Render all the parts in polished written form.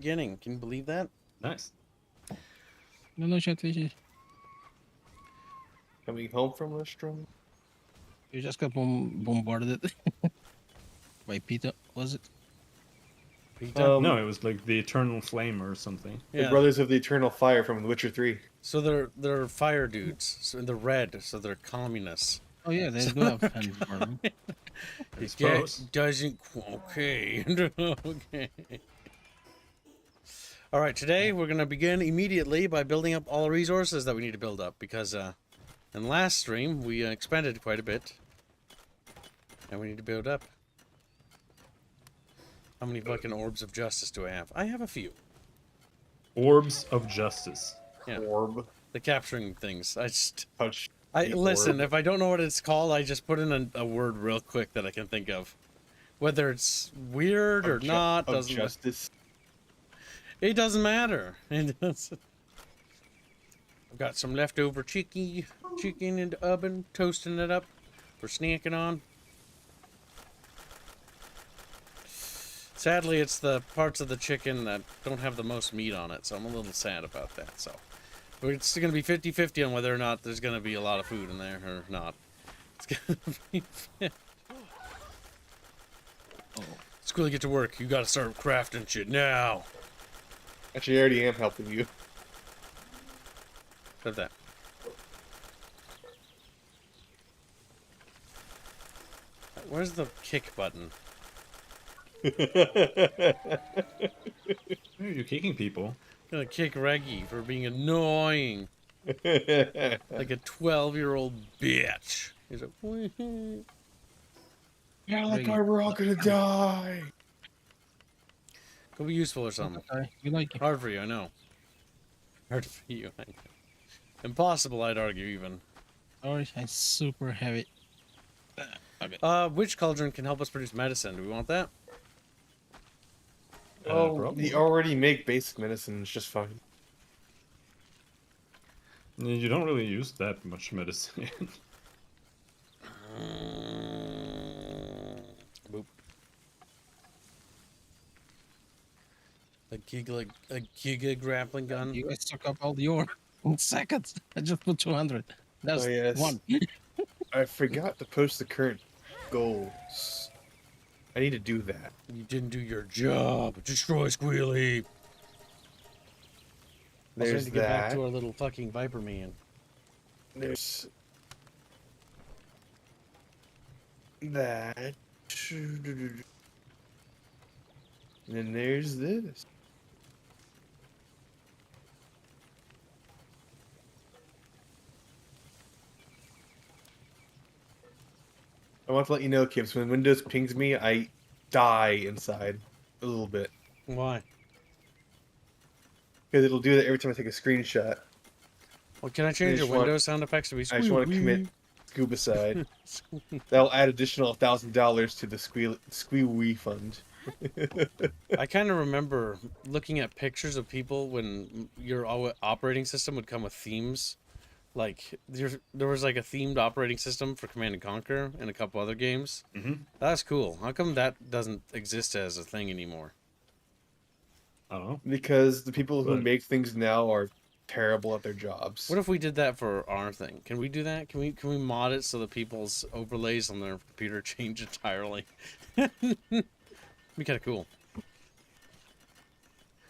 beginning. Can you believe that? Nice. No chatfish. Coming home from a restaurant. You just got bombarded by Peter, was it? Peter? No, it was like the Eternal Flame or something. The Yeah. Brothers of the Eternal Fire from The Witcher 3. So they're fire dudes. So they're red. So they're communists. Oh yeah, they do have hands for them. I suppose. Doesn't okay. Okay. All right, today we're gonna begin immediately by building up all the resources that we need to build up because in last stream we expended quite a bit, and we need to build up. How many fucking orbs of justice do I have? I have a few. Orbs of Justice. Yeah. Orb. The capturing things. Touch. Listen. orb. If I don't know what it's called, I just put in a word real quick that I can think of. Whether it's weird or not of doesn't. justice. It doesn't matter. I've got some leftover chicken in the oven, toasting it up for snacking on. Sadly, it's the parts of the chicken that don't have the most meat on it, so I'm a little sad about that. So it's going to be 50-50 on whether or not there's going to be a lot of food in there or not. It's going to be... It's cool to get to work. You got to start crafting shit now. Actually, I already am helping you. Look at that. Where's the kick button? Hey, you're kicking people. I'm gonna kick Reggie for being annoying. Like a 12-year-old bitch. He's like, Yeah, like Reggie. we're all gonna die. could be useful or something. Okay, you like it. Hard for you, I know. Hard for you, I know. Impossible, I'd argue, even. Orange is super heavy. Okay. Which cauldron can help us produce medicine? Do we want that? Oh, Probably. we already make basic medicine. It's just fine. You don't really use that much medicine. Boop. A giga grappling gun. You guys took up all the ore in seconds. I just put 200. That's Oh, yes. one. I forgot to post the current goals. I need to do that. You didn't do your job. Destroy Squealy. Also need There's to get back that. to our little fucking Viper man. There's that. And then there's this. I want to let you know, Kips, when Windows pings me, I die inside a little bit. Why? Because it'll do that every time I take a screenshot. Well, can I change your just want- Windows sound effects to be I just want to commit scuba side. That'll add additional $1,000 to the squee fund. I kind of remember looking at pictures of people when your operating system would come with themes. Like, there was like a themed operating system for Command & Conquer and a couple other games. Mm-hmm. That's cool. How come that doesn't exist as a thing anymore? I don't know. Because the people who But- make things now are terrible at their jobs. What if we did that for our thing? Can we do that? Can we mod it so that people's overlays on their computer change entirely? Be kind of cool.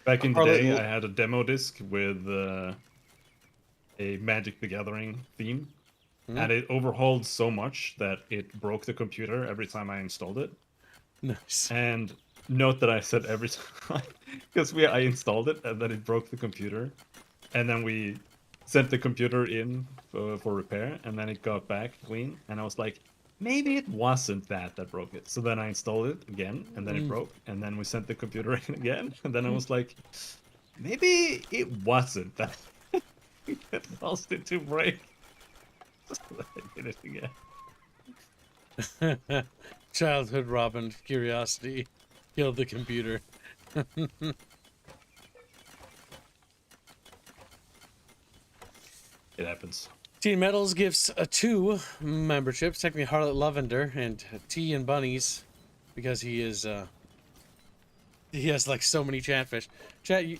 Back in the Harley, day, well- I had a demo disc with a Magic the Gathering theme, and it overhauled so much that it broke the computer every time I installed it. Nice. And note that I said every time, because I installed it and then it broke the computer, and then we sent the computer in for repair, and then it got back clean, and I was like, maybe it wasn't that broke it. So then I installed it again, and then it broke, and then we sent the computer in again, and then I was like, maybe it wasn't that. It caused it to break. So I did it again. Childhood Robin curiosity killed the computer. It happens. Teen Metals gives 2 memberships, technically Harlot Lavender and Tea and Bunnies, because he is He has like so many chatfish. Chat, you're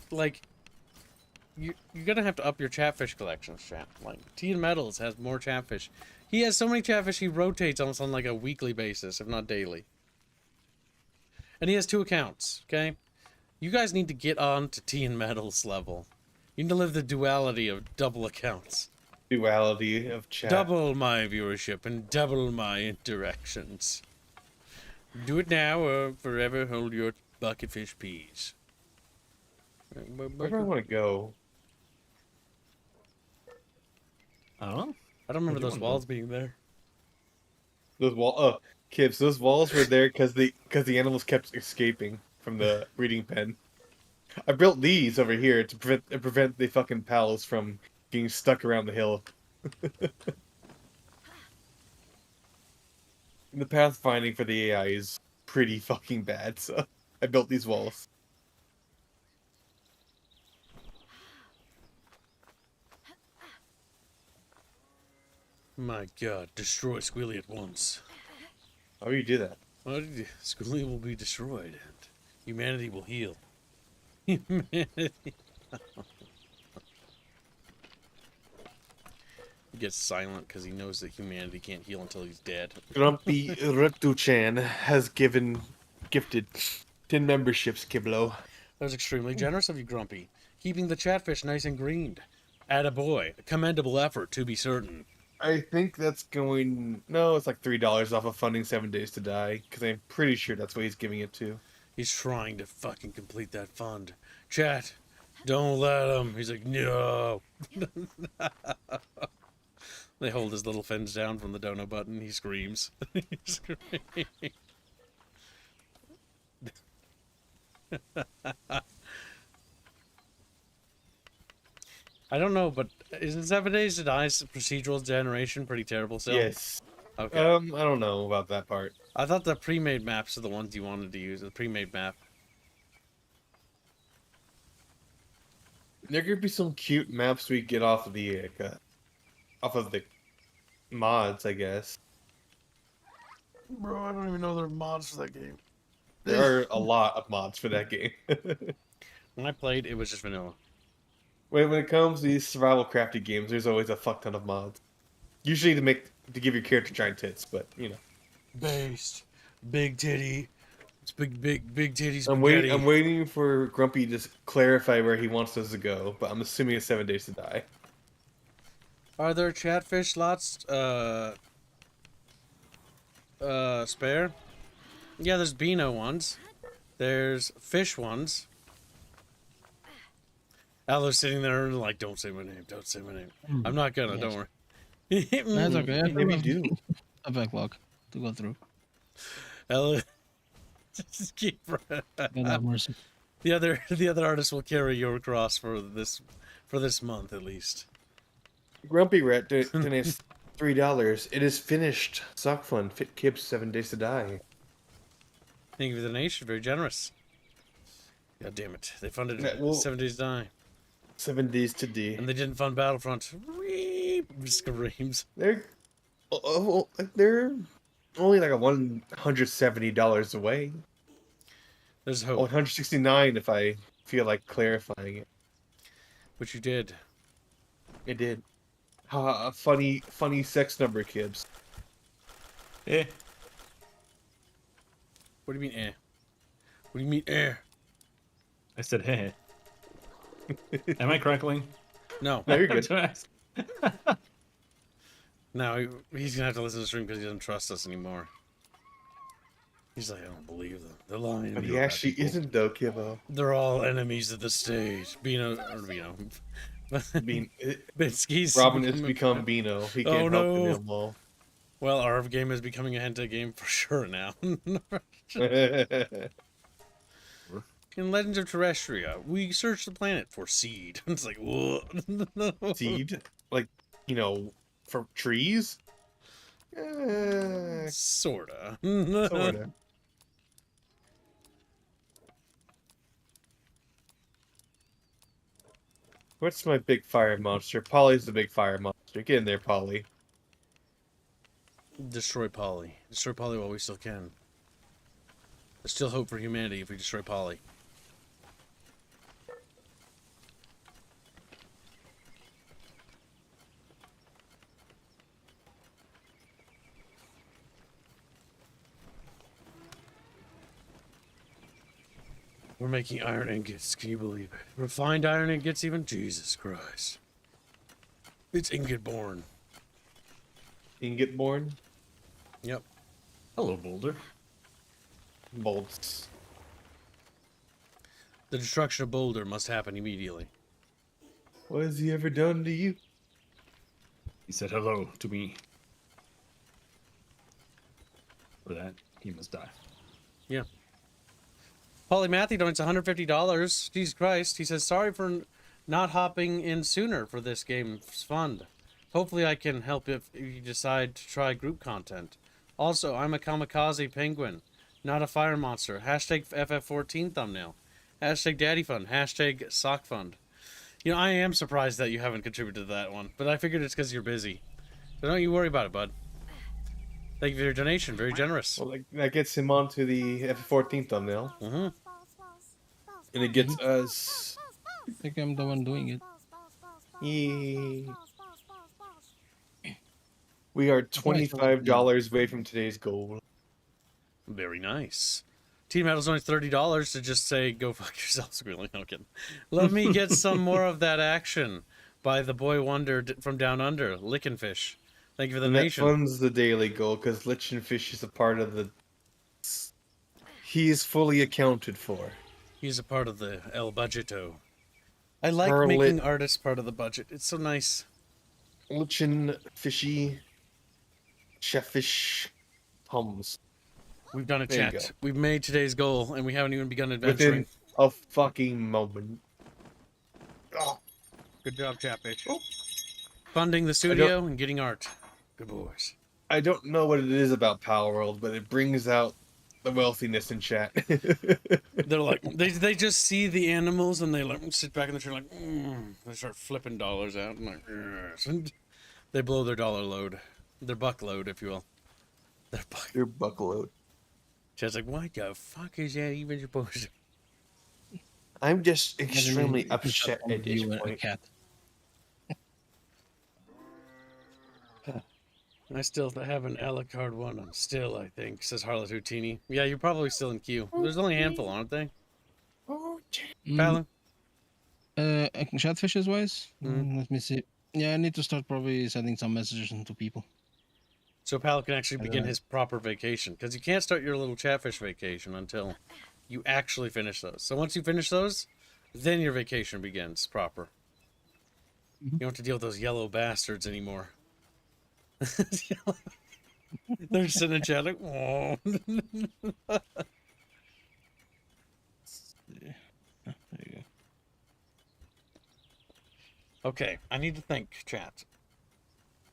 gonna have to up your chatfish collections, chat. Like Tea and Metals has more chatfish. He has so many chatfish he rotates almost on like a weekly basis, if not daily. And he has 2 accounts, okay? You guys need to get on to Tea and Metals level. You need to live the duality of double accounts. Duality of chat. Double my viewership and double my interactions. Do it now or forever hold your bucketfish peas. Where do I want to go? I don't know. I don't remember Where do you those wanna go? walls being there. Those Kibbs, those walls were there because the animals kept escaping from the breeding pen. I built these over here to prevent the fucking pals from getting stuck around the hill. The pathfinding for the AI is pretty fucking bad, so I built these walls. My god, destroy Squealy at once. How do you do that? Squealy will be destroyed and humanity will heal. Humanity. He gets silent because he knows that humanity can't heal until he's dead. Grumpy Ruktu-chan has gifted 10 memberships, Kiblo. That was extremely generous of you, Grumpy. Keeping the chatfish nice and greened. Attaboy. A commendable effort, to be certain. I think that's going... No, it's like $3 off of funding 7 Days to Die, because I'm pretty sure that's what he's giving it to. He's trying to fucking complete that fund. Chat, don't let him. He's like, no. They hold his little fins down from the dono button. He screams. He screams. I don't know, but isn't 7 Days to Die's procedural generation pretty terrible still? Yes. Okay. I don't know about that part. I thought the pre-made maps are the ones you wanted to use. The pre-made map. There could be some cute maps we get off of the mods, I guess. Bro, I don't even know there are mods for that game. There are a lot of mods for that game. When I played, it was just vanilla. When it comes to these survival crafty games, there's always a fuck ton of mods. Usually to give your character giant tits, but you know. Based. Big titty. It's big titties. I'm waiting for Grumpy to clarify where he wants us to go, but I'm assuming it's 7 Days to Die. Are there chatfish slots, spare? Yeah, there's Beano ones. There's fish ones. Alo's sitting there and like, don't say my name, don't say my name. I'm not gonna, don't worry. That's okay. Maybe do. A backlog to go through. Alo, just keep God have mercy. the other artist will carry your cross for this month at least. Grumpy Rat donates $3. It is finished. Sock Fun. Fit Kibbs 7 Days to Die. Thank you for the donation, very generous. God damn it. They funded Yeah, well- 7 Days to Die. 7 Days to Die. And they didn't fund Battlefront. Weep, screams. They're only like a $170 away. There's hope. 169 if I feel like clarifying it. Which you did. It did. Ha, funny sex number, Kibbs. Eh. What do you mean, eh? What do you mean, eh? I said, hey. Am I crackling? No. No, you're good. No, he's gonna have to listen to the stream because he doesn't trust us anymore. He's like, I don't believe them. They're lying. But he actually isn't though, Kibbo. They're all enemies of the state. Beano. Bean, Binsky's Robin has become Beano. He can't help no. it anymore. Well, our game is becoming a hentai game for sure now. In Legends of Terrestria, we search the planet for seed. It's like, whoa. Seed? Like, for trees? Sorta. Sorta. What's my big fire monster? Polly's the big fire monster. Get in there, Polly. Destroy Polly. Destroy Polly while we still can. There's still hope for humanity if we destroy Polly. We're making iron ingots. Can you believe it? Refined iron ingots, even? Jesus Christ. It's ingot born. Ingot born. Yep. Hello, Boulder. Bolts. The destruction of Boulder must happen immediately. What has he ever done to you? He said hello to me. For that, he must die. Yeah. Paulie Matthew donates $150. Jesus Christ. He says, sorry for not hopping in sooner for this game's fund. Hopefully I can help if you decide to try group content. Also, I'm a kamikaze penguin, not a fire monster. Hashtag FF14 thumbnail. Hashtag daddy fund. Hashtag sock fund. You know, I am surprised that you haven't contributed to that one, but I figured it's because you're busy. So don't you worry about it, bud. Thank you for your donation. Very generous. Well, that gets him onto the F14 thumbnail. Mm-hmm. And it gets us... I think I'm the one doing it. Yay. We are $25 away from today's goal. Very nice. Team Metal's only $30 to just say, go fuck yourself, Squealing. No kidding. Let me get some more of that action by the boy wonder from down under, Lickin' Fish. Thank you for the And that donation. funds the daily goal because Lich and Fish is a part of the... He is fully accounted for. He's a part of the El Budgeto. I like Perlit. making artists part of the budget. It's so nice. Lich and Fishy... Cheffish... Hums. We've done a There you chat. go. We've made today's goal, and we haven't even begun adventuring. Within a fucking moment. Oh, Good job, Chatfish. Oh. Funding the studio and getting art. Good boys. I don't know what it is about Palworld, but it brings out the wealthiness in chat. They're like, they just see the animals, and they like sit back in the chair like, they start flipping dollars out. And like, yes. And they blow their dollar load. Their buck load, if you will. Their buck. Your buckload. Chat's like, what the fuck is that even supposed to... I'm just extremely Imagine you upset put at this you and a point. cat. I still have an a la carte one. I'm still, I think, says Harlot Houtini. Yeah, you're probably still in queue. There's only a handful, aren't they? Palin? Chatfishes wise? Mhm. Let me see. Yeah, I need to start probably sending some messages to people. So Pal can actually begin know. his proper vacation. Because you can't start your little Chatfish vacation until you actually finish those. So once you finish those, then your vacation begins proper. You don't have to deal with those yellow bastards anymore. They're sitting in chat like, oh. There you go. Okay, I need to think, chat.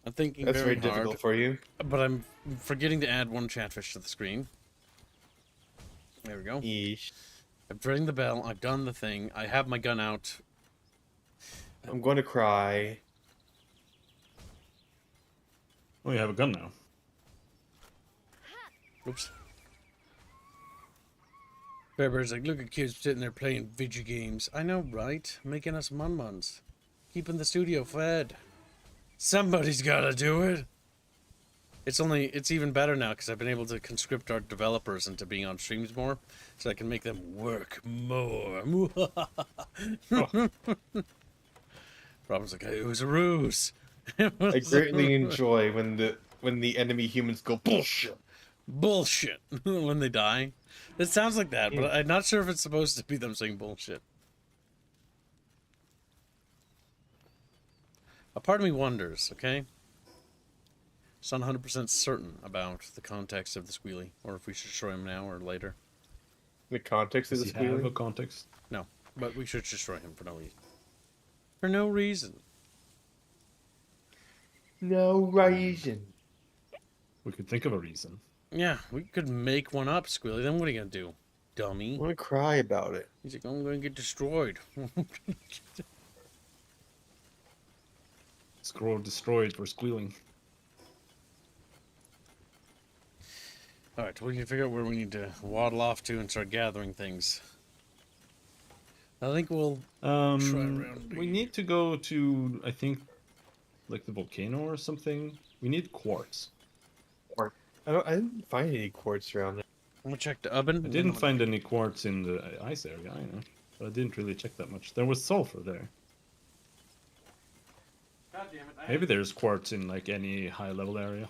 I'm thinking That's very hard, difficult for you. but I'm forgetting to add one Chatfish to the screen. There we go. Yeesh. I've rang the bell. I've done the thing. I have my gun out. I'm going to cry. Oh, you have a gun now. Oops. Bearbear's like, look at kids sitting there playing video games. I know, right? Making us mun-muns. Keeping the studio fed. Somebody's gotta do it. It's even better now because I've been able to conscript our developers into being on streams more, so I can make them work more. Robin's like, it was a ruse. I greatly enjoy when the enemy humans go bullshit. Bullshit when they die. It sounds like that, but I'm not sure if it's supposed to be them saying bullshit. A part of me wonders, okay? It's not 100% certain about the context of the squealy, or if we should destroy him now or later. The context of Does the he have a squealing. context? No, but we should destroy him for no reason. For no reason. No reason. We could think of a reason. Yeah, we could make one up, Squealy. Then what are you gonna do, I dummy? want to cry about it. He's like, I'm gonna get destroyed. Scroll destroyed for squealing. All right, we need to figure out where we need to waddle off to and start gathering things. I think we'll around We need to go to, I think, like the volcano or something. We need quartz. I didn't find any quartz around there. I'm gonna check the oven. I didn't find any quartz in the ice area either, but I didn't really check that much. There was sulfur there. God damn it! Maybe there's quartz in like any high level area.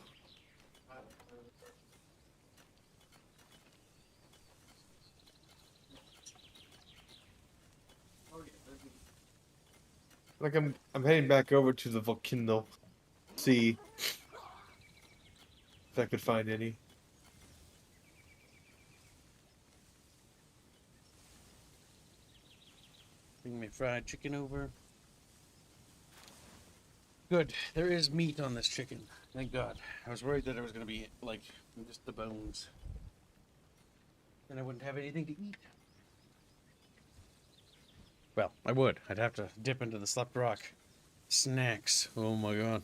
Like I'm heading back over to the volcano. See if I could find any. Bring me fried chicken over. Good. There is meat on this chicken. Thank God. I was worried that it was gonna be like just the bones. Then I wouldn't have anything to eat. Well, I would. I'd have to dip into the slept rock. Snacks. Oh my God.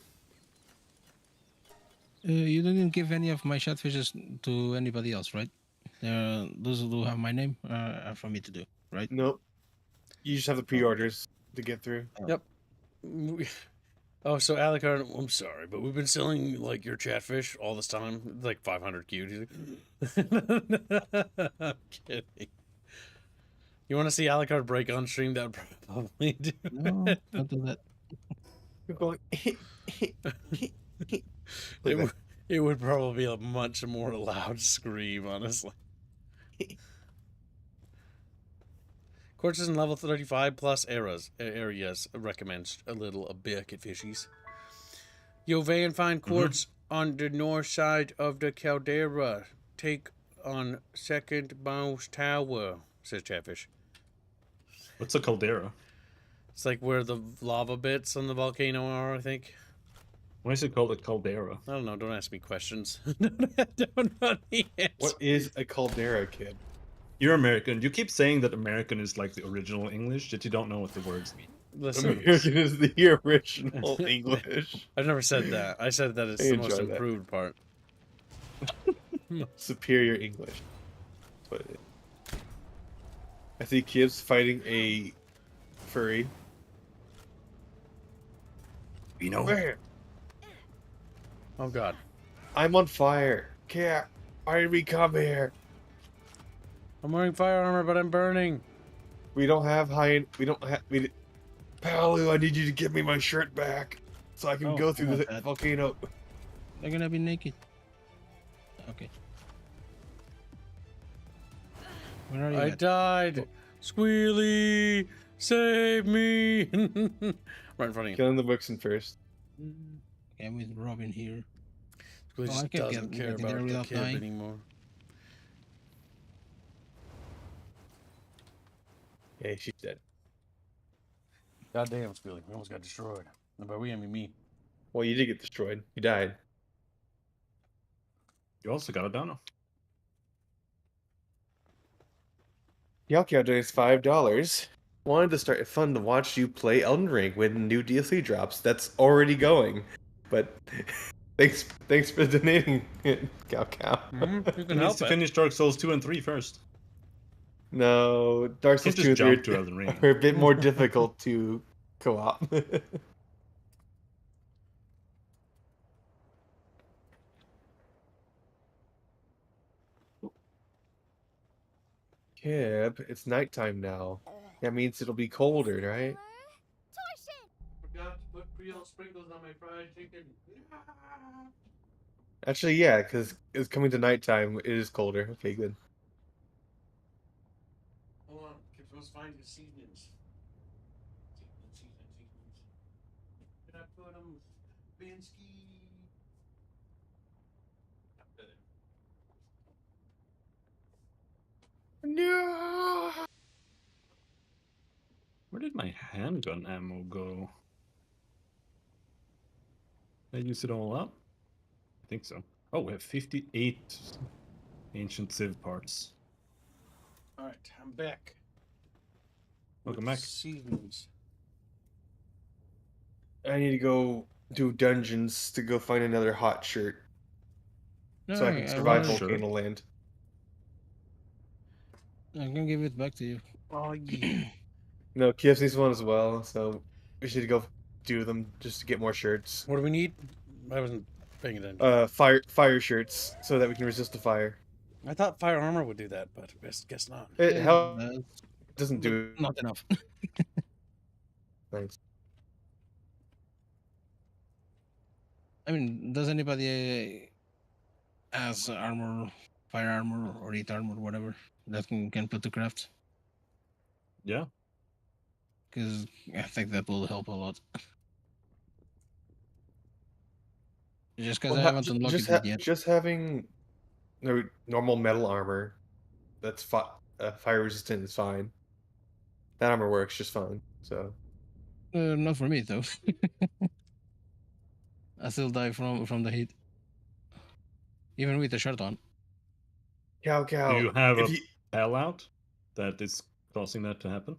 You didn't give any of my chatfishes to anybody else, right? Those who have my name are for me to do, right? Nope. You just have the pre-orders to get through. Yep. Oh, so Alucard, I'm sorry, but we've been selling like your chatfish all this time, like 500 cubes. He's like, I'm kidding. You want to see Alucard break on stream? That would probably do. No, don't do that. You're going. It would probably be a much more loud scream, honestly. Quartz in level 35 plus areas recommends a little a bit at fishies. Yo, Van, find quartz on the north side of the caldera. Take on second bounce tower, says Chatfish. What's a caldera? It's like where the lava bits on the volcano are, I think. Why is it called a caldera? I don't know. Don't ask me questions. I don't know the answer. What is a caldera, kid? You're American. You keep saying that American is like the original English, that you don't know what the words mean. Listen, American is the original English. I've never said that. I said that it's I the most enjoy that. improved part. Superior English. That's what it is. I see kids fighting a furry. You know? Where? Oh God. I'm on fire. Cat, why did we come here? I'm wearing fire armor, but I'm burning. We don't have Palu, I need you to give me my shirt back so I can Oh, go through I the want that. volcano. They're gonna be naked. Okay. Where are you? I at? died. Squealy, save me. Right in front of you. Killing the Wixen first. Okay, I'm with Robin here. Squealy I just kept doesn't care getting there about the without kid dying. anymore. Yeah, she's dead. God damn, Squealy. We almost got destroyed. And by we, I mean me. Well, you did get destroyed. You died. You also got a dono. Yalkio donates $5. Wanted to start a fun to watch you play Elden Ring when new DLC drops. That's already going. But thanks for donating, Cow. You He can needs help to it. finish Dark Souls 2 and 3 first. No, Dark Souls Can't 2 just and jump 3 to Elden Ring. are a bit more difficult to co-op. Kib, it's nighttime now. That means it'll be colder, right? Forgot to put Creole sprinkles on my fried chicken. Actually, yeah, because it's coming to nighttime. It is colder. Okay, good. Hold on. Let's find the seasonings. Seasonings. Did I put them? Binsky. No. Where did my handgun ammo go? Did I use it all up? I think so. Oh, we have 58 ancient civ parts. All right, I'm back. Welcome With back. Seasonings. I need to go do dungeons to go find another hot shirt No, so I can survive wanted- Sure. Volcano Land. I'm gonna give it back to you. Oh yeah. No, Kiev needs one as well, so we should go do them just to get more shirts. What do we need? I wasn't paying attention. Fire shirts so that we can resist the fire. I thought fire armor would do that, but guess not. It helps. That's Doesn't but do not enough. things. I mean, does anybody has armor, fire armor, or heat armor, whatever that can put to craft? Yeah. Because I think that will help a lot. Just because I haven't unlocked it yet. Just having normal metal armor that's fire resistant is fine. That armor works just fine. So Not for me though. I still die from the heat, even with the shirt on. cow Do cow. you have If a you pal out that is causing that to happen?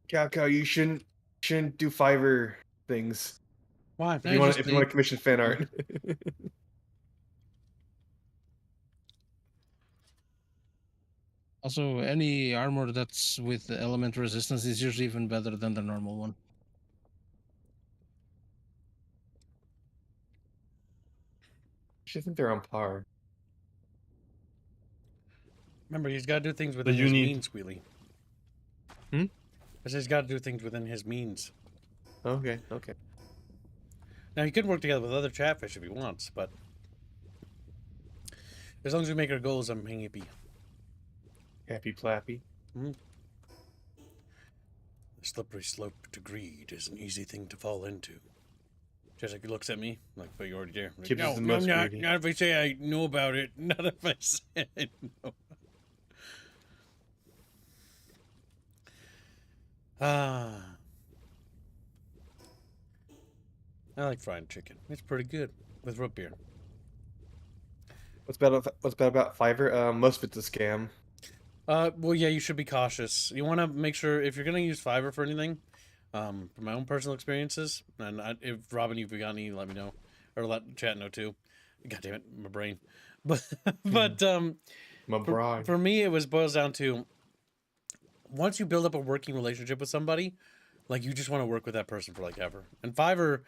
cow, you shouldn't do Fiverr things. Why? If you want to commission fan art. Also, any armor that's with the element resistance is usually even better than the normal one. I think they're on par. Remember, he's got to do things within you his need- means, Wheelie. Hmm? I said he's got to do things within his means. Okay. Now, he could work together with other chatfish if he wants, but as long as we make our goals, I'm happy. Happy plappy. The slippery slope to greed is an easy thing to fall into. Jessica looks at me like, but you're already there. Like, Kips is no, the no, most not greedy. if I say I know about it. Not if I say I know. Ah. I like fried chicken. It's pretty good with root beer. What's bad about Fiverr? Most of it's a scam. Well, yeah, you should be cautious. You want to make sure if you're gonna use Fiverr for anything, from my own personal experiences, and if Robin, you've got any, let me know, or let chat know too. God damn it, my brain. But My bride. for me, it boils down to once you build up a working relationship with somebody, like you just want to work with that person for like ever. And Fiverr,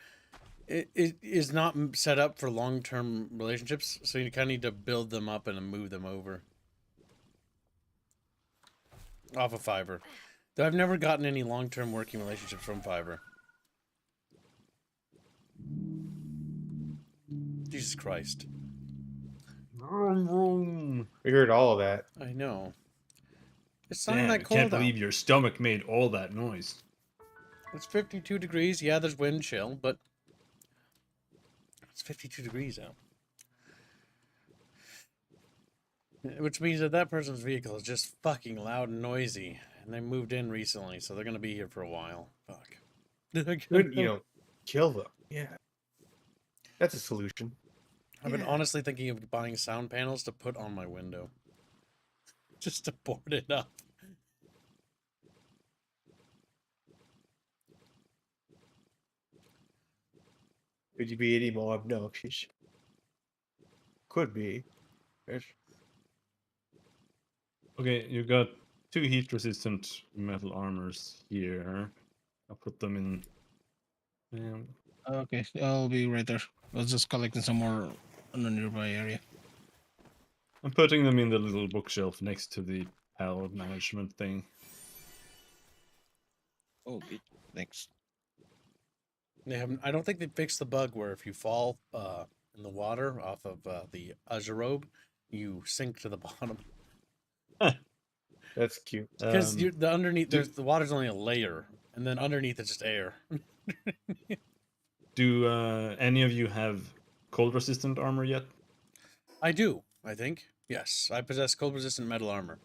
it is not set up for long-term relationships, so you kind of need to build them up and move them over off of Fiverr. Though I've never gotten any long-term working relationships from Fiverr. Jesus Christ. We heard all of that. I know. It's not Damn, that I can't cold out. believe your stomach made all that noise. It's 52 degrees. Yeah, there's wind chill, but it's 52 degrees out. Which means that person's vehicle is just fucking loud and noisy. And they moved in recently, so they're going to be here for a while. Fuck. Good, kill them. Yeah. That's a solution. I've been honestly thinking of buying sound panels to put on my window. Just to board it up. Could you be any more obnoxious? Could be. Yes. Okay, you got 2 heat-resistant metal armors here. I'll put them in. Okay, I'll be right there. I was just collecting some more in the nearby area. I'm putting them in the little bookshelf next to the pallet management thing. Oh, good. Thanks. I don't think they fixed the bug where if you fall in the water off of the Azurobe, you sink to the bottom. That's cute. Because the underneath, the water's only a layer, and then underneath it's just air. Do any of you have cold-resistant armor yet? I do, I think. Yes, I possess cold-resistant metal armor.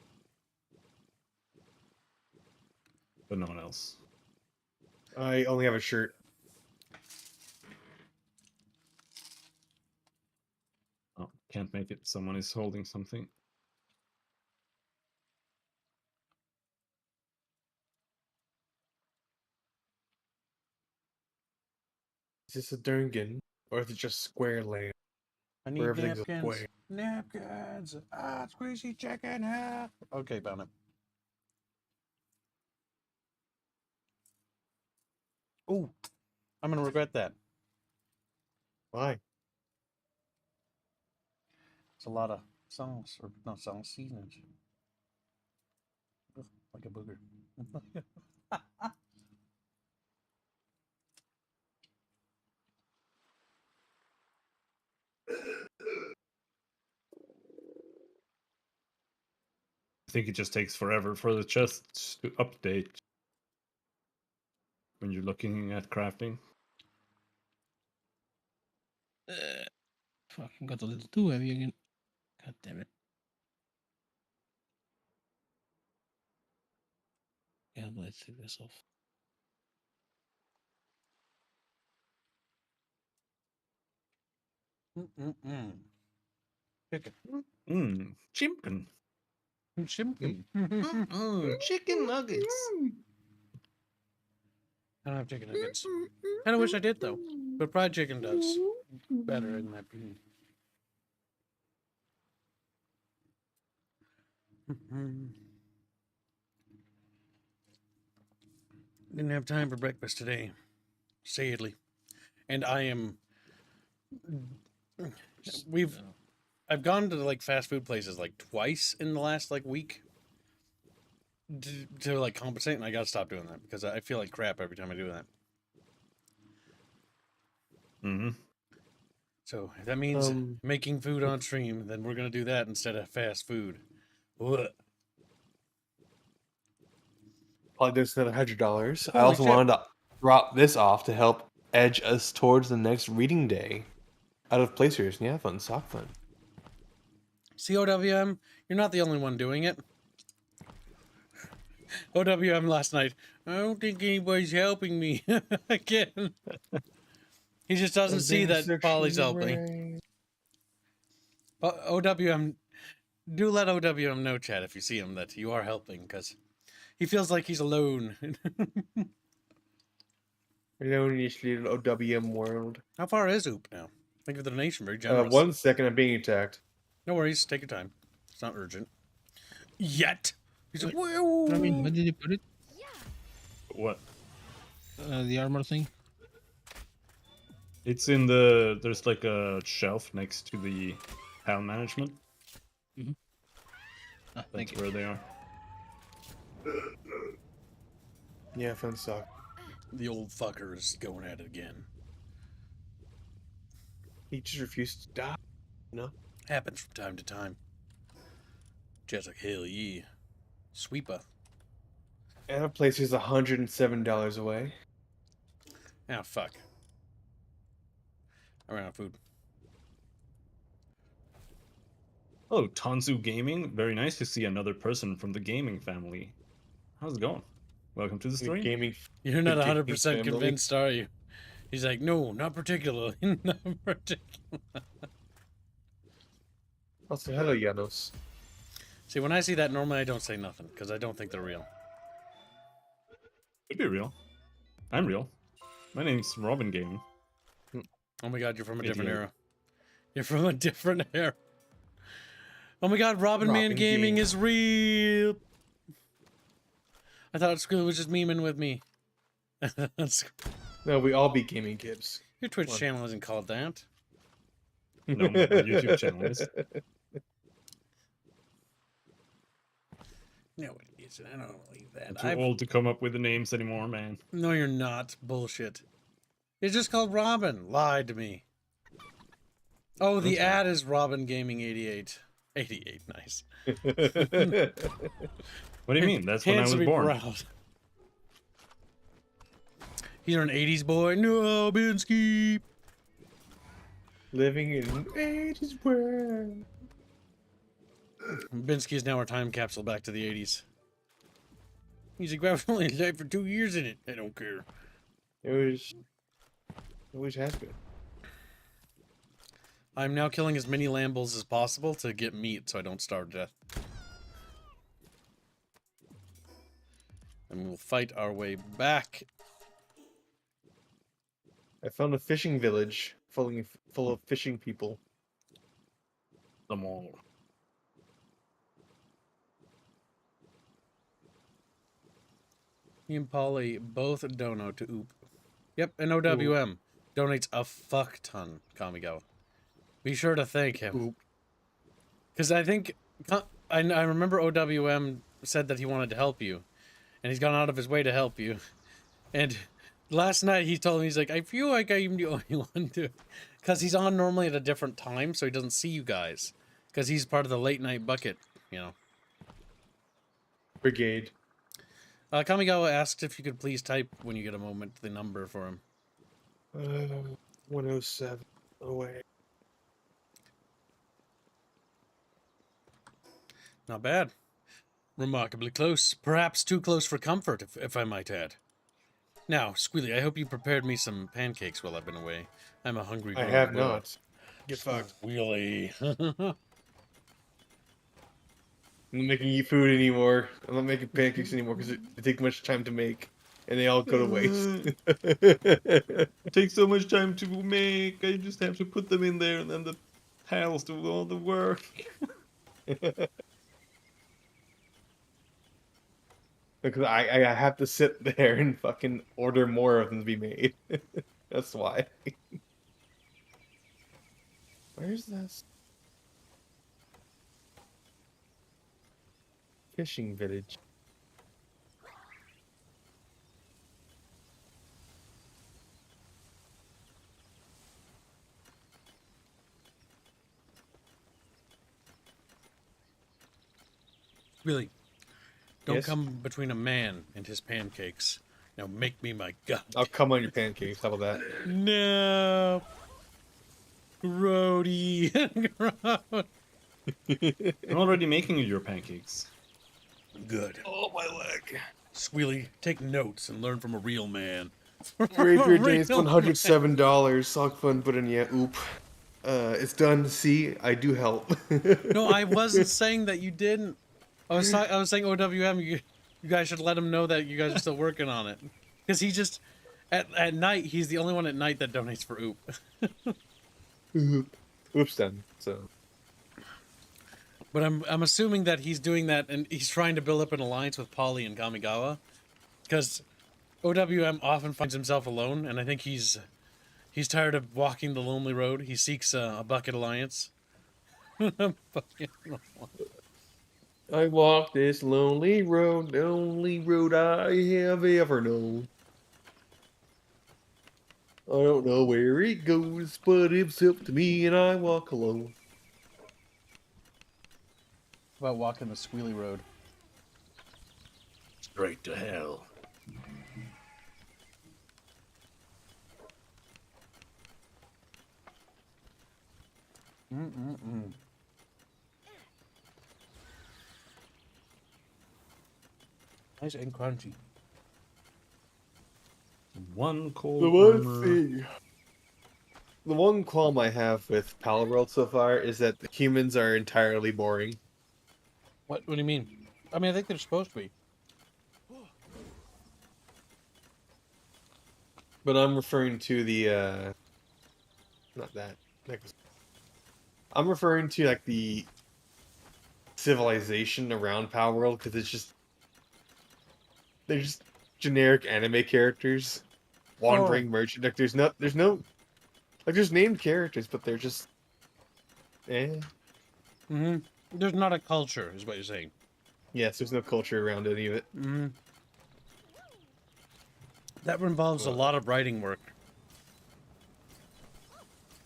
But no one else. I only have a shirt. Oh, can't make it. Someone is holding something. Is this a Gungan? Or is it just square land? I need Where everything's a napkins. square. Napkins. Ah, squeezy chicken. Ah. Okay, found it. Ooh, I'm gonna regret that. Why? It's a lot of sauce, or not sauce, seasonings. Ugh, like a booger. I think it just takes forever for the chests to update when you're looking at crafting. Fucking got a little too heavy again. God damn it. Yeah, let's take this off. Mm-mm-mm. Chicken. Chicken. Chicken. Chicken nuggets. I don't have chicken nuggets. Kind of wish I did though, but fried chicken does better in my opinion. Didn't have time for breakfast today, sadly, and I am. I've gone to like fast food places like twice in the last like week to like compensate, and I gotta stop doing that because I feel like crap every time I do that. Mm-hmm. So if that means making food on stream, then we're gonna do that instead of fast food. What? Probably just another $100. I Holy also shit. wanted to drop this off to help edge us towards the next reading day. Out of placers, yeah, fun, sock fun. COWM, you're not the only one doing it. OWM last night. I don't think anybody's helping me again. He just doesn't see that Polly's helping. But OWM, do let OWM know, Chad, if you see him, that you are helping, because he feels like he's alone. You know, when you just need an OWM world. How far is Oop now? Thank you for the donation, very generous. 1 second, I'm being attacked. No worries, take your time. It's not urgent. Yet. He's like, I mean, where did you put it? What? The armor thing? It's in the. There's like a shelf next to the PAL management. Ah, thank That's you. where they are. Yeah, fun sock. the old fucker is going at it again. He just refused to die. No. Happens from time to time. Just like, hell yeah. Sweeper. And a place is $107 away. Ah, fuck. I ran out of food. Oh, Tanzu Gaming. Very nice to see another person from the gaming family. How's it going? Welcome to the stream. Gaming. You're not The gaming 100% family. convinced, are you? He's like, no, not particularly. Not particularly. Also, hello, Janos. See, when I see that, normally I don't say nothing, because I don't think they're real. Could be real. I'm real. My name's Robin Gaming. Oh my god, you're from a Idiot. different era. You're from a different era. Oh my god, Robin Man Robin Gaming Gaming. is real. I thought Screw was just memeing with me. That's- No, we all be gaming kids. Your Twitch What? channel isn't called that. No, my YouTube channel is. No, it isn't. I don't believe I'm that. too old to come up with the names anymore, man. No, you're not. Bullshit. It's just called Robin. Lied to me. Oh, the That's right. ad is Robin Gaming 88. 88, nice. What do you mean? That's when I Hands was to be born. proud. You're an 80s boy. No, Binsky. Living in an 80s world. Binsky is now our time capsule back to the 80s. He's like, I've only lived for 2 years in it. I don't care. It always has been. I'm now killing as many Lambles as possible to get meat so I don't starve to death. And we'll fight our way back. I found a fishing village full of fishing people. The mall. Me and Polly both dono to Oop. Yep, and OWM donates a fuck ton, Kamigawa. Be sure to thank him. Oop. Because I think I remember OWM said that he wanted to help you, and he's gone out of his way to help you. And last night he told me, he's like, I feel like I'm the only one to, because he's on normally at a different time, so he doesn't see you guys, because he's part of the late night bucket, you know. Brigade. Kamigawa asked if you could please type when you get a moment the number for him. 107 away. Not bad. Remarkably close. Perhaps too close for comfort, if I might add. Now, Squealy, I hope you prepared me some pancakes while I've been away. I'm a hungry I grown have boy. not. Get fucked. Squealy. I'm not making you food anymore. I'm not making pancakes anymore because it takes much time to make, and they all go to waste. It takes so much time to make. I just have to put them in there, and then the pals do all the work. Because I have to sit there and fucking order more of them to be made. That's why. Where's this? Fishing village. Really, don't Yes? come between a man and his pancakes. Now make me my god. I'll come on your pancakes. How about that? No. Grody. I'm already making your pancakes. Good. Oh, my leg. Squealy, take notes and learn from a real man. Rapier Days, Real $107. Sock fun, but in yeah, oop. It's done. See, I do help. No, I wasn't saying that you didn't. I was saying OWM. You guys should let him know that you guys are still working on it, because he just at night he's the only one at night that donates for OOP. Oops, then. So But I'm assuming that he's doing that and he's trying to build up an alliance with Polly and Kamigawa, because OWM often finds himself alone, and I think he's tired of walking the lonely road. He seeks a bucket alliance. I walk this lonely road, the only road I have ever known. I don't know where it goes, but it's up to me, and I walk alone. About walking the squealy road. Straight to hell. Nice and crunchy. One cold The one armor. thing, the one qualm I have with Palworld so far is that the humans are entirely boring. What do you mean? I mean, I think they're supposed to be. But I'm referring to the, not that. I'm referring to, like, the civilization around Palworld, because they're just generic anime characters. Wandering merchant. Like, there's no, like, there's named characters, but they're just, eh. Mm-hmm. There's not a culture, is what you're saying. Yes, there's no culture around any of it. Mm-hmm. That involves a lot of writing work.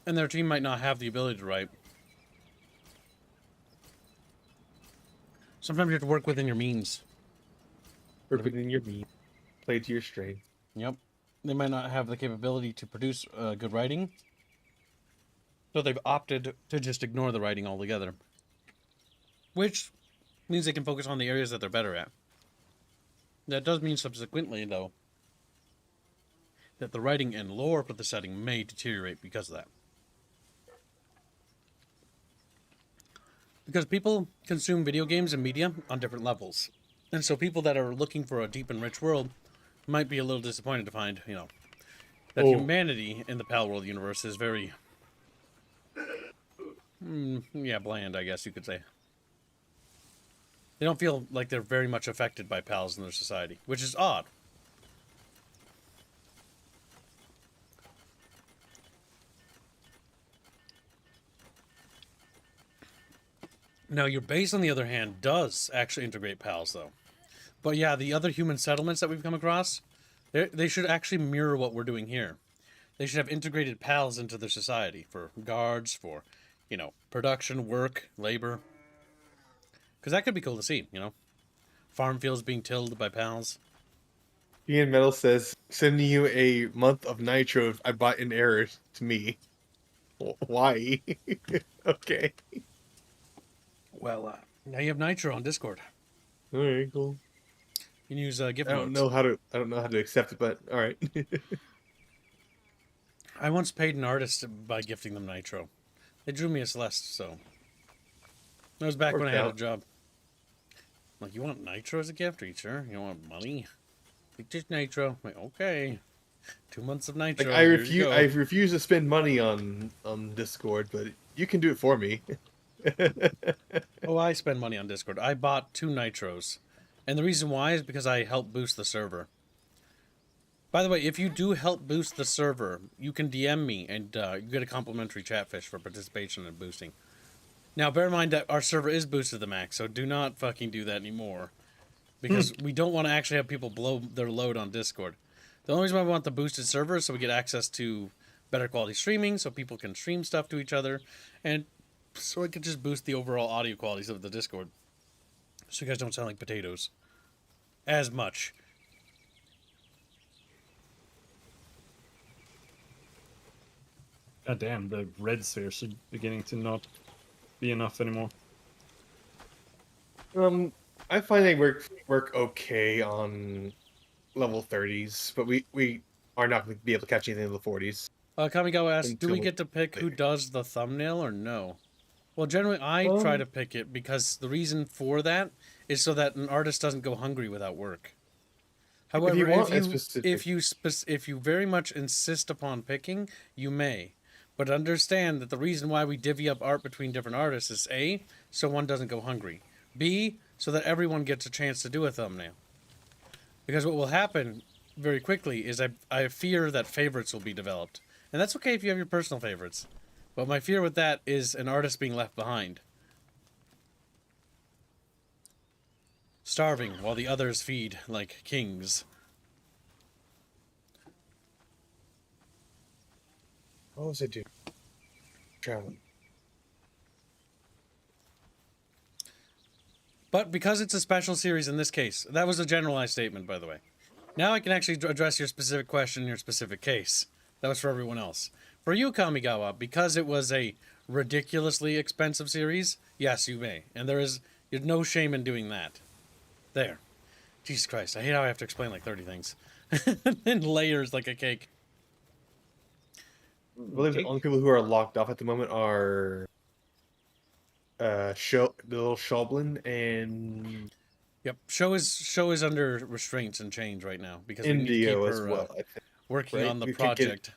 And their team might not have the ability to write. Sometimes you have to work within your means. Work within your meat. Play to your strength. Yep. They might not have the capability to produce good writing. So they've opted to just ignore the writing altogether. Which means they can focus on the areas that they're better at. That does mean subsequently, though, that the writing and lore for the setting may deteriorate because of that. Because people consume video games and media on different levels. And so people that are looking for a deep and rich world might be a little disappointed to find, that humanity in the Palworld universe is very, bland, I guess you could say. They don't feel like they're very much affected by pals in their society, which is odd. Now, your base, on the other hand, does actually integrate pals, though. But yeah, the other human settlements that we've come across, they should actually mirror what we're doing here. They should have integrated pals into their society for guards, for, production, work, labor. Because that could be cool to see, Farm fields being tilled by pals. Ian Metal says, sending you a month of nitro I bought in error to me. Why? Okay. Well, now you have Nitro on Discord. Alright, cool. You can use gift I don't modes. know how to accept it, but alright. I once paid an artist by gifting them Nitro. They drew me a Celeste, so... That was back when I Worked had a out. job. I'm like, you want Nitro as a gift? Are you sure? You don't want money? Like, just Nitro. I'm like, okay. 2 months of Nitro. Like I refuse to spend money on Discord, but you can do it for me. Oh, I spend money on Discord. I bought 2 Nitros. And the reason why is because I help boost the server. By the way, if you do help boost the server, you can DM me and you get a complimentary chatfish for participation and boosting. Now, bear in mind that our server is boosted to the max, so do not fucking do that anymore. Because we don't want to actually have people blow their load on Discord. The only reason why we want the boosted server is so we get access to better quality streaming, so people can stream stuff to each other, and so it can just boost the overall audio qualities of the Discord. So you guys don't sound like potatoes. As much. God damn, the red spheres are beginning to not be enough anymore. I find they work okay on level 30s, but we are not going to be able to catch anything in the 40s. Kamigawa asks, do Until we get to pick who does the thumbnail or no? Well, generally I try to pick it because the reason for that is so that an artist doesn't go hungry without work. However, if you very much insist upon picking, you may. But understand that the reason why we divvy up art between different artists is A, so one doesn't go hungry. B, so that everyone gets a chance to do a thumbnail. Because what will happen very quickly is I fear that favorites will be developed. And that's okay if you have your personal favorites. But my fear with that is an artist being left behind. Starving while the others feed like kings. What was I doing? Traveling. But because it's a special series in this case, that was a generalized statement, by the way. Now I can actually address your specific question in your specific case. That was for everyone else. For you, Kamigawa, because it was a ridiculously expensive series, yes, you may. And there's no shame in doing that. There. Jesus Christ, I hate how I have to explain like 30 things. In layers like a cake. I believe the only people who are locked off at the moment are the little Shoblin and Yep, show is under restraints and change right now because we need to keep Indio her as well. I think. working right? on the We could get- project.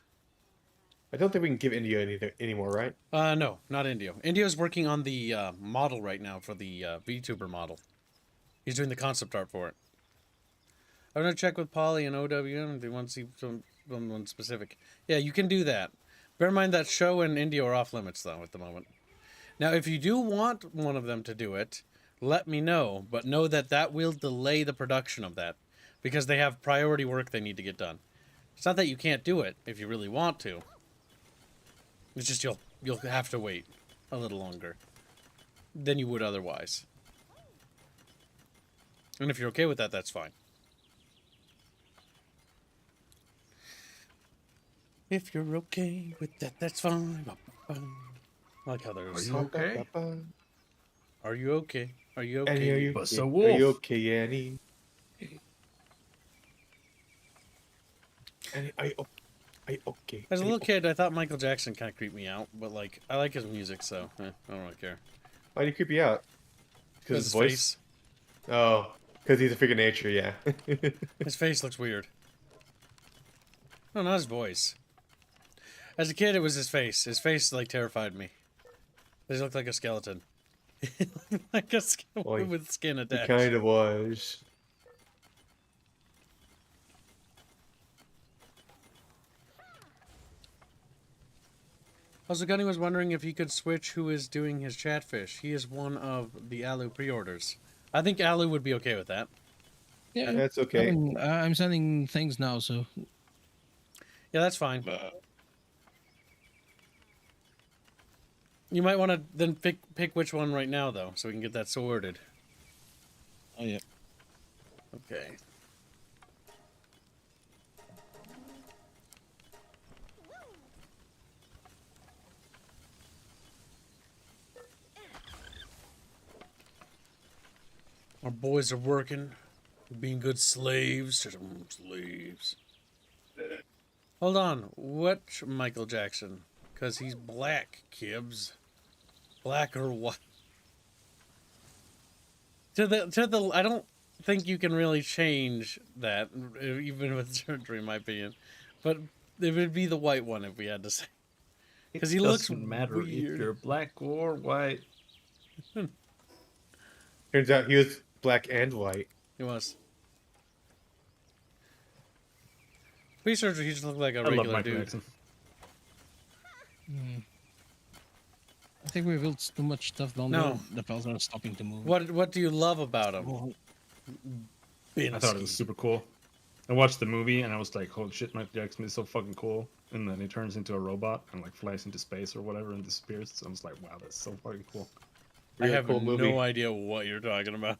I don't think we can give Indio anything anymore, right? No, not Indio. Indio's working on the model right now for the VTuber model. He's doing the concept art for it. I'm gonna check with Polly and OWM if they want to see someone specific. Yeah, you can do that. Bear in mind that show and Indio are off limits though at the moment. Now, if you do want one of them to do it, let me know. But know that that will delay the production of that because they have priority work they need to get done. It's not that you can't do it if you really want to. It's just you'll have to wait a little longer than you would otherwise. And if you're okay with that, that's fine. If you're okay with that, that's fine. I like how there's... Are you okay? Are you okay? Are you okay? Annie, are you Bust okay? a Are wolf. you okay, Annie? Annie, are you okay? As a Annie, little kid, I thought Michael Jackson kind of creeped me out, but like I like his music, so I don't really care. Why do you creep you out? Because his voice? face. Oh, because he's a freak of nature, yeah. His face looks weird. No, not his voice. As a kid, it was his face. His face like terrified me. He looked like a skeleton. Like a skeleton Well, with skin He attached. kind of was. Also, Gunny was wondering if he could switch who is doing his chatfish. He is one of the Alu pre-orders. I think Alu would be okay with that. Yeah, That's okay. I mean, I'm sending things now, so. Yeah, that's fine. You might want to then pick which one right now, though, so we can get that sorted. Oh yeah. Okay. Our boys are working, being good slaves. Slaves. Hold on, what Michael Jackson? Because he's black, Kibbs. Black or what? To the. I don't think you can really change that, even with surgery, in my opinion. But it would be the white one if we had to say. Because he looks doesn't matter weird. if you're black or white. Turns out he was black and white. He was. Pre-surgery, he just looked like a I love regular Michael dude. Jackson. I think we built too much stuff down No. there. The pals are stopping to move. What do you love about him? Oh, I thought it was super cool. I watched the movie and I was like, holy shit, Michael Jackson is so fucking cool. And then he turns into a robot and like flies into space or whatever and disappears. So I was like, wow, that's so fucking cool. I Really have cool movie. no idea what you're talking about.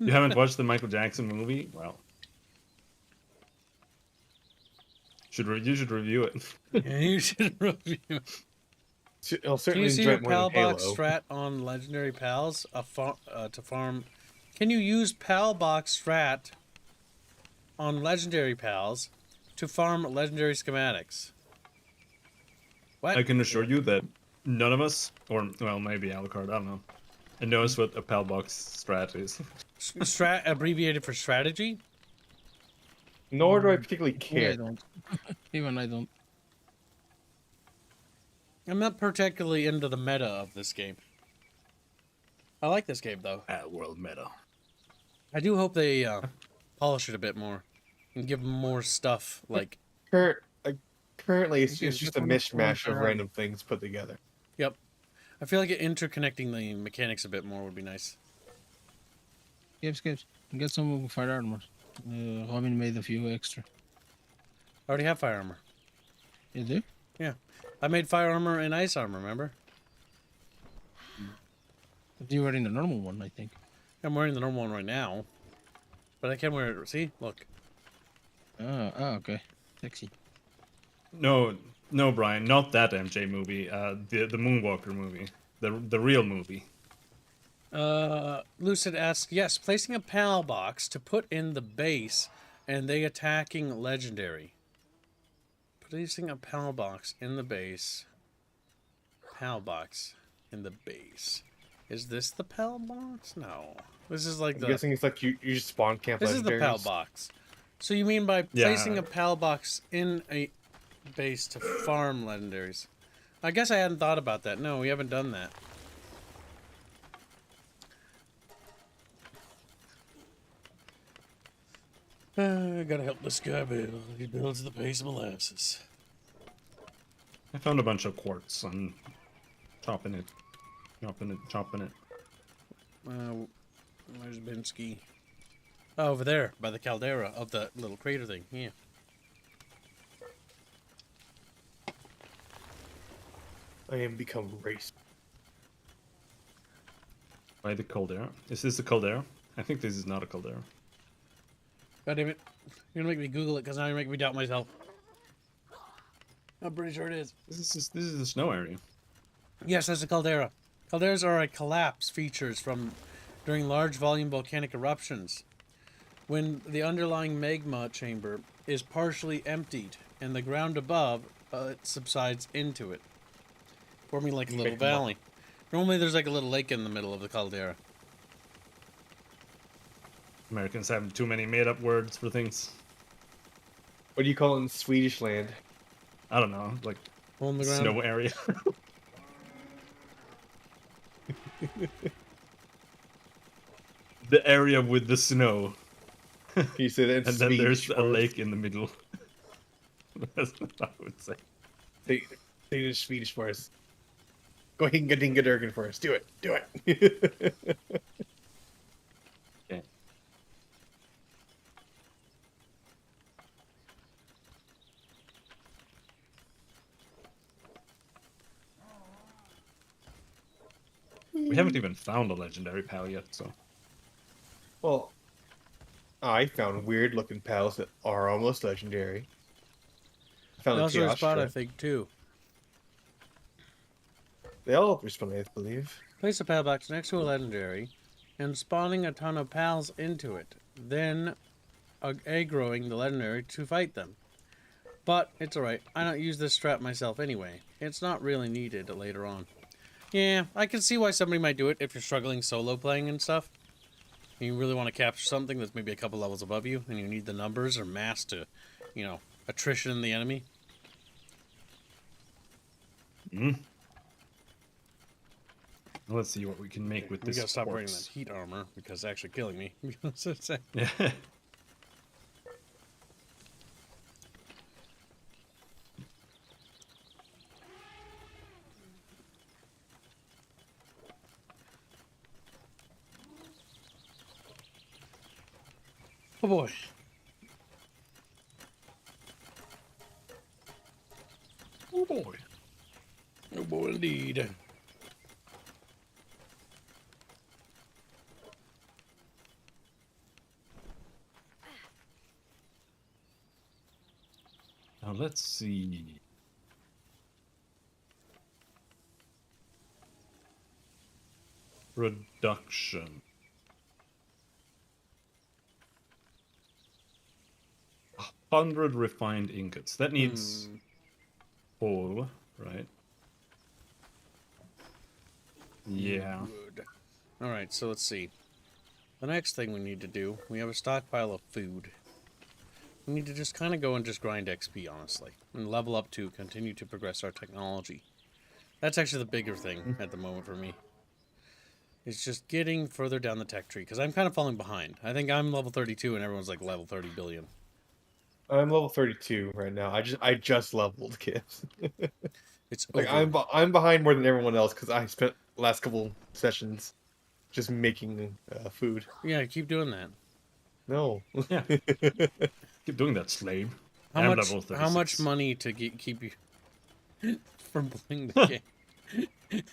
You haven't watched the Michael Jackson movie? Well, you should review it. You should review. I'll Can certainly you see enjoy your it more pal than Halo. box strat on legendary pals to farm? Can you use pal box strat on legendary pals to farm legendary schematics? What? I can assure you that none of us, or well, maybe Alucard, I don't know, knows what a pal box strat is. Strat abbreviated for strategy? Nor do I particularly yeah, I care. don't. Even I don't. I'm not particularly into the meta of this game. I like this game though. World meta. I do hope they polish it a bit more and give more stuff like. Currently, it's Okay, just a just one mishmash of for- random things put together. Yep. I feel like interconnecting the mechanics a bit more would be nice. Skips. Get some fire armor. Robin made a few extra. I already have fire armor. You do? I made fire armor and ice armor, remember? But you were in the normal one, I think. I'm wearing the normal one right now. But I can wear it. See? Look. Okay. Sexy. No, Brian, not that MJ movie. The Moonwalker movie, the real movie. Lucid asks, yes, placing a PAL box to put in the base and they attacking legendary. Placing a PAL box in the base. PAL box in the base. Is this the PAL box? No. This is like I'm guessing it's like you just spawn camp This is the PAL legendaries. box. So you mean by Yeah. placing a PAL box in a base to farm legendaries? I guess I hadn't thought about that. No, we haven't done that. I gotta help this guy build. He builds the base of molasses. I found a bunch of quartz and chopping it. Where's Binsky? Oh, over there, by the caldera of the little crater thing. Yeah. I am become race. By the caldera. Is this the caldera? I think this is not a caldera. God damn it. You're gonna make me Google it because now you're making me doubt myself. I'm pretty sure it is. This is the snow area. Yes, that's a caldera. Calderas are a collapse features from during large volume volcanic eruptions. When the underlying magma chamber is partially emptied and the ground above it subsides into it, forming like a little Magma. valley. Normally there's like a little lake in the middle of the caldera. Americans have too many made-up words for things. What do you call it in Swedish land? I don't know, like Hole in the ground. snow area. The area with the snow. Can you say that in And then there's Swedish? a lake in the middle. That's what I would say. They, Swedish for us. Go Hinga Durgan for us. Do it. Do it. Okay. We haven't even found a legendary pal yet, so. Well, I found weird looking pals that are almost legendary. I found They a also respawn, I Teostra. think, too. They all respawn, I believe. Place a pal box next to a legendary, and spawning a ton of pals into it. Then aggroing the legendary to fight them. But it's alright. I don't use this strat myself anyway. It's not really needed later on. Yeah, I can see why somebody might do it if you're struggling solo playing and stuff. And you really want to capture something that's maybe a couple levels above you, and you need the numbers or mass to, you know, attrition the enemy. Let's see what we can make with We this. gotta stop wearing corpse. that heat armor because it's actually killing me. Yeah. Oh boy. Oh boy. Oh boy indeed. Now let's see. Production. 100 refined ingots. That needs full, right? Yeah. Good. Alright, so let's see. The next thing we need to do, we have a stockpile of food. We need to just kind of go and just grind XP, honestly. And level up to continue to progress our technology. That's actually the bigger thing at the moment for me. It's just getting further down the tech tree, because I'm kind of falling behind. I think I'm level 32 and everyone's like level 30 billion. I'm level 32 right now. I just leveled, kids. It's Like over. I'm behind more than everyone else because I spent the last couple sessions just making food. Yeah, keep doing that. No. Yeah. Keep doing that, slave. How I'm much? level How much 36. money to keep you from playing the game?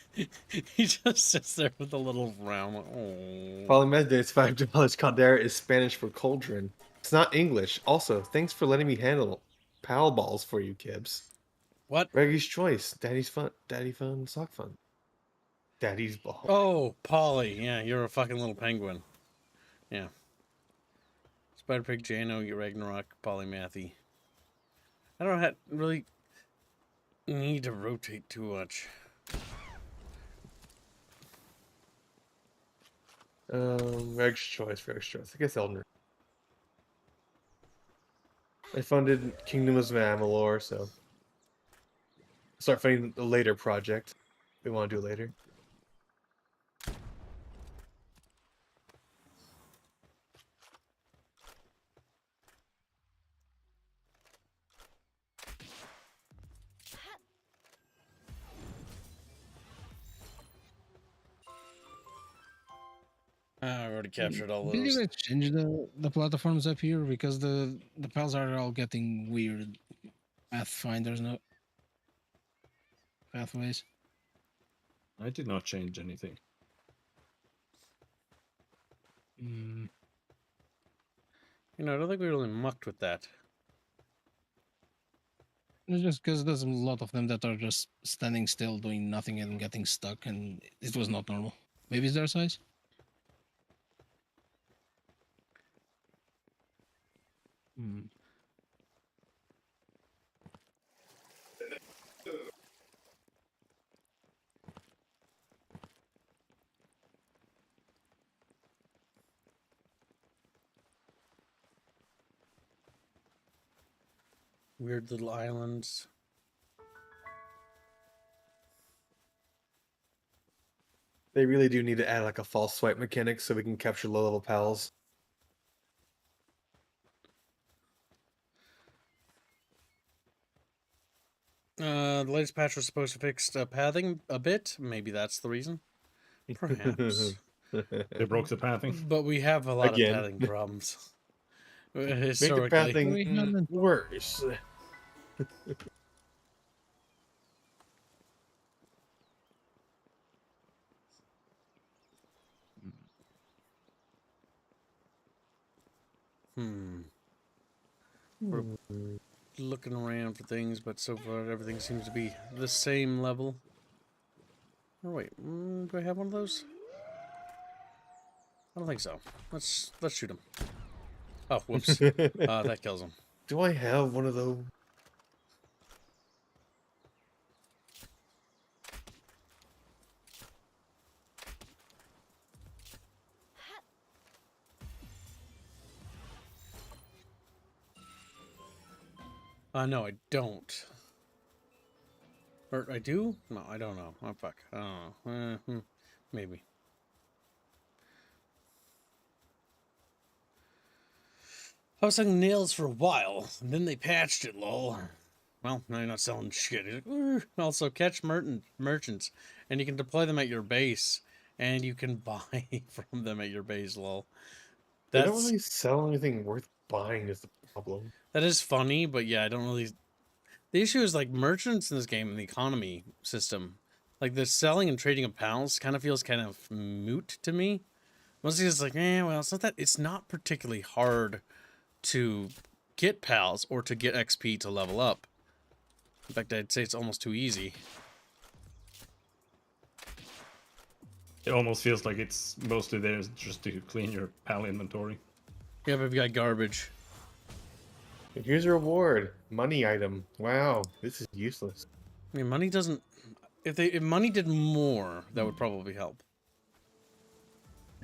He just sits there with a little frown. Oh. Polymed Days $5. Caldera is Spanish for cauldron. It's not English. Also, thanks for letting me handle pal balls for you, Kibbs. What? Reggie's choice. Daddy's fun. Daddy fun. Sock fun. Daddy's ball. Oh, Polly. Yeah, you're a fucking little penguin. Yeah. Spider Pig, Jano, Ragnarok, Polymathy. I don't really need to rotate too much. Reg's choice. Reg's choice. I guess Elden. I funded Kingdom of Amalur, so start funding the later project. We want to do it later. I've already captured all Did you those. guys change the platforms up here because the pals are all getting weird pathfinders now? Pathways. I did not change anything. Mm. You know, I don't think we really mucked with that. It's just because there's a lot of them that are just standing still, doing nothing, and getting stuck, and it was not normal. Maybe it's their size. Hmm. Weird little islands. They really do need to add like a false swipe mechanic so we can capture low level pals. The latest patch was supposed to fix pathing a bit. Maybe that's the reason. Perhaps. They broke the pathing. But we have a lot Again. of pathing problems. Make the Historically. pathing worse. We're looking around for things, but so far everything seems to be the same level. Oh wait, do I have one of those? I don't think so. Let's shoot him. Oh, whoops. That kills him. Do I have one of those? No, I don't. Or I do? No, I don't know. Oh, fuck. I don't know. Maybe. I was selling nails for a while, and then they patched it, lol. Well, now you're not selling shit. He's like, also, catch merchants, and you can deploy them at your base, and you can buy from them at your base, lol. They don't really sell anything worth buying is the problem. That is funny, but yeah, I don't really... The issue is, like, merchants in this game in the economy system, like, the selling and trading of pals kind of feels kind of moot to me. Mostly it's like, well, it's not particularly hard to get pals or to get XP to level up. In fact, I'd say it's almost too easy. It almost feels like it's mostly there just to clean your pal inventory. Yeah, but if you got garbage. And here's a reward. Money item. Wow, this is useless. I mean, money doesn't... If money did more, that would probably help.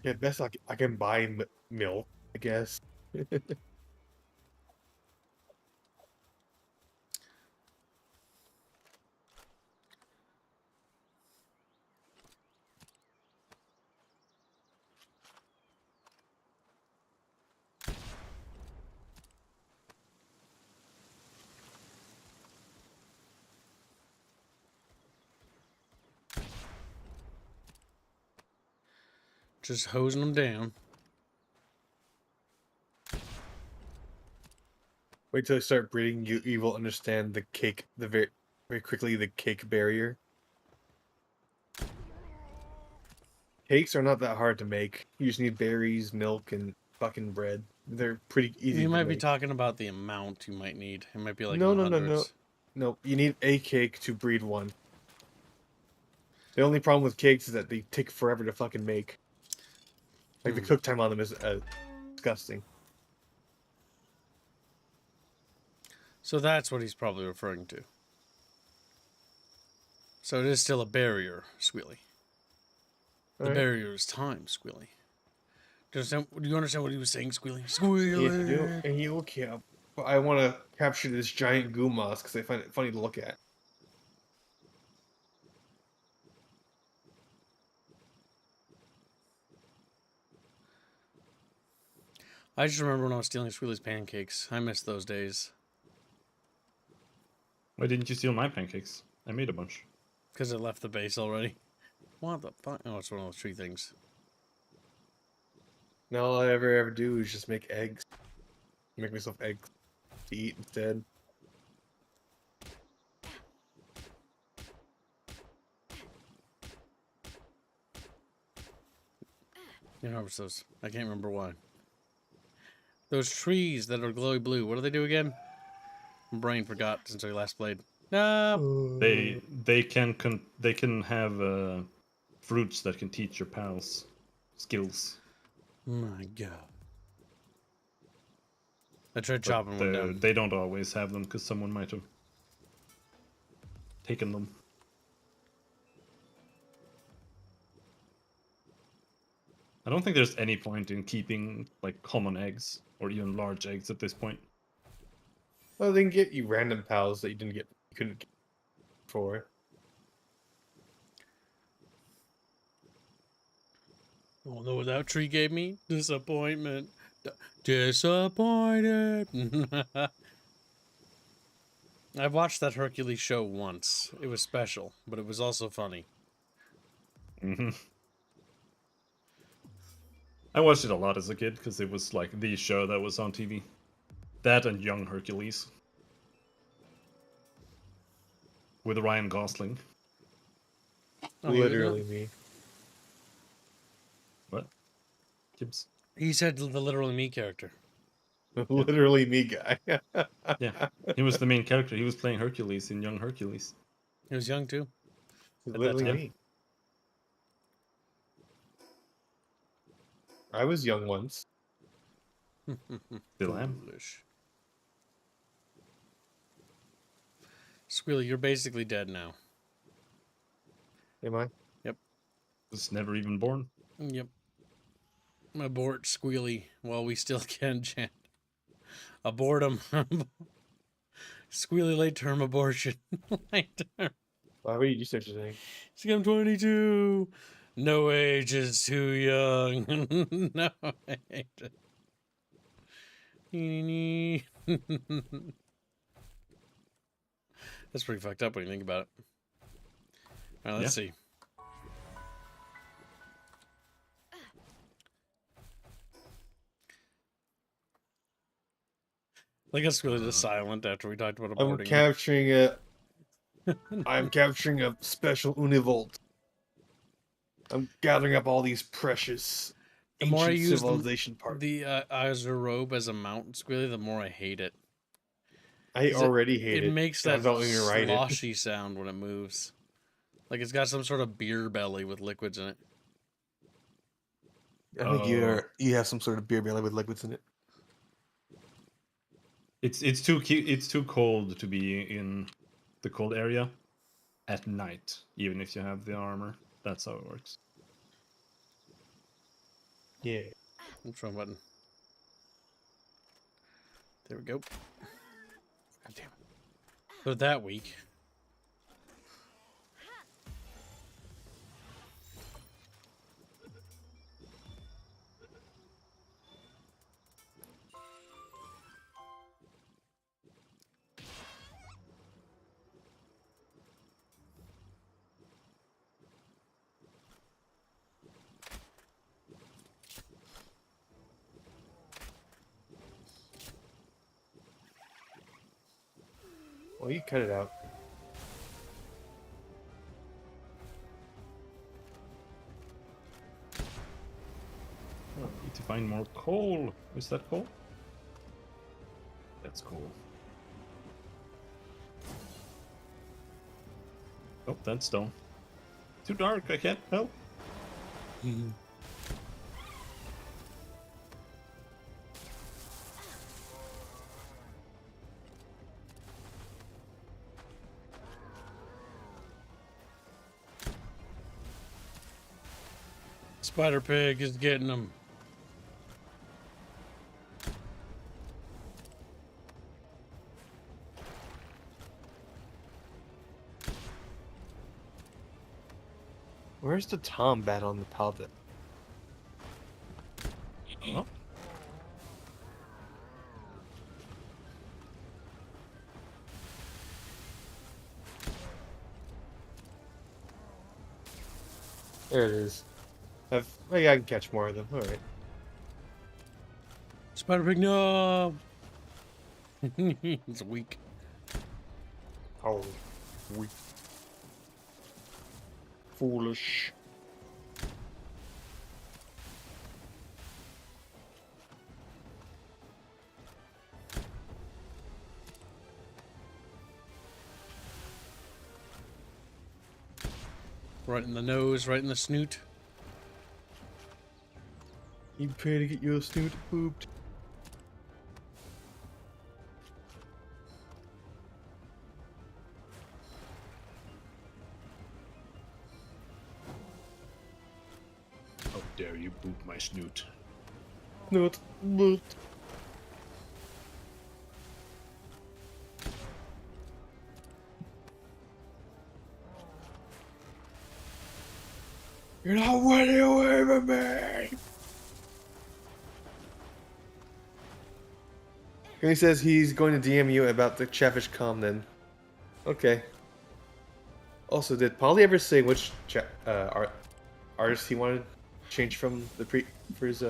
Yeah, best I can buy milk, I guess. Just hosing them down. Wait till I start breeding, you will understand the cake, very quickly the cake barrier. Cakes are not that hard to make. You just need berries, milk, and fucking bread. They're pretty easy You to might be make. talking about the amount you might need. It might be like No, in the no, no, no. hundreds. No, you need a cake to breed one. The only problem with cakes is that they take forever to fucking make. Like, the cook time on them is disgusting. So that's what he's probably referring to. So it is still a barrier, Squealy. The Alright. barrier is time, Squealy. Do you understand what he was saying, Squealy? Squealy! Yes, I do. And you look here. But I want to capture this giant goo moss because I find it funny to look at. I just remember when I was stealing Squealy's pancakes. I miss those days. Why didn't you steal my pancakes? I made a bunch. Because it left the base already. What the fuck? Oh, it's one of those tree things. Now all I ever do is just make eggs. Make myself eggs to eat instead. You know, those. I can't remember why. Those trees that are glowy blue. What do they do again? My brain forgot since we last played. No. They can have fruits that can teach your pals skills. My God. I tried chopping one down. They don't always have them because someone might have taken them. I don't think there's any point in keeping like common eggs or even large eggs at this point. Well, they can get you random pals that you couldn't get before. Oh, know what that tree gave me? Disappointment. Disappointed. I've watched that Hercules show once. It was special, but it was also funny. Hmm. I watched it a lot as a kid because it was like the show that was on TV. That and Young Hercules with Ryan Gosling. Oh, he was Literally not- me. What? Gibbs? He said the literally me character. Literally me, guy. Yeah, he was the main character. He was playing Hercules in Young Hercules. He was young too. At that Literally time. me. I was young once. Still am. Foolish. Squealy, you're basically dead now. Am I? Was never even born. Yep. Abort Squealy while we still can chant. Abort him. Squealy late term abortion. Late term. Why would you do such a thing? I'm 22. No age is too young. No age. That's pretty fucked up when you think about it. All right, let's see. Like it's really just silent after we talked about I'm aborting. capturing a. I'm capturing a special univolt. I'm gathering up all these precious The more I ancient use civilization parts. the Azure robe as a mount, Squealy, the more I hate it. I 'Cause already hate it. It makes I that don't even write it. sloshy sound when it moves. Like it's got some sort of beer belly with liquids in it. I think you have some sort of beer belly with liquids in it. It's too it's too cold to be in the cold area at night, even if you have the armor. That's how it works. Yeah. What's wrong button? There we go. God damn it. So that week. Well, you cut it out. Oh, need to find more coal. Is that coal? That's coal. Oh, that's stone. Too dark. I can't help. Spider Pig is getting them. Where's the Tom bat on the paladin? Oh. There it is. Yeah, I can catch more of them. All right. Spider Pig, no! It's weak. Oh, weak. Foolish. Right in the nose, right in the snoot. You prepare to get your snoot pooped. How dare you boot my snoot? Snoot, boot. You're not running away from me! He says he's going to DM you about the Chatfish Com then. Okay. Also, did Polly ever say which artist he wanted to change from the for his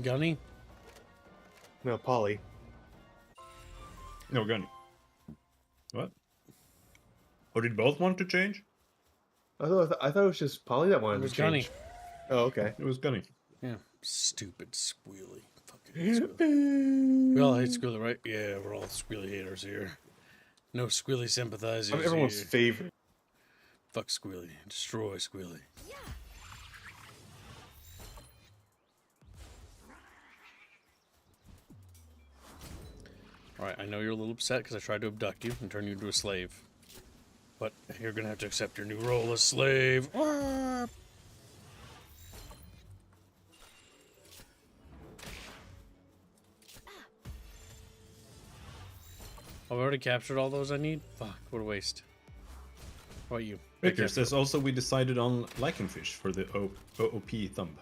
Gunny? no, Polly. No, Gunny. What? Or did both want to change? I thought it was just Polly that It wanted was to Gunny. change. Oh, okay. It was Gunny. Yeah. Stupid squealy. Fucking squealy. We all hate squealy, right? Yeah, we're all squealy haters here. No squealy sympathizers I'm everyone's here. favorite. Fuck squealy. Destroy squealy. Alright, I know you're a little upset because I tried to abduct you and turn you into a slave. But you're gonna have to accept your new role as slave. Ah! I've already captured all those I need? Fuck, what a waste. What about you? Victor says also we decided on Lycanfish for the OOP thumb.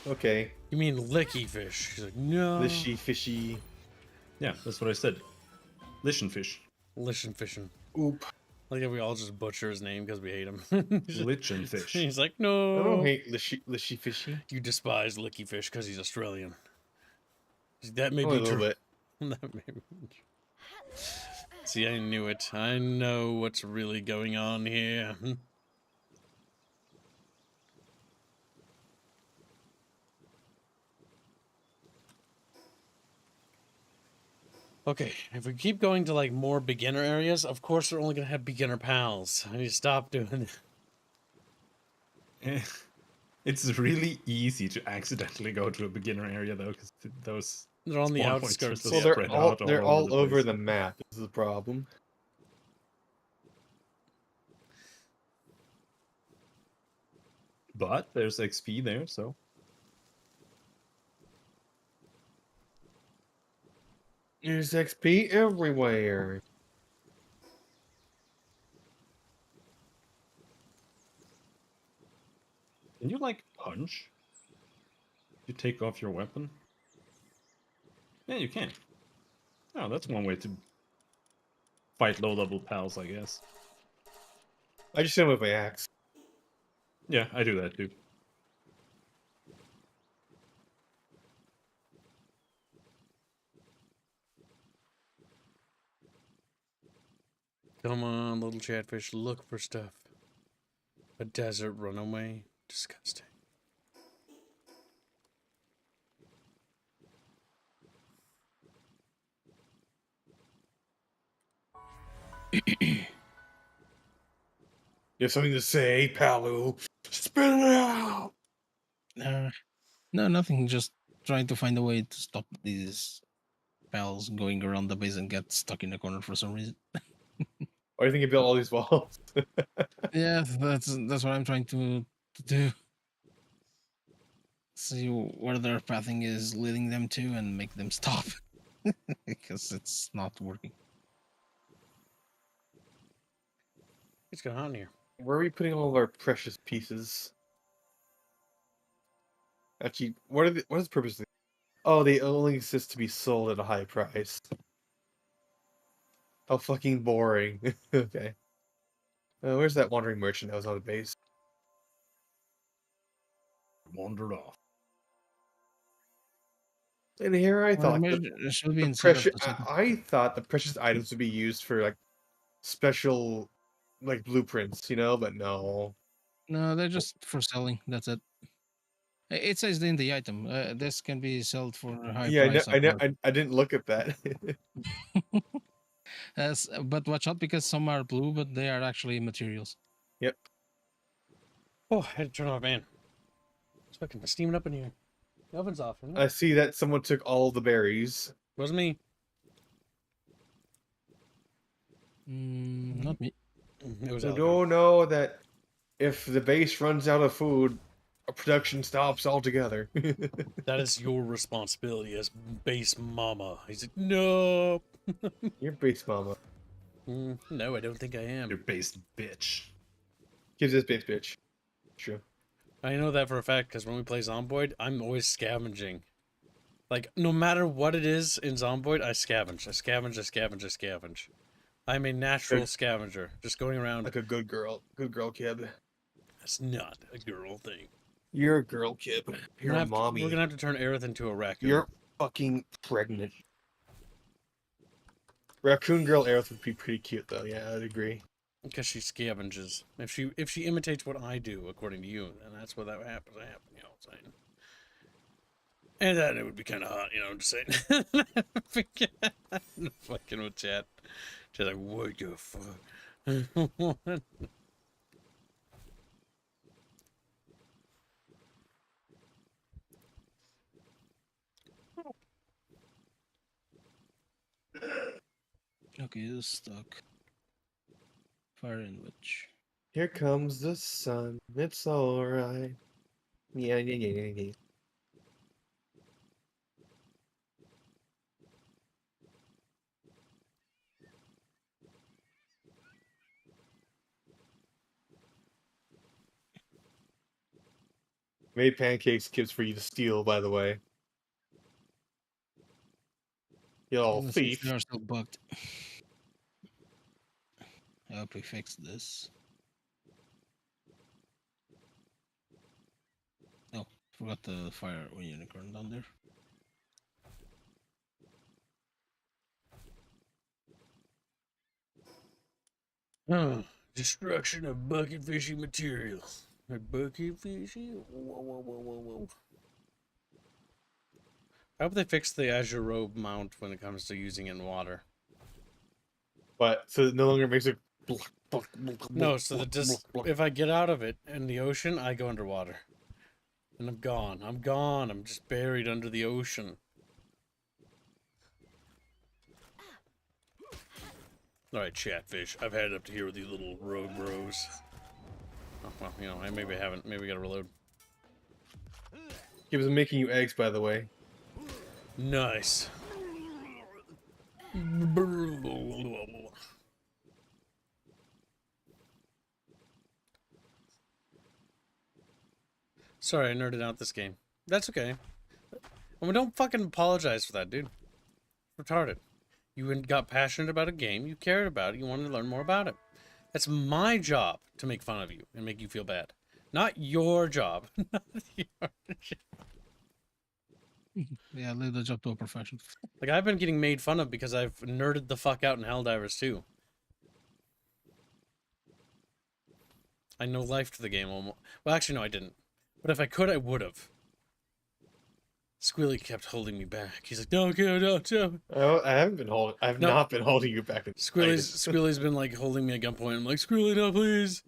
Okay. You mean licky fish? He's like, no. Lishy, fishy. Yeah, that's what I said. Lichtenfish. Lichen fishing. Oop. Like if we all just butcher his name because we hate him. Lichenfish. He's like, I don't no. hate lishy, fishy. You despise licky fish because he's Australian. That may Only be a little true. bit. That may be true. See, I knew it. I know what's really going on here. Okay, if we keep going to like more beginner areas, of course we're only gonna have beginner pals. I need to stop doing it. It's really easy to accidentally go to a beginner area though, because those They're on the spawn points are outskirts. so Well, spread out they're all all over place. the map. This is the problem. But there's XP there, so There's XP everywhere. can you like punch? You take off your weapon? Yeah, you can. Oh, that's one way to fight low-level pals, I guess. I just hit him with my axe. Yeah, I do that too. Come on, little chatfish, look for stuff. A desert runaway? Disgusting. You have something to say, Palu? Spit it out! No, nothing. Just trying to find a way to stop these pals going around the base and get stuck in the corner for some reason. Why do you think you built all these walls? Yeah, that's what I'm trying to do. See where their pathing is leading them to and make them stop. Because it's not working. It's going on here. Where are we putting all of our precious pieces? Actually, what is the purpose of these? Oh, they only exist to be sold at a high price. How fucking boring. Okay. Where's that wandering merchant that was on the base? Wandered off. And here I Well, thought it should be the inside of precious. the city. I thought the precious items would be used for like special, like blueprints, but no. No, they're just for selling. That's it. It says in the item. This can be sold for a high Yeah, price. I didn't look at that. But watch out because some are blue, but they are actually materials. Yep. Oh, I had to turn off, man. It's fucking steaming up in here. The oven's off, isn't it? I see that someone took all the berries. Wasn't me. Not me. It was So Alvin. don't know that if the base runs out of food, a production stops altogether. That is your responsibility as base mama. He's like, no. You're base mama. No, I don't think I am. You're based bitch. Gives this base bitch. True. I know that for a fact because when we play Zomboid, I'm always scavenging. Like, no matter what it is in Zomboid, I scavenge. I'm a natural scavenger, just going around. Like a good girl kid. That's not a girl thing. You're a girl kid. You're a mommy. We're gonna have to turn Aerith into a raccoon. You're fucking pregnant. Raccoon girl Aerith would be pretty cute though. Yeah, I'd agree. Because she scavenges. If she imitates what I do, according to you, then that's what that happens. You know what I'm saying? And then it would be kind of hot, you know. I'm just saying. Fucking with chat. Just like, what the fuck? What? Okay, it's stuck. Fire in which? Here comes the sun. It's alright. Yeah. Made pancakes kibs for you to steal, by the way. You little thief. They are still bugged. I hope we fix this. Oh, forgot the fire unicorn down there. Destruction of bucket fishing materials. Bucket fishing? Whoa. I hope they fix the Azure Robe mount when it comes to using it in water. But so it no longer makes it. No, so if I get out of it in the ocean, I go underwater. And I'm gone. I'm just buried under the ocean. Alright, Chatfish. I've had it up to here with these little rogue bros. Oh, well, you know, maybe I haven't. Maybe I gotta reload. He was making you eggs, by the way. Nice. Sorry, I nerded out this game. That's okay. And we don't fucking apologize for that, dude. Retarded. You got passionate about a game, you cared about it, you wanted to learn more about it. That's my job to make fun of you and make you feel bad. Not your job. Yeah, leave the job to a professional. Like, I've been getting made fun of because I've nerded the fuck out in Helldivers too. I know life to the game almost. Well, actually, no, I didn't. But if I could, I would have. Squealy kept holding me back. He's like, no, no. Oh, I haven't been holding. I've not been holding you back. Squealy's been like holding me at gunpoint. I'm like, Squealy, no, please.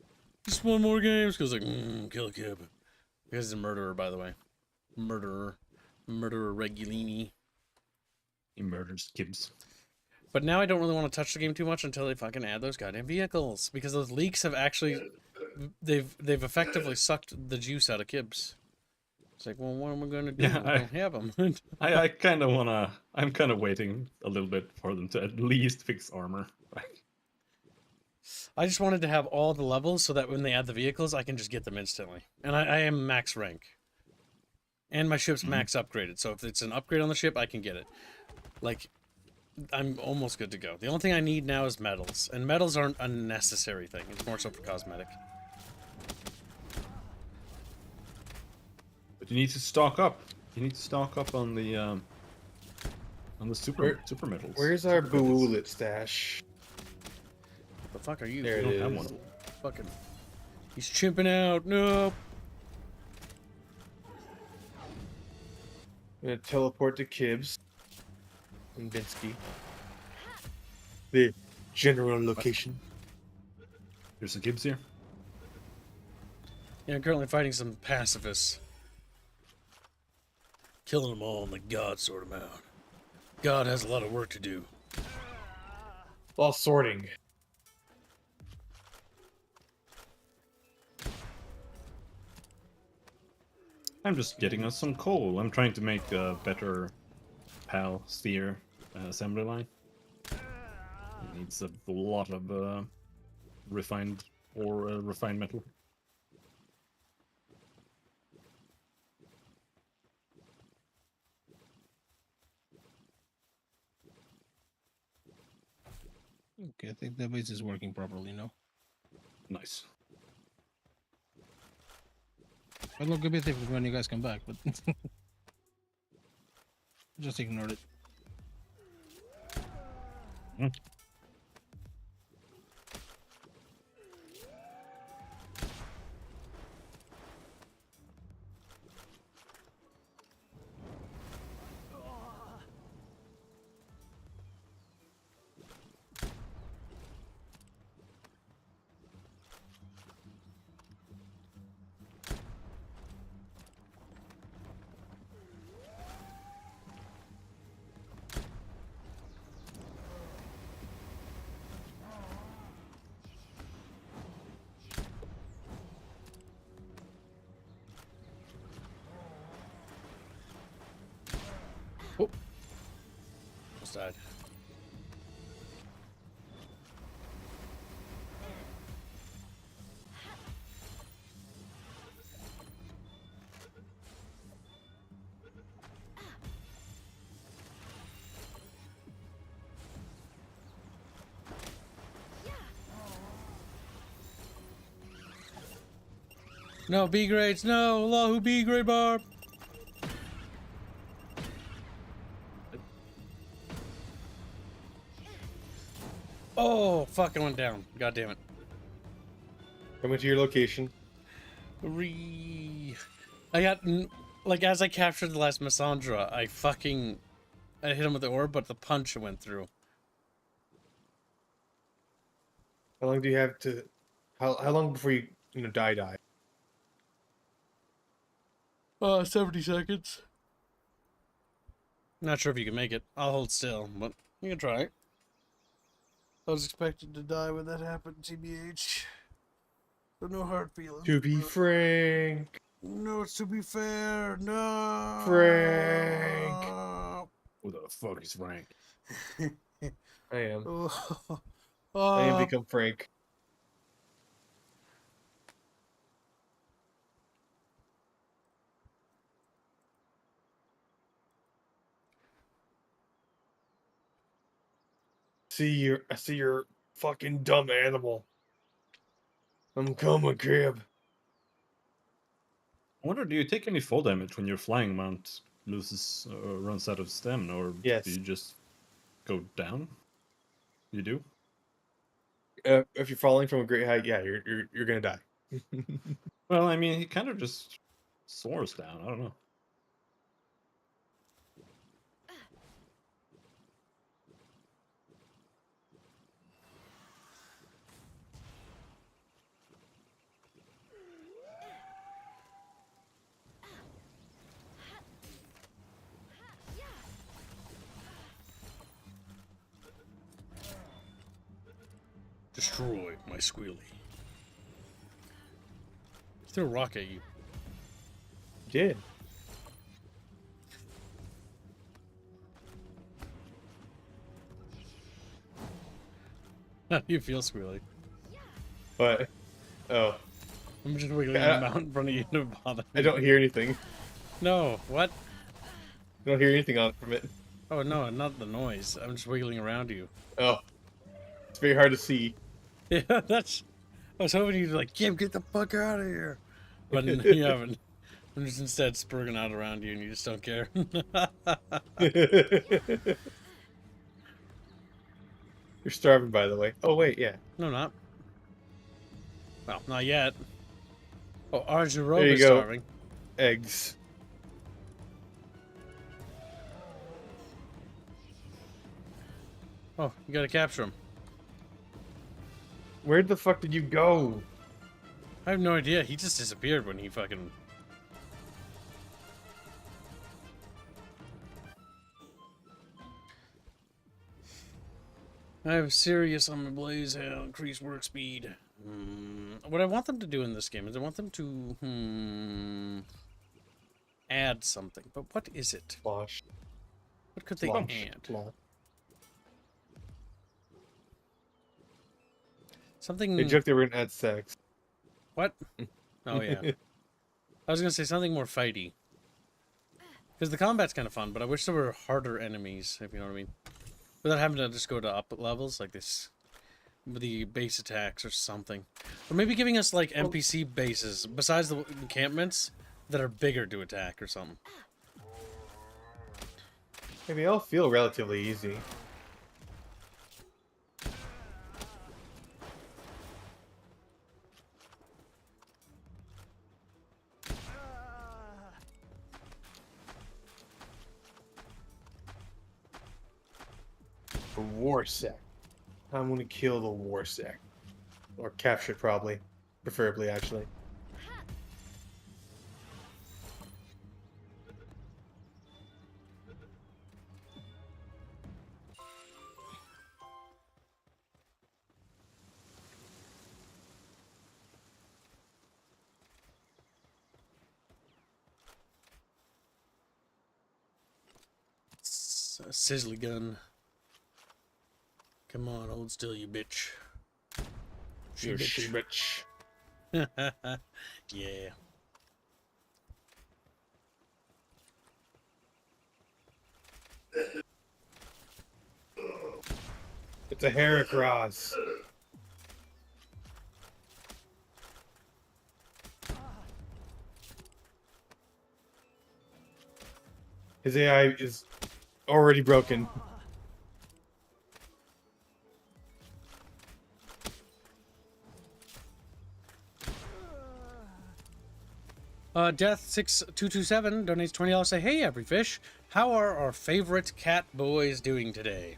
Just one more game. Squealy's like, kill a kid. Because he's a murderer, by the way. Murderer Regulini. He murders kids. But now I don't really want to touch the game too much until they fucking add those goddamn vehicles. Because those leaks have actually... They've effectively sucked the juice out of Kibs. It's like, well, what am I going to do? Yeah, I don't have them. I kind of wanna. I'm kind of waiting a little bit for them to at least fix armor. I just wanted to have all the levels so that when they add the vehicles, I can just get them instantly. And I am max rank. And my ship's max upgraded. So if it's an upgrade on the ship, I can get it. Like, I'm almost good to go. The only thing I need now is medals. And medals aren't a necessary thing. It's more so for cosmetic. But you need to stock up. You need to stock up on the super medals. Where's our Boolet stash? What the fuck are you? There it don't have is. one. Fucking... He's chimping out. No. I'm gonna teleport to Kibs and Vinsky. The general location. There's some Gibbs here. Yeah, I'm currently fighting some pacifists. Killing them all and let God sort them out. God has a lot of work to do. While sorting. I'm just getting us some coal. I'm trying to make a better PAL steer assembly line. It needs a lot of refined metal. Okay, I think the base is working properly now. Nice. I'll look a bit different when you guys come back, but just ignored it. Almost died. No B grades, no Allahu B grade bar. Oh fuck! I went down. God damn it. Coming to your location. I got like as I captured the last Massandra, I hit him with the orb, but the punch went through. How long do you have to? How long before you die? 70 seconds. Not sure if you can make it. I'll hold still, but you can try. I was expected to die when that happened, TBH. So no hard feelings. To be frank. No, it's to be fair. No. Frank. Who the fuck is Frank? I am. Oh. I am become Frank. I see your fucking dumb animal. I'm coming, crib. I wonder, do you take any fall damage when your flying mount runs out of stem, or Yes. do you just go down? You do? If you're falling from a great height, yeah, you're gonna die. Well, I mean, he kind of just soars down. I don't know. Destroy my squealy. Threw a rock at you. Did. How do you feel, squealy? But oh, I'm just wiggling them out in front of you to bother me. I don't hear anything. No, what? I don't hear anything on from it. Oh no, not the noise. I'm just wiggling around you. Oh, it's very hard to see. Yeah, that's. I was hoping you'd be like, Kim, get the fuck out of here. But you haven't. I'm just instead spurging out around you and you just don't care. You're starving, by the way. Oh wait, yeah. No, not. Well, not yet. Oh, Arjuro There you is go. starving. Eggs. Oh, you gotta capture him. Where the fuck did you go? I have no idea. He just disappeared when he fucking. I have serious on my blaze hail, increase work speed. What I want them to do in this game is I want them to add something. But what is it? Slosh. What could they Slosh. add? Slosh. Something. They joked they were gonna add sex. What? Oh yeah. I was gonna say something more fighty. Because the combat's kind of fun, but I wish there were harder enemies, if you know what I mean. Without having to just go to up levels like this the base attacks or something. Or maybe giving us like NPC bases besides the encampments that are bigger to attack or something. I mean, they all feel relatively easy. The war sect. I'm gonna kill the war sect. Or capture it, probably. Preferably, actually. A sizzly gun. Come on, hold still, you bitch. You're bitch. Yeah. It's a Heracross. His AI is already broken. Death6227 donates $20. Say, hey, every fish. How are our favorite cat boys doing today?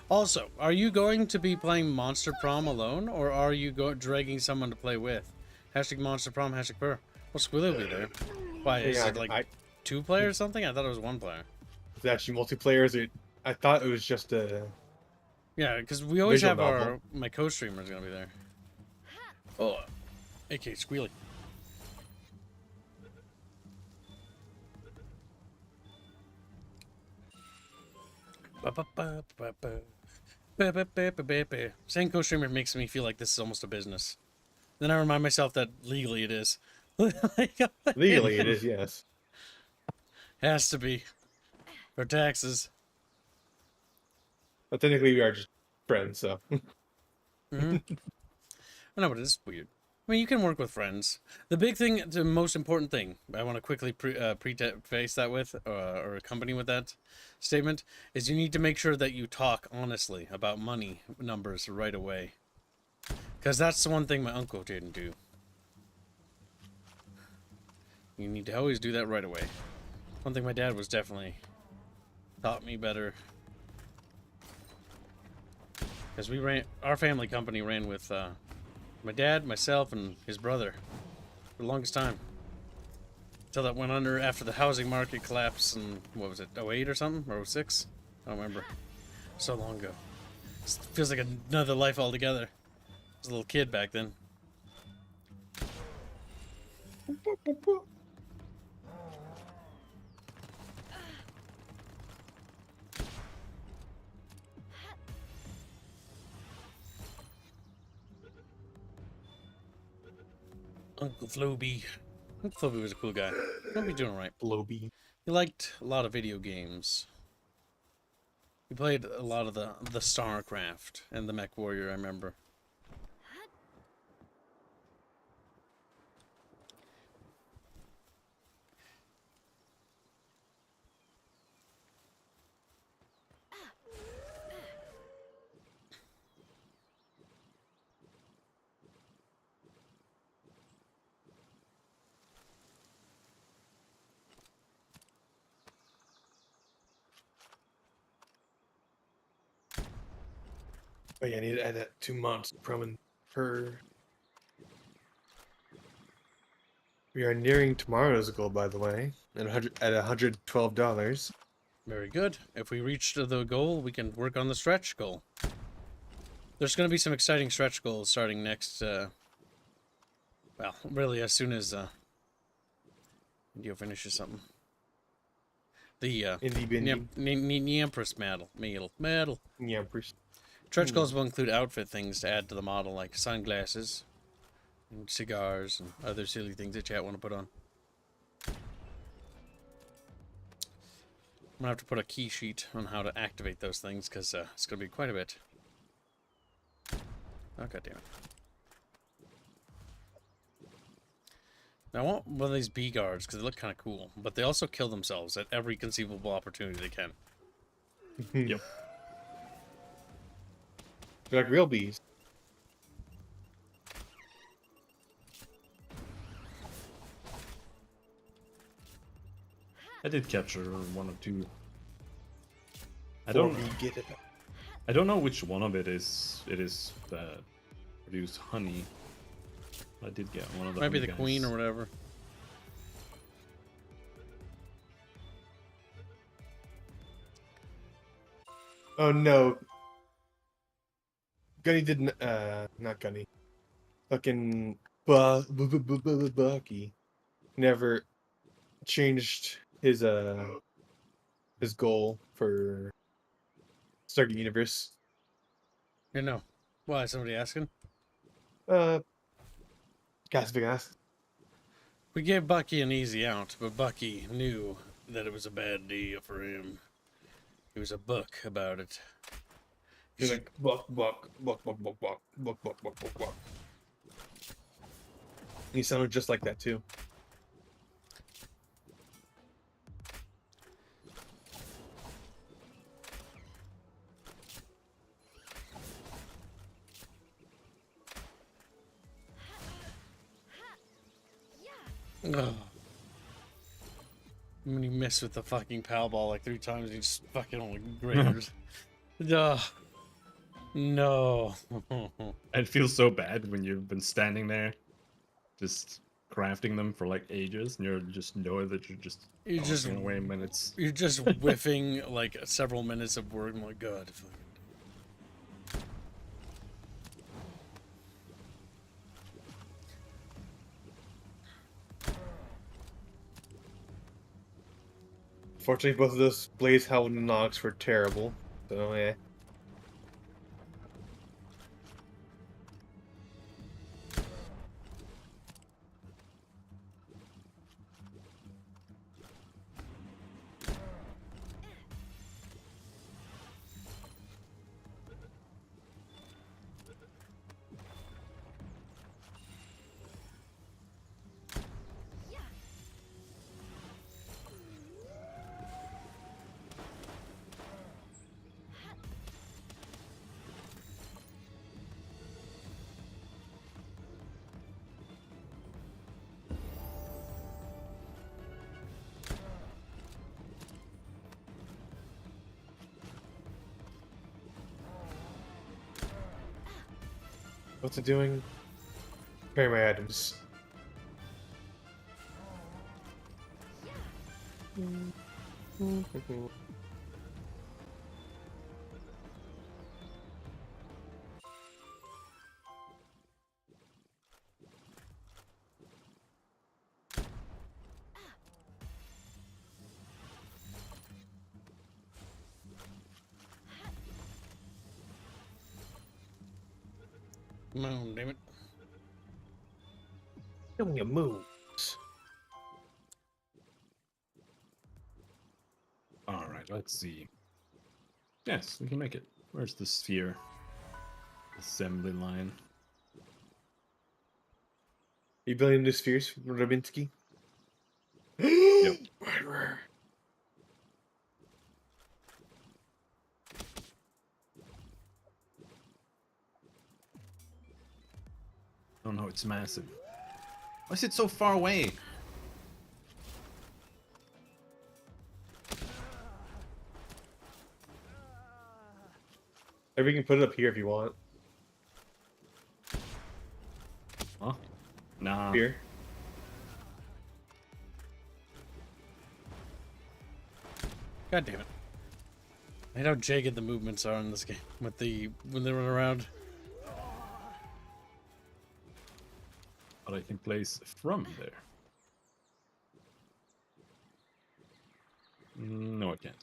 Also, are you going to be playing Monster Prom alone, or are you dragging someone to play with? Hashtag Monster Prom, hashtag Purr. Well, Squilly will be there. Why, is it like 2 players or something? I thought it was 1 player. It's actually multiplayer. I thought it was just a... Yeah, because we always have novel. my co-streamers going to be there. Oh, aka Squealy. Saying co-streamer makes me feel like this is almost a business. Then I remind myself that legally it is. Legally, it is, yes. Has to be. For taxes. But technically, we are just friends, so... I know, but it's weird. I mean, you can work with friends. The big thing, the most important thing, I want to quickly preface that with, or accompany with that statement, is you need to make sure that you talk honestly about money numbers right away. Because that's the one thing my uncle didn't do. You need to always do that right away. One thing my dad was definitely taught me better. Because our family company ran with my dad, myself, and his brother for the longest time. Until that went under after the housing market collapsed in, what was it, 08 or something? Or 06? I don't remember. So long ago. It feels like another life altogether. I was a little kid back then. Uncle Floby. Uncle Floby was a cool guy. He'll be doing alright. Bloby. He liked a lot of video games. He played a lot of the StarCraft and the Mech Warrior, I remember. Oh yeah, I need to add that 2 months from per. We are nearing tomorrow's goal, by the way, at $112. Very good. If we reach the goal, we can work on the stretch goal. There's going to be some exciting stretch goals starting next, well, really as soon as Indio finishes something. The Indie Bindi. Empress medal. Yeah, Stretch goals will include outfit things to add to the model, like sunglasses, and cigars, and other silly things that chat want to put on. I'm gonna have to put a key sheet on how to activate those things, because it's gonna be quite a bit. Oh, God damn it. Now, I want one of these bee guards because they look kind of cool, but they also kill themselves at every conceivable opportunity they can. Yep. They're like real bees. I did capture one or two. I Before don't. we get it. I don't know which one of it is. It is that produce honey. I did get one of the. Might be honey the queen guys. or whatever. Oh no. Gunny didn't. Not Gunny. Fucking Bucky never changed his goal for Stargate Universe. You know. Why? Somebody asking? Gas big ass. We gave Bucky an easy out, but Bucky knew that it was a bad deal for him. He was a book about it. He's like buck. He sounded just like that too. Ugh. When you miss with the fucking pal ball like 3 times, you just fucking only graders. Ugh. No. It feels so bad when you've been standing there, just crafting them for like ages, and you're just know that you're just You just tossing away minutes. You're just whiffing like several minutes of work. I'm like, God. Fortunately, both of those Blaze Howl and Nox were terrible. So yeah. What's it doing? Prepare my items. Come on, damn it. Show me your moves. All right, let's see. Yes, we can make it. Where's the sphere? Assembly line. Are you building new spheres from Rabinsky? Yep. Murderer. Oh no, it's massive. Why is it so far away? Maybe we can put it up here if you want. Huh? Nah. Here. God damn it. I know how jagged the movements are in this game with when they run around. But I can place from there. No, I can't.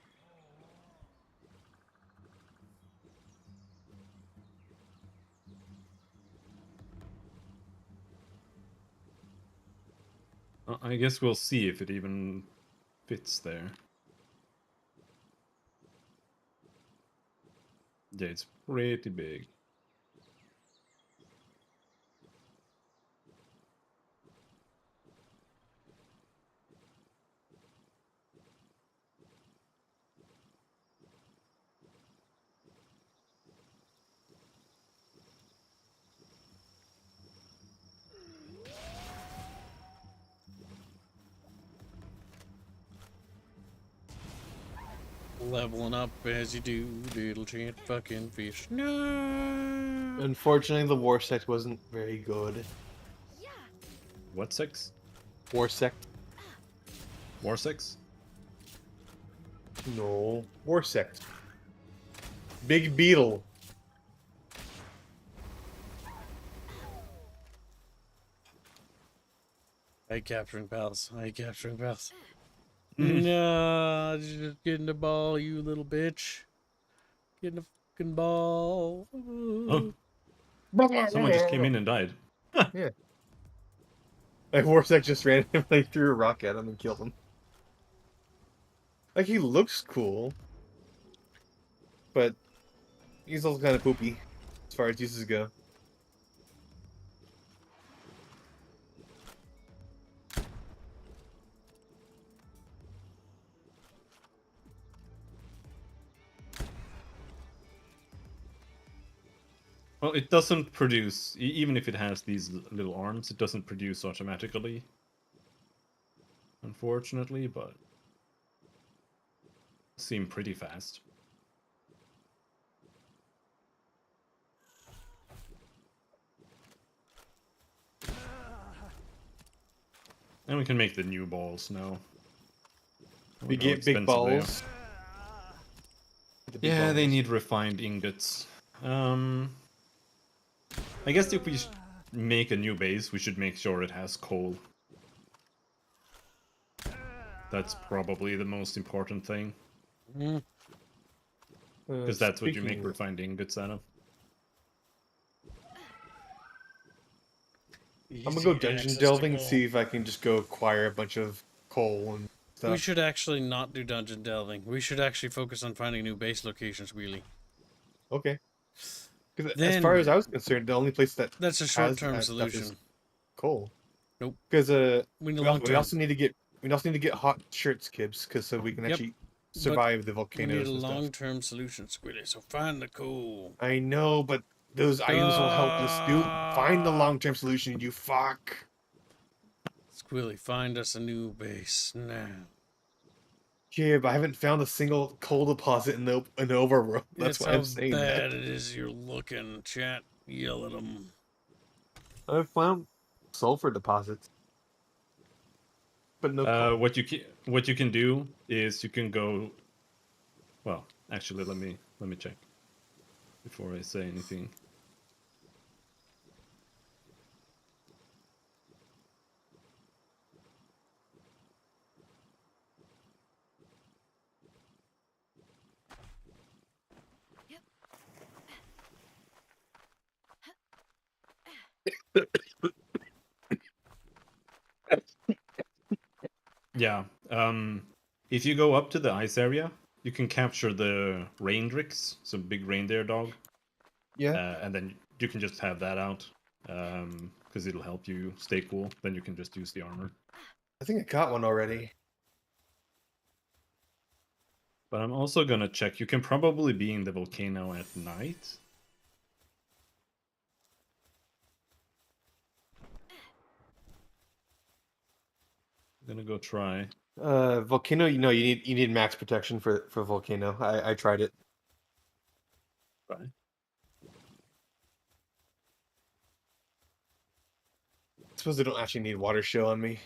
I guess we'll see if it even fits there. Yeah, it's pretty big. leveling up as you do, little chant fucking fish. No. Unfortunately, the war sect wasn't very good. What 6? War sect? War 6? No. War sect. Big beetle. I hate capturing pals. I hate capturing pals. Mm. No, just getting the ball, you little bitch. Getting the fucking ball. Oh, someone just came in and died. Yeah. Like war sect just randomly threw a rock at him and killed him. Like he looks cool, but he's also kind of poopy as far as uses go. Well, it doesn't produce, even if it has these little arms, it doesn't produce automatically. Unfortunately, but seem pretty fast. And we can make the new balls now. We get big balls. The big Yeah, they balls. need refined ingots. I guess if we make a new base, we should make sure it has coal. That's probably the most important thing, because that's what you make Speaking- refined ingots out of. I'm gonna go dungeon delving and see if I can just go acquire a bunch of coal and stuff. We should actually not do dungeon delving. We should actually focus on finding new base locations, Wheelie. Okay. Because as Then- far as I was concerned, the only place that That's a has short-term that stuff is solution. coal. Nope. Because We need we long-term. also need to get hot shirts, Kibs, because so we can Yep, actually survive the We volcanoes need a and stuff. long-term solution, Squiddy. So find the coal. I know, but those items will help us do find the long-term solution. You fuck. Squilly, find us a new base now. Kib, I haven't found a single coal deposit in the overworld. That's why how I'm saying bad that. it is you're looking. Chat, yell at them. I've found sulfur deposits, but no coal. What you can do is you can go. Well, actually, let me check before I say anything. Yeah. If you go up to the ice area, you can capture the Raindrix, so big reindeer dog. Yeah. And then you can just have that out, because it'll help you stay cool. Then you can just use the armor. I think I caught one already. But I'm also gonna check. You can probably be in the volcano at night. I'm gonna go try. Volcano. You know, you need max protection for volcano. I tried it. Try. I suppose they don't actually need water show on me.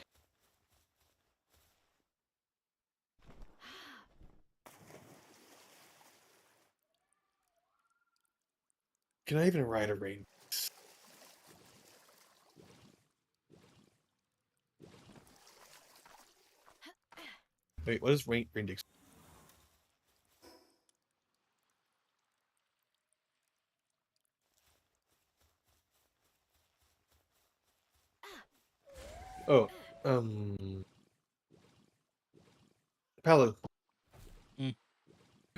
Can I even ride a rain? Wait, what is rain dix? Oh, Palu. Mm.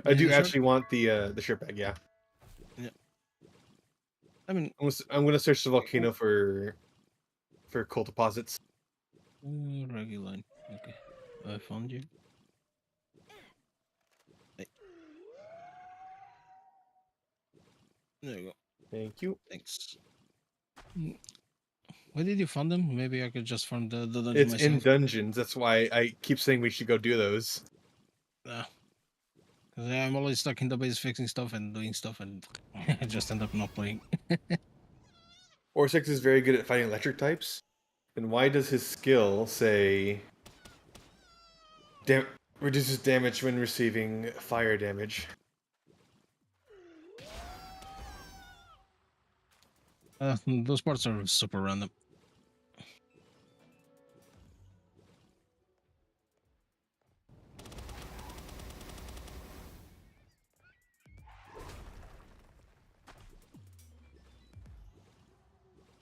I Yeah, do the shirt? actually want the shirt bag. Yeah, I mean, I'm gonna search the volcano for coal deposits. regular. Okay, I found you. Hey. There you go. Thank you. Thanks. Where did you find them? Maybe I could just farm the dungeon It's myself. in dungeons. That's why I keep saying we should go do those. Because 'Cause I'm always stuck in the base fixing stuff and doing stuff, and I just end up not playing. Orsix is very good at fighting electric types. Then why does his skill say reduces damage when receiving fire damage? Those parts are super random.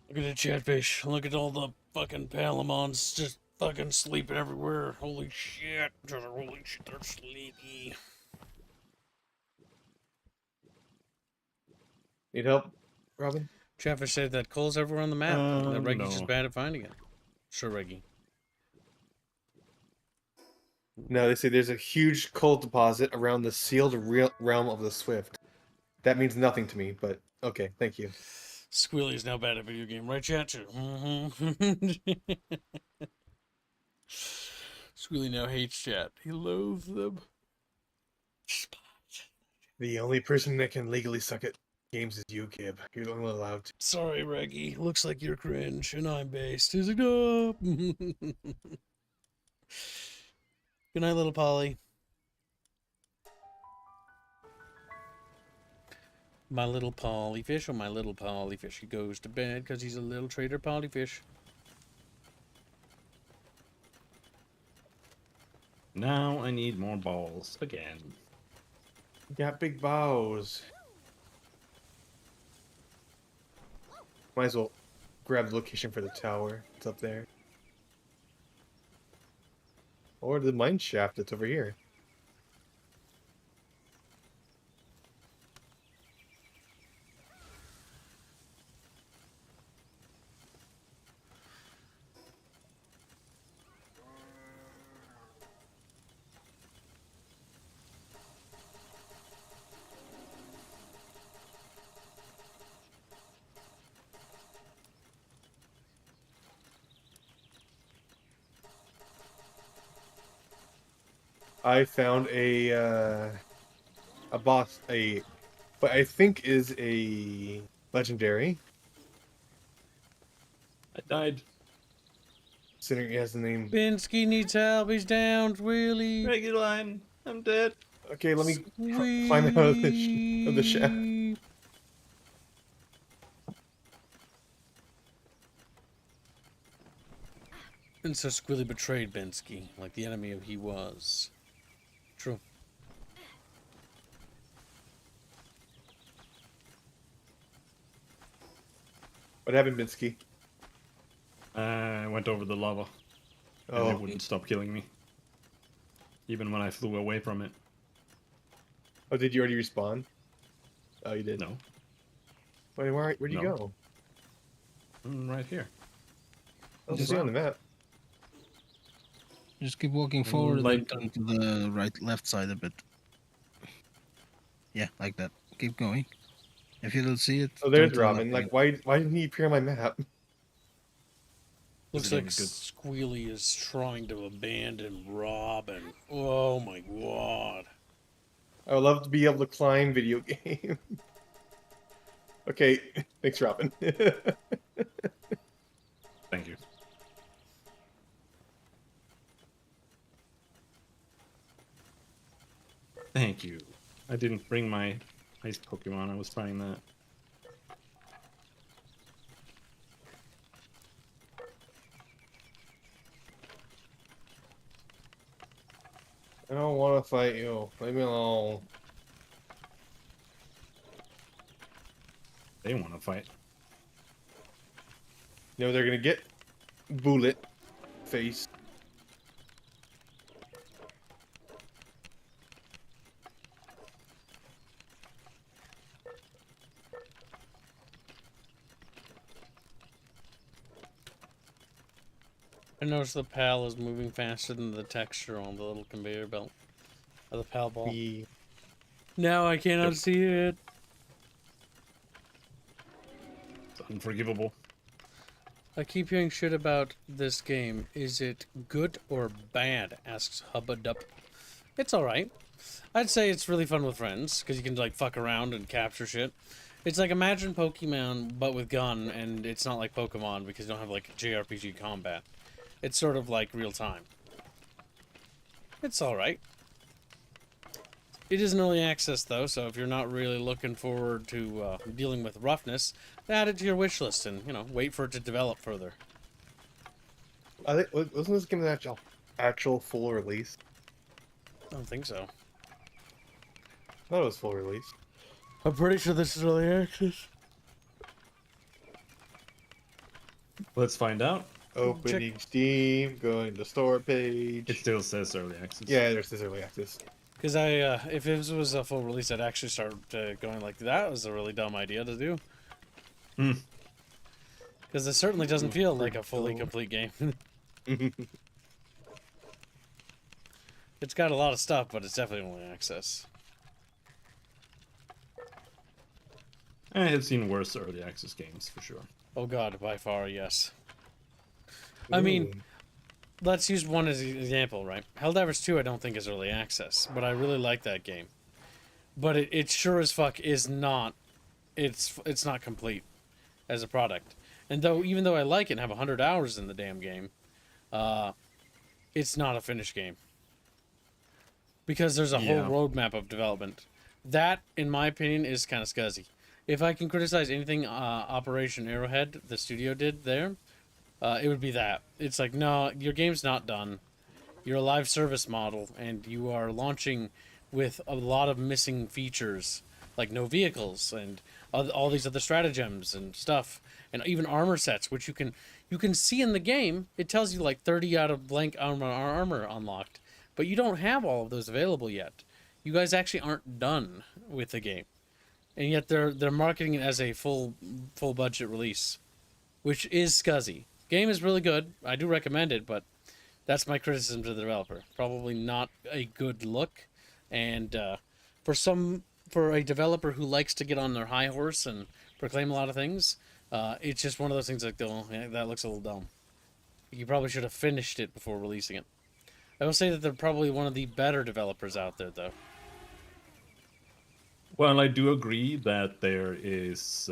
Look at the chatfish. Look at all the fucking Palamons just fucking sleeping everywhere. Holy shit. Holy shit, they're sleepy. Need help, Robin? Chatfish said that coal's everywhere on the map. And that Reggie's just No. bad at finding it. Sure, Reggie. No, they say there's a huge coal deposit around the sealed realm of the Swift. That means nothing to me, but okay, thank you. Squealy is now bad at video game, right, chat? Mm-hmm. Squealy now hates chat. He loathes them. The only person that can legally suck at games is you, Kib. You're the only allowed to. Sorry, Reggie. Looks like you're cringe, and I'm based. He's like, no. Good night, little Polly. My little polyfish, oh my little polyfish. He goes to bed because he's a little trader polyfish. Now I need more balls again. Got big bows. Might as well grab the location for the tower. It's up there. Or the mine shaft that's over here. I found a boss, what I think is a legendary. I died. Considering it has the name. Binsky needs help. He's down, really. Reggie line. I'm dead. Okay, let me climb out of the shaft. And so Squilly betrayed Binsky, like the enemy he was. True. What happened, Binsky? I went over the lava. And Oh, it wouldn't stop killing me. Even when I flew away from it. oh, did you already respawn? Oh, you did. No. Wait, where'd you No. go? I'm right here. I was just on the map. Just keep walking forward like- and turn to the left side a bit. Yeah, like that. Keep going. If you don't see it. Oh, there's turn to the Robin. left Like, why didn't he appear on my map? Looks game like is good. Squealy is trying to abandon Robin. Oh my god. I would love to be able to climb video game. Okay, thanks, Robin. Thank you. Thank you. I didn't bring my ice Pokemon. I was trying that. I don't want to fight you. Leave me alone. They want to fight. You know they're gonna get bullet face. I noticed the PAL is moving faster than the texture on the little conveyor belt of the PAL ball. The Now I cannot see it. It's unforgivable. I keep hearing shit about this game. Is it good or bad? Asks Hubba Dup. It's alright. I'd say it's really fun with friends because you can like fuck around and capture shit. It's like imagine Pokemon but with gun, and it's not like Pokemon because you don't have like JRPG combat. It's sort of like real time. It's all right. It isn't early access though, so if you're not really looking forward to dealing with roughness, add it to your wish list and wait for it to develop further. I think wasn't this game an actual full release? I don't think so. I thought it was full release. I'm pretty sure this is early access. Let's find out. Opening Steam, going to store page. It still says early access. Yeah, there's this early access. Because if it was a full release, I'd actually start going like, that was a really dumb idea to do. Hmm. Because it certainly doesn't feel like a fully complete game. It's got a lot of stuff, but it's definitely early access. I have seen worse early access games for sure. Oh god, by far, yes. I mean, let's use one as an example, right? Helldivers 2 I don't think is early access, but I really like that game. But it sure as fuck is not, it's not complete as a product. And even though I like it and have 100 hours in the damn game, it's not a finished game. Because there's a whole roadmap of development. That, in my opinion, is kind of scuzzy. If I can criticize anything Operation Arrowhead, the studio did there, it would be that. It's like, no, your game's not done. You're a live service model, and you are launching with a lot of missing features, like no vehicles, and all these other stratagems and stuff, and even armor sets, which you can see in the game. It tells you like 30 out of blank armor unlocked, but you don't have all of those available yet. You guys actually aren't done with the game. And yet they're marketing it as a full budget release, which is scuzzy. Game is really good. I do recommend it, but that's my criticism to the developer. Probably not a good look, and for a developer who likes to get on their high horse and proclaim a lot of things, it's just one of those things like, oh, yeah, that looks a little dumb. You probably should have finished it before releasing it. I will say that they're probably one of the better developers out there, though. Well, I do agree that there is.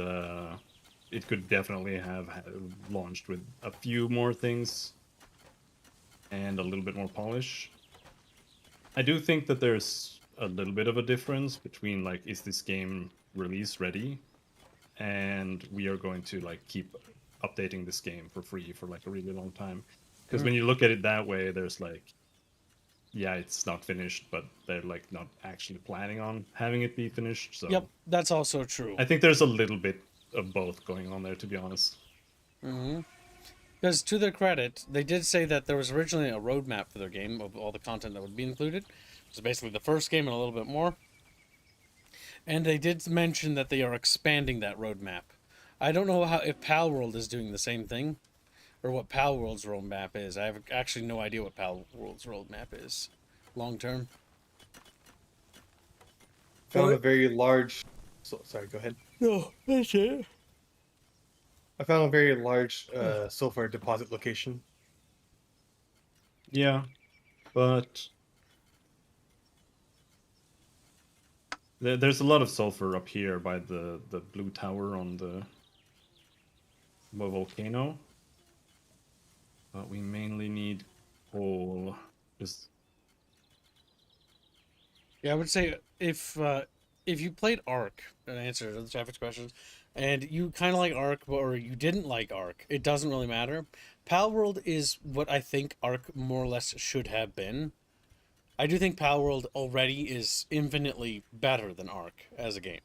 It could definitely have launched with a few more things and a little bit more polish. I do think that there's a little bit of a difference between like, is this game release ready, and we are going to like keep updating this game for free for like a really long time. Because when you look at it that way, there's like, yeah, it's not finished, but they're like not actually planning on having it be finished. So Yep, that's also true. I think there's a little bit of both going on there, to be honest. Because to their credit, they did say that there was originally a roadmap for their game of all the content that would be included. So basically the first game and a little bit more. And they did mention that they are expanding that roadmap. I don't know if Palworld is doing the same thing, or what Palworld's roadmap is. I have actually no idea what Palworld's roadmap is, long term. Found a very large. Sorry, go ahead. No, that's it. I found a very large sulfur deposit location. Yeah, but there's a lot of sulfur up here by the blue tower on the volcano. But we mainly need coal. Just Yeah, I would say if you played Ark, and answer the traffic questions, and you kind of like Ark, or you didn't like Ark, it doesn't really matter. Palworld is what I think Ark more or less should have been. I do think Palworld already is infinitely better than Ark as a game.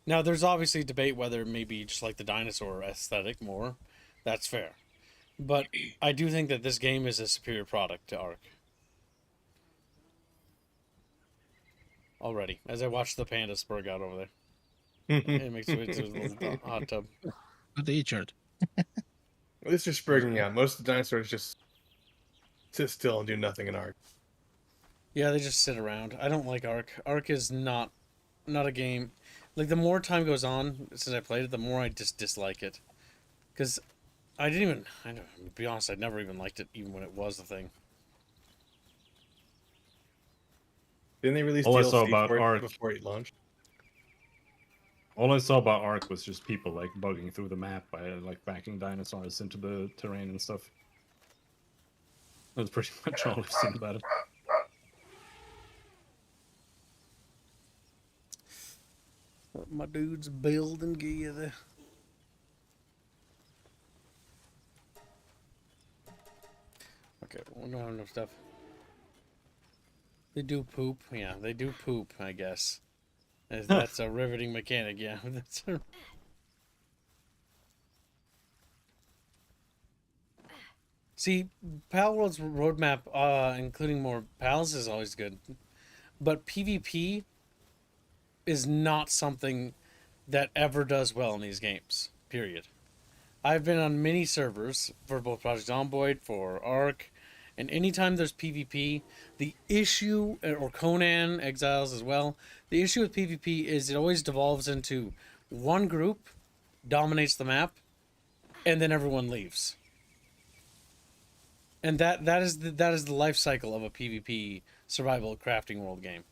Now, there's obviously debate whether maybe just like the dinosaur aesthetic more. That's fair. But I do think that this game is a superior product to Ark. Already, as I watch the panda spurg out over there. It makes it to a little hot tub. But they eat. It's just spurging out. Most of the dinosaurs just sit still and do nothing in Ark. Yeah, they just sit around. I don't like Ark. Ark is not a game. Like, the more time goes on since I played it, the more I just dislike it. Because I don't, to be honest, I never even liked it, even when it was a thing. Didn't they release All I saw DLC about for it Ark- before it launched? All I saw about Ark was just people like bugging through the map by like backing dinosaurs into the terrain and stuff. That's pretty much all I've seen about it. What my dudes building together. Okay, we don't have enough stuff. They do poop. Yeah, they do poop, I guess. That's a riveting mechanic, yeah. That's a... See, Palworld's roadmap, including more pals, is always good. But PvP is not something that ever does well in these games, period. I've been on many servers for both Project Zomboid, for Ark, and anytime there's PvP, the issue, or Conan Exiles as well, the issue with PvP is it always devolves into one group dominates the map, and then everyone leaves. And that is the life cycle of a PvP survival crafting world game.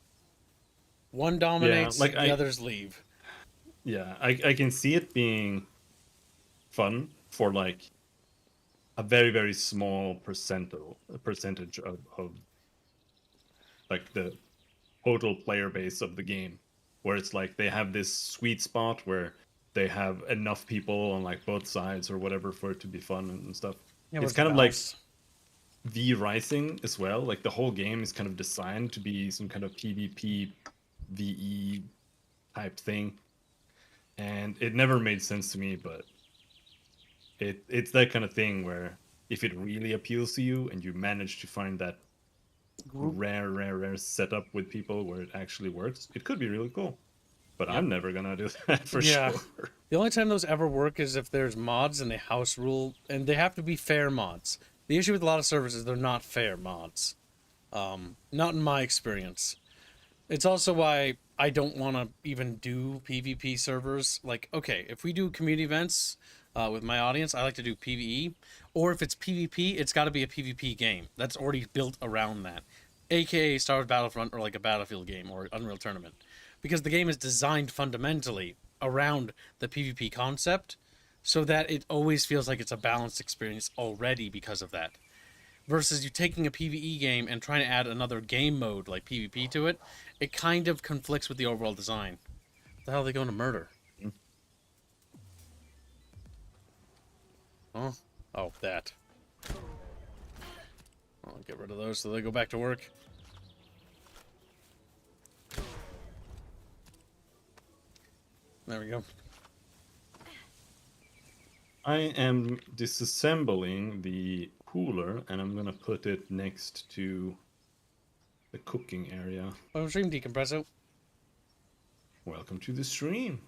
One dominates, like the others leave. Yeah, I can see it being fun for like a very, very small percentage of like the total player base of the game, where it's like they have this sweet spot where they have enough people on like both sides or whatever for it to be fun and stuff. Yeah, It's kind of like V Rising as well. Like the whole game is kind of designed to be some kind of PvP VE type thing. And it never made sense to me, but it's that kind of thing where if it really appeals to you and you manage to find that rare setup with people where it actually works, it could be really cool. But Yep. I'm never gonna do that for Yeah. sure. The only time those ever work is if there's mods and they house rule, and they have to be fair mods. The issue with a lot of servers is they're not fair mods. Not in my experience. It's also why I don't want to even do PvP servers. Like, okay, if we do community events with my audience, I like to do PvE. Or if it's PvP, it's got to be a PvP game that's already built around that. AKA Star Wars Battlefront, or like a Battlefield game or Unreal Tournament. Because the game is designed fundamentally around the PvP concept so that it always feels like it's a balanced experience already because of that. Versus you taking a PvE game and trying to add another game mode like PvP to it, it kind of conflicts with the overall design. What the hell are they going to murder? Oh, oh, that. I'll get rid of those so they go back to work. There we go. I am disassembling the cooler and I'm gonna put it next to the cooking area. Oh, stream decompresso. Welcome to the stream.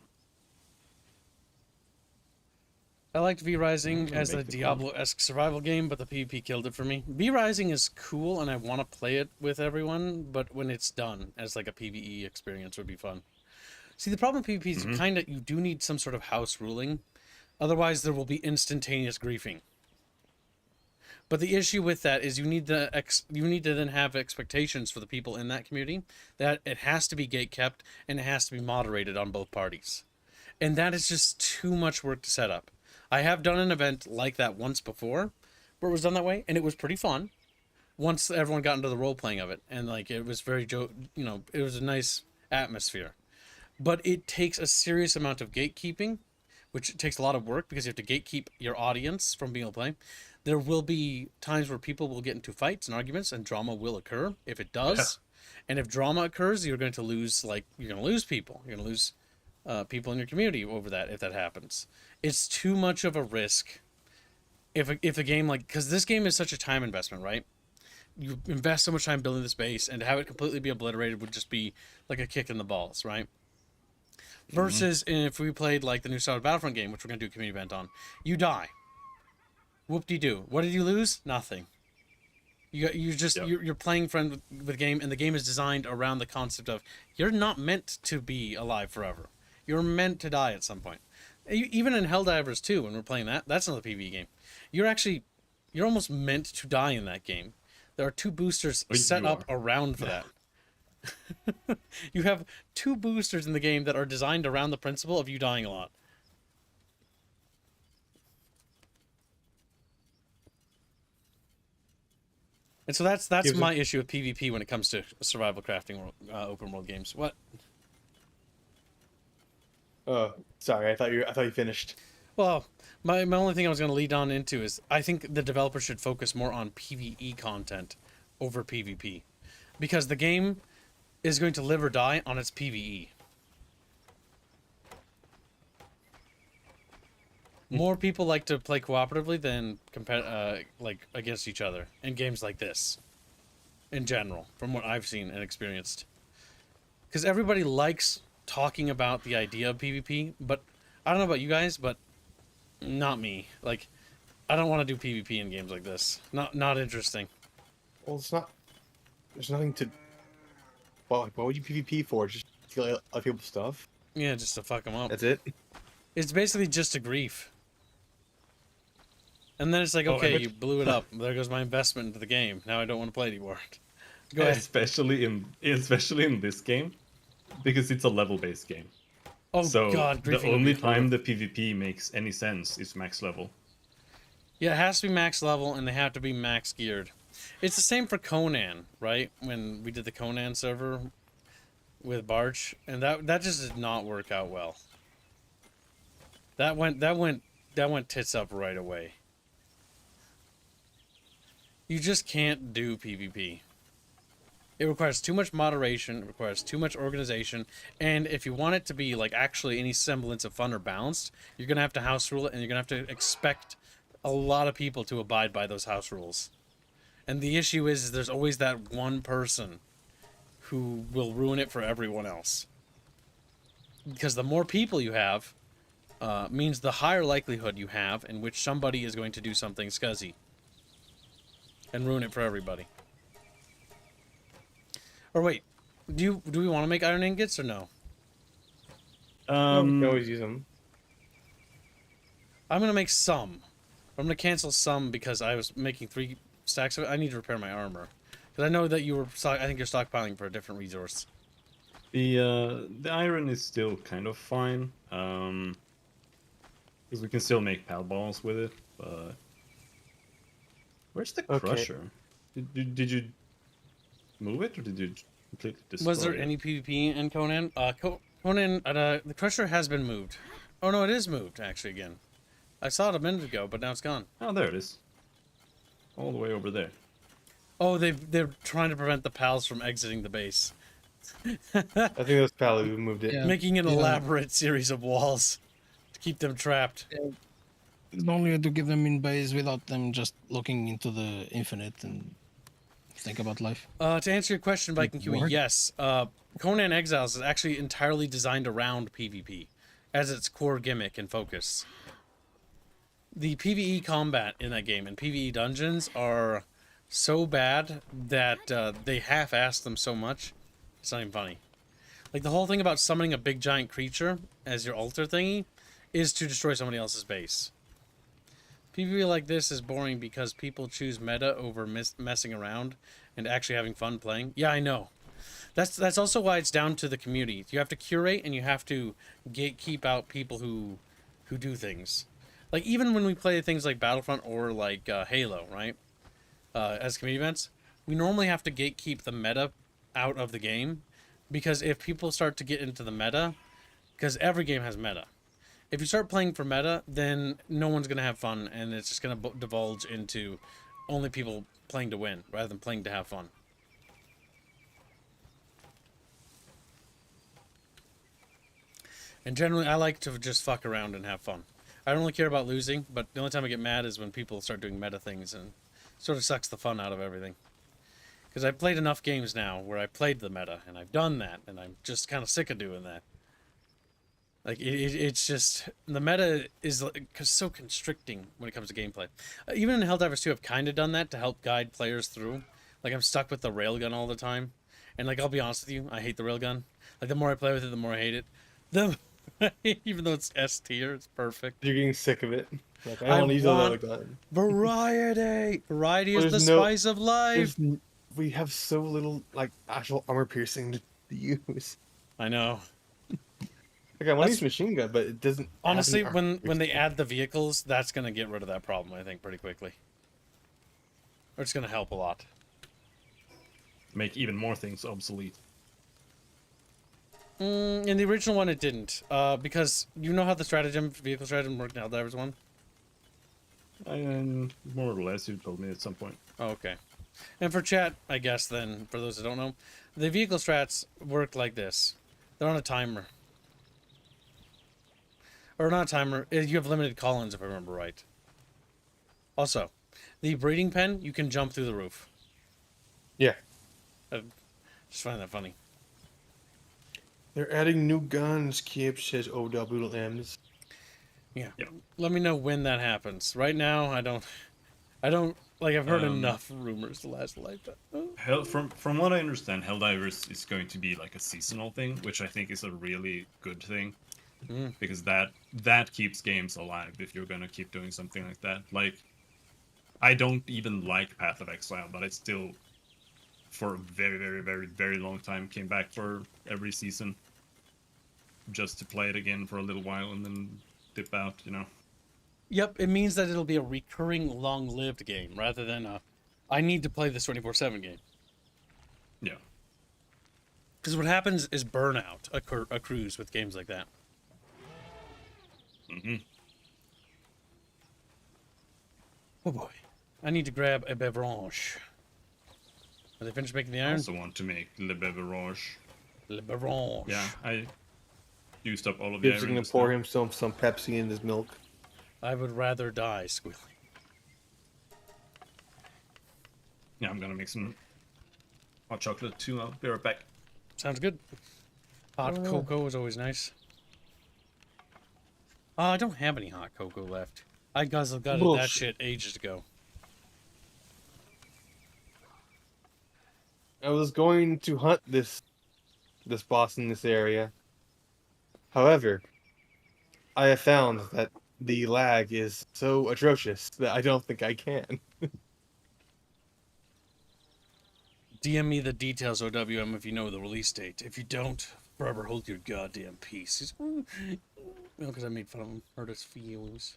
I liked V Rising gonna as a make the Diablo-esque survival game, but the PvP killed it for me. V Rising is cool, and I want to play it with everyone, but when it's done as like a PvE experience would be fun. See, the problem with PvP is you do need some sort of house ruling. Otherwise, there will be instantaneous griefing. But the issue with that is you need to then have expectations for the people in that community that it has to be gatekept and it has to be moderated on both parties. And that is just too much work to set up. I have done an event like that once before where it was done that way, and it was pretty fun once everyone got into the role-playing of it. And like it was very, it was a nice atmosphere. But it takes a serious amount of gatekeeping, which takes a lot of work because you have to gatekeep your audience from being able to play. There will be times where people will get into fights and arguments, and drama will occur if it does. Yeah. And if drama occurs, you're going to lose people. You're going to lose people in your community over that if that happens. It's too much of a risk if a game because this game is such a time investment, right? You invest so much time building this base, and to have it completely be obliterated would just be like a kick in the balls, right? Versus if we played like the new Star Wars Battlefront game, which we're going to do a community event on, you die. Whoop-de-doo. What did you lose? Nothing. You're playing friend with the game, and the game is designed around the concept of you're not meant to be alive forever. You're meant to die at some point. Even in Helldivers 2, when we're playing that's another PvE game. You're almost meant to die in that game. There are 2 boosters set up around for that. You have 2 boosters in the game that are designed around the principle of you dying a lot. And so that's Gives my issue with PvP when it comes to survival crafting open world games. What? Oh, sorry. I thought you finished. Well, my only thing I was going to lead on into is I think the developer should focus more on PvE content over PvP, because the game is going to live or die on its PvE. More people like to play cooperatively than like against each other in games like this, in general, from what I've seen and experienced. Because everybody likes talking about the idea of PvP, but I don't know about you guys, but not me. Like, I don't want to do PvP in games like this. Not interesting. Well, it's not. There's nothing to. Well, what would you PvP for? Just to kill other people's stuff? Yeah, just to fuck them up. That's it. It's basically just a grief. And then it's like, Oh, okay, and you blew it up. There goes my investment into the game. Now I don't want to play anymore. Go ahead. Especially in this game, because it's a level-based game. Oh So god, the griefing would only be time horrible. the PvP makes any sense is max level. Yeah, it has to be max level, and they have to be max geared. It's the same for Conan, right? When we did the Conan server with Barch, and that just did not work out well. That went tits up right away. You just can't do PvP. It requires too much moderation, it requires too much organization, and if you want it to be like actually any semblance of fun or balanced, you're gonna have to house rule it, and you're gonna have to expect a lot of people to abide by those house rules. And the issue is there's always that one person who will ruin it for everyone else. Because the more people you have, means the higher likelihood you have in which somebody is going to do something scuzzy and ruin it for everybody. Or wait, do we want to make iron ingots or no? You can always use them. I'm gonna make some. I'm gonna cancel some because I was making 3 stacks of it. I need to repair my armor because I know that you were. I think you're stockpiling for a different resource. The iron is still kind of fine, because we can still make pal balls with it. But where's the Okay. crusher? Did you move it or did you completely destroy Was there it? any PvP in Conan? Conan, the crusher has been moved. Oh no, it is moved actually again. I saw it a minute ago, but now it's gone. Oh, there it is. All the way over there. Oh, they're trying to prevent the pals from exiting the base, I think that was Pally who moved it. Yeah. making an Yeah. elaborate series of walls to keep them trapped. It's only to give them in base without them just looking into the infinite and think about life. To answer your question, Viking QE, Word? yes. Conan Exiles is actually entirely designed around PvP as its core gimmick and focus. The PvE combat in that game and PvE dungeons are so bad that they half-assed them so much, it's not even funny. Like, the whole thing about summoning a big giant creature as your altar thingy is to destroy somebody else's base. PvP like this is boring because people choose meta over messing around and actually having fun playing. Yeah, I know. That's also why it's down to the community. You have to curate and you have to gatekeep out people who do things. Like, even when we play things like Battlefront or like Halo, right? As community events, we normally have to gatekeep the meta out of the game, because if people start to get into the meta, because every game has meta. If you start playing for meta, then no one's going to have fun, and it's just going to divulge into only people playing to win, rather than playing to have fun. And generally, I like to just fuck around and have fun. I don't really care about losing, but the only time I get mad is when people start doing meta things, and it sort of sucks the fun out of everything. Because I've played enough games now where I played the meta, and I've done that, and I'm just kind of sick of doing that. Like, it's just, the meta is so constricting when it comes to gameplay. Even in Helldivers 2, I've kind of done that to help guide players through. Like, I'm stuck with the railgun all the time. And, like, I'll be honest with you, I hate the railgun. Like, the more I play with it, the more I hate it. Even though it's S tier, it's perfect. You're getting sick of it. Like, I I don't want to use it want- like that. Variety! Variety is There's the no- spice of life! we have so little like actual armor piercing to use. I know. Like I want to That's- use machine gun, but it doesn't. have any Honestly, armor when they piercing. add the vehicles, that's gonna get rid of that problem, I think, pretty quickly. Or it's gonna help a lot. Make even more things obsolete. In the original one, it didn't. Because you know how the vehicle stratagem worked in Helldivers one? And more or less, you told me at some point. Oh, okay. And for chat, I guess then, for those that don't know, the vehicle strats work like this. They're on a timer. Or not a timer, you have limited call-ins if I remember right. Also, the breeding pen, you can jump through the roof. Yeah, I just find that funny. they're adding new guns. Kip says OWMs. Yeah. Yeah. Let me know when that happens. Right now, I don't, like, I've heard enough rumors to last a lifetime. From what I understand, Helldivers is going to be like a seasonal thing, which I think is a really good thing. Because that keeps games alive if you're gonna keep doing something like that. Like, I don't even like Path of Exile, but I still, for a very, very, very, very long time, came back for every season just to play it again for a little while and then dip out, you know. Yep, it means that it'll be a recurring, long-lived game rather than I need to play this 24/7 game. Yeah. Because what happens is burnout accrues with games like that. Oh boy, I need to grab a beverage. Are they finished making the I iron? also want to make Le Beverage. Le beverage. Yeah, I used up all of the Kip's iron. gonna just pour now. him some Pepsi in his milk. I would rather die, Squealy. Yeah, I'm gonna make some hot chocolate too. I'll be right back. Sounds good. Hot cocoa is always nice. I don't have any hot cocoa left. I guzzled that Bullshit. shit ages ago. I was going to hunt this boss in this area. However, I have found that the lag is so atrocious that I don't think I can. DM me the details, OWM, if you know the release date. If you don't, forever hold your goddamn peace. He's, because I made fun of him, hurt his feelings.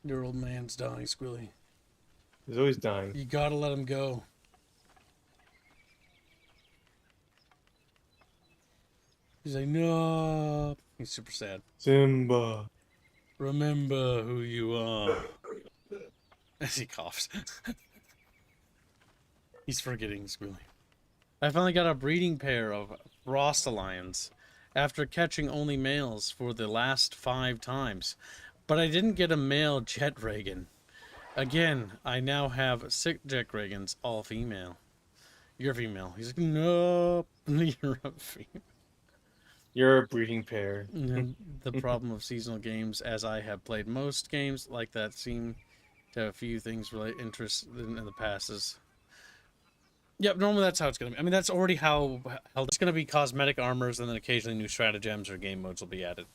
Your old man's dying, Squilly. He's always dying. You gotta let him go. He's like, no. He's super sad. Simba. Remember who you are. As he coughs. He's forgetting, Squilly. I finally got a breeding pair of Frost Lions after catching only males for the last 5 times. But I didn't get a male jet dragon. Again, I now have 6 jet dragons, all female. You're female. He's like, no, you're a female. You're a breeding pair. And the problem of seasonal games, as I have played most games like that, seem to have a few things relate interest in the past is. Yep, normally that's how it's gonna be. I mean, that's already how it's gonna be. Cosmetic armors, and then occasionally new stratagems or game modes will be added.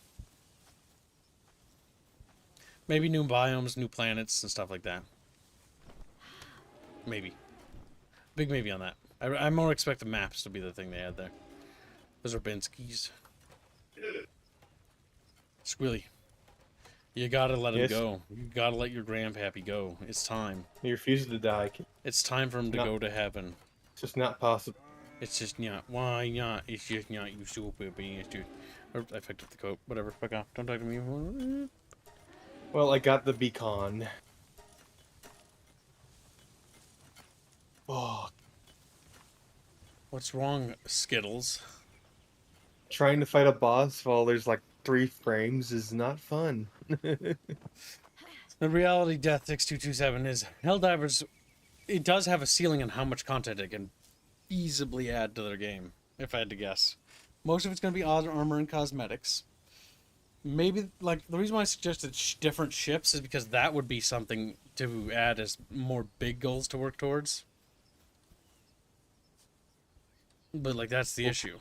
Maybe new biomes, new planets, and stuff like that. Maybe. Big maybe on that. I more expect the maps to be the thing they add there. Those are Benskis. Squilly. You gotta let him Yes. go. You gotta let your grandpappy go. It's time. He refuses to die. It's time for him to No. go to heaven. It's just not possible. It's just not. Why not? It's just not, you stupid bastard. Or I picked up the coat. Whatever. Fuck off. Don't talk to me. Well, I got the beacon. Oh, What's wrong, Skittles? trying to fight a boss while there's like 3 frames is not fun. The reality Death 6227 is Helldivers. It does have a ceiling on how much content it can feasibly add to their game, if I had to guess. Most of it's going to be armor and cosmetics. Maybe, like, the reason why I suggested different ships is because that would be something to add as more big goals to work towards. But like that's the issue.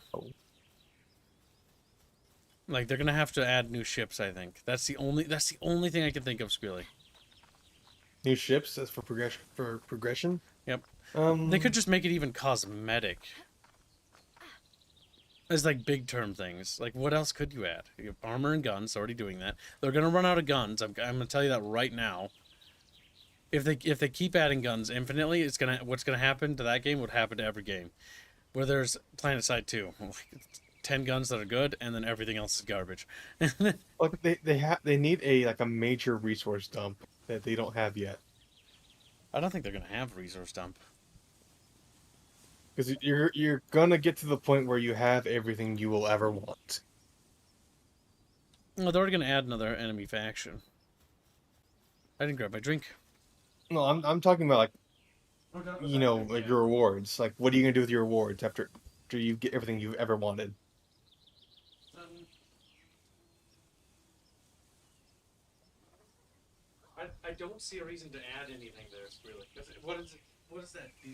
Like they're gonna have to add new ships. I think that's the only thing I can think of. Squealy. New ships. That's for progression. For progression. Yep. Um, They could just make it even cosmetic. As like big term things. Like what else could you add? You have armor and guns. Already doing that. They're gonna run out of guns. I'm gonna tell you that right now. If they keep adding guns infinitely, what's gonna happen to that game would happen to every game. Where there's Planetside 2. 10 guns that are good, and then everything else is garbage. Like they need a major resource dump that they don't have yet. I don't think they're gonna have resource dump. Because you're gonna get to the point where you have everything you will ever want. Well, they're already gonna add another enemy faction. I didn't grab my drink. No, I'm talking about like your rewards. Like, what are you gonna do with your rewards after you get everything you've ever wanted? I don't see a reason to add anything there, really. What does that do?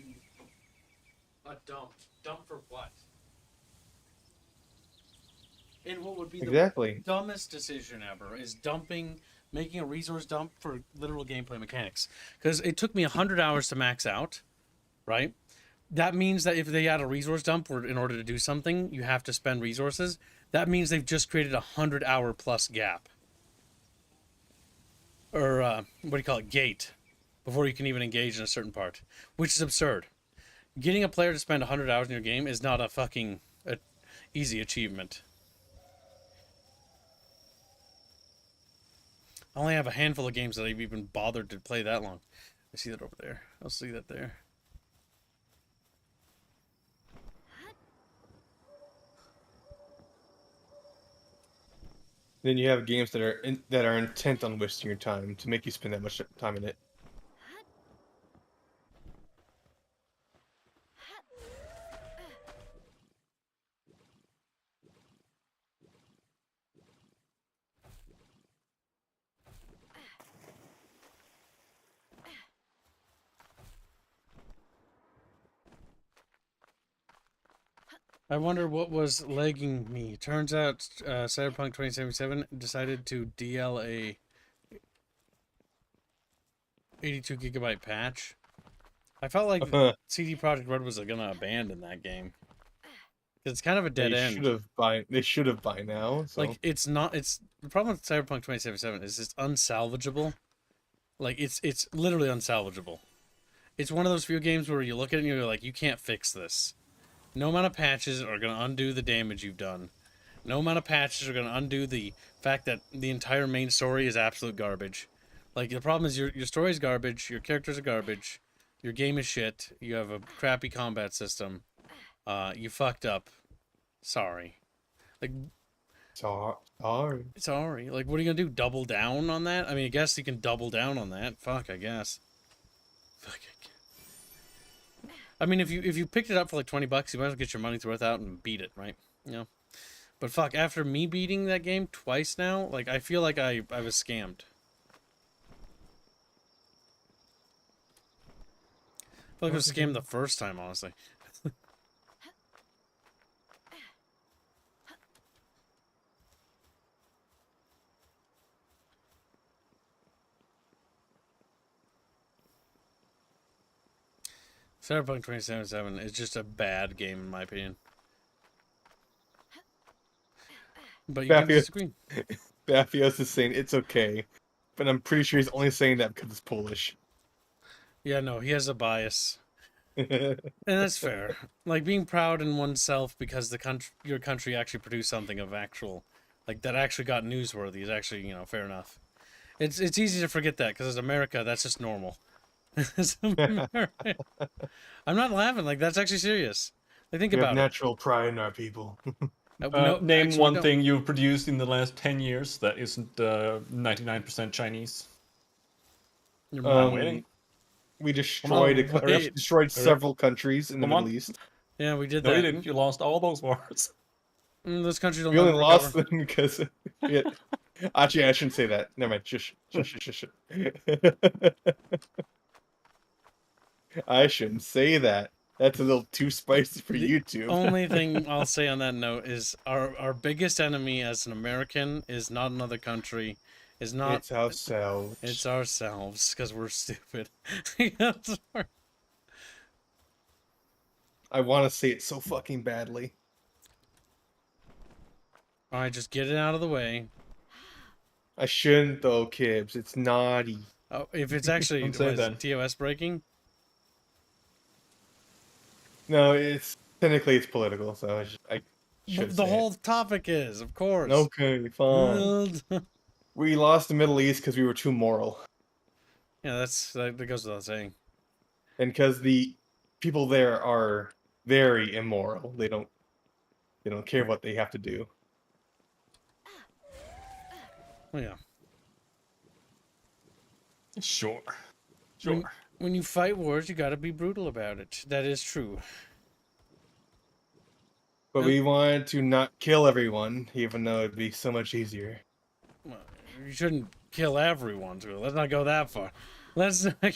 A dump. Dump for what? And what would be Exactly. the dumbest decision ever is making a resource dump for literal gameplay mechanics. Because it took me 100 hours to max out, right? That means that if they add a resource dump in order to do something, you have to spend resources. That means they've just created a 100-hour plus gap. Or, what do you call it? Gate. Before you can even engage in a certain part. Which is absurd. Getting a player to spend 100 hours in your game is not a fucking easy achievement. I only have a handful of games that I've even bothered to play that long. I see that over there. I'll see that there. Then you have games that are intent on wasting your time to make you spend that much time in it. I wonder what was lagging me. Turns out Cyberpunk 2077 decided to DL a 82 gigabyte patch. I felt like CD Projekt Red was gonna abandon that game. It's kind of a dead end. They should have by now. So. Like it's not. It's the problem with Cyberpunk 2077 is it's unsalvageable. Like it's literally unsalvageable. It's one of those few games where you look at it and you're like, you can't fix this. No amount of patches are going to undo the damage you've done. No amount of patches are going to undo the fact that the entire main story is absolute garbage. Like, the problem is your story is garbage, your characters are garbage, your game is shit, you have a crappy combat system, you fucked up. Sorry. Like, Sorry. Like, what are you going to do? Double down on that? I mean, I guess you can double down on that. Fuck, I guess. Fuck, I mean, if you picked it up for like $20, you might as well get your money's worth out and beat it, right? You know? But fuck, after me beating that game twice now, like, I feel like I was scammed. I feel like I was scammed the first time, honestly. Cyberpunk 2077 is just a bad game, in my opinion. But you can disagree. Bafios is saying it's okay, but I'm pretty sure he's only saying that because it's Polish. Yeah, no, he has a bias. And that's fair. Like, being proud in oneself because your country actually produced something of actual... Like, that actually got newsworthy is actually, you know, fair enough. It's easy to forget that, because as America, that's just normal. I'm not laughing. Like, that's actually serious. Like, think about it. Natural pride in our people. Name one thing you've produced in the last 10 years that isn't 99% Chinese. You're waiting. We destroyed several countries in the Middle East. Yeah, we did that. No, you didn't. You lost all those wars. Those countries don't We only lost them because Actually, I shouldn't say that. Never mind. Shush. Shush. Shush. Shush. I shouldn't say that. That's a little too spicy for The YouTube. Only thing I'll say on that note is our biggest enemy as an American is not another country, is not It's ourselves. it's ourselves because we're stupid. I want to say it so fucking badly. All right, just get it out of the way. I shouldn't though, Kibbs. It's naughty. Oh, if it's actually Don't say what is that. it, TOS breaking. No, it's technically it's political, so I should. The whole topic is, of course. Okay, fine. We lost the Middle East because we were too moral, Yeah, that goes without saying. and because the people there are very immoral. They don't care what they have to do. Well, yeah. Sure. When you fight wars, you gotta be brutal about it. That is true. But we wanted to not kill everyone, even though it'd be so much easier. Well, you shouldn't kill everyone, too. Let's not go that far. Let's not I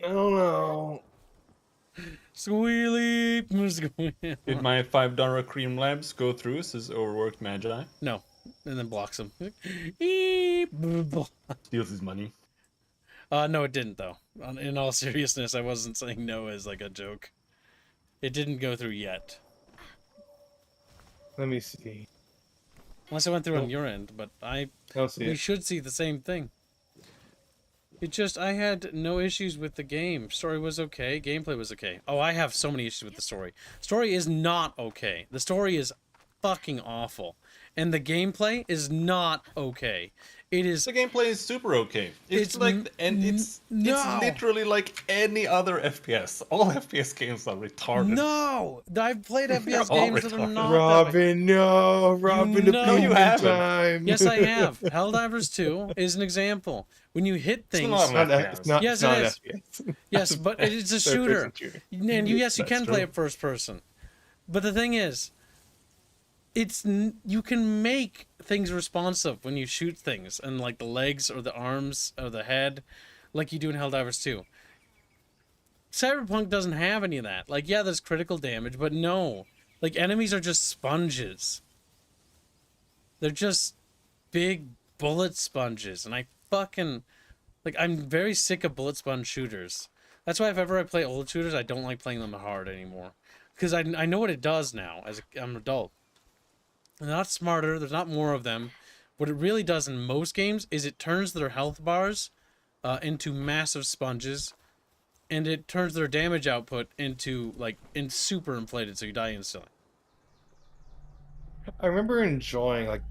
don't know. Squealy. Did my $5 cream labs go through? Says overworked magi. No, and then blocks him. Steals his money. No, it didn't though. In all seriousness, I wasn't saying no as like a joke. It didn't go through yet. Let me see. Unless it went through on your end, but I don't see we it. should see the same thing. It just, I had no issues with the game. Story was okay. Gameplay was okay. Oh, I have so many issues with the story. Story is not okay. The story is fucking awful. And the gameplay is not okay. It is... The gameplay is super okay. It's no. literally like any other FPS. All FPS games are retarded. No! I've played FPS all games that are retarded. not that way. Robin, no! Robin, No. the No, you pizza haven't. time. Yes, I have. Helldivers 2 is an example. When you hit things... not an It's not, Yes, it's not it an is. FPS. Yes, but it's a shooter. Third-person shooter. And yes, you That's can play true. it first person. But the thing is, you can make things responsive when you shoot things, and like the legs or the arms or the head, like you do in Helldivers 2. Cyberpunk doesn't have any of that. Like, yeah, there's critical damage, but no. Like, enemies are just sponges. They're just big bullet sponges, and I fucking... Like, I'm very sick of bullet sponge shooters. That's why if ever I play old shooters, I don't like playing them hard anymore. Because I know what it does now, as I'm an adult. They're not smarter, there's not more of them. What it really does in most games is it turns their health bars into massive sponges, and it turns their damage output into, like, super inflated, so you die instantly. I remember enjoying like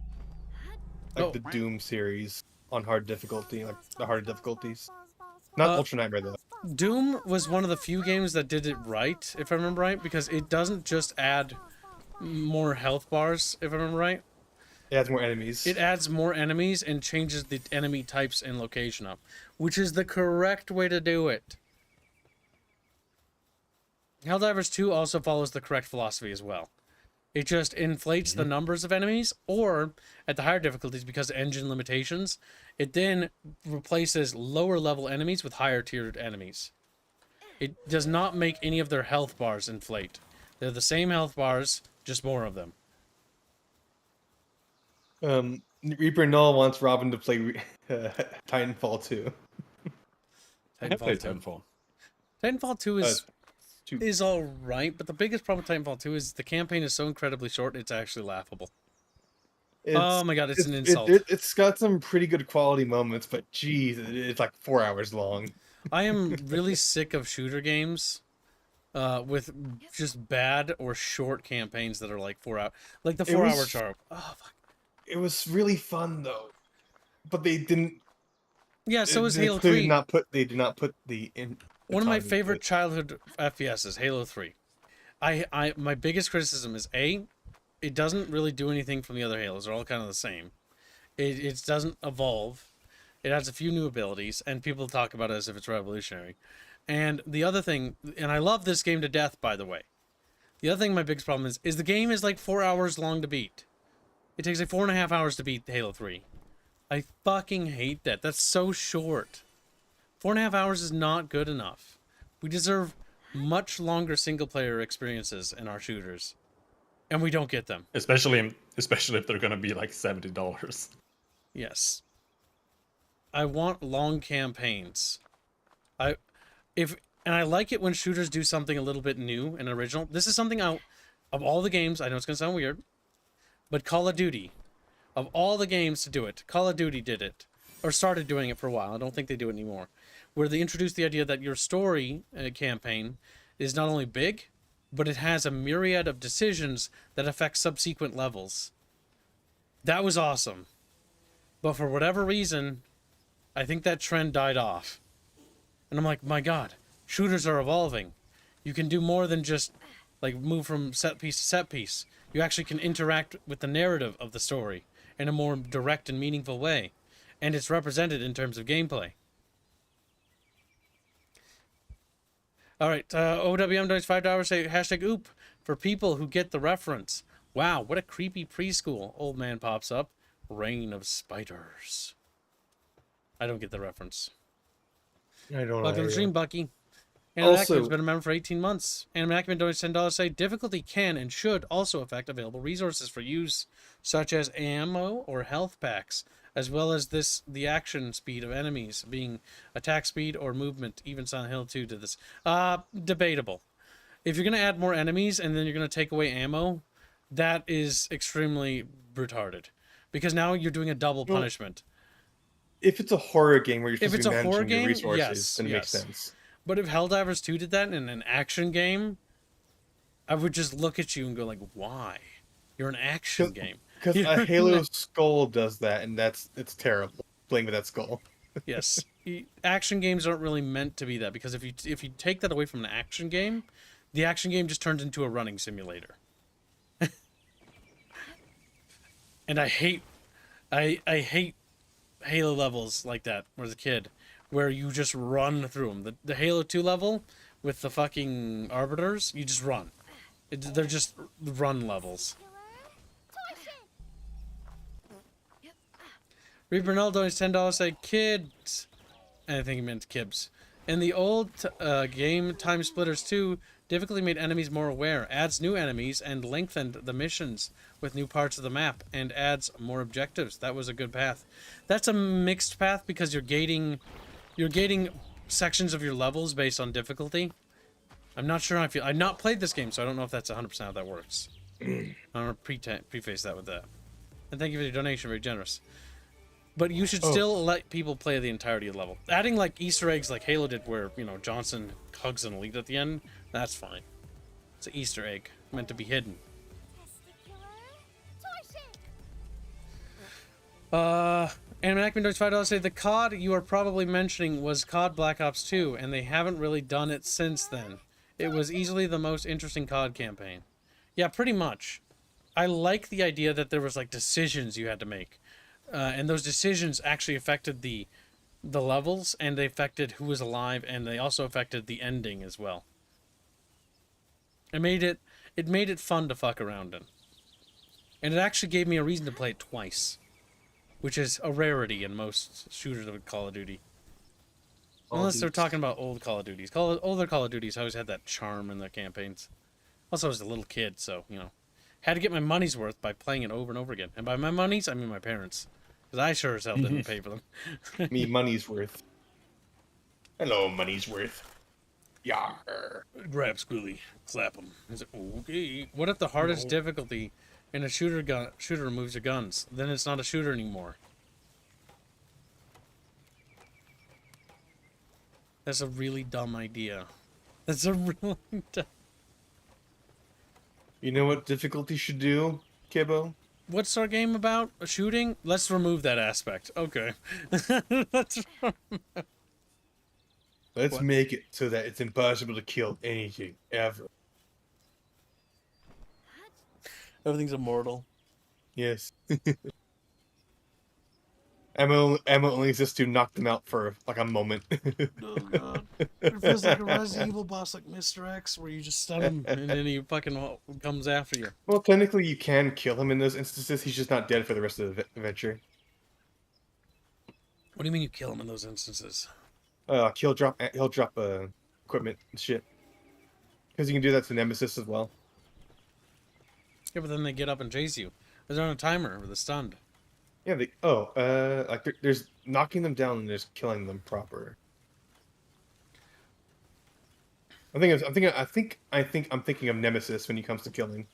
Oh. the Doom series on hard difficulty, like the harder difficulties. Not Ultra Nightmare though. Doom was one of the few games that did it right, if I remember right, because it doesn't just add more health bars, if I remember right. It has more enemies. It adds more enemies and changes the enemy types and location up, which is the correct way to do it. Helldivers 2 also follows the correct philosophy as well. It just inflates the numbers of enemies, or at the higher difficulties, because of engine limitations, it then replaces lower level enemies with higher tiered enemies. It does not make any of their health bars inflate. They're the same health bars, just more of them. Reaper Null wants Robin to play Titanfall 2. I have played 2. Titanfall. Titanfall 2 Two. is all right, but the biggest problem with Titanfall 2 is the campaign is so incredibly short, it's actually laughable. Oh my god, it's an insult. It's got some pretty good quality moments, but geez, it's like 4 hours long. I am really sick of shooter games with just bad or short campaigns that are like 4 hours. Like the 4 hour charm. Oh, fuck. It was really fun though, but they didn't. Yeah, so is they Halo clearly 3. They did not put the in. One of my time into favorite it. childhood FPS is Halo 3. My biggest criticism is it doesn't really do anything from the other Halos. They're all kind of the same. It doesn't evolve. It adds a few new abilities, and people talk about it as if it's revolutionary. And the other thing, and I love this game to death, by the way. The other thing my biggest problem is the game is like 4 hours long to beat. It takes like 4.5 hours to beat Halo 3. I fucking hate that. That's so short. 4.5 hours is not good enough. We deserve much longer single-player experiences in our shooters, and we don't get them. Especially if they're gonna be like $70. Yes. I want long campaigns. And I like it when shooters do something a little bit new and original. This is something of all the games, I know it's gonna sound weird, but Call of Duty, of all the games to do it, Call of Duty did it, or started doing it for a while. I don't think they do it anymore. Where they introduced the idea that your story campaign is not only big, but it has a myriad of decisions that affect subsequent levels. That was awesome. But for whatever reason, I think that trend died off. And I'm like, my God, shooters are evolving. You can do more than just like move from set piece to set piece. You actually can interact with the narrative of the story in a more direct and meaningful way. And it's represented in terms of gameplay. All right, OWM does $5. Say hashtag oop for people who get the reference. Wow, what a creepy preschool. Old man pops up. Reign of spiders. I don't get the reference. I don't Welcome to the know. stream, Bucky. And Also- has been a member for 18 months. And Ackman donates $10. Say difficulty can and should also affect available resources for use, such as ammo or health packs, as well as the action speed of enemies, being attack speed or movement. Even Silent Hill 2 did this. Debatable. If you're gonna add more enemies and then you're gonna take away ammo, that is extremely retarded, because now you're doing a double Well, punishment. If it's a horror game where you're If supposed to it's be a horror managing your game, resources, yes, then it makes yes. sense. But if Helldivers 2 did that in an action game, I would just look at you and go like, why? You're an action game. Because a Halo skull does that, and it's terrible playing with that skull. Yes. Action games aren't really meant to be that, because if you take that away from an action game, the action game just turns into a running simulator. And I hate Halo levels like that as a kid, where you just run through them. The Halo 2 level with the fucking arbiters, you just run. They're just run levels. Reed Bernal donates $10. Say kids, and I think he meant kibs. In the old game Time Splitters 2, difficulty made enemies more aware, adds new enemies, and lengthened the missions with new parts of the map, and adds more objectives. That was a good path. That's a mixed path, because you're gating sections of your levels based on difficulty. I'm not sure I've not played this game, so I don't know if that's 100% how that works. I'm gonna preface that with that. And thank you for your donation, very generous. But you should still let people play the entirety of the level. Adding like Easter eggs like Halo did, where Johnson hugs an elite at the end, that's fine. It's an Easter egg meant to be hidden. And Ackman does $5. Say the COD you are probably mentioning was COD Black Ops 2, and they haven't really done it since then. It was easily the most interesting COD campaign. Yeah, pretty much. I like the idea that there was like decisions you had to make. And those decisions actually affected the levels, and they affected who was alive, and they also affected the ending as well. It made it fun to fuck around in. And it actually gave me a reason to play it twice, which is a rarity in most shooters of Call of Duty. Unless they're talking about old Call of Duties. Older Call of Duties always had that charm in their campaigns. Also, I was a little kid, so, had to get my money's worth by playing it over and over again. And by my money's, I mean my parents. Because I sure as hell didn't pay for them. Me, money's worth. Hello, money's worth. Yar. Grab Squilly, slap him. Okay. What if the hardest difficulty in a shooter removes your guns? Then it's not a shooter anymore. That's a really dumb idea. That's a really dumb... You know what difficulty should do, Kibbo? What's our game about? A shooting? Let's remove that aspect. Okay. Let's make it so that it's impossible to kill anything, ever. Everything's immortal. Yes. Ammo only exists to knock them out for like a moment. Oh god. It feels like a Resident Evil boss like Mr. X where you just stun him and then he fucking comes after you. Well, technically you can kill him in those instances. He's just not dead for the rest of the adventure. What do you mean you kill him in those instances? He'll drop equipment and shit. Because you can do that to Nemesis as well. Yeah, but then they get up and chase you. They're on a timer with a stunned. Yeah, there's knocking them down and there's killing them proper. I'm thinking of Nemesis when he comes to killing.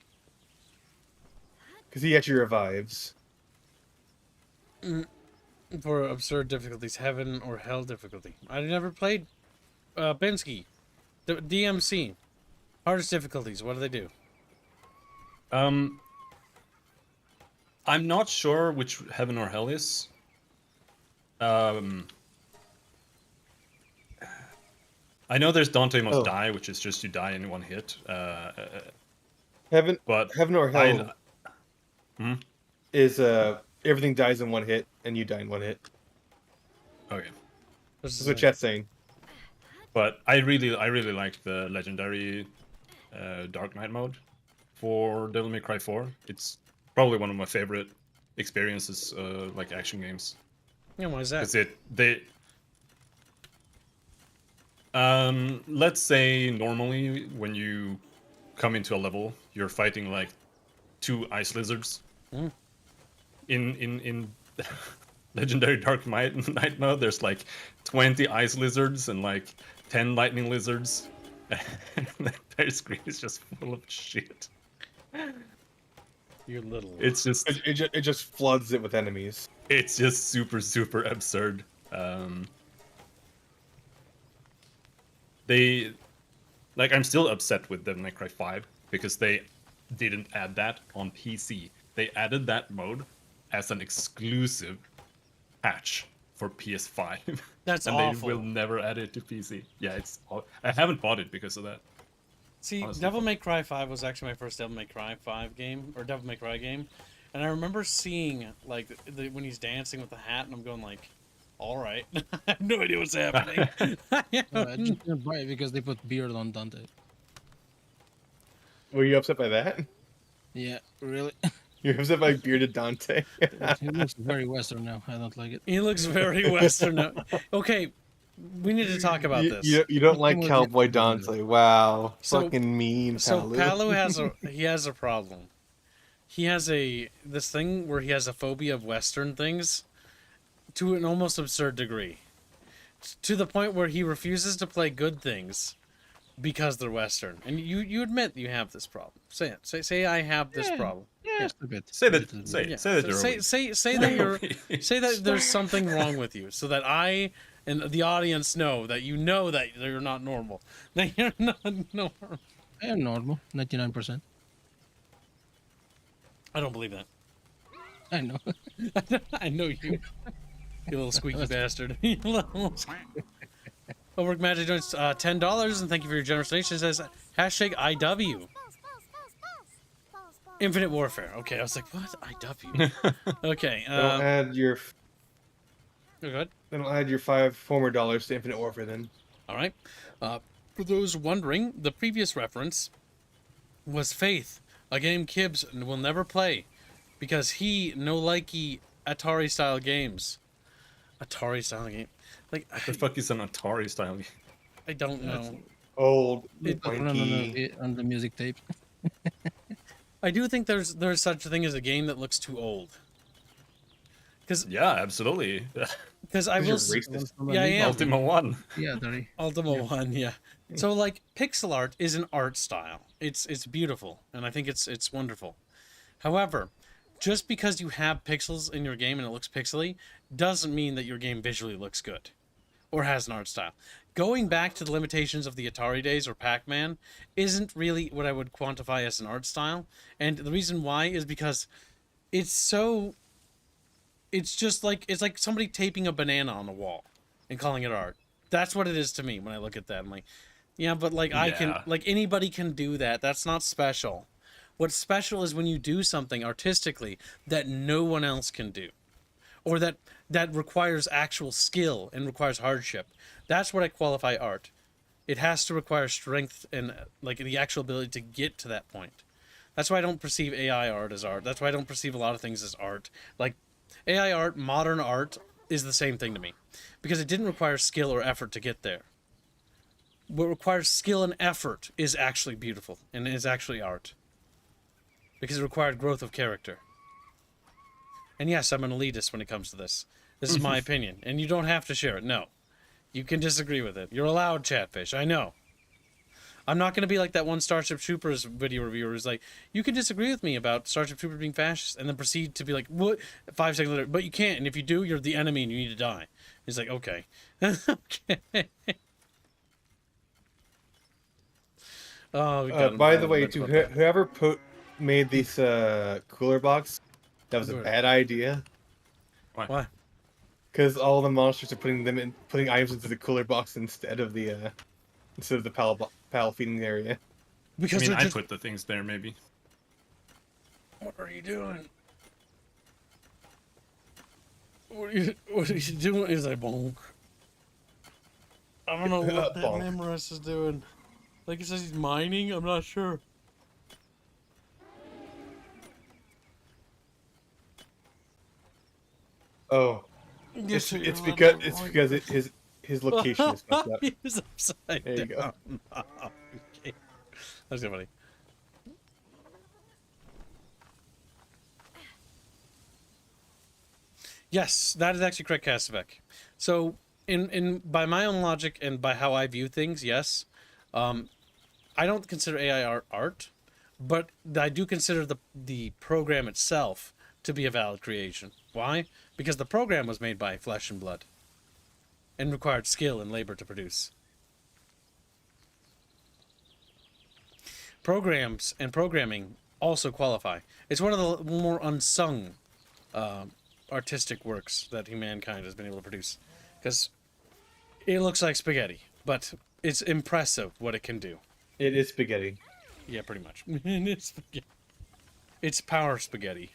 Because he actually revives. For absurd difficulties, heaven or hell difficulty. I never played Bensky. The DMC. Hardest difficulties, what do they do? I'm not sure which heaven or hell is. I know there's Dante Must Die, which is just you die in one hit. Heaven or hell is everything dies in one hit and you die in one hit. Okay. This is what chat's saying. But I really like the legendary Dark Knight mode for Devil May Cry 4. It's probably one of my favorite experiences, like action games. Yeah, why is that? Let's say normally when you come into a level, you're fighting like 2 ice lizards. Mm. In legendary Dark Knight mode, there's like 20 ice lizards and like 10 lightning lizards. Their screen is just full of shit. You little. It's just it just floods it with enemies. It's just super absurd. I'm still upset with Devil May Cry 5 because they didn't add that on PC. They added that mode as an exclusive patch for PS5. That's and awful. They will never add it to PC. Yeah, I haven't bought it because of that. See, honestly. Devil May Cry 5 was actually my first Devil May Cry 5 game, or Devil May Cry game, and I remember seeing, like, when he's dancing with the hat, and I'm going like, alright, I have no idea what's happening. I just didn't buy it because they put beard on Dante. Were you upset by that? Yeah, really? You're upset by bearded Dante? He looks very Western now. I don't like it. He looks very Western now. Okay, we need to talk about this. You don't like Cowboy Dante. Wow. So- Fucking mean, So Palu. Palu has a problem. He has this thing where he has a phobia of Western things to an almost absurd degree. To the point where he refuses to play good things because they're Western. And you admit you have this problem. Say it. Say I have this problem. Yeah, just a bit. Say that. Yeah. Say that. Say that you're. Say that there's something wrong with you, so that I and the audience know that you're not normal. That you're not normal. I am normal. 99%. I don't believe that. I know. I know you. You little squeaky bastard. You little... Overwork Magic joins $10, and thank you for your generous donation. It says hashtag IW. Infinite Warfare. Okay, I was like, what? IW. Okay. Don't add your. Go ahead. Then I'll add your $5 former dollars to Infinite Warfare then. All right. For those wondering, the previous reference was Faith, a game Kibbs will never play because he no likey Atari style games. Atari style game. Like What the fuck is an Atari style game? I don't know. Old, On the music tape. I do think there's such a thing as a game that looks too old. Yeah, absolutely. Because I will. You're racist. Yeah, I am. Ultima 1. Yeah, Dari. Ultima 1, yeah. So like pixel art is an art style. It's beautiful, and I think it's wonderful. However, just because you have pixels in your game and it looks pixely doesn't mean that your game visually looks good or has an art style. Going back to the limitations of the Atari days or Pac-Man isn't really what I would quantify as an art style, and the reason why is because it's just like it's like somebody taping a banana on a wall and calling it art. That's what it is to me when I look at that. I'm like, yeah, but like I can, like anybody can do that. That's not special. What's special is when you do something artistically that no one else can do, or that requires actual skill and requires hardship. That's what I qualify art. It has to require strength and like the actual ability to get to that point. That's why I don't perceive AI art as art. That's why I don't perceive a lot of things as art. Like AI art, modern art is the same thing to me because it didn't require skill or effort to get there. What requires skill and effort is actually beautiful and is actually art because it required growth of character. And yes, I'm an elitist when it comes to this. This is my opinion, and you don't have to share it. No. You can disagree with it. You're allowed, Chatfish. I know. I'm not going to be like that one Starship Troopers video reviewer who's like, you can disagree with me about Starship Troopers being fascist, and then proceed to be like, what? 5 seconds later, but you can't, and if you do, you're the enemy and you need to die. He's like, okay. Okay. Oh, we got him. By the way, to whoever made this cooler box, that was a bad idea. Why? Because all the monsters are putting items into the cooler box instead of the pal feeding area. Because I mean, I just... put the things there, maybe. What are you doing? What are you doing? He's like, bonk. I don't know what that Bonk. Memorous is doing. Like he says he's mining? I'm not sure. Oh. Yes, It's because his location is fucked up. He was upside There you down. go. Okay. That's good, funny. Yes, that is actually correct, Castavec. So, in by my own logic and by how I view things, yes, I don't consider AI art, but I do consider the program itself to be a valid creation. Why? Because the program was made by flesh and blood and required skill and labor to produce. Programs and programming also qualify. It's one of the more unsung artistic works that humankind has been able to produce. Because it looks like spaghetti, but it's impressive what it can do. It is spaghetti. Yeah, pretty much. It's spaghetti. It's power spaghetti.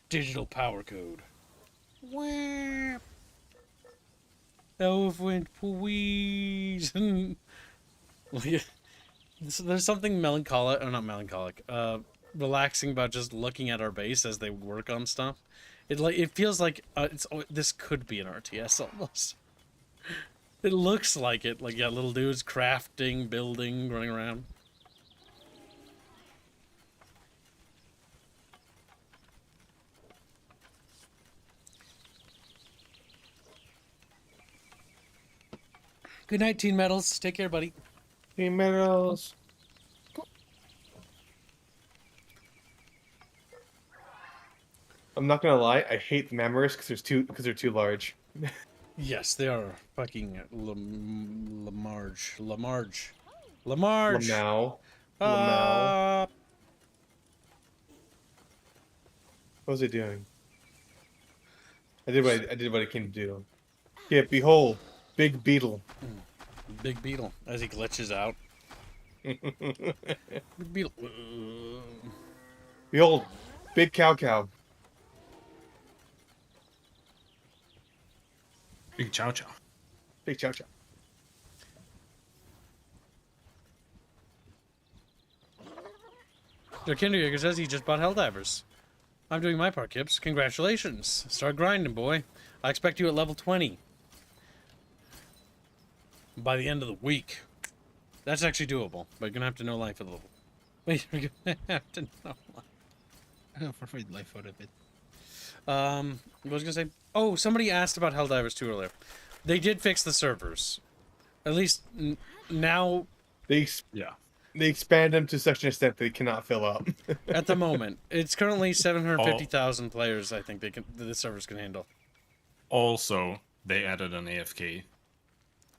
Digital power code. Whap. Elephant, please. There's something melancholic, or not melancholic, relaxing about just looking at our base as they work on stuff. It feels like this could be an RTS almost. It looks like it. Like, yeah, little dudes crafting, building, running around. Good night, Teen Metals. Take care, buddy. Hey, Metals. I'm not gonna lie, I hate the Mamorous because they're too large. Yes, they are fucking Lamarge. Lamau. What was it doing? I did what I came to do. Yeah, behold, big beetle. Big Beetle as he glitches out. Big Beetle. Behold, big cow. Big chow chow. Big chow. The Kinderjäger says he just bought Helldivers. I'm doing my part, Kips. Congratulations. Start grinding, boy. I expect you at level 20. By the end of the week. That's actually doable, but you're gonna have to know life a little. Wait, you're gonna have to know life. I have forfeit life out of it. What was I gonna say? Oh, somebody asked about Helldivers 2 earlier. They did fix the servers. At least now. They expand them to such an extent they cannot fill up. At the moment, it's currently 750,000 players. I think the servers can handle. Also, they added an AFK.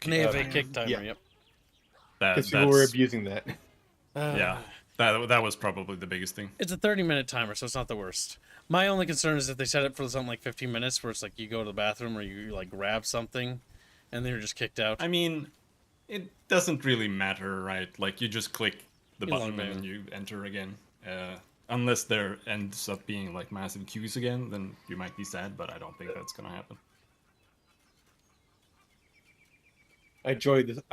AFK kick timer. Yeah. Yep. Because people were abusing that. Yeah, that was probably the biggest thing. It's a 30-minute timer, so it's not the worst. My only concern is if they set it for something like 15 minutes, where it's like you go to the bathroom or you like grab something, and then you're just kicked out. I mean, it doesn't really matter, right? Like you just click the button and then you enter again. Unless there ends up being like massive queues again, then you might be sad, but I don't think that's gonna happen. I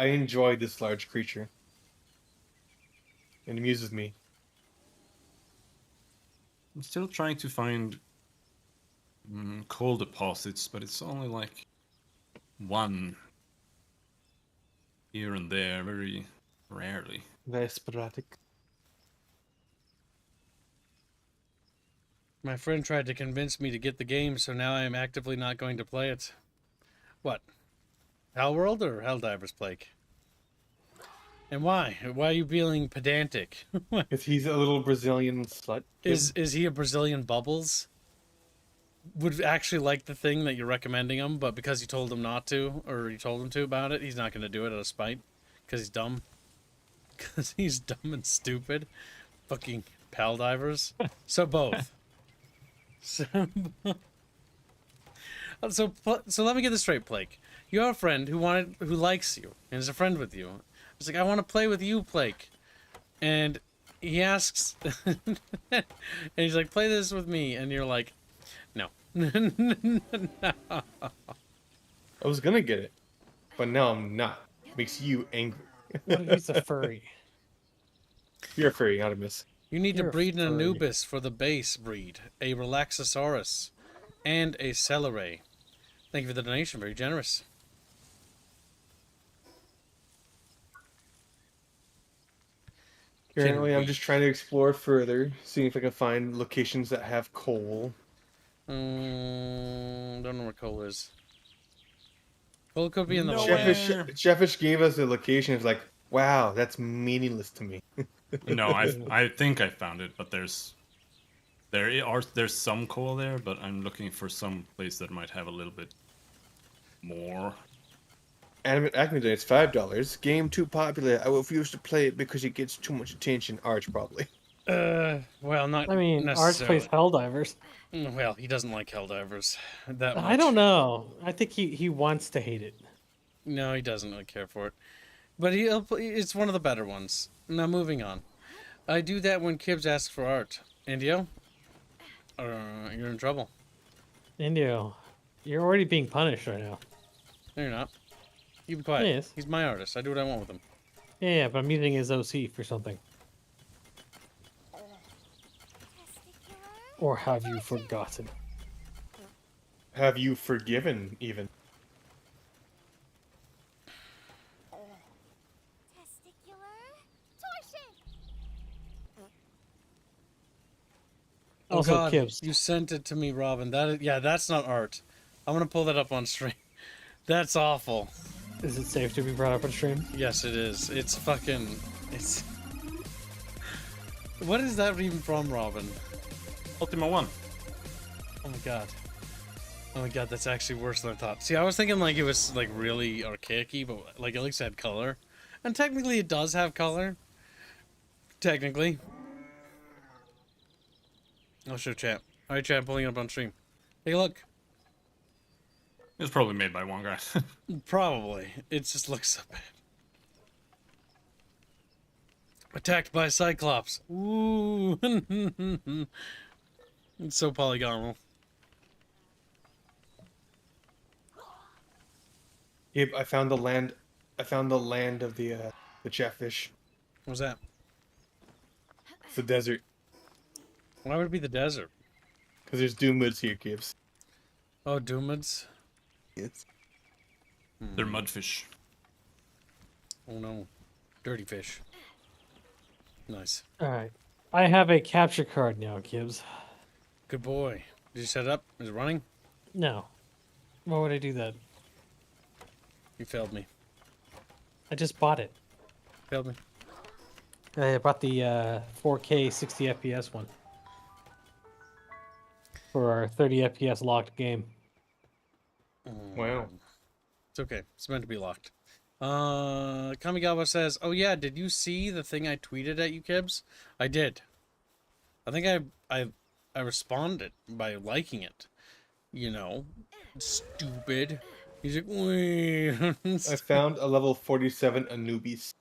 enjoy this large creature. It amuses me. I'm still trying to find coal deposits, but it's only like one here and there, very rarely. Very sporadic. My friend tried to convince me to get the game, so now I am actively not going to play it. What? Palworld or Helldivers Plague? And why? Why are you feeling pedantic? Because he's a little Brazilian slut. Is he a Brazilian Bubbles? Would actually like the thing that you're recommending him, but because you told him not to, or you told him to about it, he's not going to do it out of spite. Because he's dumb. Because he's dumb and stupid. Fucking pal divers. So both. So let me get this straight, Blake. You have a friend who likes you and is a friend with you. It's like, I want to play with you, Blake. And he asks, and he's like, play this with me, and you're like, no. No. I was gonna get it, but now I'm not. Makes you angry. What if he's a furry? You're a furry, Optimus. You need You're to a breed an furry. Anubis for the base breed, a Relaxosaurus, and a Celeray. Thank you for the donation, very generous. Currently, I'm just trying to explore further, seeing if I can find locations that have coal. Don't know where coal is. Coal could be in the Nowhere. Cheffish gave us a location. It's like, wow, that's meaningless to me. No, I think I found it, but there's some coal there, but I'm looking for some place that might have a little bit more. Animate Acme donates $5. Game too popular. I refuse to play it because it gets too much attention. Arch probably. Well, not I mean, Arch necessarily. plays Helldivers. Well, he doesn't like Helldivers that much. I don't know. I think he wants to hate it. No, he doesn't really care for it. But it's one of the better ones. Now, moving on. I do that when Kibbs asks for art. Indio? You're in trouble. Indio, you're already being punished right now. No, you're not. You be quiet. Yes. He's my artist. I do what I want with him. Yeah, but I'm using his OC for something. Or have you forgotten? Have you forgiven even? Oh Also, God, Kibbs. you sent it to me, Robin. That's not art. I'm gonna pull that up on stream. That's awful. Is it safe to be brought up on stream? Yes, it is. It's. What is that even from, Robin? Ultima 1. Oh my God. Oh my God, that's actually worse than I thought. See, I was thinking like it was like really archaic-y, but like at least it had color. And technically it does have color. Technically. I'll show chat. Alright, chat, I'm pulling it up on stream. Take a look. It was probably made by one guy. Probably. It just looks so bad. Attacked by Cyclops. Ooh. It's so polygonal. Yep, I found the land. I found the land of the Chatfish. What's that? It's the desert. Why would it be the desert? Because there's Doomwoods here, Gibbs. Oh, Doomids? Yes. They're mudfish. Oh no. Dirty fish. Nice. Alright. I have a capture card now, Kibbs. Good boy. Did you set it up? Is it running? No. Why would I do that? You failed me. I just bought it. Failed me. I bought the 4K 60 FPS one. For our 30 FPS locked game. Wow. It's okay. It's meant to be locked. Kamigawa says, "Oh yeah, did you see the thing I tweeted at you, Kibbs? I did. I think I responded by liking it. You know, stupid." He's like, "Wait." I found a level 47 Anubis.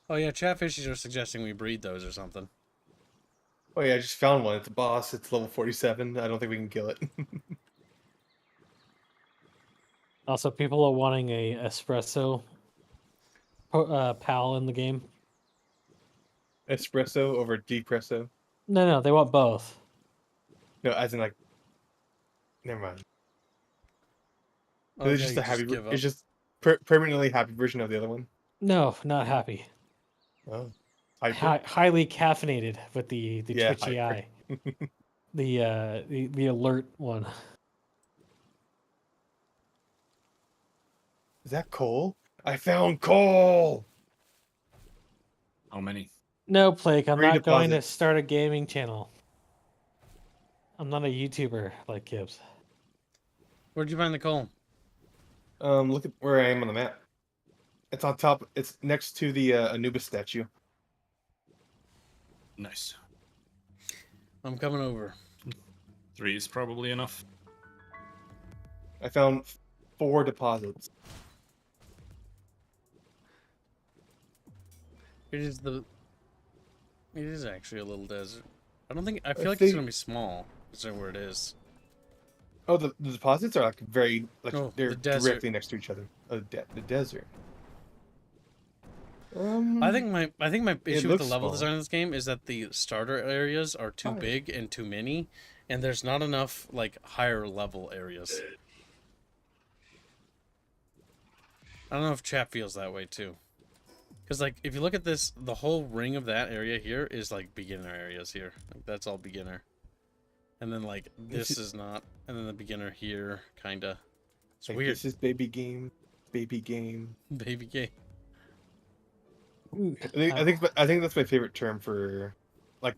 Oh yeah, chatfishes are suggesting we breed those or something. Oh yeah, I just found one. It's a boss. It's level 47. I don't think we can kill it. Also, people are wanting a espresso pal in the game. Espresso over depresso. No, they want both. No, as in like. Never mind. Oh, It's yeah, just you a happy. just give up. It's just permanently happy version of the other one. No, not happy. Oh, hyper. Highly caffeinated with the Yeah, twitchy hyper. eye. The alert one. Is that coal? I found coal. How many? No, Blake, I'm Three not going to deposits. start a gaming channel. I'm not a YouTuber like Gibbs. Where'd you find the coal? Look at where I am on the map. It's on top. It's next to the Anubis statue. Nice. I'm coming over. 3 is probably enough. I found 4 deposits. It is the. It is actually a little desert. I don't think. I feel I like it's think- gonna be small, considering where it is. Oh, the deposits are like very like Oh, they're the desert. directly next to each other. The desert. I think my issue with the looks level small. design of this game is that the starter areas are too Oh. big and too many, and there's not enough like higher level areas. I don't know if chat feels that way too. Because like if you look at this, the whole ring of that area here is like beginner areas here. Like that's all beginner. And then like this is not, and then the beginner here kinda. It's like, weird. This is baby game. Baby game. Baby game. I think that's my favorite term for like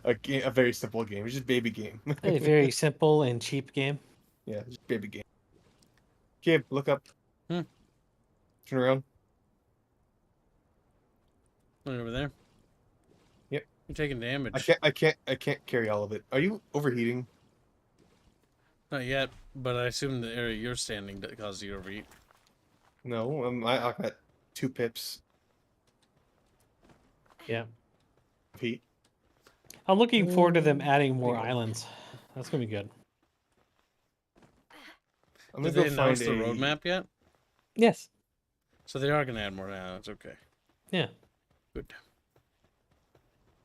a very simple game. It's just baby game. A very simple and cheap game. Yeah, just baby game. Kid, look up. Hmm. Turn around. Look over there. Yep. You're taking damage. I can't carry all of it. Are you overheating? Not yet, but I assume the area you're standing that causes you to overeat. No, I got 2 pips Yeah. of heat. I'm looking forward to them adding more islands. That's gonna be good. I'm Did gonna they go announce find the a roadmap yet? Yes. So they are going to add more now. It's okay. Yeah. Good.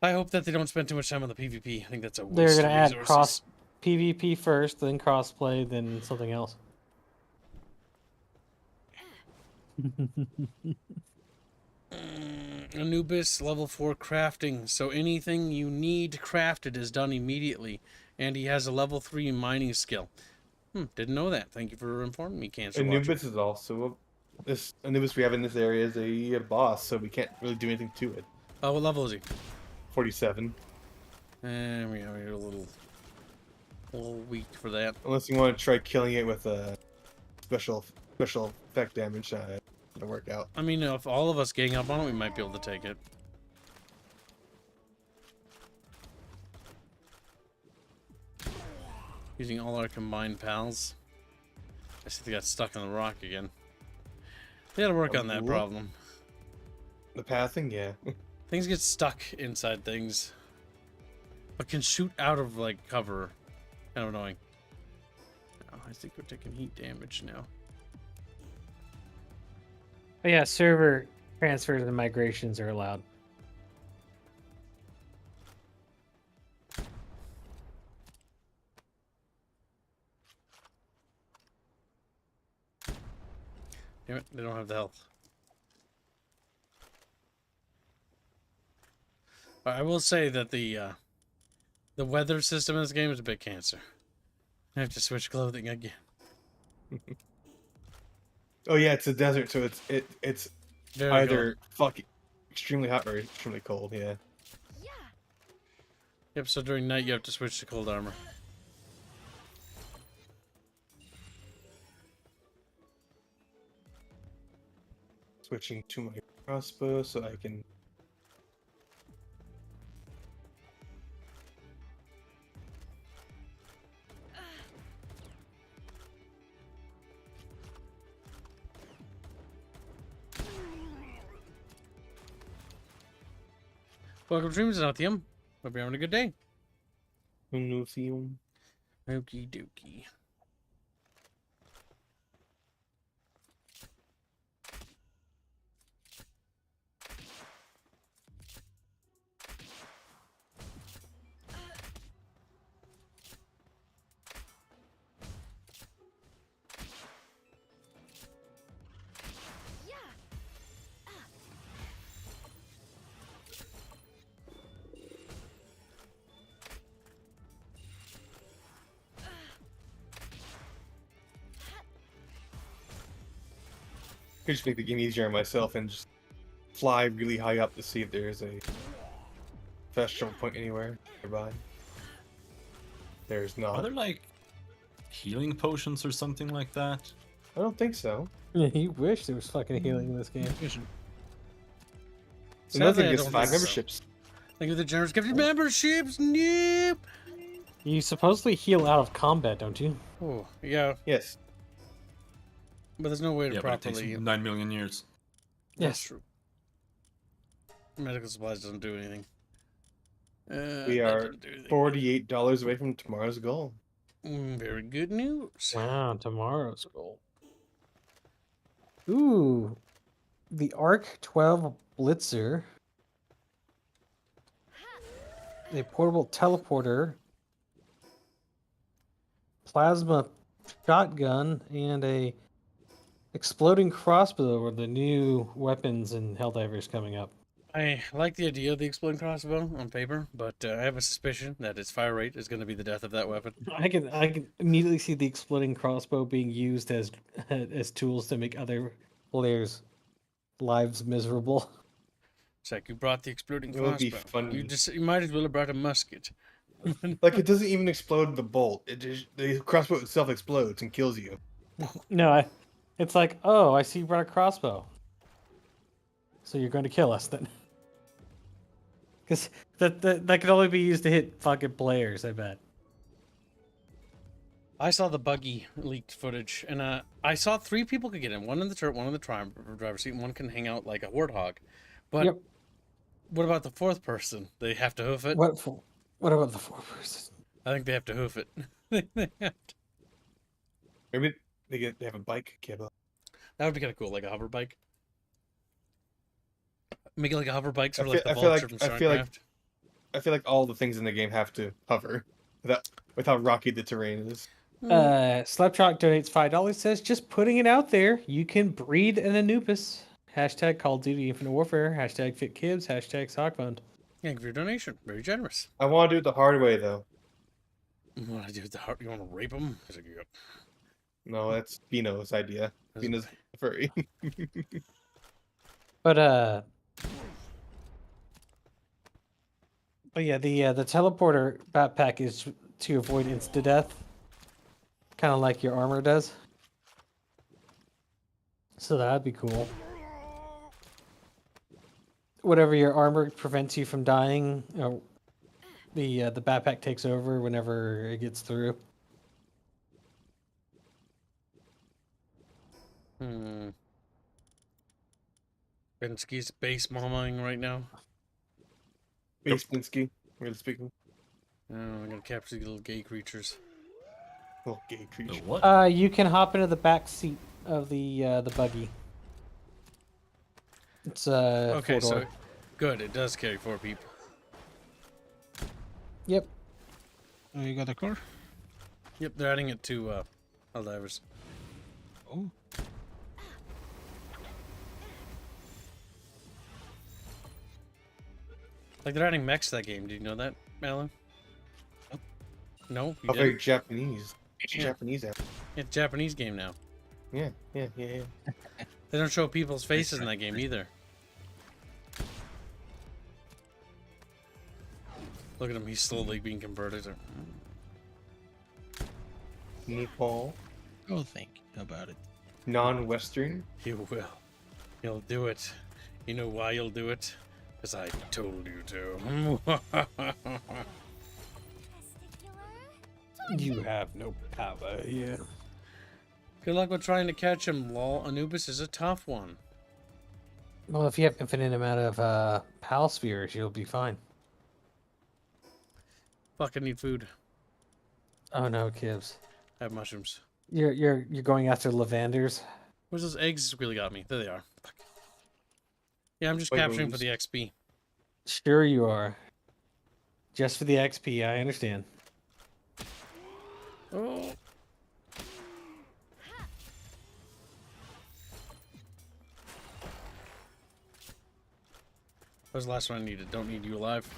I hope that they don't spend too much time on the PvP. I think that's a waste They're gonna of add resources. cross PvP first, then crossplay, then something else. Anubis level 4 crafting. So anything you need crafted is done immediately. And he has a level 3 mining skill. Didn't know that. Thank you for informing me, Cancer Watcher. Anubis is also this Anubis we have in this area is a boss, so we can't really do anything to it. Oh, what level is he? 47. And we are a little weak for that. Unless you want to try killing it with a special effect damage, it'll work out. I mean, if all of us gang up on it, we might be able to take it. Using all our combined pals. I see they got stuck on the rock again. They gotta work on that Ooh. problem. The pathing, yeah. Things get stuck inside things. But can shoot out of, like, cover. Kind of annoying. Oh, I think we're taking heat damage now. But yeah, server transfers and migrations are allowed. Damn it, they don't have the health. I will say that the weather system in this game is a bit cancer. I have to switch clothing again. Oh yeah, it's a desert, so it's Very either fucking extremely hot or extremely cold. Yeah. Yep, so during night you have to switch to cold armor. Switching to my crossbow so I can. Welcome to Dreams Nothium. Hope you're having a good day. Museum. Okie dokie. Could just make the game easier on myself and just fly really high up to see if there's a fast travel point anywhere nearby. There's Are not. there like healing potions or something like that? I don't think so. Yeah, you wish there was fucking healing in this game. Another Sadly, thing I gets don't 5 think so. memberships. Thank you for the generous gifted memberships. Nope. You supposedly heal out of combat, don't you? Oh, yeah, Yes. but there's no way to Yeah, but it properly. takes 9 million years. That's Yes. true. Medical supplies doesn't do anything. We that are doesn't do anything. $48 away from tomorrow's goal. Very good news. Wow, tomorrow's goal. Ooh, the Arc 12 Blitzer, a portable teleporter, plasma shotgun, and a exploding crossbow are the new weapons in Helldivers coming up. I like the idea of the exploding crossbow on paper, but I have a suspicion that its fire rate is going to be the death of that weapon. I can immediately see the exploding crossbow being used as tools to make other players' lives miserable. It's like you brought the exploding It would be crossbow. funny. You might as well have brought a musket. Like, it doesn't even explode the bolt. It just, the crossbow itself explodes and kills you. No, it's like, oh, I see you brought a crossbow. So you're going to kill us then. Because that can only be used to hit fucking players, I bet. I saw the buggy leaked footage, and I saw 3 people could get in. One in the turret, one in the driver's seat, and one can hang out like a warthog. But Yep. what about the 4th person? They have to hoof it? What about the 4-person? I think they have to hoof it. Maybe they have a bike. Kibba. That would be kind of cool, like a hover bike. Make it like a hover bike, sort of like the I feel Vulture like- from I feel like- StarCraft. I feel like all the things in the game have to hover with how rocky the terrain is. Slapchalk donates $5. Says, just putting it out there, you can breed an Anubis. Hashtag Call of Duty Infinite Warfare. Hashtag Fit Kids. Hashtag Sockfund. Thank you for your donation. Very generous. I want to do it the hard way though. You want to do the heart? You want to rape them? He's like, yep. No, that's Bino's idea. That's- Bino's furry. But yeah, the teleporter backpack is to avoid insta death, kind of like your armor does. So that'd be cool. Whatever your armor prevents you from dying, the backpack takes over whenever it gets through. Bensky's base mamaing right now. Basemanski, really speaking. Oh, I'm gonna capture the little gay creatures. Little gay The creature. what? You can hop into the back seat of the buggy. It's Okay, so four-door. good. It does carry 4 people. Yep. Oh, you got a car? Yep, they're adding it to Helldivers. Oh. Like they're adding mechs to that game. Did you know that, Malin? No, you Oh, very didn't. Japanese. It's a Yeah. Japanese app. It's a Japanese game now. Yeah. They don't show people's faces in that game either. Look at him. He's slowly being converted. Nepal. Oh, think about it. Non-Western. He will. He'll do it. You know why he'll do it? Because I told you to. You have no power here. Good luck with trying to catch him, lol. Anubis is a tough one. Well, if you have infinite amount of pal spheres, you'll be fine. Fuck, I need food. Oh no, Kibbs. I have mushrooms. You're going after lavanders. Where's those eggs really got me? There they are. Fuck. Yeah, I'm just White capturing for rooms. the XP. Sure you are. Just for the XP, I understand. Oh. Where's the last one I needed? Don't need you alive.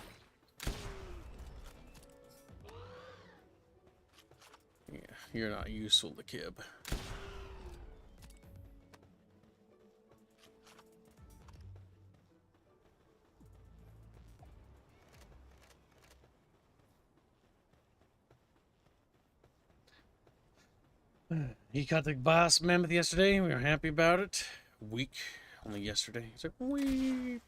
Yeah, you're not useful to Kib. He caught the boss mammoth yesterday. We were happy about it. Week. Only yesterday. It's like, wee.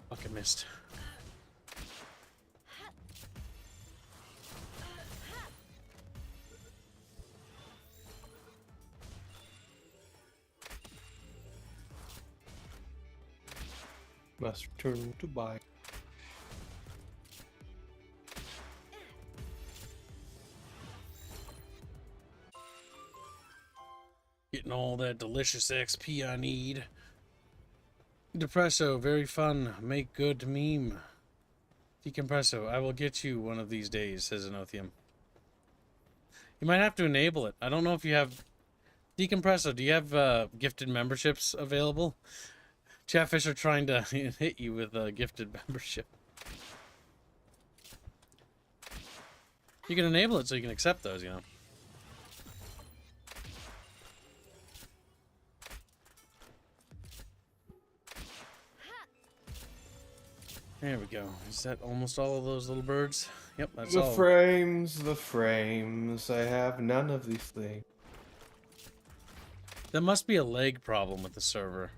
Fuck, I missed. Must return to buy. Getting all that delicious XP I need. Depresso, very fun. Make good meme. Decompresso, I will get you one of these days, says Anothium. You might have to enable it. I don't know if you have... Decompresso, do you have gifted memberships available? Chatfish are trying to hit you with a gifted membership. You can enable it so you can accept those, you know. There we go. Is that almost all of those little birds? Yep, that's The all. frames, the frames. I have none of these things. That must be a lag problem with the server.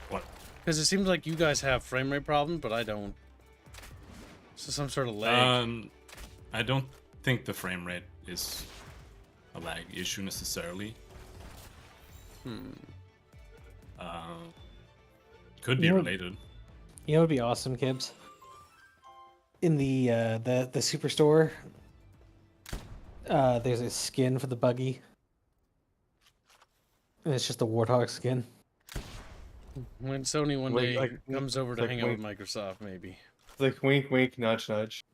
What? Because it seems like you guys have frame rate problems, but I don't. So some sort of lag. I don't think the frame rate is a lag issue necessarily. Could be You know- related. You know what would be awesome, Kibbs? In the superstore, there's a skin for the buggy. And it's just a warthog skin. When Sony one Like- day like- comes over it's to like hang out with wink. Microsoft, maybe. It's like wink, wink, nudge, nudge.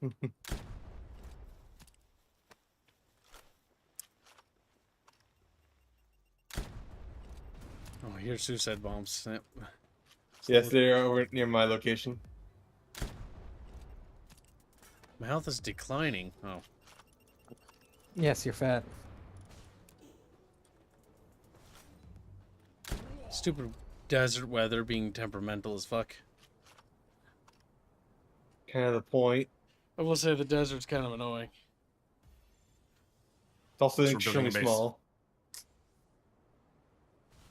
Oh, here's suicide bombs. Yep. Yes, they're over near my location. My health is declining. Oh. Yes, you're fat. Stupid desert weather being temperamental as fuck. Kind of the point. I will say the desert's kind of annoying. It's also So we're building extremely a base. small.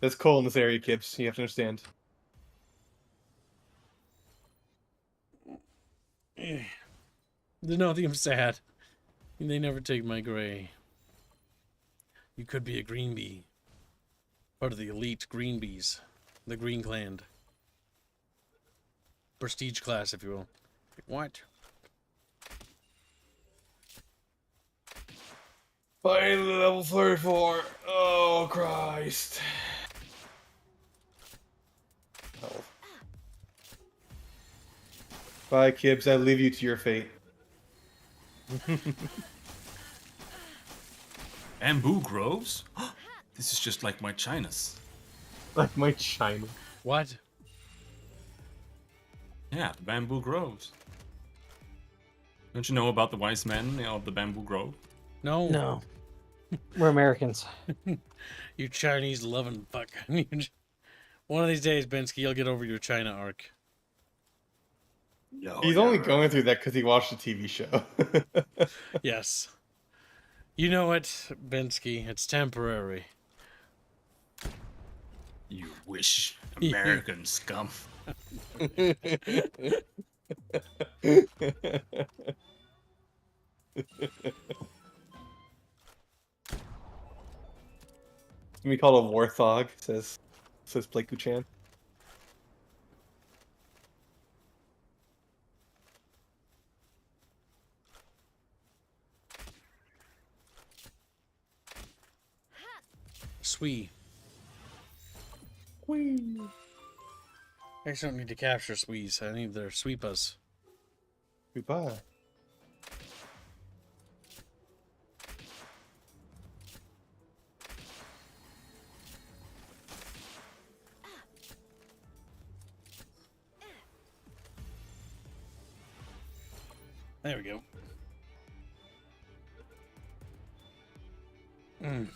It's cold in this area, Kips. You have to understand. There's nothing sad. They never take my gray. You could be a green bee. Part of the elite green bees. The green clan. Prestige class, if you will. What? Finally, level 34. Oh, Christ. Oh. Bye, Kibbs. I leave you to your fate. Bamboo groves? This is just like my Chinas. Like my China. What? Yeah, the bamboo groves. Don't you know about the wise men of the bamboo grove? No. No. We're Americans. You Chinese loving fuck. One of these days, Bensky, you'll get over your China arc. No. He's only going through that because he watched a TV show. Yes. You know what, Bensky? It's temporary. You wish, American scum. We call him Warthog. Says Playku-chan. Sweet. I just don't need to capture Swees. I need their sweepas. Goodbye. There we go.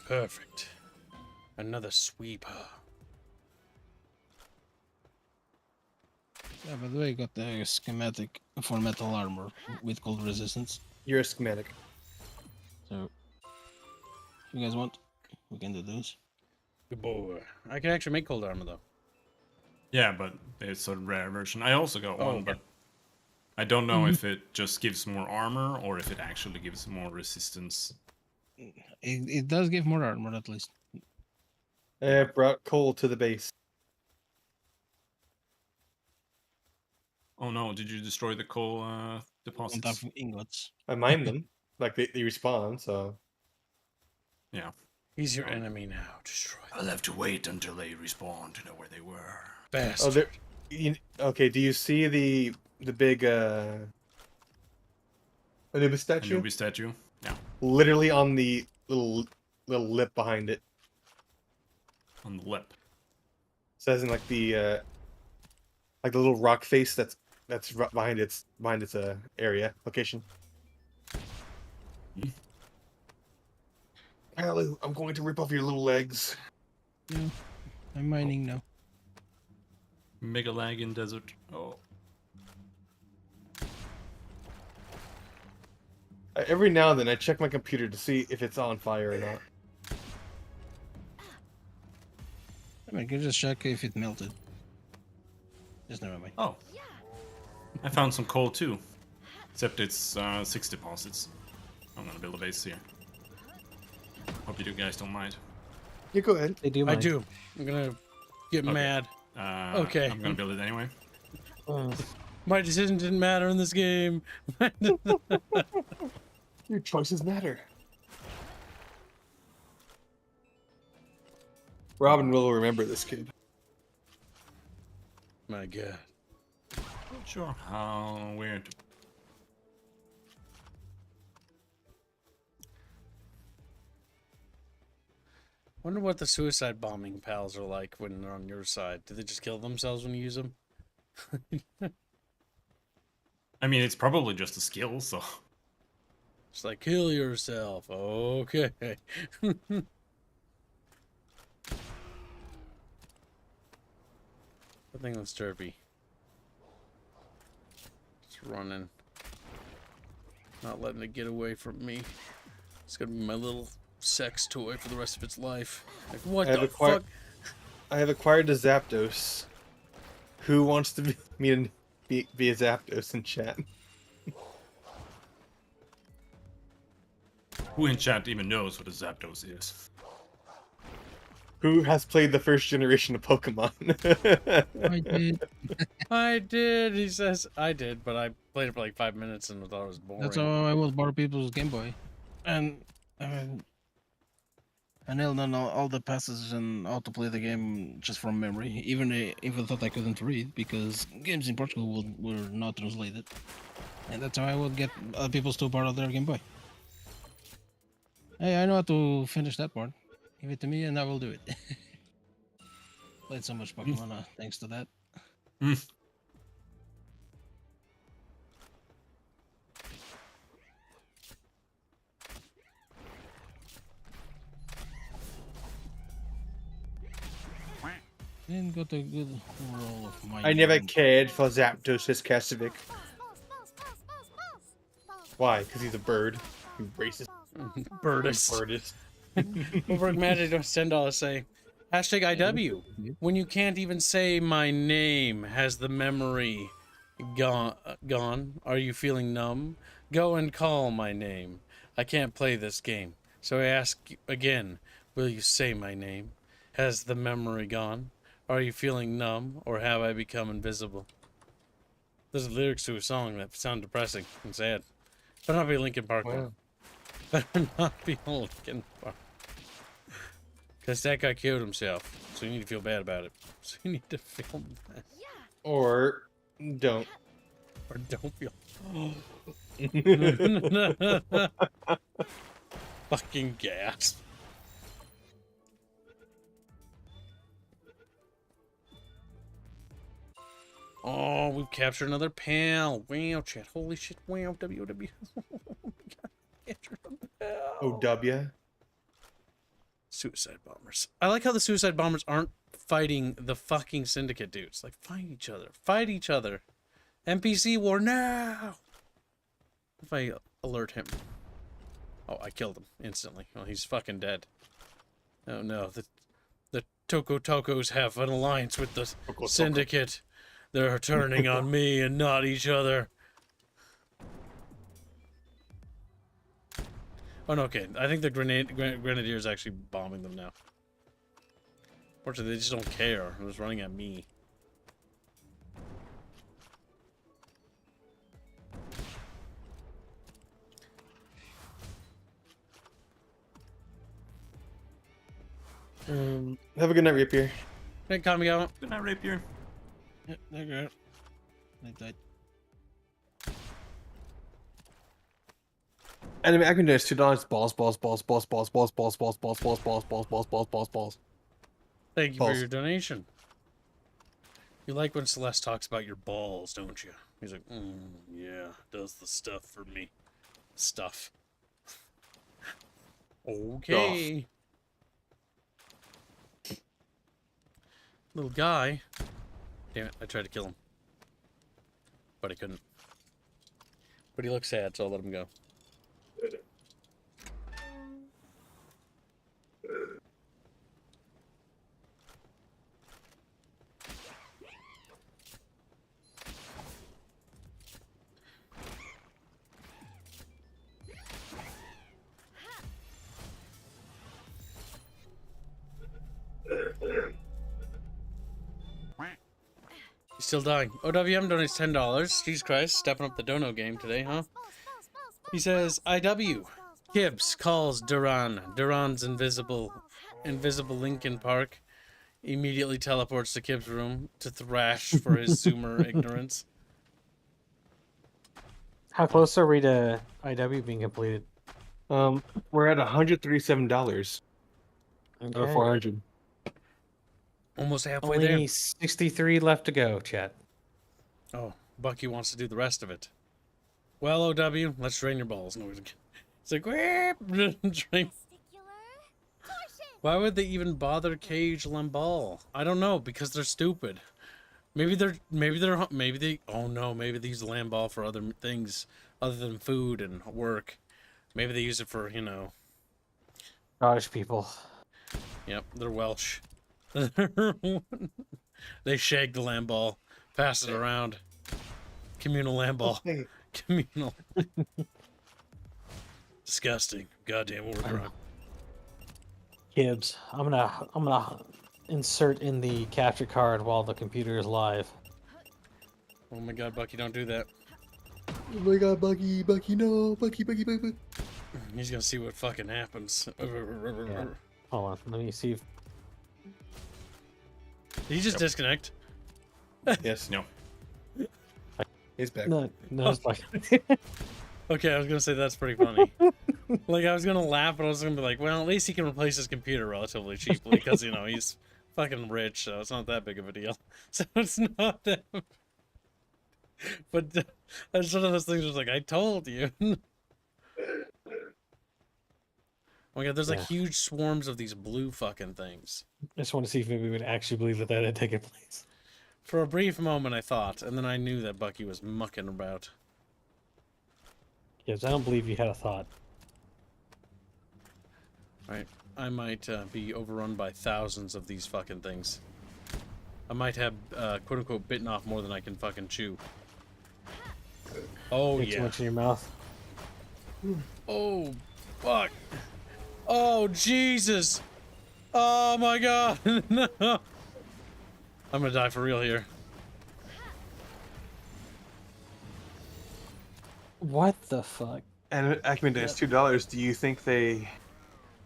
Perfect. Another sweeper. Yeah, by the way, I got the schematic for metal armor with cold resistance. You're a schematic. So, if you guys want, we can do those. Good boy. I can actually make cold armor though. Yeah, but it's a rare version. I also got one, okay. but I don't know if it just gives more armor or if it actually gives more resistance. It does give more armor at least. I brought coal to the base. Oh no, did you destroy the coal On deposits? top of ingots. I mined them. Like they respawn, so. Yeah. He's your enemy now. Destroy them. I'll have to wait until they respawn to know where they were. Bastard. Oh, there. Okay, do you see the big Anubis statue? Anubis statue? Yeah. Literally on the little lip behind it. On the lip. Says in like the little rock face that's behind its area location. Hello, I'm going to rip off your little legs. Yeah, I'm mining now. Mega lag in desert. Oh. Every now and then I check my computer to see if it's on fire or not. I mean, I can just check if it melted. Just never mind. Oh. I found some coal too. Except it's 6 deposits. I'm gonna build a base here. Hope you guys don't mind. You go ahead. They do. I Mind. do. I'm gonna get mad. Okay. I'm gonna build it anyway. My decision didn't matter in this game. Your choices matter. Robin will remember this kid. My God. Not sure how weird. Wonder what the suicide bombing pals are like when they're on your side. Do they just kill themselves when you use them? I mean, it's probably just a skill, so. It's like, kill yourself. Okay. I think that's derpy. Just running. Not letting it get away from me. It's gonna be my little sex toy for the rest of its life. Like, what the fuck? I have acquired a Zapdos. Who wants to be a Zapdos in chat? Who in chat even knows what a Zapdos is? Who has played the first generation of Pokemon? I did. I did. He says I did, but I played it for like 5 minutes and thought it was boring. That's how I will borrow people's Game Boy. And I nailed on all the passages and how to play the game just from memory, even if I thought I couldn't read, because games in Portugal were not translated. And that's how I would get other people to borrow their Game Boy. Hey, I know how to finish that part. Give it to me and I will do it. Played so much Pokemon thanks to that. And got a good roll of my. I never cared for Zapdos as Cassivic. Why? Because he's a bird. He's racist. Birdist. Birdist. Overworked Magic $10 say, hashtag IW. When you can't even say my name, has the memory gone? Are you feeling numb? Go and call my name. I can't play this game. So I ask again, Will you say my name? Has the memory gone? Are you feeling numb, or have I become invisible? There's lyrics to a song that sound depressing and sad. Better not be Linkin Park. Wow. Better not be Linkin Park. Because that guy killed himself, so you need to feel bad about it. So you need to feel bad. Or don't. Or don't feel... Fucking gas. Oh, we've captured another pal. Wow, chat. Holy shit. Wow, WOW. Oh my god. Captured a pal. OW. Suicide bombers. I like how the suicide bombers aren't fighting the fucking syndicate dudes. Like, fight each other. Fight each other. NPC war now. If I alert him. Oh, I killed him instantly. Well, he's fucking dead. Oh no, the Toko Tokos have an alliance with the syndicate. They're turning on me and not each other. Oh no, okay. I think the grenadier is actually bombing them now. Fortunately, they just don't care. They're just running at me. Have a good night, Rapier. Hey, Kamigawa. Good night, Rapier. Yep, there you go. Like that. Anime Acme donates $2. Balls, balls, balls, balls, balls, balls, balls, balls, balls, balls, balls, balls, balls, balls, balls, balls. Thank you for Balls. your donation. You like when Celeste talks about your balls, don't you? He's like, yeah, does the stuff for me. Stuff. Okay. Little guy. Damn it, I tried to kill him. But I couldn't. But he looks sad, so I'll let him go. He's still dying. OWM donates $10. Jesus Christ, stepping up the dono game today, huh? He says, IW. Gibbs calls Duran. Duran's invisible Linkin Park. Immediately teleports to Kibbs' room to thrash for his Zoomer ignorance. How close are we to IW being completed? We're at $137 out of 400. Almost halfway Only there. 63 left to go, chat. Oh, Bucky wants to do the rest of it. Well, OW, let's drain your balls. No, it's like, drain. Why would they even bother cage Lamball? I don't know, because they're stupid. Maybe they, oh no, maybe they use Lamball for other things other than food and work. Maybe they use it for, you know. Scottish people. Yep, they're Welsh. They shake the Lamball, pass it around. Communal Lamball. Hey. Communal. Disgusting. Goddamn overdrive. Gibbs, I'm gonna insert in the capture card while the computer is live. Oh my god, Bucky, don't do that. Oh my god, Bucky, Bucky, no, Bucky. He's gonna see what fucking happens. Yeah. Hold on, let me see if Did he just disconnect? Yes. No. He's back. no it's like Okay, I was gonna say that's pretty funny. Like, I was gonna laugh, but I was gonna be like, well, at least he can replace his computer relatively cheaply, because, you know, he's fucking rich, so it's not that big of a deal. So it's not that... But that's one of those things where it's like, I told you. Oh my god, there's like huge swarms of these blue fucking things. I just want to see if we would actually believe that had taken place. For a brief moment I thought, and then I knew that Bucky was mucking about. Yes, I don't believe you had a thought. Right, I might be overrun by thousands of these fucking things. I might have, quote-unquote, bitten off more than I can fucking chew. Oh, Get too yeah. much in your mouth. Oh, fuck. Oh, Jesus. Oh my god! No! I'm gonna die for real here. What the fuck? And Ackman does $2. Do you think they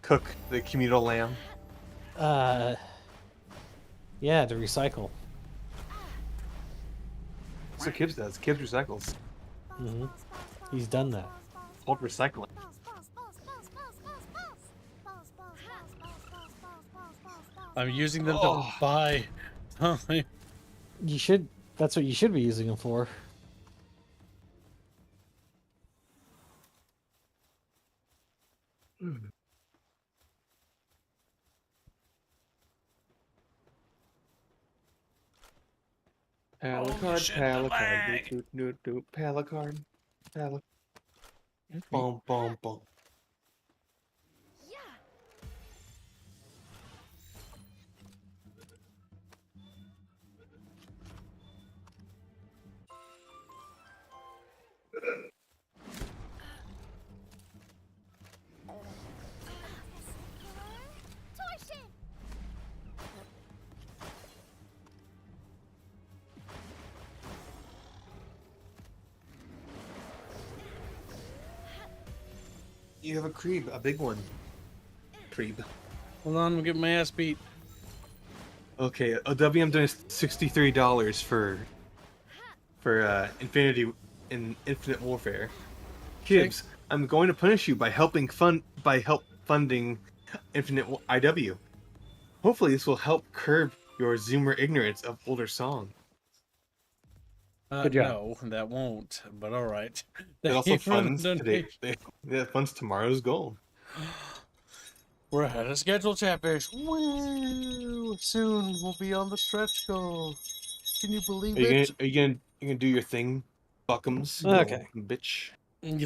cook the communal lamb? Yeah, to recycle. That's what Kibbs does. Kibbs recycles. Hmm. He's done that. It's called recycling. I'm using them to Oh. buy time. You should. That's what you should be using them for. Palacard, shit, the palacard, lag. doot, palacard, palacard. Boom, boom, boom. You have a creep, a big one. Creep. Hold on, I'm getting my ass beat. Okay, a WM does $63 for Infinite Warfare. Kibbs, I'm going to punish you by funding IW. Hopefully, this will help curb your Zoomer ignorance of older songs. Good job. No, that won't. But all right. It also Thank you for the funds today. donation. It funds tomorrow's goal. We're ahead of schedule, Chatfish. Woo! Soon we'll be on the stretch goal. Can you believe it? Are you gonna do your thing, Buckums? you Okay. little bitch.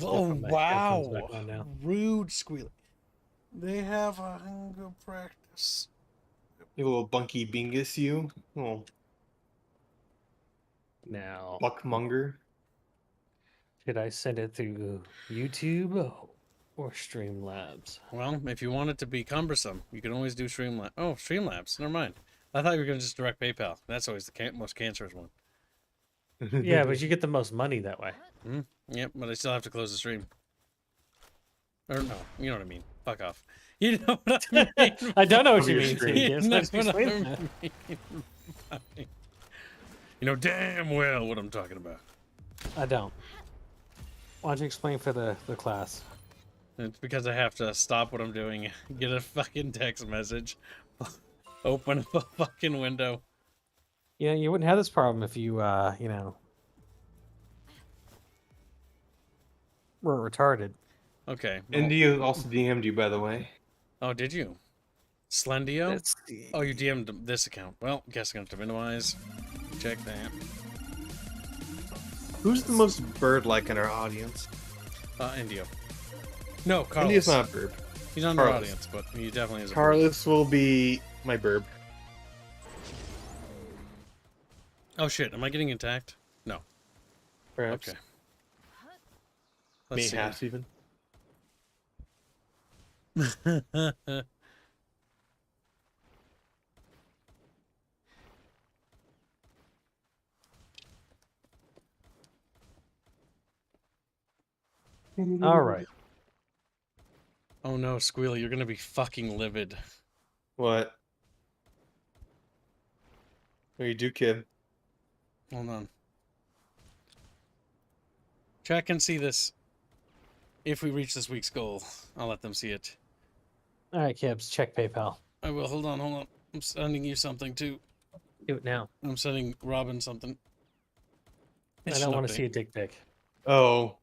Oh put my headphones wow! back on now. Rude squealing. They have a hunger practice. You little bunky bingus, you little Now, buckmonger. should I send it through YouTube or Streamlabs? Well, if you want it to be cumbersome, you can always do Streamlabs. Oh, Streamlabs. Never mind. I thought you were going to just direct PayPal. That's always the most cancerous one. Yeah, but you get the most money that way. Yep, but I still have to close the stream. Or no, you know what I mean. Fuck off. You know what I mean. I don't know what Over you your mean. screen. Yes, You know let's what explain I that. mean. You know damn well what I'm talking about. I don't. Why don't you explain for the class? It's because I have to stop what I'm doing, get a fucking text message, open up a fucking window. You know, you wouldn't have this problem if you, you know, were retarded. Okay. Well, India also DM'd you, by the way. oh, did you? Slendio? Let's see. Oh, you DM'd this account. Well, guess I'm going to have to minimize. Check that. Who's the most bird-like in our audience? Indio. No, Carlos. India's not a bird. He's not in our Carlos. audience, but he definitely is a bird. Carlos will be my burb. Oh, shit. Am I getting attacked? No. Perhaps. Okay. Maybe Let's see. half even. All right. Oh no, Squealy, you're gonna be fucking livid. What? What do you do, kid? Hold on. Chat can see this. If we reach this week's goal, I'll let them see it. All right, Kibbs, check PayPal. I will. Hold on. I'm sending you something too. Do it now. I'm sending Robin something. I don't want to see a dick pic. Oh.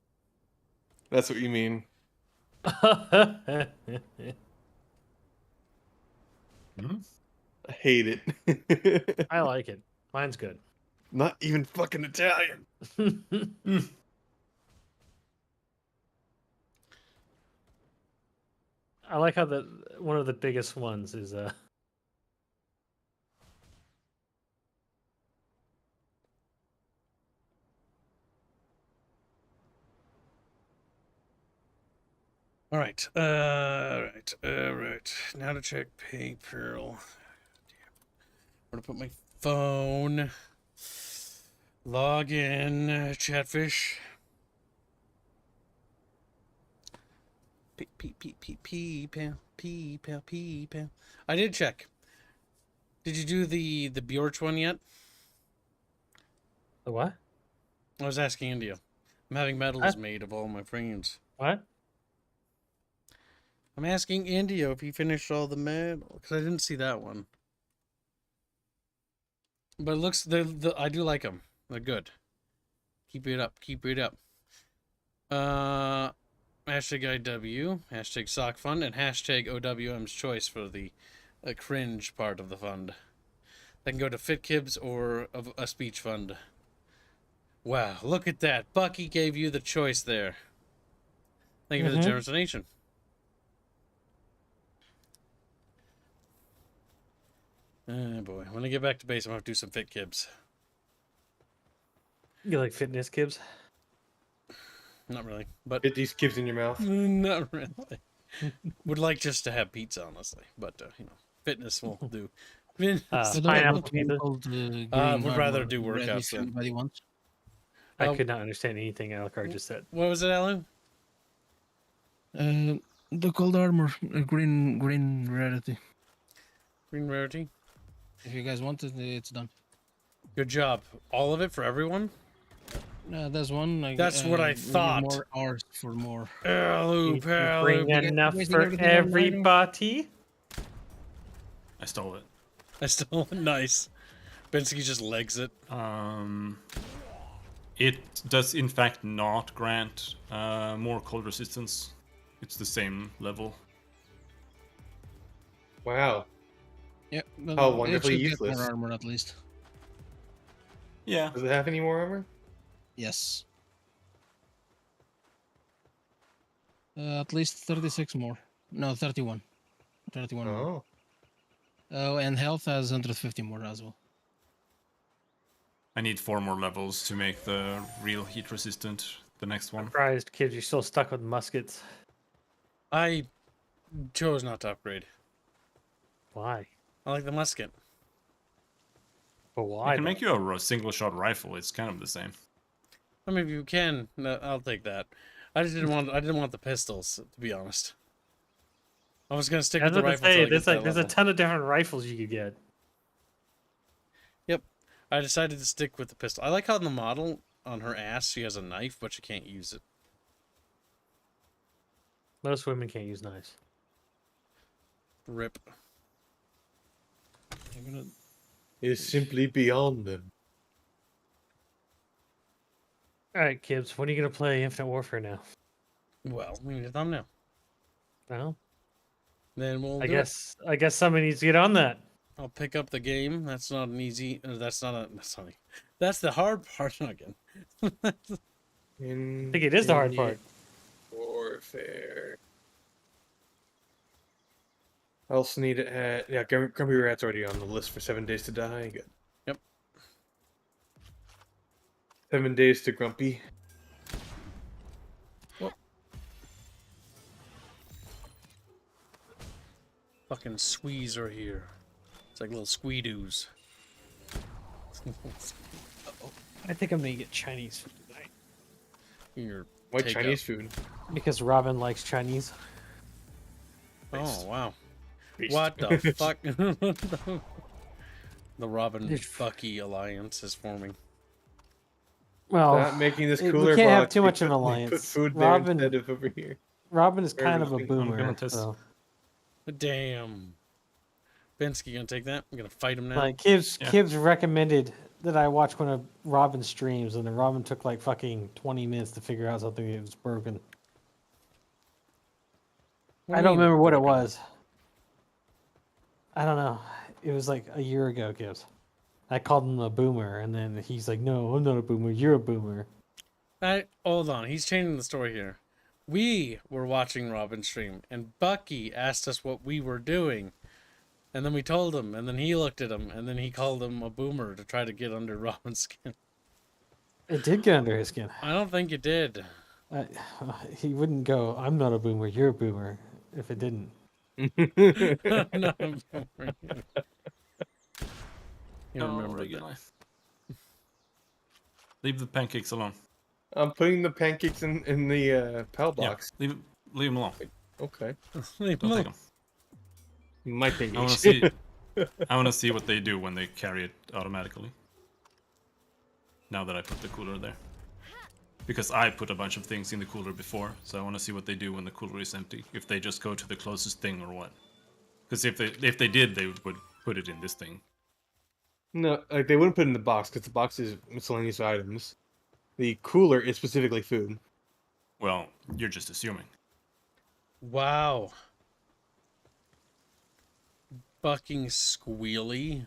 That's what you mean. I hate it. I like it. Mine's good. Not even fucking Italian. I like how one of the biggest ones is All right. All right. Now to check PayPal. Where to put my phone? Log in, Chatfish. PayPal. I did check. Did you do the Bjorch one yet? The what? I was asking India. I'm having medals made of all my frames. What? I'm asking India if he finished all the medals because I didn't see that one. But it looks I do like them. They're good. Keep it up. Keep it up. Hashtag IW, hashtag sock fund, and hashtag OWM's choice for the cringe part of the fund. That can go to FitKibs or a speech fund. Wow, look at that. Bucky gave you the choice there. Thank you for the generous donation. Oh boy, when I get back to base, I'm going to have to do some FitKibs. You like fitness kibs? Not really, but Get these kibs in your mouth. not really. Would like just to have pizza, honestly, but you know, fitness will do. Pineapple pizza. Would rather do workouts If then. anybody wants. I could not understand anything Alucard just said. What was it, Alu? The cold armor, green rarity. Green rarity. If you guys want it, it's done. Good job. All of it for everyone? There's one. That's what I we need thought. More hours for more. Alu, You Palu. bring enough you for think everything everybody? I stole it. I still nice. Bensky just legs it. It does in fact not grant more cold resistance. It's the same level. Wow. Yeah. But How it wonderfully should get useless. More armor at least. Yeah. Does it have any more armor? Yes. At least 36 more. No, 31. 31 more. Oh. Oh, and health has 150 more as well. I need 4 more levels to make the real heat resistant, the next one. Surprised, kids, you're still stuck with muskets. I chose not to upgrade. Why? I like the musket. But I why? can though? make you a single shot rifle. It's kind of the same. I mean, if you can, I'll take that. I just didn't want. I didn't want the pistols, to be honest. I was gonna stick I was with the about rifle. to say, till I there's get like that there's a level. ton of different rifles you could get. Yep, I decided to stick with the pistol. I like how in the model on her ass she has a knife, but she can't use it. Most women can't use knives. Rip. It's simply beyond them. All right, kids, when are you gonna play Infinite Warfare now? Well, we need a thumbnail. Well, Then we'll. I do it. guess somebody needs to get on that. I'll pick up the game. That's not an easy. That's not a. That's the hard part again. I think it is the hard part. Warfare. I also need it at Grumpy Rat's already on the list for 7 days to die. Good. Yep. 7 days to Grumpy. Fucking squeeze are here. It's like little squeedoos. I think I'm gonna get Chinese food tonight Your White takeout. Chinese food. because Robin likes Chinese. Oh wow! Beast. What the fuck? The Robin Bucky alliance is forming. Well, Not making this we cooler. can't have box too much of an because we alliance. Put food there Robin- instead of over here. Robin is Very kind of a interesting. boomer. gonna test- So. Damn. Bensky gonna take that? I'm gonna fight him now. Like Kibbs, Yeah. Kibbs recommended that I watch one of Robin's streams, and then Robin took like fucking 20 minutes to figure out something that was broken. What I do don't you mean remember what it broken? was. I don't know. It was like a year ago, Gibbs. I called him a boomer, and then he's like, "No, I'm not a boomer. You're a boomer." Hold on, he's changing the story here. We were watching Robin stream, and Bucky asked us what we were doing, and then we told him, and then he looked at him, and then he called him a boomer to try to get under Robin's skin. It did get under his skin. I don't think it did. He wouldn't go, I'm not a boomer, you're a boomer, if it didn't. Not a boomer. You remember Reggie that. life. Leave the pancakes alone. I'm putting the pancakes in the pal Yeah, box. leave them alone. Okay. Leave Don't him take alone. them. My I want pancakes. to see. I want to see what they do when they carry it automatically. Now that I put the cooler there, because I put a bunch of things in the cooler before, so I want to see what they do when the cooler is empty. If they just go to the closest thing or what? Because if they did, they would put it in this thing. No, like they wouldn't put it in the box because the box is miscellaneous items. The cooler is specifically food. Well, you're just assuming. Wow. Fucking squealy.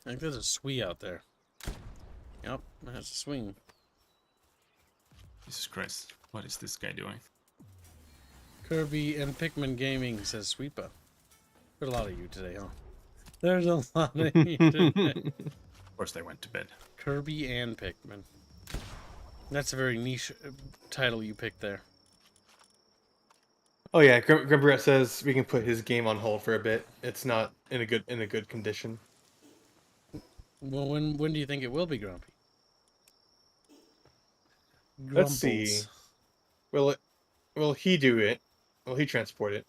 I think there's a swee out there. Yep, that's a swing. Jesus Christ, what is this guy doing? Kirby and Pikmin Gaming says Sweepa. There's a lot of you today, huh? There's a lot of you today. Of course, they went to bed. Kirby and Pikmin. That's a very niche title you picked there. Oh yeah, Grumpy says we can put his game on hold for a bit. It's not in a good condition. Well, when do you think it will be, Grumpy? Let's see. Will he do it? Will he transport it?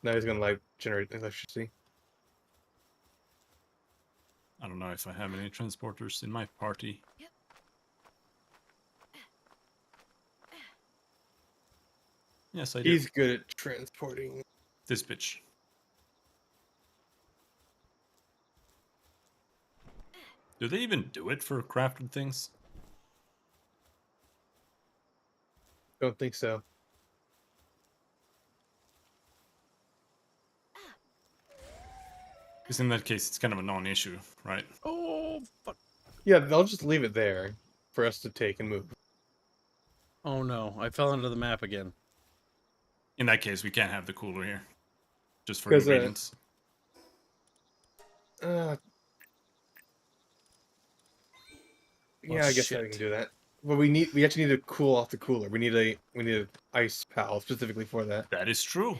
Now he's gonna like generate electricity. I don't know if I have any transporters in my party. Yes, I do. He's good at transporting. This bitch. Do they even do it for crafted things? Don't think so. Because in that case, it's kind of a non-issue, right? Oh, fuck. Yeah, they'll just leave it there for us to take and move. Oh no, I fell into the map again. In that case, we can't have the cooler here. Just for 'Cause, ingredients. Yeah, Well, I guess I shit. can do that. But we actually need to cool off the cooler. We need a ice pal specifically for that. That is true.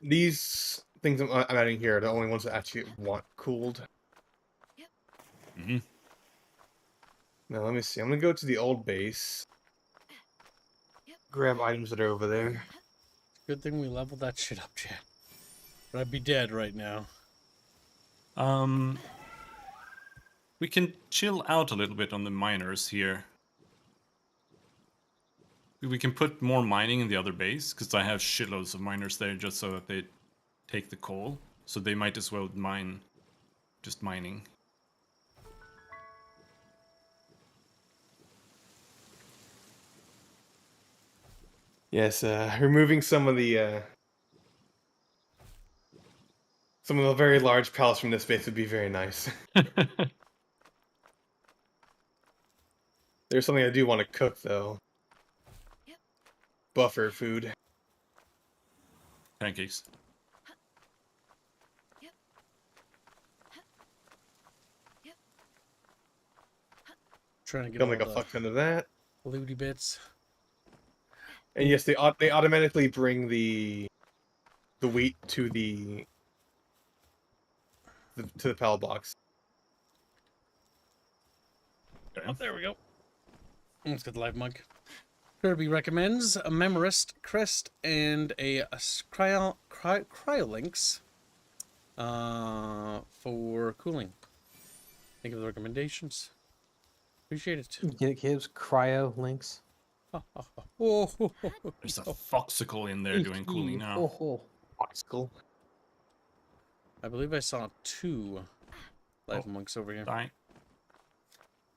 These things I'm adding here are the only ones that actually want cooled. Mhm. Now let me see. I'm gonna go to the old base. Grab items that are over there. Good thing we leveled that shit up, Chad. But I'd be dead right now. We can chill out a little bit on the miners here. We can put more mining in the other base, because I have shitloads of miners there just so that they take the coal. So they might as well mine, just mining. Yes, removing some of the very large pallets from this base would be very nice. There's something I do want to cook though. Buffer food. Pancakes. Trying to get Gonna all make a the fuck ton of that. looty bits. And yes, they automatically bring the wheat to the pallet box. Okay. Oh, there we go. Let's get the live mug. Kirby recommends a Memorist crest and a cryolinks for cooling. Thank you for the recommendations. Appreciate it. Get it, kids? Cryo links. Oh, There's a foxicle in there doing cooling now. Popsicle. I believe I saw 2 life monks over here. Die.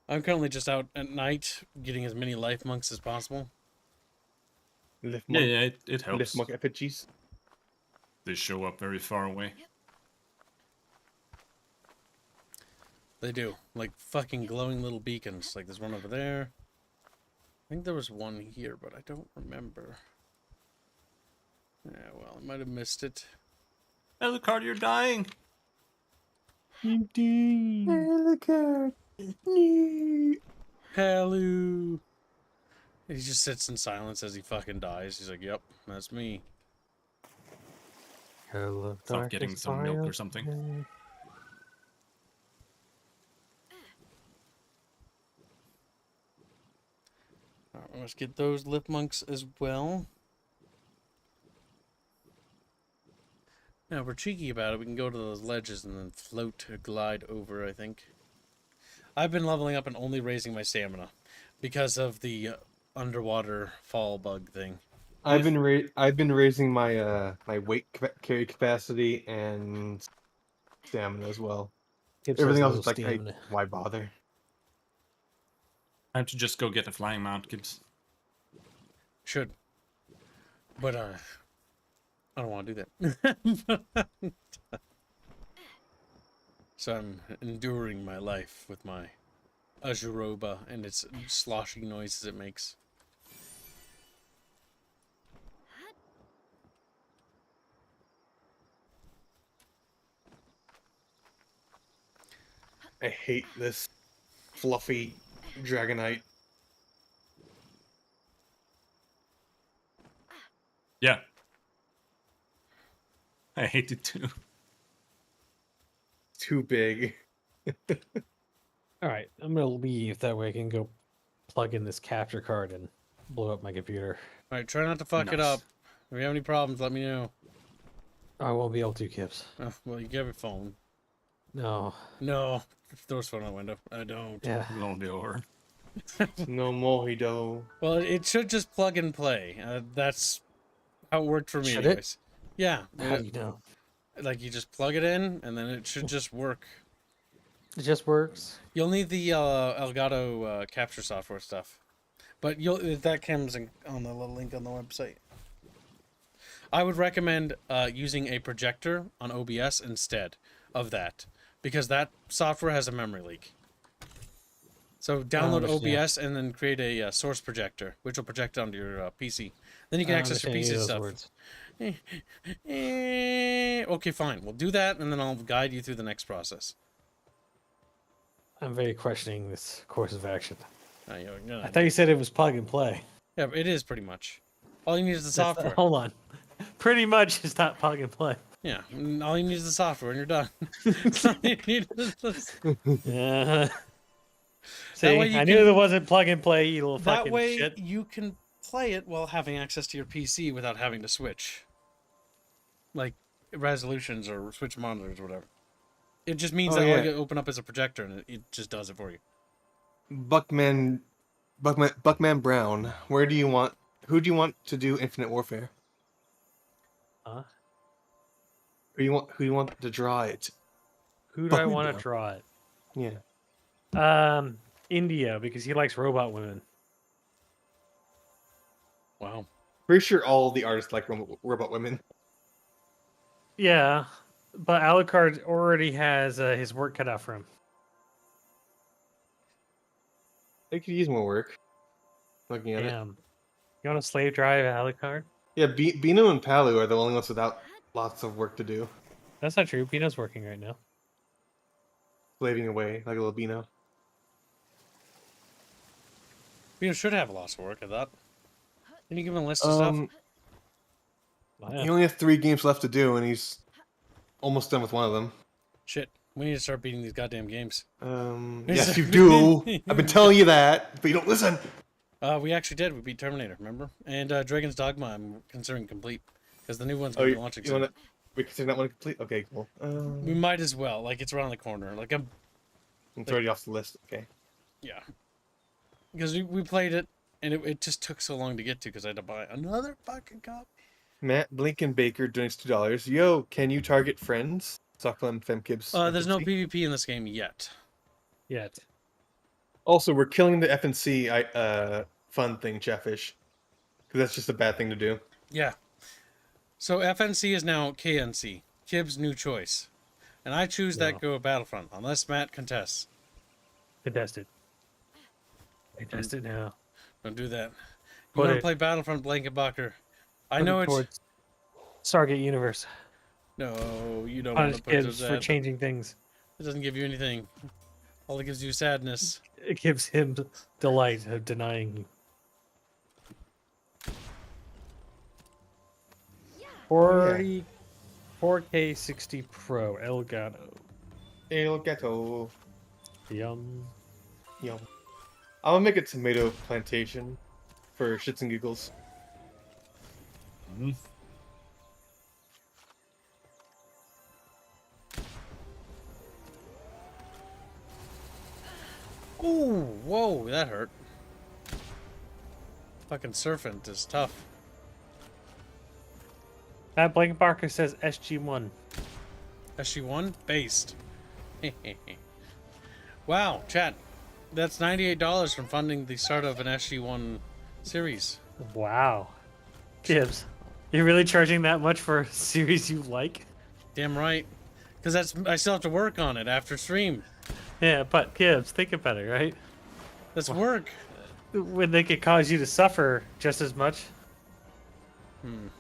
I'm currently just out at night getting as many life monks as possible. Lift Yeah, monk, yeah, it helps. lift monk effigies. They show up very far away. They do. Like fucking glowing little beacons. Like there's one over there. I think there was one here, but I don't remember. Yeah, well, I might have missed it. Alucard, you're dying. Alucard. Hello. He just sits in silence as he fucking dies. He's like, "Yep, that's me." Hello, Stop getting some milk or something. Alright, let's get those lip monks as well. Now, if we're cheeky about it, we can go to those ledges and then float or glide over, I think. I've been leveling up and only raising my stamina because of the underwater fall bug thing. I've been raising my my weight carry capacity and stamina as well. Gibbs Everything has else low is like, stamina. why bother? I have to just go get a flying mount, Gibbs. Should. But, I don't want to do that. So I'm enduring my life with my Ajuroba and its sloshing noises it makes. I hate this fluffy Dragonite. Yeah. I hate it too. Too big. All right, I'm gonna leave. That way I can go plug in this capture card and blow up my computer. Alright, try not to fuck it Nice. up. If you have any problems, let me know. I won't be able to, Kips. Oh, well, you have a phone. No. No. Throw his phone out the window. I don't. Yeah. It won't be over. No mojito. Well, it should just plug and play. That's how it worked for me Should it? anyways. Yeah. How do you know? Like, you just plug it in, and then it should just work. It just works. You'll need the Elgato capture software stuff. But that comes on the little link on the website. I would recommend using a projector on OBS instead of that, because that software has a memory leak. So download understand. OBS and then create a source projector, which will project onto your PC. Then you can I access your understand any PC of those stuff. words. Okay, fine. We'll do that, and then I'll guide you through the next process. I'm very questioning this course of action. You're I gonna- thought you said it was plug and play. Yeah, but it is pretty much. All you need is the That's software. hold on. Pretty much it's not plug and play. Yeah, all you need is the software, and you're done. All you need is the- Yeah. See, way you I knew can- there wasn't plug and play, you little That fucking way, shit. you can play it while having access to your PC without having to switch, like resolutions or switch monitors or whatever. It just means Oh, that all yeah. you open up is a projector, and it just does it for you. Buckman Brown. Who do you want to do Infinite Warfare? Huh? Who do you want to draw it? Who do I Buckman want to Brown. draw it? Yeah. India, because he likes robot women. Wow. Pretty sure all the artists like robot women. Yeah, but Alucard already has his work cut out for him. They could use more work. Looking at it. Damn. You want to slave drive Alucard? Yeah, Bino and Palu are the only ones without lots of work to do. That's not true. Pino's working right now. Slaving away like a little Bino. You should have lots of work, I thought. Can you give him a list of stuff? Oh, yeah. He only has 3 games left to do, and he's almost done with one of them. Shit, we need to start beating these goddamn games. Yes, you do. I've been telling you that, but you don't listen. We actually did. We beat Terminator, remember? And Dragon's Dogma, I'm considering complete, because the new one's going to be launching you soon. want to? We consider that one complete. Okay, cool. We might as well. Like, it's around the corner. Like, It's already off the list. Okay. yeah. Because we played it, and it just took so long to get to, because I had to buy another fucking copy. Matt Blinken Baker donates $2. Yo, can you target friends? Suckland Femkibs. There's no PvP in this game yet. Yet. Also, we're killing the FNC fun thing, Chatfish, because that's just a bad thing to do. Yeah. So FNC is now KNC, Kib's new choice. And I choose that No. go Battlefront, unless Matt contests. Contested. Contested now. Don't do that. You Put want to it- play Battlefront Blanket Bucker. I Put know it it's... towards Stargate Universe. No, you don't want Punish to put kids that. for changing things. It doesn't give you anything. All it gives you sadness. It gives him delight of denying you. 40, 4K 60 Pro Elgato. El Ghetto. Yum. Yum. I'm gonna make a tomato plantation for shits and giggles. Mhm. Ooh, whoa, that hurt. Fucking surfing is tough. That Blank Barker says SG1. SG1 based. Wow, chat. That's $98 from funding the start of an SG1 series. Wow. Gibbs, you're really charging that much for a series you like? Damn right. Because I still have to work on it after stream. Yeah, but Gibbs, think about it, right? That's work. When they could cause you to suffer just as much.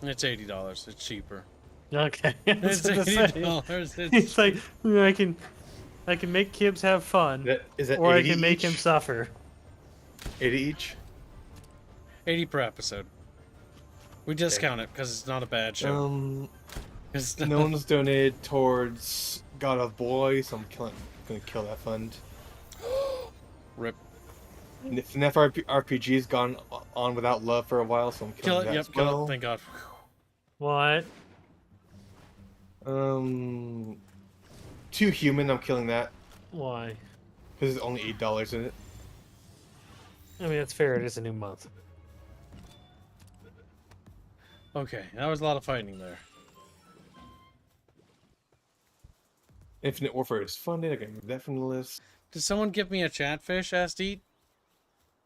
It's $80. It's cheaper. Okay. It's That's what I'm saying. $80. It's like I can make Gibbs have fun, Is that or I 80 can make him each? suffer. 80 each? 80 per episode. We discount it because it's not a bad show. It's not- No one's donated towards God of Boy, so I'm gonna kill that fund. Rip. And if FNAF RPG's gone on without love for a while, so I'm Kill killing it. that Yep. as Kill well. it. Thank God. What? 2 human, I'm killing that Why? because there's only $8 in it. I mean, it's fair. It is a new month. Okay, that was a lot of fighting there. Infinite Warfare is funded. I can remove that from the list. Did someone give me a chatfish, asked Eat?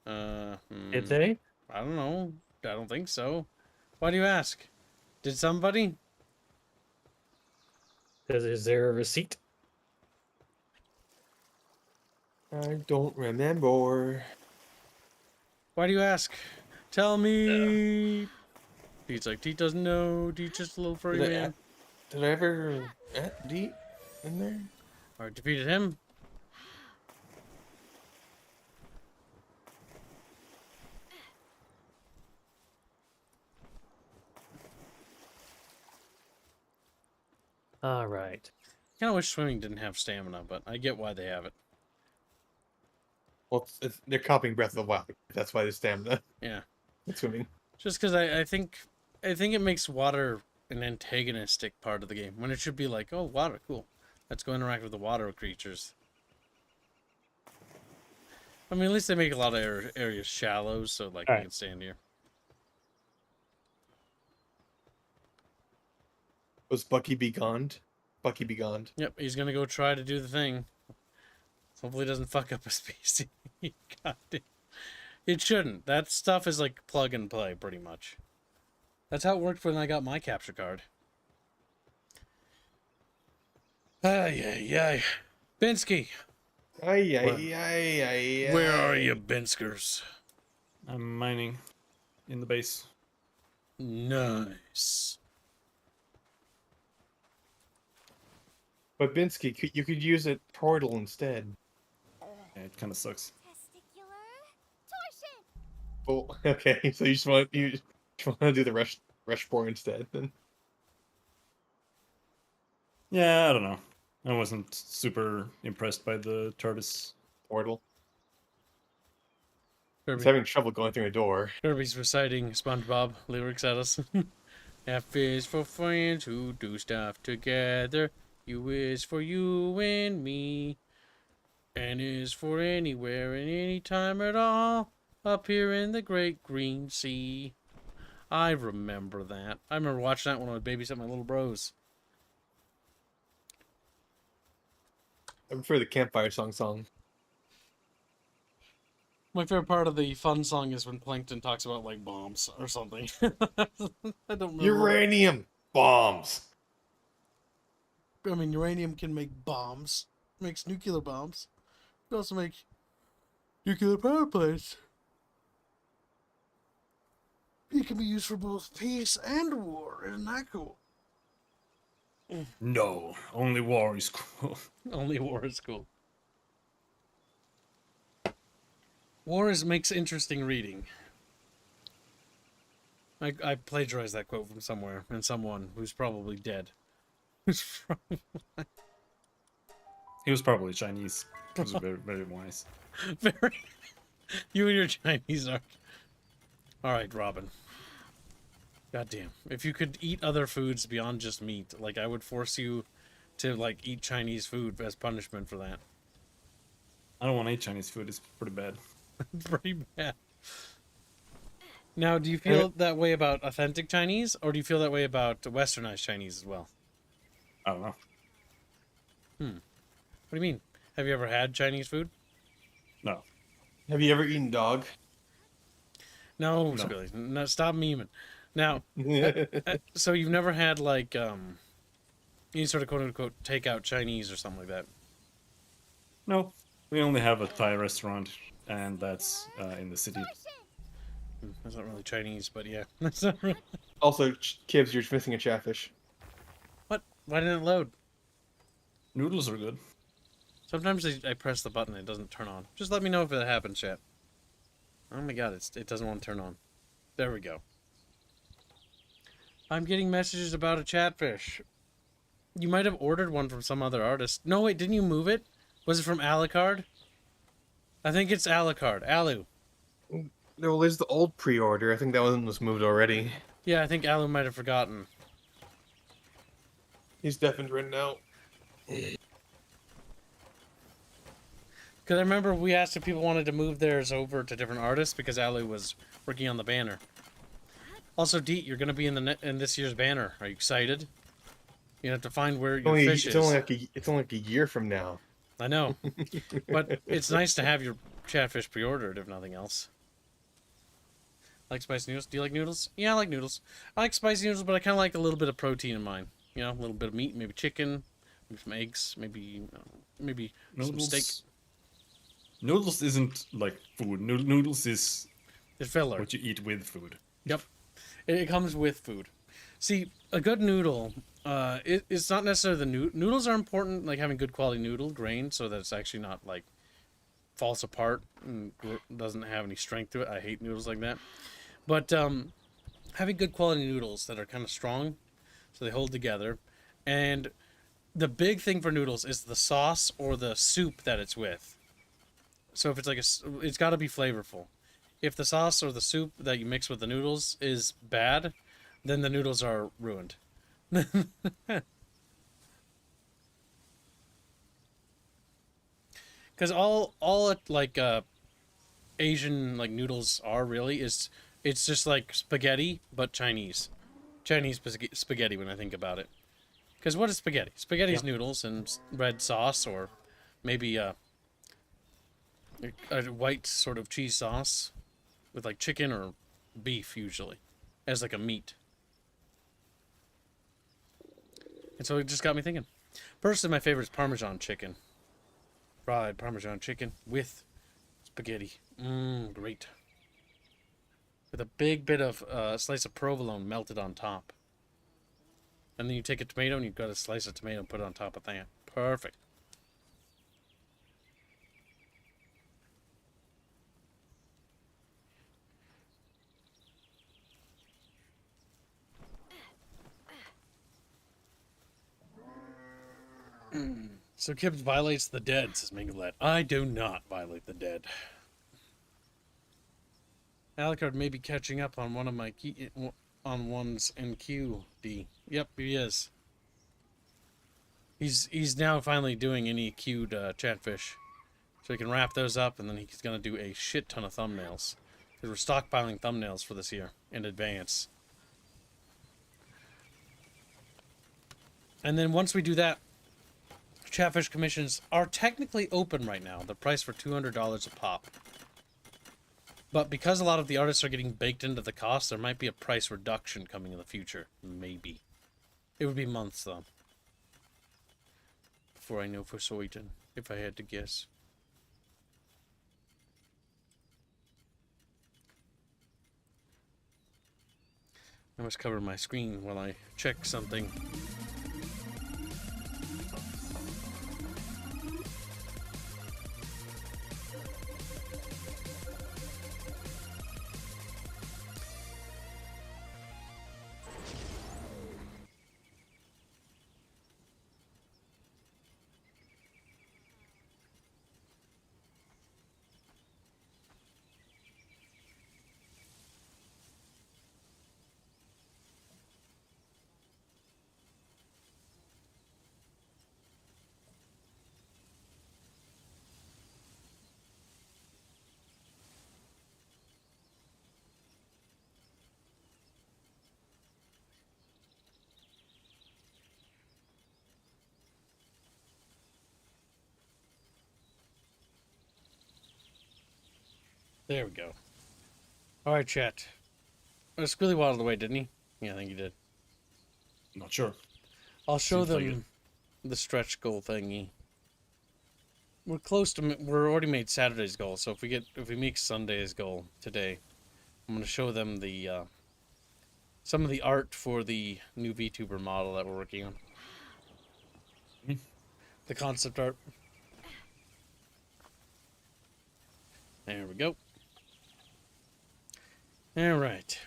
Did they? I don't know. I don't think so. Why do you ask? Did somebody? Is there a receipt? I don't remember. Why do you ask? Tell me. Deet's like, Deet doesn't know. Deet's just a little furry Did I man. Did I ever add D in there? Alright, defeated him. All right. Kind of wish swimming didn't have stamina, but I get why they have it. Well, they're copying Breath of the Wild. That's why there's stamina. Yeah. It's swimming. Just because I think it makes water an antagonistic part of the game when it should be like, oh, water, cool. Let's go interact with the water creatures. I mean, at least they make a lot of areas shallow, so like we Alright. can stand here. Was Bucky begone? Bucky begone. Yep, he's gonna go try to do the thing. Hopefully, it doesn't fuck up his PC. God damn. It shouldn't. That stuff is like plug and play, pretty much. That's how it worked when I got my capture card. Ay, ay, ay. Binsky, Ay, ay, ay, ay, where ay. are you, Binskers? I'm mining in the base. Nice. But Binsky, you could use a portal instead. Yeah, it kind of sucks. Oh, okay. So you just want to do the rush pour instead, then? Yeah, I don't know. I wasn't super impressed by the TARDIS. Portal. He's Kirby, having trouble going through a door. Kirby's reciting SpongeBob lyrics at us. F is for friends who do stuff together. U is for you and me. N is for anywhere and any time at all. Up here in the great green sea. I remember that. I remember watching that when I was babysitting my little bros. I prefer the campfire song. My favorite part of the fun song is when Plankton talks about like bombs or something. I don't remember. Uranium bombs. I mean, uranium can make bombs. It makes nuclear bombs. It also makes nuclear power plants. It can be used for both peace and war. Isn't that cool? No, only war is cool. Only war is cool. Makes interesting reading. I plagiarized that quote from somewhere, and someone who's probably dead. He was probably Chinese. He was very, very wise. Very. You and your Chinese are. All right, Robin. Goddamn. If you could eat other foods beyond just meat, like I would force you to like eat Chinese food as punishment for that. I don't want to eat Chinese food. It's pretty bad. Pretty bad. Now, do you feel that way about authentic Chinese, or do you feel that way about westernized Chinese as well? I don't know. What do you mean? Have you ever had Chinese food? No. Have you ever eaten dog? No, No. Squilly. No, stop memeing. Now, so you've never had like any sort of quote unquote takeout Chinese or something like that? No. We only have a Thai restaurant, and that's in the city. That's not really Chinese, but yeah. That's not really... Also, Kibbs, you're missing a chatfish. What? Why didn't it load? Noodles are good. Sometimes I press the button and it doesn't turn on. Just let me know if it happens, chat. Oh my god, it doesn't want to turn on. There we go. I'm getting messages about a chatfish. You might have ordered one from some other artist. No, wait, didn't you move it? Was it from Alucard? I think it's Alucard. Alu. No, there's the old pre-order. I think that one was moved already. Yeah, I think Alu might have forgotten. He's definitely written out. Because I remember we asked if people wanted to move theirs over to different artists because Alu was working on the banner. Also, Deet, you're going to be in this year's banner. Are you excited? You have to find where your fish is. It's only like a year from now. I know. But it's nice to have your chatfish pre-ordered, if nothing else. Like spicy noodles? Do you like noodles? Yeah, I like noodles. I like spicy noodles, but I kind of like a little bit of protein in mine. You know, a little bit of meat, maybe chicken, maybe some eggs, maybe some steak. Noodles isn't like food. Noodles is It's filler. what you eat with food. Yep. It comes with food. See, a good noodle, it's not necessarily the noodles are important, like having good quality noodle grain, so that it's actually not like falls apart and doesn't have any strength to it. I hate noodles like that. But having good quality noodles that are kind of strong, so they hold together, and the big thing for noodles is the sauce or the soup that it's with. So if it's like it's got to be flavorful. If the sauce or the soup that you mix with the noodles is bad, then the noodles are ruined. Because all like Asian like noodles are really is it's just like spaghetti but Chinese spaghetti when I think about it. Because what is spaghetti? Spaghetti is noodles and red sauce or maybe a white sort of cheese sauce with like chicken or beef usually as like a meat. And so it just got me thinking. Personally, my favorite is Parmesan chicken. Fried Parmesan chicken with spaghetti. Great. With a big bit of slice of provolone melted on top. And then you take a tomato and you've got a slice of tomato and put it on top of that. Perfect. So Kibbs violates the dead, says Minglet. I do not violate the dead. Alucard may be catching up on one of my ones in QD. Yep, he is. He's now finally doing any queued chatfish, so he can wrap those up, and then he's gonna do a shit ton of thumbnails. Because we're stockpiling thumbnails for this year in advance. And then once we do that, Chatfish commissions are technically open right now. The price for $200 a pop. But because a lot of the artists are getting baked into the cost, there might be a price reduction coming in the future. Maybe. It would be months, though. Before I know for certain, if I had to guess. I must cover my screen while I check something. There we go. All right, chat. Squilly waddled away, didn't he? Yeah, I think he did. Not sure. I'll show Seems like them the stretch goal thingy. We're close to. We're already made Saturday's goal, so if we make Sunday's goal today, I'm gonna show them the some of the art for the new VTuber model that we're working on. The concept art. There we go. All right.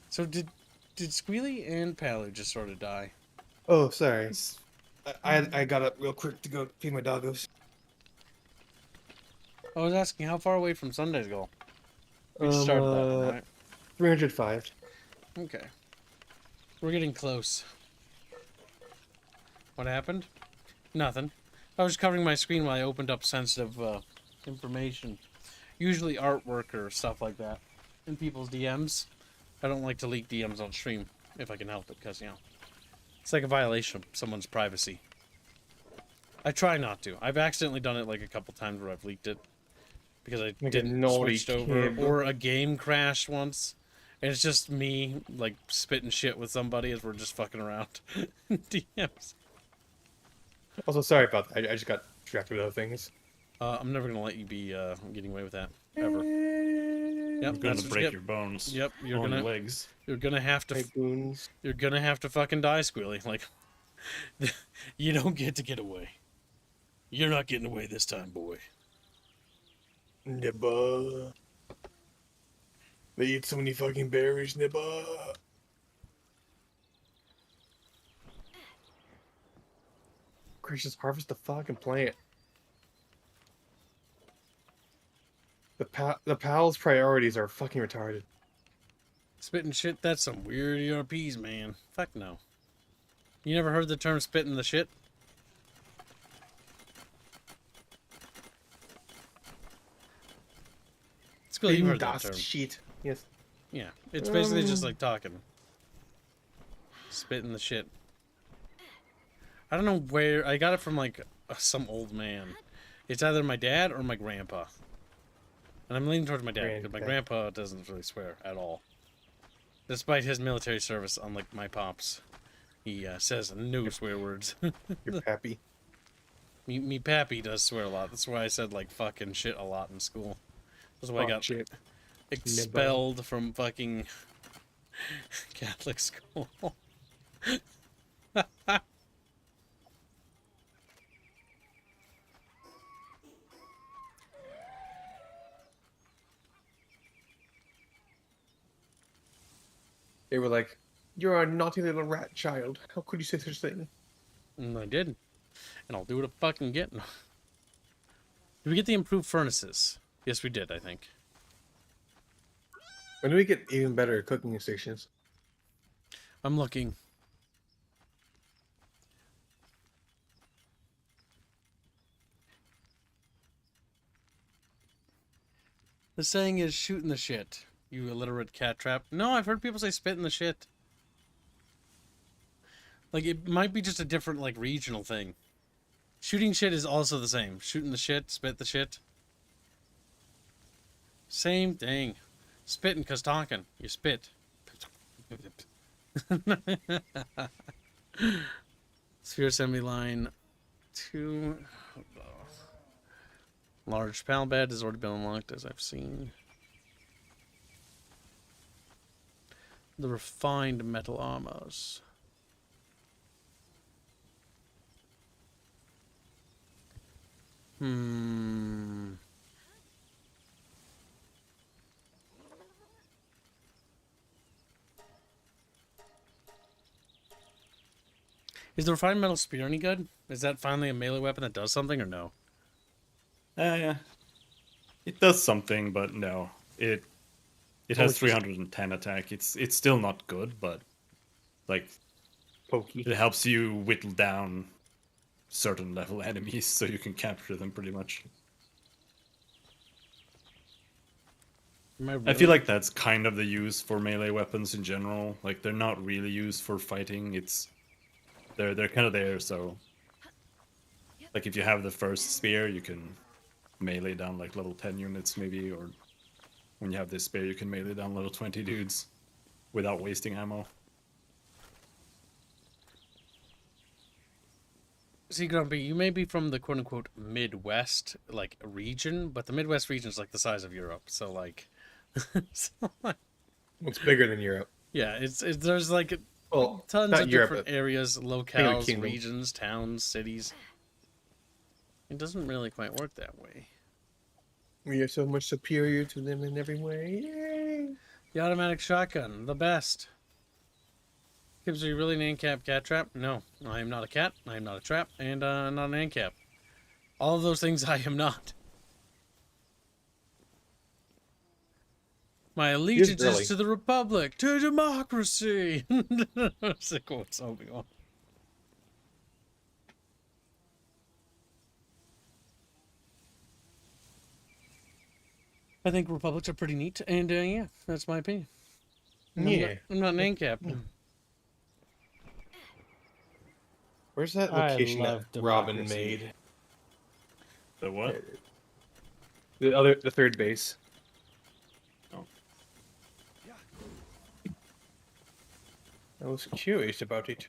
So did Squealy and Palu just sort of die? Oh, sorry. I got up real quick to go feed my doggos. I was asking how far away from Sunday's goal. We just started that one, right? 305. Okay. We're getting close. What happened? Nothing. I was covering my screen while I opened up sensitive information. Usually artwork or stuff like that in people's DMs. I don't like to leak DMs on stream if I can help it, because, you know, it's like a violation of someone's privacy. I try not to. I've accidentally done it like a couple times where I've leaked it because I Like a didn't naughty switched over, kid. or a game crashed once, and it's just me like spitting shit with somebody as we're just fucking around. DMs. Also, sorry about that. I just got distracted with other things. I'm never gonna let you be getting away with that ever. Yep, You're gonna that's what you break get. your bones. Yep, you're on gonna your legs. you're gonna have to Hey, goons. you're gonna have to fucking die, Squealy. Like, you don't get away. You're not getting away this time, boy. Nibba. They eat so many fucking berries, Nibba. Gracious, harvest the fucking plant. The pal's priorities are fucking retarded. Spitting shit, that's some weird ERPs, man. Fuck no. You never heard the term spitting the shit? It's cool, you've heard that term. Shit. Yes. Yeah, it's basically just like talking. Spitting the shit. I don't know where, I got it from like some old man. It's either my dad or my grandpa. And I'm leaning towards my dad, because my grandpa doesn't really swear at all. Despite his military service, unlike my pops. He says no swear words. You're happy. Me pappy does swear a lot. That's why I said like fucking shit a lot in school. That's why I got shit. expelled from fucking Catholic school. They were like, "You're a naughty little rat child. How could you say such a thing?" And I did. And I'll do what I fucking get. Did we get the improved furnaces? Yes, we did, I think. When do we get even better cooking stations? I'm looking. The saying is shooting the shit, you illiterate cat trap. No, I've heard people say spit in the shit. Like, it might be just a different, like, regional thing. Shooting shit is also the same. Shooting the shit, spit the shit. Same thing. Spitting, cause talking. You spit. Sphere assembly line 2. Large panel bed has already been unlocked, as I've seen. The refined metal armors. Is the refined metal spear any good? Is that finally a melee weapon that does something, or no? Yeah. It does something, but no. It has 310 attack. It's still not good, but like Pokey. it helps you whittle down certain level enemies so you can capture them pretty much. I feel like that's kind of the use for melee weapons in general. Like they're not really used for fighting. They're kind of there, so like if you have the first spear, you can melee down like level 10 units maybe, or when you have this spear, you can melee down level 20 dudes without wasting ammo. See, Grumpy, you may be from the quote-unquote Midwest, like, region, but the Midwest region is, like, the size of Europe, so, like... It's bigger than Europe. Yeah, there's, like, Well, tons not of Europe, different but areas, United locales, Kingdom. regions, towns, cities. It doesn't really quite work that way. we are so much superior to them in every way. Yay! The automatic shotgun, the best. Gibbs, are you really an ANCAP cat trap? No, I am not a cat, I am not a trap, and not an ANCAP. All of those things I am not. My allegiance early. is to the Republic, to democracy! That's the quotes Obi-Wan. I think republics are pretty neat, and yeah, that's my opinion. Yeah. I'm not an ANCAP. Where's that I location that love Robin democracy. made? The what? The third base. Oh. I was curious about it.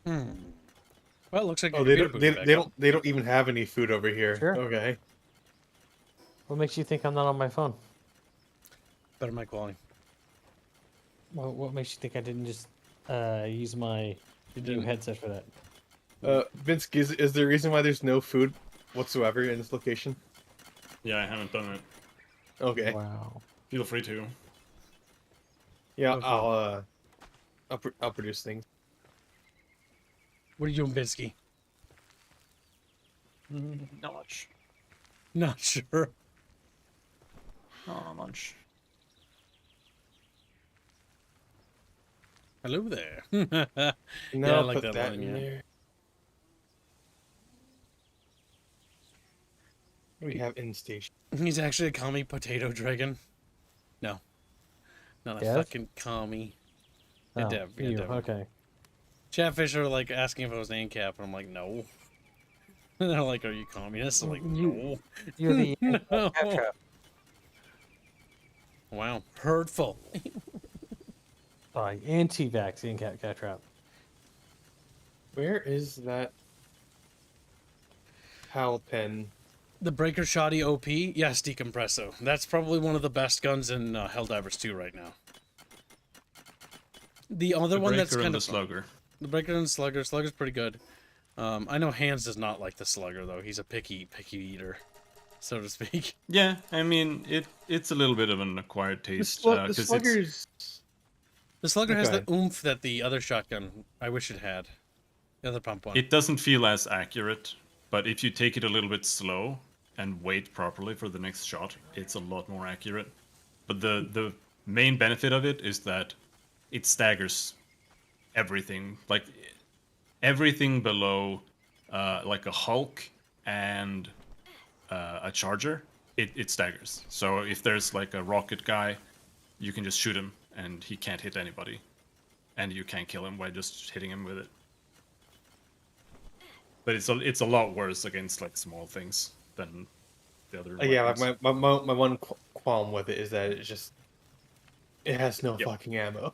Well, it looks like Oh, your they computer don't. booted back up. They don't even have any food over here. Sure. Okay. What makes you think I'm not on my phone? Better mic quality. What makes you think I didn't just use my new didn't. headset for that? Vince, is there a reason why there's no food whatsoever in this location? Yeah, I haven't done it. Okay. Wow. Feel free to. Yeah, Okay. I'll produce things. What are you doing, Binsky? Not much. Not sure. Not much. Hello there. No, Yeah, I like put that that line, in yeah. there. We have in station. He's actually a commie potato dragon. No. Not a Dev? fucking commie. A Oh, dev, yeah, you. dev. Okay. Chatfish are like asking if I was an ANCAP, and I'm like, no. And they're like, are you communist? I'm like, no. You're the No. cat trap. Wow. Hurtful. Anti-vax in cat trap. Where is that PAL pen? The Breaker Shoddy OP? Yes, Decompresso. That's probably one of the best guns in Helldivers 2 right now. The other The one that's Breaker kind and the of... Slugger. The Breaker and Slugger. Slugger's pretty good. I know Hans does not like the Slugger, though. He's a picky eater, so to speak. Yeah, I mean, it's a little bit of an acquired The, taste. the 'cause sluggers. The Slugger has the Okay. oomph that the other shotgun, I wish it had. The other pump one. it doesn't feel as accurate, but if you take it a little bit slow and wait properly for the next shot, it's a lot more accurate. But the main benefit of it is that it staggers everything. Like, everything below like a Hulk and a Charger, it staggers. So if there's like a rocket guy, you can just shoot him and he can't hit anybody. And you can't kill him by just hitting him with it. But it's a lot worse against like small things than the other. Yeah, weapons. like my one qualm with it is that it has no Yep. fucking ammo.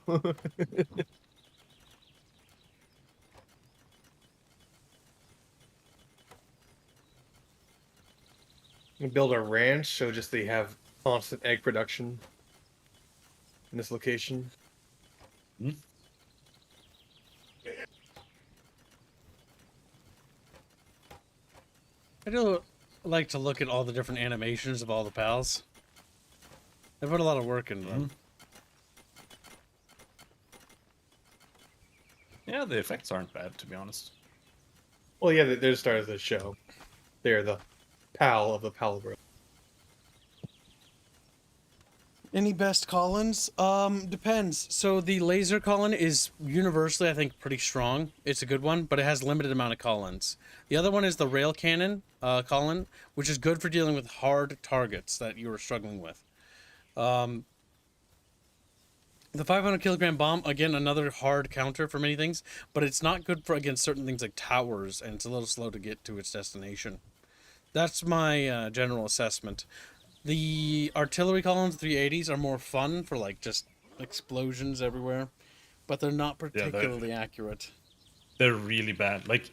You build a ranch so just they have constant egg production in this location. I do like to look at all the different animations of all the pals. They put a lot of work into them. Yeah, the effects aren't bad, to be honest. Well, yeah, they're the stars of the show. They're the pal of the Palworld. Any best Collins? Depends. So the laser Collin is universally, I think, pretty strong. It's a good one, but it has limited amount of Collins. The other one is the rail cannon Collin, which is good for dealing with hard targets that you are struggling with. The 500 kilogram bomb, again, another hard counter for many things, but it's not good for against certain things like towers, and it's a little slow to get to its destination. That's my general assessment. The artillery columns, 380s, are more fun for like just explosions everywhere, but they're not Yeah, particularly accurate. they're really bad. Like,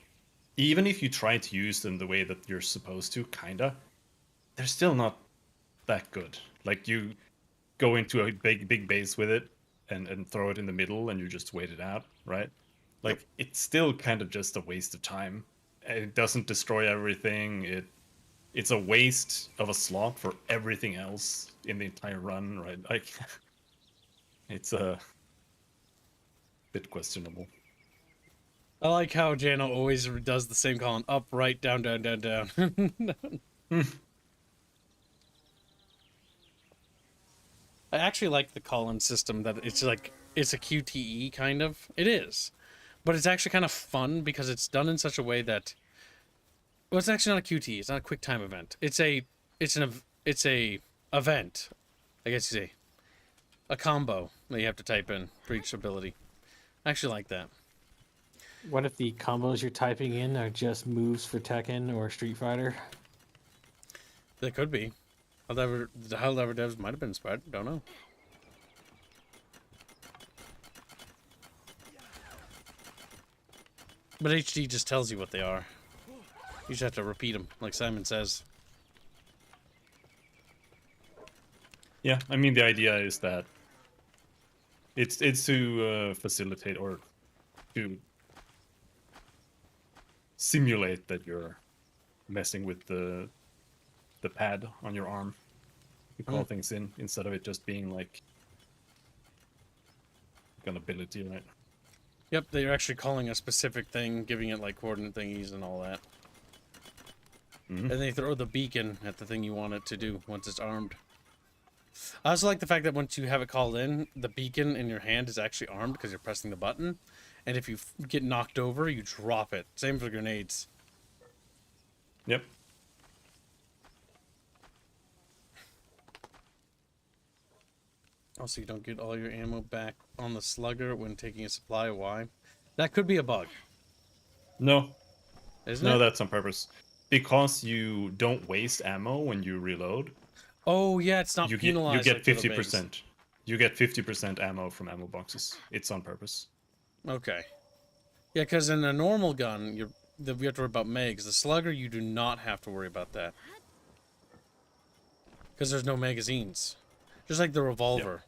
even if you try to use them the way that you're supposed to, kinda, they're still not that good. Like, you go into a big base with it and throw it in the middle and you just wait it out, right? Like, it's still kind of just a waste of time. It doesn't destroy everything. It's a waste of a slot for everything else in the entire run, right? Like, it's a bit questionable. I like how Jano always does the same column: up, right, down, down, down, down. I actually like the column system that it's like it's a QTE kind of. It is, but it's actually kind of fun because it's done in such a way that well, it's actually not a QTE. It's not a quick time event. It's a event. I guess you say a combo that you have to type in for each ability. I actually like that. What if the combos you're typing in are just moves for Tekken or Street Fighter? That could be. The Helldivers devs might have been inspired. Don't know. But HD just tells you what they are. You just have to repeat them, like Simon says. Yeah, I mean, the idea is that it's to facilitate or to simulate that you're messing with the pad on your arm. You call things in instead of it just being like an ability, right? Yep, they're actually calling a specific thing, giving it like coordinate thingies and all that. Mhm. And they throw the beacon at the thing you want it to do once it's armed. I also like the fact that once you have it called in, the beacon in your hand is actually armed because you're pressing the button. And if you get knocked over, you drop it. Same for grenades. Yep. Also, you don't get all your ammo back on the slugger when taking a supply. Why? That could be a bug, No, isn't no, it? that's on purpose. Because you don't waste ammo when you reload, Oh, yeah, it's not you penalized get like the other bags. 50%. You get 50% ammo from ammo boxes. It's on purpose. Okay. Yeah, because in a normal gun, we have to worry about mags. The slugger, you do not have to worry about that. Because there's no magazines. Just like the revolver.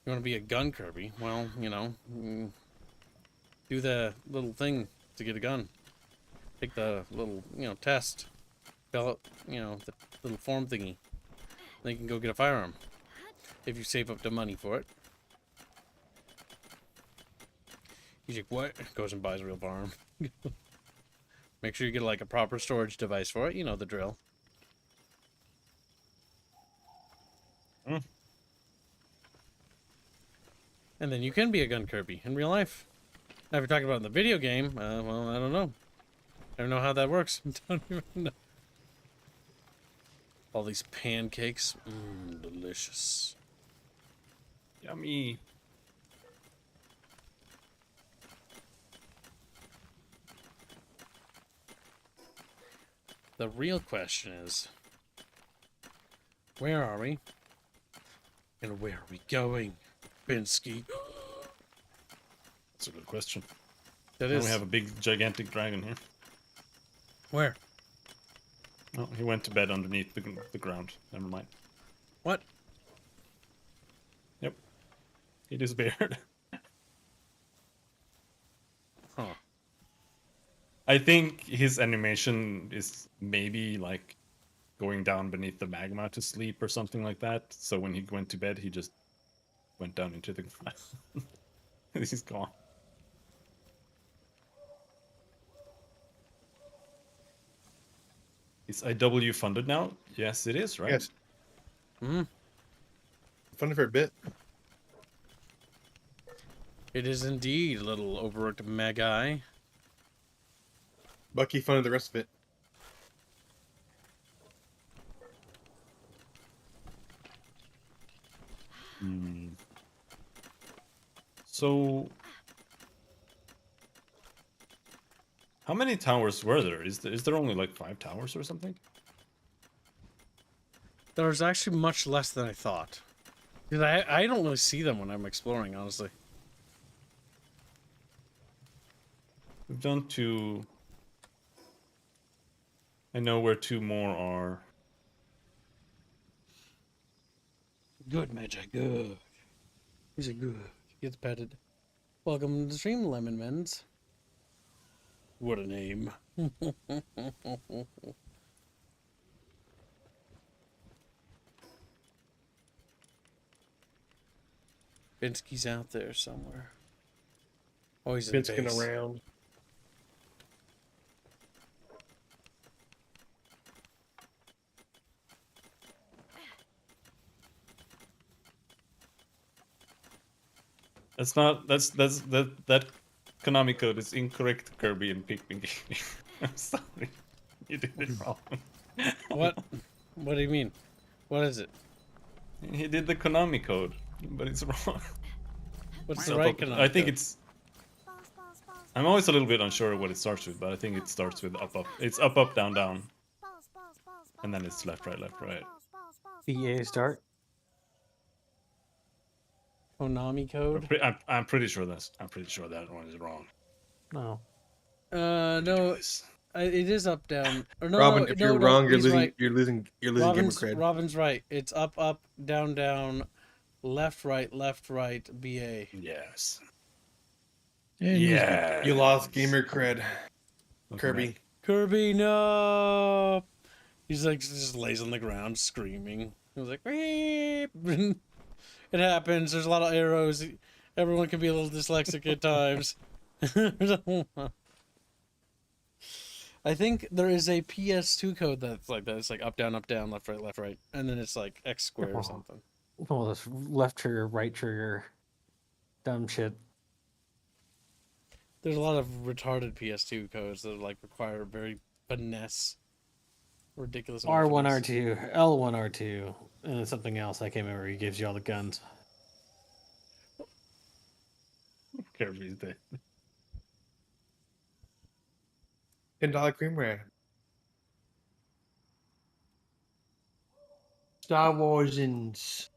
You want to be a gun Kirby? Well, you know, do the little thing to get a gun. Take the little, test. Fill out, the little form thingy. Then you can go get a firearm. If you save up the money for it. He's like, what? Goes and buys a real firearm. Make sure you get like a proper storage device for it. You know the drill. And then you can be a gun Kirby in real life. Now, if you're talking about in the video game, well, I don't know. I don't know how that works. Don't even know. All these pancakes. Delicious. Yummy. The real question is, where are we? And where are we going, Binsky? That's a good question. That Now is. we have a big, gigantic dragon here. Where? Oh, he went to bed underneath the ground. Never mind. What? Yep. He disappeared. Huh. I think his animation is maybe like going down beneath the magma to sleep or something like that. So when he went to bed, he just went down into the ground. He's gone. Is IW funded now? Yes, it is, right? Yes. Hmm. Fun for a bit. It is indeed a little overworked Magi. Bucky funded the rest of it. Hmm. So, how many towers were there? Is there only like 5 towers or something? There's actually much less than I thought. Because I don't really see them when I'm exploring, honestly. We've done 2. I know where 2 more are. Good magic, good. He's a good. Gets petted. Welcome to the stream, Lemon Mens. What a name. Binsky's out there somewhere. Oh, he's in Binskin base. around. That's not. That Konami code is incorrect, Kirby and Pikmin Gaming. I'm sorry, you did it wrong. What? What do you mean? What is it? He did the Konami code, but it's wrong. What's So the right Konami I think code? it's. I'm always a little bit unsure what it starts with, but I think it starts with up up. It's up up down down, and then it's left right left right. BA start. Konami code? I'm pretty sure I'm pretty sure that one is wrong. No. No, it is up down. Or no, Robin, no, if no, you're no, wrong, you're he's losing. right. You're losing gamer cred. Robin's right. It's up, up, down, down, left, right, BA. Yes. Yeah. You lost gamer cred, Okay. Kirby. Kirby, no! He's like, just lays on the ground screaming. He was like, "Beep." It happens. There's a lot of arrows. Everyone can be a little dyslexic at times. I think there is a PS2 code that's like that. It's like up, down, left, right. And then it's like X square or something. Oh, this left trigger, right trigger, dumb shit. There's a lot of retarded PS2 codes that like require very finesse, ridiculous. R1, R2, L1, R2, and then something else. I can't remember. He gives you all the guns. Kirby's dead. $10 cream rare. Star Warsins.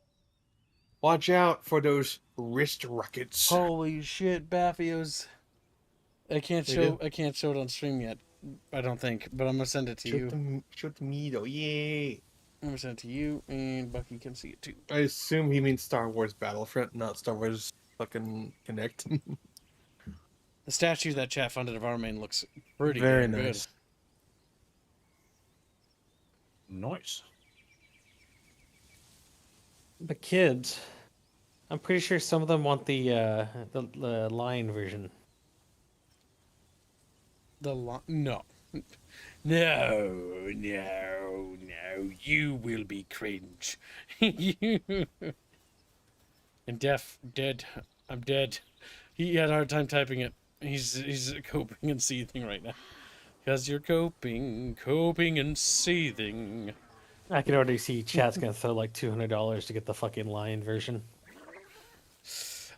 Watch out for those wrist rockets. Holy shit, Baffios! I can't They show it on stream yet. I don't think, but I'm gonna send it to you. Shoot me though, yay! I'm gonna send it to you, and Bucky can see it too. I assume he means Star Wars Battlefront, not Star Wars fucking Connect. The statue that chat funded of our main looks pretty Very damn nice. Nice. But kids, I'm pretty sure some of them want the lion version. No. No. You will be cringe. And dead. I'm dead. He had a hard time typing it. He's coping and seething right now. Because you're coping and seething. I can already see chat's gonna throw like $200 to get the fucking lion version.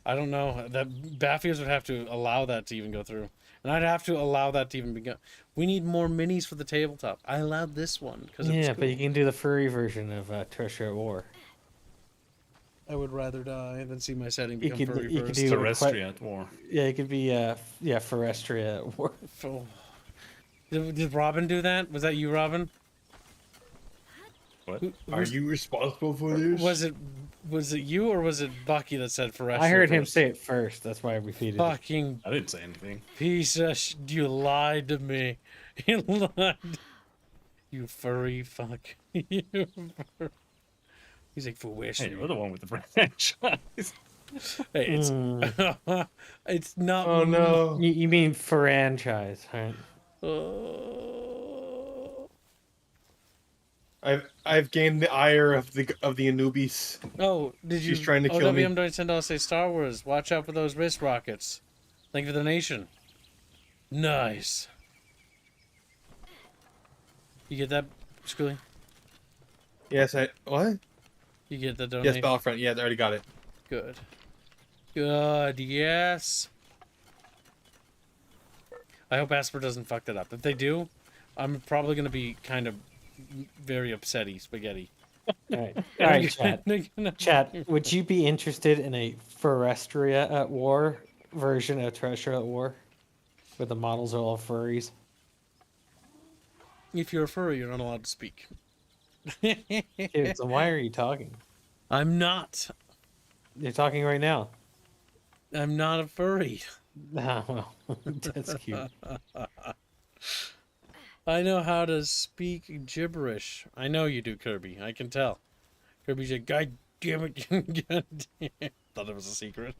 I don't know. That Baffios would have to allow that to even go through. And I'd have to allow that to even begin. We need more minis for the tabletop. I allowed this one because Yeah, cool. but you can do the furry version of Terrestrial at War. I would rather die than see my setting You become could- furry you could first. do- Terrestrial at War. Yeah, it could be Forestria at War. Oh. Did Robin do that? Was that you, Robin? What? Are you responsible for this? Was it you or was it Bucky that said Forestria? I heard him first? say it first. That's why I repeated it. Fucking I didn't say anything. piece of you lied to me. You lied. You furry fuck. You fur- He's like Forestria. Hey, you're the one with the franchise. Hey, it's Mm. it's not. Oh no! You mean franchise, right? I've gained the ire of the Anubis. Oh, did you? She's trying to kill me. OWM don't send us say Star Wars. Watch out for those wrist rockets. Thank you for the nation. Nice. You get that, Schooly? Yes, what? You get the donation? Yes, Battlefront. Yeah, I already got it. Good. Good, yes. I hope Asper doesn't fuck that up. If they do, I'm probably going to be kind of very upsetty spaghetti. All right, chat. Chat, would you be interested in a Forestria at War version of Treasure at War? Where the models are all furries? If you're a furry, you're not allowed to speak. Dude, so why are you talking? I'm not. You're talking right now. I'm not a furry. Ah, well, that's cute. I know how to speak gibberish. I know you do, Kirby. I can tell. Kirby's like, God damn it. God damn it. Thought it was a secret.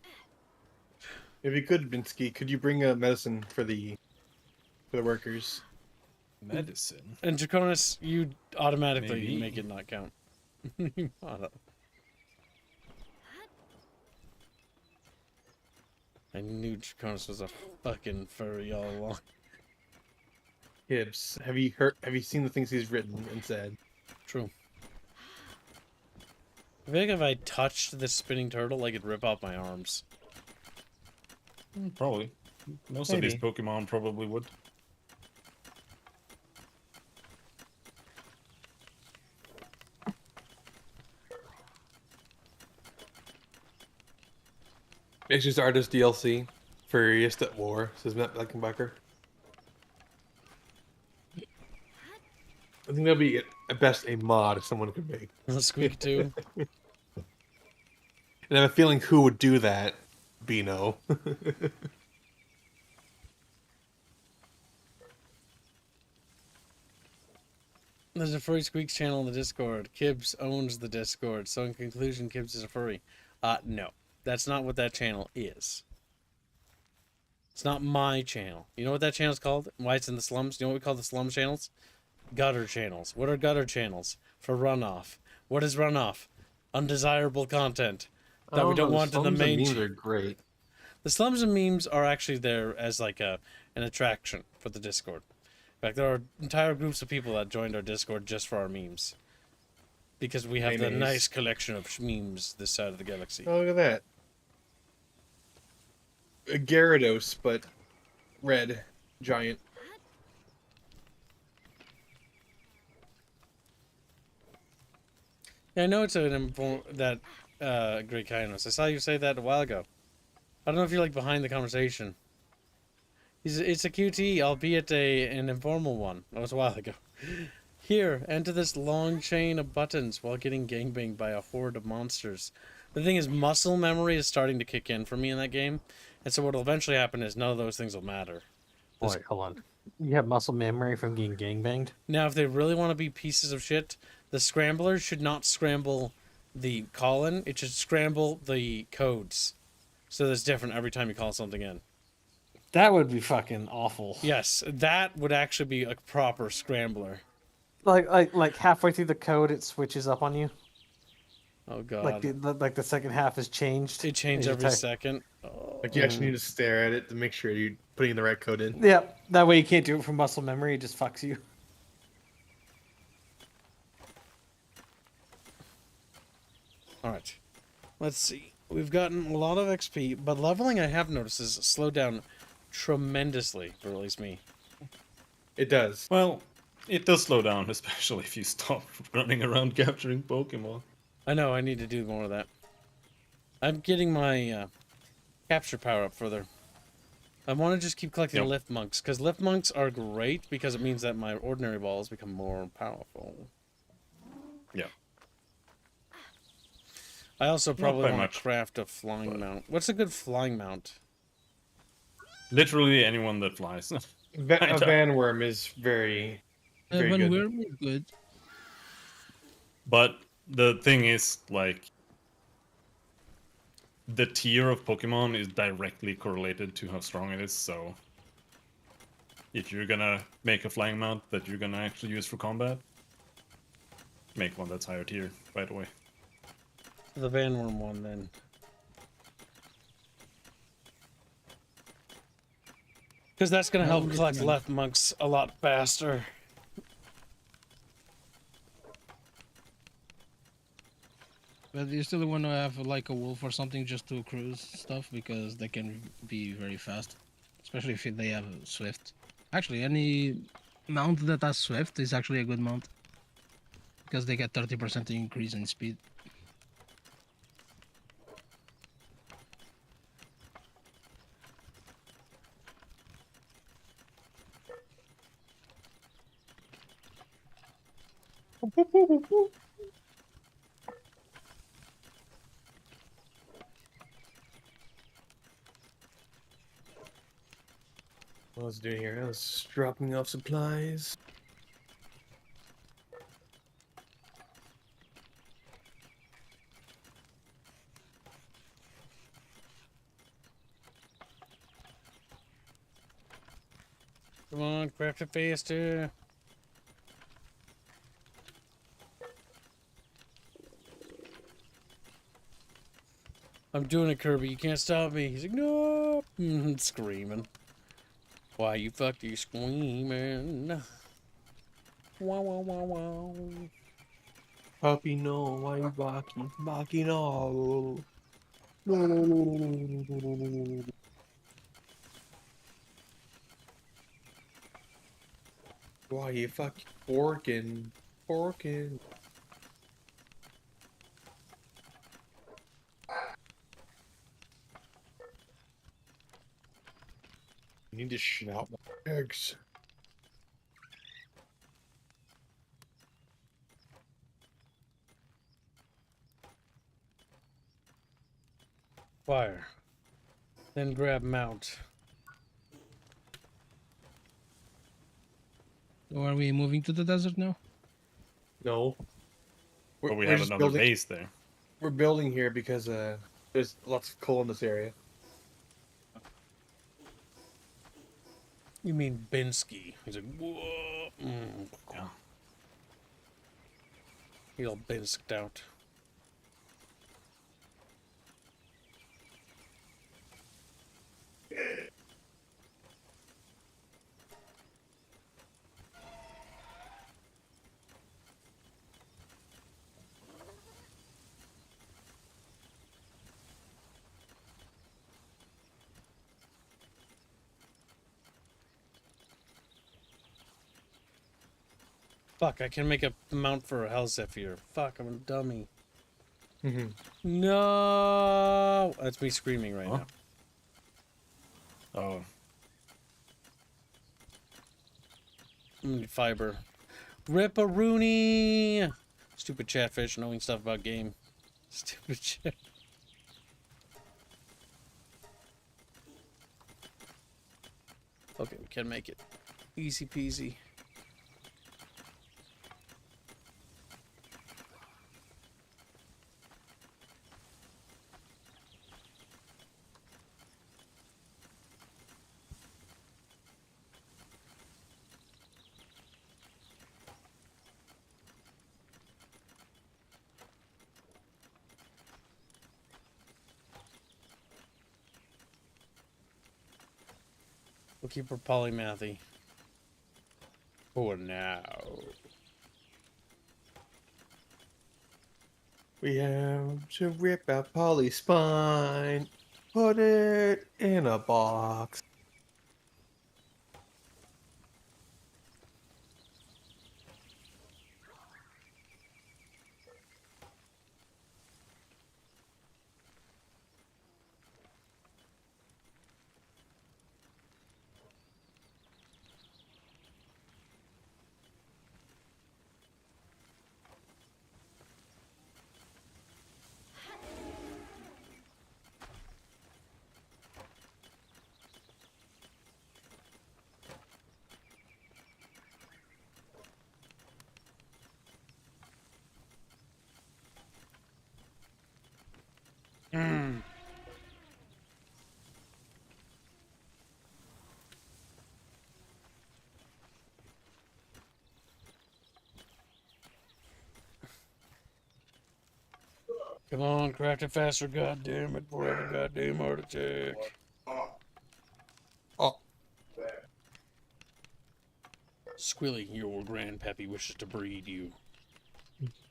If you could, Binsky, could you bring a medicine for the workers? Medicine. And Draconis, you automatically Maybe. make it not count. I knew Draconis was a fucking furry all along. Gibbs, have you seen the things he's written and said? True. I feel like if I touched this spinning turtle, I could rip off my arms. Probably. Most of these Pokemon probably would. It's just artist DLC for Furriest at War, says Matt Bleckenbacher. I think that'd be at best a mod someone could make. Squeak too. And I have a feeling who would do that, Bino. There's a Furry Squeaks channel in the Discord. Kibbs owns the Discord, so in conclusion, Kibbs is a furry. No. That's not what that channel is. It's not my channel. You know what that channel's called? Why it's in the slums? You know what we call the slum channels? Gutter channels. What are gutter channels? For runoff. What is runoff? Undesirable content that we don't want in the main memes are great. The slums and memes are actually there as like an attraction for the Discord. In fact, there are entire groups of people that joined our Discord just for our memes. Because we have the nice collection of memes this side of the galaxy. Oh, look at that. A Gyarados, but red. Giant. Yeah, I know it's that great kindness. I saw you say that a while ago. I don't know if you're like behind the conversation. It's a QT, albeit an informal one. That was a while ago. Here, enter this long chain of buttons while getting gangbanged by a horde of monsters. The thing is, muscle memory is starting to kick in for me in that game. And so what will eventually happen is none of those things will matter. Wait, hold on. You have muscle memory from getting gangbanged? Now, if they really want to be pieces of shit, the scramblers should not scramble the call-in. It should scramble the codes. So that's different every time you call something in. That would be fucking awful. Yes, that would actually be a proper scrambler. Like halfway through the code, it switches up on you. Oh god. Like the second half is changed. It changes every second. Oh. Like you actually need to stare at it to make sure you're putting the right code in. Yeah, that way you can't do it from muscle memory. It just fucks you. All right. Let's see. We've gotten a lot of XP, but leveling I have noticed is slowed down tremendously, for at least me. It does. Well, it does slow down, especially if you stop running around capturing Pokemon. I know, I need to do more of that. I'm getting my capture power up further. I want to just keep collecting lift monks, because lift monks are great because it means that my ordinary balls become more powerful. Yeah. I also probably want much, to craft a flying mount. What's a good flying mount? Literally anyone that flies. A Vanworm is very good. Vanworm is good. But the thing is, like, the tier of Pokemon is directly correlated to how strong it is, so if you're gonna make a flying mount that you're gonna actually use for combat, make one that's higher tier, by the way. The Vanworm one, then. Because that's going to help collect left monks a lot faster. But you still want to have like a wolf or something just to cruise stuff because they can be very fast, especially if they have swift. Actually, any mount that has swift is actually a good mount because they get 30% increase in speed. What was I doing here? I was dropping off supplies. Come on, craft it faster. I'm doing it, Kirby. You can't stop me. He's like, no, screaming. Why you fuck you screaming? Wow, wow, wow, wow. Puppy, no, why you barking? Barking all. No, no, no, no, no, no, no, no, no, no. Why you fucking forking? Forking. You need to shit out my eggs. Fire. Then grab mount. Or are we moving to the desert now? No. But we we're have just another building. base there. We're building here because there's lots of coal in this area. You mean Binsky? He's like, whoa. Yeah. He all Binsked out. Fuck, I can make a mount for a Hellzephyr. Fuck, I'm a dummy. Mm-hmm. No! That's me screaming right Huh? now. Oh, Fiber. Ripperoonie! Stupid chatfish knowing stuff about game. Stupid chat. Okay, we can make it. Easy peasy. We'll keep her polymathy. For now. We have to rip out Polly's spine, put it in a box. Mm. Come on, craft it faster, goddammit, before I have a goddamn heart attack. Oh, Squilly, your grandpappy wishes to breed you.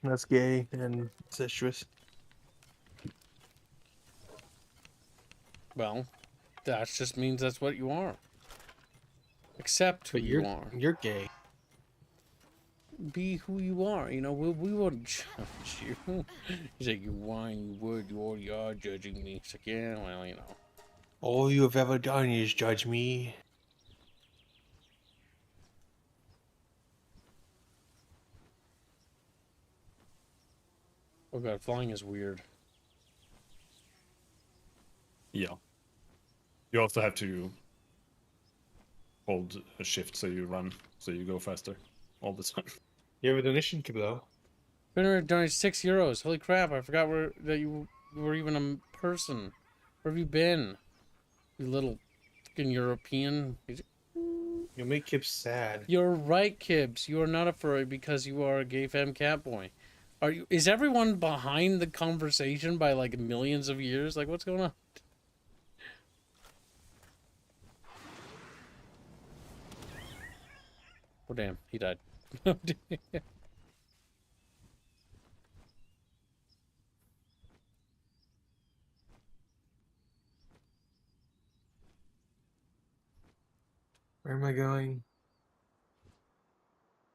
that's gay and incestuous. Well, that just means that's what you are. Accept who But you are. you're gay. Be who you are. You know, we won't judge you. He's like, you whine, you would, you already are judging me. It's like, yeah, well, you know. All you have ever done is judge me. Oh god, flying is weird. Yeah. You also have to hold a shift so you run, so you go faster all the time. You have a donation, Kiblo? Winner donated €6. Holy crap! I forgot that you were even a person. Where have you been? You little fucking European. You'll make Kib sad. You're right, Kibbs. You are not a furry because you are a gay femme cat boy. Are you? Is everyone behind the conversation by like millions of years? Like, what's going on? Oh damn, he died. Where am I going?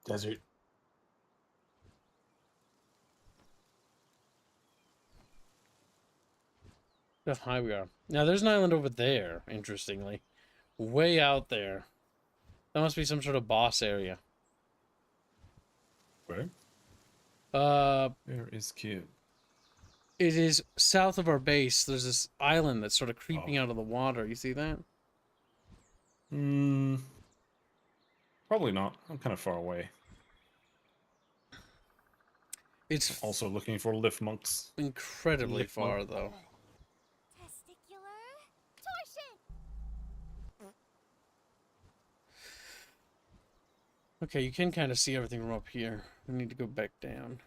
Desert. How high we are. Now there's an island over there, interestingly. Way out there. That must be some sort of boss area. Where? Where is Q? It is south of our base. There's this island that's sort of creeping out of the water. You see that? Probably not. I'm kind of far away. It's Also looking for lift monks. incredibly Lift monk. far, though. Testicular torsion. Okay, you can kind of see everything from up here. We need to go back down.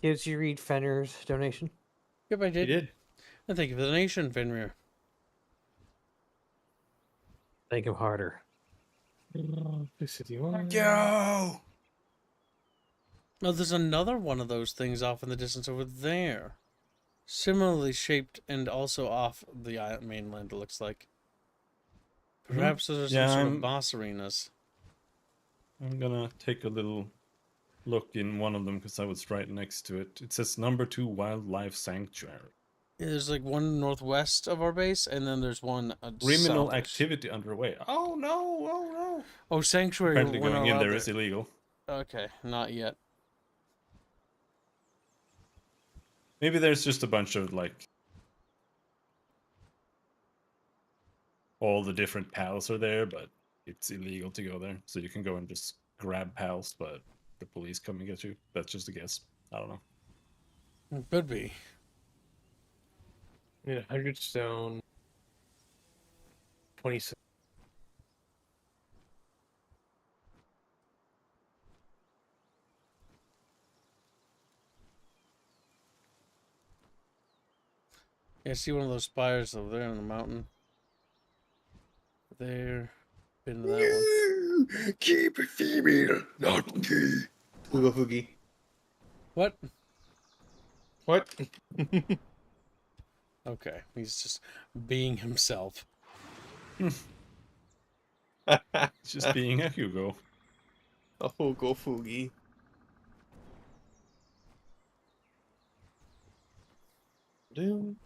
Did you read Fenrir's donation? Yep, I did. You did. And thank you for the donation, Fenrir. Thank him harder. Go! Oh, there's another one of those things off in the distance over there. Similarly shaped and also off the mainland, it looks like. Perhaps those are some sort of boss arenas. I'm gonna take a little look in one of them because I was right next to it. It says #2 Wildlife Sanctuary. Yeah, there's like one northwest of our base, and then there's one Criminal south-ish. activity underway. Oh no! Oh no! Oh, sanctuary. Apparently we're not going in allowed there is illegal. Okay, not yet. Maybe there's just a bunch of like all the different pals are there, but it's illegal to go there. So you can go and just grab pals, but the police come and get you. That's just a guess. I don't know. It could be. Need 100 stone. 26. Yeah, I see one of those spires over there on the mountain. There. Been to that one. Keep it female, not gay. Ooga Foogie. What? What? Okay, he's just being himself. It's just being a Hugo. Oh, go Foogie. Doom.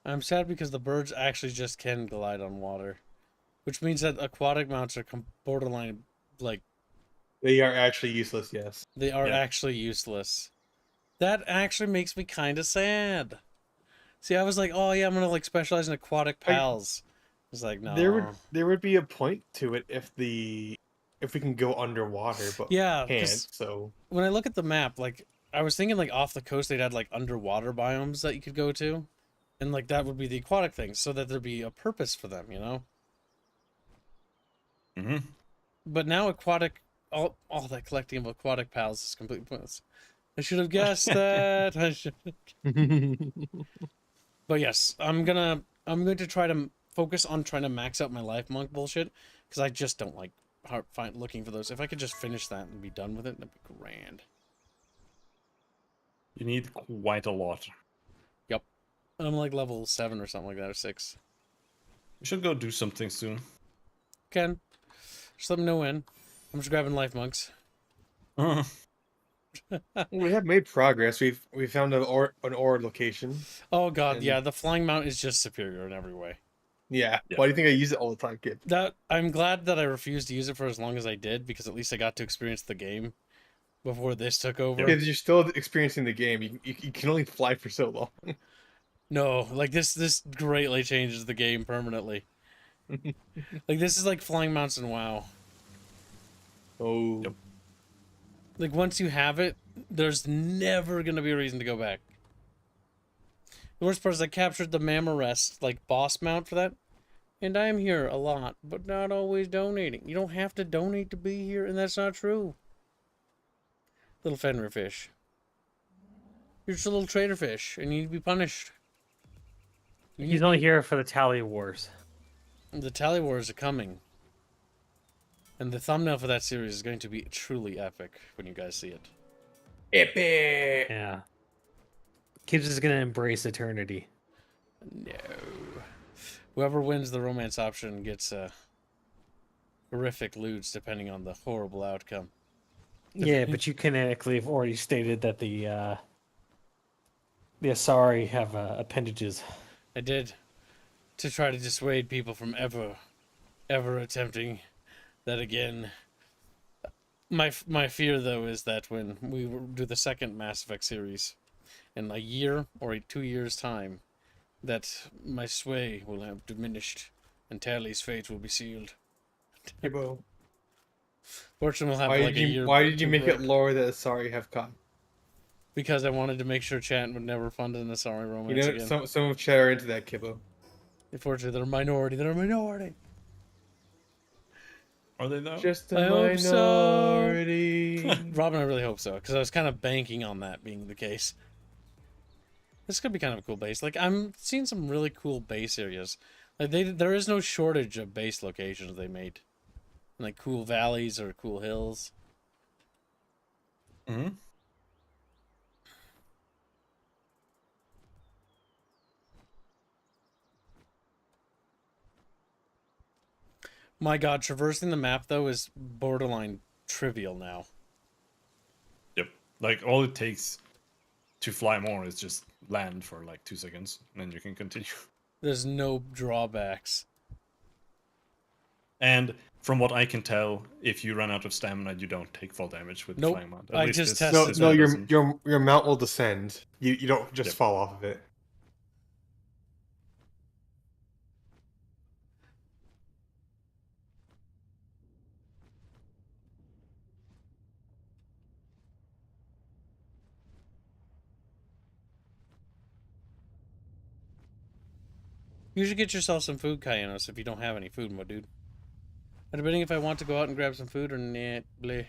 I'm sad because the birds actually just can glide on water, which means that aquatic mounts are borderline, like, They are actually useless, yes. they are Yeah. actually useless. That actually makes me kind of sad. See, I was like, oh yeah, I'm gonna like specialize in aquatic pals. It's like, no. There would be a point to it if we can go underwater, but Yeah, can't. 'cause So when I look at the map, like, I was thinking like off the coast they'd had like underwater biomes that you could go to, and like that would be the aquatic things, so that there'd be a purpose for them, you know. Mm-hmm. But now aquatic, all that collecting of aquatic pals is completely pointless. I should have guessed that. I should. But yes, I'm going to try to focus on trying to max out my life monk bullshit because I just don't like looking for those. If I could just finish that and be done with it, that'd be grand. You need quite a lot. Yep. I'm like level 7 or something like that, or 6. We should go do something soon. Ken, just let me know when. I'm just grabbing life monks. We have made progress. We found an ore location. Oh god, And- yeah, the flying mount is just superior in every way. Yeah. Yeah. Why do you think I use it all the time, kid? That I'm glad that I refused to use it for as long as I did because at least I got to experience the game before this took over. Because you're still experiencing the game. You can only fly for so long. No, like this greatly changes the game permanently. Like this is like flying mounts in WoW. Oh. Yep. Like once you have it, there's never gonna be a reason to go back. The worst part is I captured the Mammorest like boss mount for that, and I am here a lot, but not always donating. You don't have to donate to be here, and that's not true. Little Fenrir fish. You're just a little trader fish, and you need to be punished. He's only here for the tally wars. The Tally Wars are coming. And the thumbnail for that series is going to be truly epic when you guys see it. Epic. Yeah. Kids is gonna embrace eternity. No. Whoever wins the romance option gets horrific loots depending on the horrible outcome. Yeah, but you canonically have already stated that the Asari have appendages. I did. To try to dissuade people from ever attempting that again. My fear, though, is that when we do the second Mass Effect series, in a year or 2 years' time, that my sway will have diminished and Tally's fate will be sealed. Hibbo. Fortune will have Why like did a you year. Why did you to make break, it lore that Asari have caught? Because I wanted to make sure Chat would never fund an Asari romance You know, again. some of Chat are into that, Kibbo. Unfortunately, they're a minority. They're a minority. Are they though? Just I a hope so. minority. Robin, I really hope so, because I was kind of banking on that being the case. This could be kind of a cool base. Like, I'm seeing some really cool base areas. Like, there is no shortage of base locations they made. Like, cool valleys or cool hills. Hmm. My god, traversing the map, though, is borderline trivial now. Yep. Like all it takes to fly more is just land for like 2 seconds, and then you can continue. There's no drawbacks. And from what I can tell, if you run out of stamina, you don't take fall damage with the Nope. flying mount. I just tested No, This no, one your mount will descend. You don't just Yep. fall off of it. You should get yourself some food, Kaianos, if you don't have any food, my dude. I'm debating if I want to go out and grab some food or not. Bleh.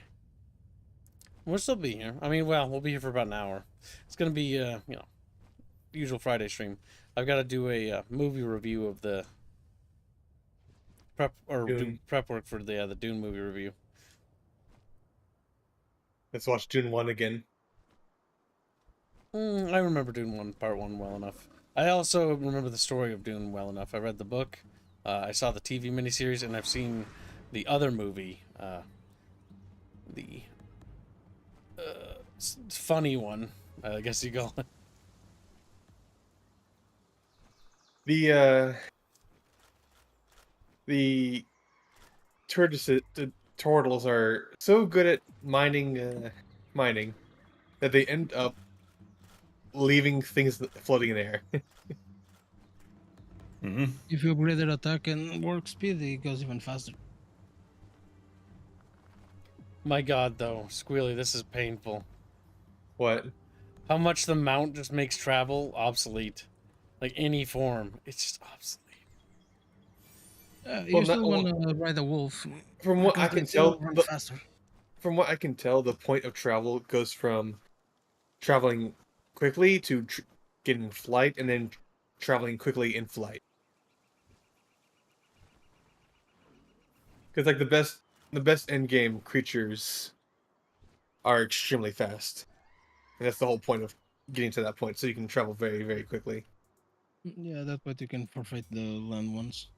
We'll still be here. I mean, well, we'll be here for about an hour. It's gonna be, usual Friday stream. I've got to do a movie review of the prep or do Dune. prep work for the Dune movie review. Let's watch Dune 1 again. I remember Dune Part 1 well enough. I also remember the story of Dune well enough. I read the book, I saw the TV miniseries, and I've seen the other movie, the funny one, I guess you call it. The turtles are so good at mining that they end up leaving things floating in the air. Hmm. If you upgrade their attack and work speed, it goes even faster. My god, though, Squealy, this is painful. What? How much the mount just makes travel obsolete. Like, any form. It's just obsolete. You Well, still not- want to ride a wolf. From what I because can they still tell, run the- faster. From what I can tell, the point of travel goes from traveling quickly to getting flight, and then traveling quickly in flight. Because like the best end game creatures are extremely fast, and that's the whole point of getting to that point, so you can travel very very quickly. Yeah, that way you can forfeit the land ones.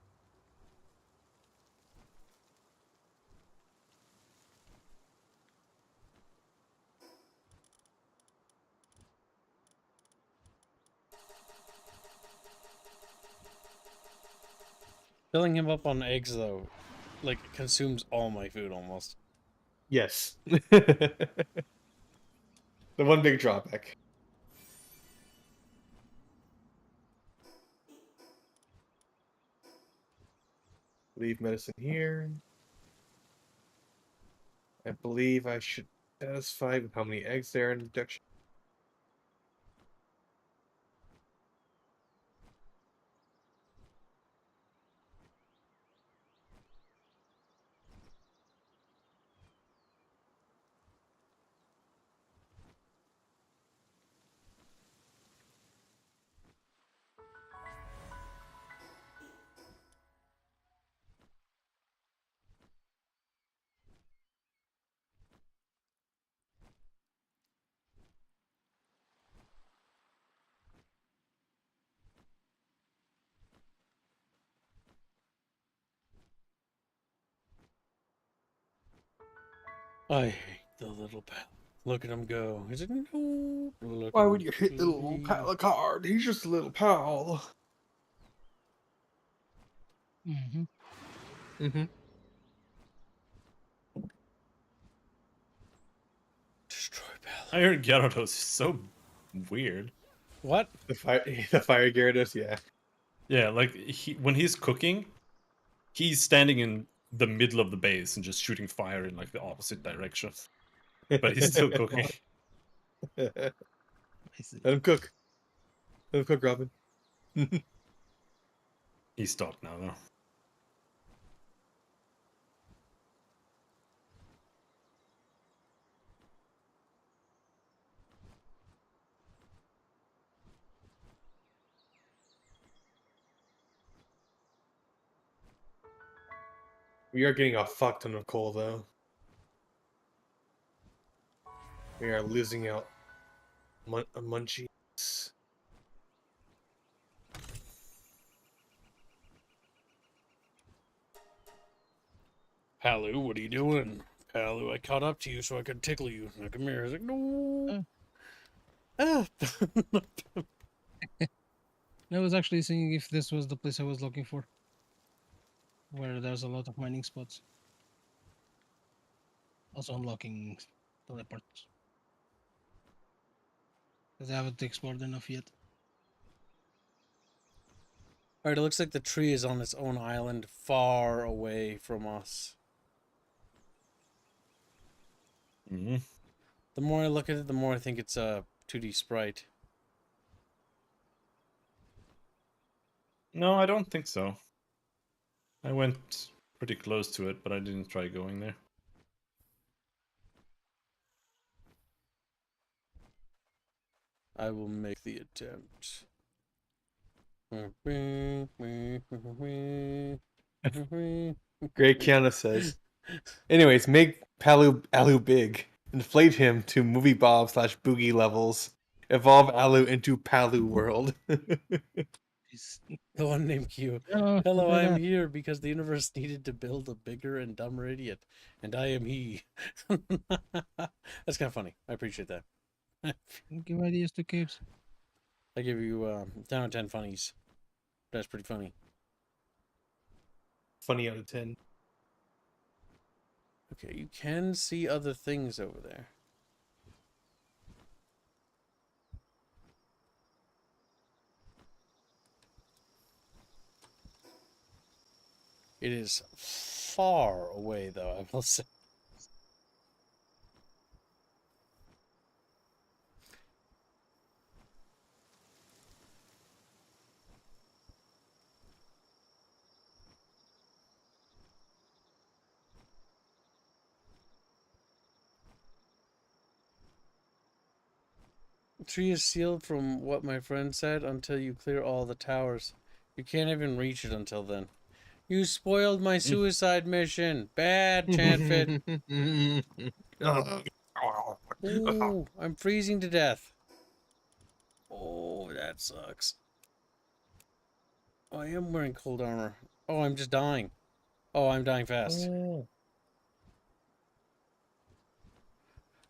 Filling him up on eggs though, like consumes all my food almost. Yes. The one big drawback. Leave medicine here. I believe I should satisfy with how many eggs there are in the production. I hate the little pal. Look at him go. He's like, no. Look Why at would him you hit the little flee. pal card? He's just a little pal. Mm-hmm. Mm-hmm. Destroy pal. I heard Gyarados is so weird. What? The fire Gyarados, yeah. Yeah, like when he's cooking, he's standing in the middle of the base and just shooting fire in like the opposite direction. But he's still cooking. Let I see. him cook. Let him cook, Robin. He stopped now though. We are getting a fuck ton of coal, though. We are losing out munchies. Palu, what are you doing? Palu, I caught up to you so I could tickle you. Now come here. He's like, no. Ah. I was actually seeing if this was the place I was looking for, where there's a lot of mining spots. Also unlocking teleports. Because I haven't explored enough yet. Alright, it looks like the tree is on its own island far away from us. Mm-hmm. The more I look at it, the more I think it's a 2D sprite. No, I don't think so. I went pretty close to it, but I didn't try going there. I will make the attempt. Great Kiana says. Anyways, make Alu big. Inflate him to movie Bob / Boogie levels. Evolve Alu into Palu World. Jeez. The one named Q. Oh, Hello, look I at am that. here because the universe needed to build a bigger and dumber idiot, and I am he. That's kind of funny. I appreciate that. Give ideas to caves. I give you 10 out of 10 funnies. That's pretty funny. Funny out of 10. Okay, you can see other things over there. It is far away, though, I will say. The tree is sealed from what my friend said until you clear all the towers. You can't even reach it until then. You spoiled my suicide mission. Bad, Chanfit. Ooh, I'm freezing to death. Oh, that sucks. Oh, I am wearing cold armor. Oh, I'm just dying. Oh, I'm dying fast.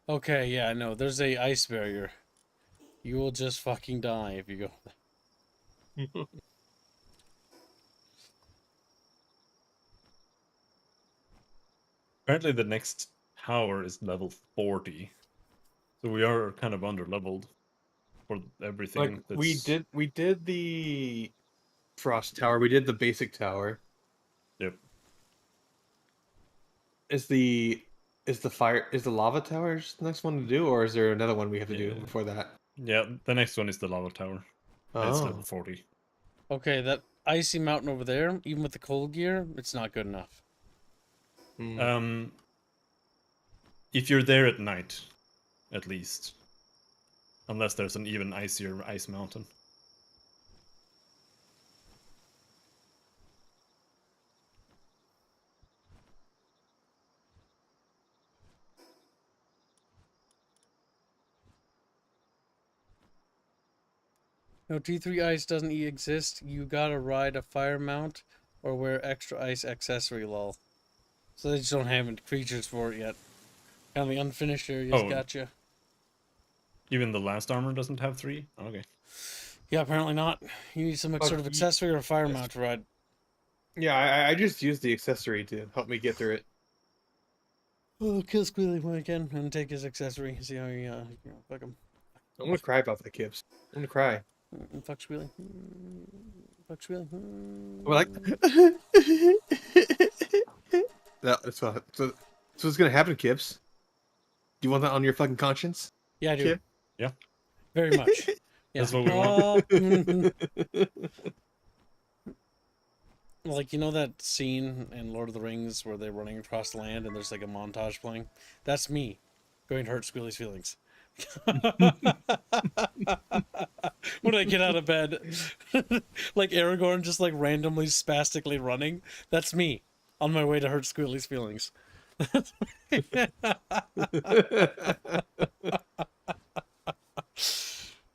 Okay, yeah, no, there's a ice barrier. You will just fucking die if you go. Apparently, the next tower is level 40, so we are kind of under leveled for everything. Like we did the frost tower. We did the basic tower. Yep. Is the lava towers the next one to do, or is there another one we have to do Yeah. before that? Yeah, the next one is the lava tower. And it's level Oh, 40. Okay, that icy mountain over there, even with the cold gear, it's not good enough. Hmm. If you're there at night, at least. Unless there's an even icier ice mountain. No, T3 ice doesn't exist. You gotta ride a fire mount or wear extra ice accessory, lol. So they just don't have any creatures for it yet. Kind of the unfinished areas, Oh. gotcha. Even the last armor doesn't have 3? Okay. Yeah, apparently not. You need some sort of accessory or a fire mount to ride. Yeah, I just used the accessory to help me get through it. Oh, kill Squealy when I can and take his accessory. See how he, fuck him. I'm gonna cry about that, Kips. I'm gonna cry. Fuck Squealy. Fuck Squealy. We're like, that's what's gonna happen, Kips. Do you want that on your fucking conscience? Yeah, I do. Kip? Yeah. Very much. Yeah. That's what we want. Like, you know that scene in Lord of the Rings where they're running across the land and there's like a montage playing? That's me going to hurt Squealy's feelings. When I get out of bed, like Aragorn just like randomly spastically running, that's me on my way to hurt Squealy's feelings.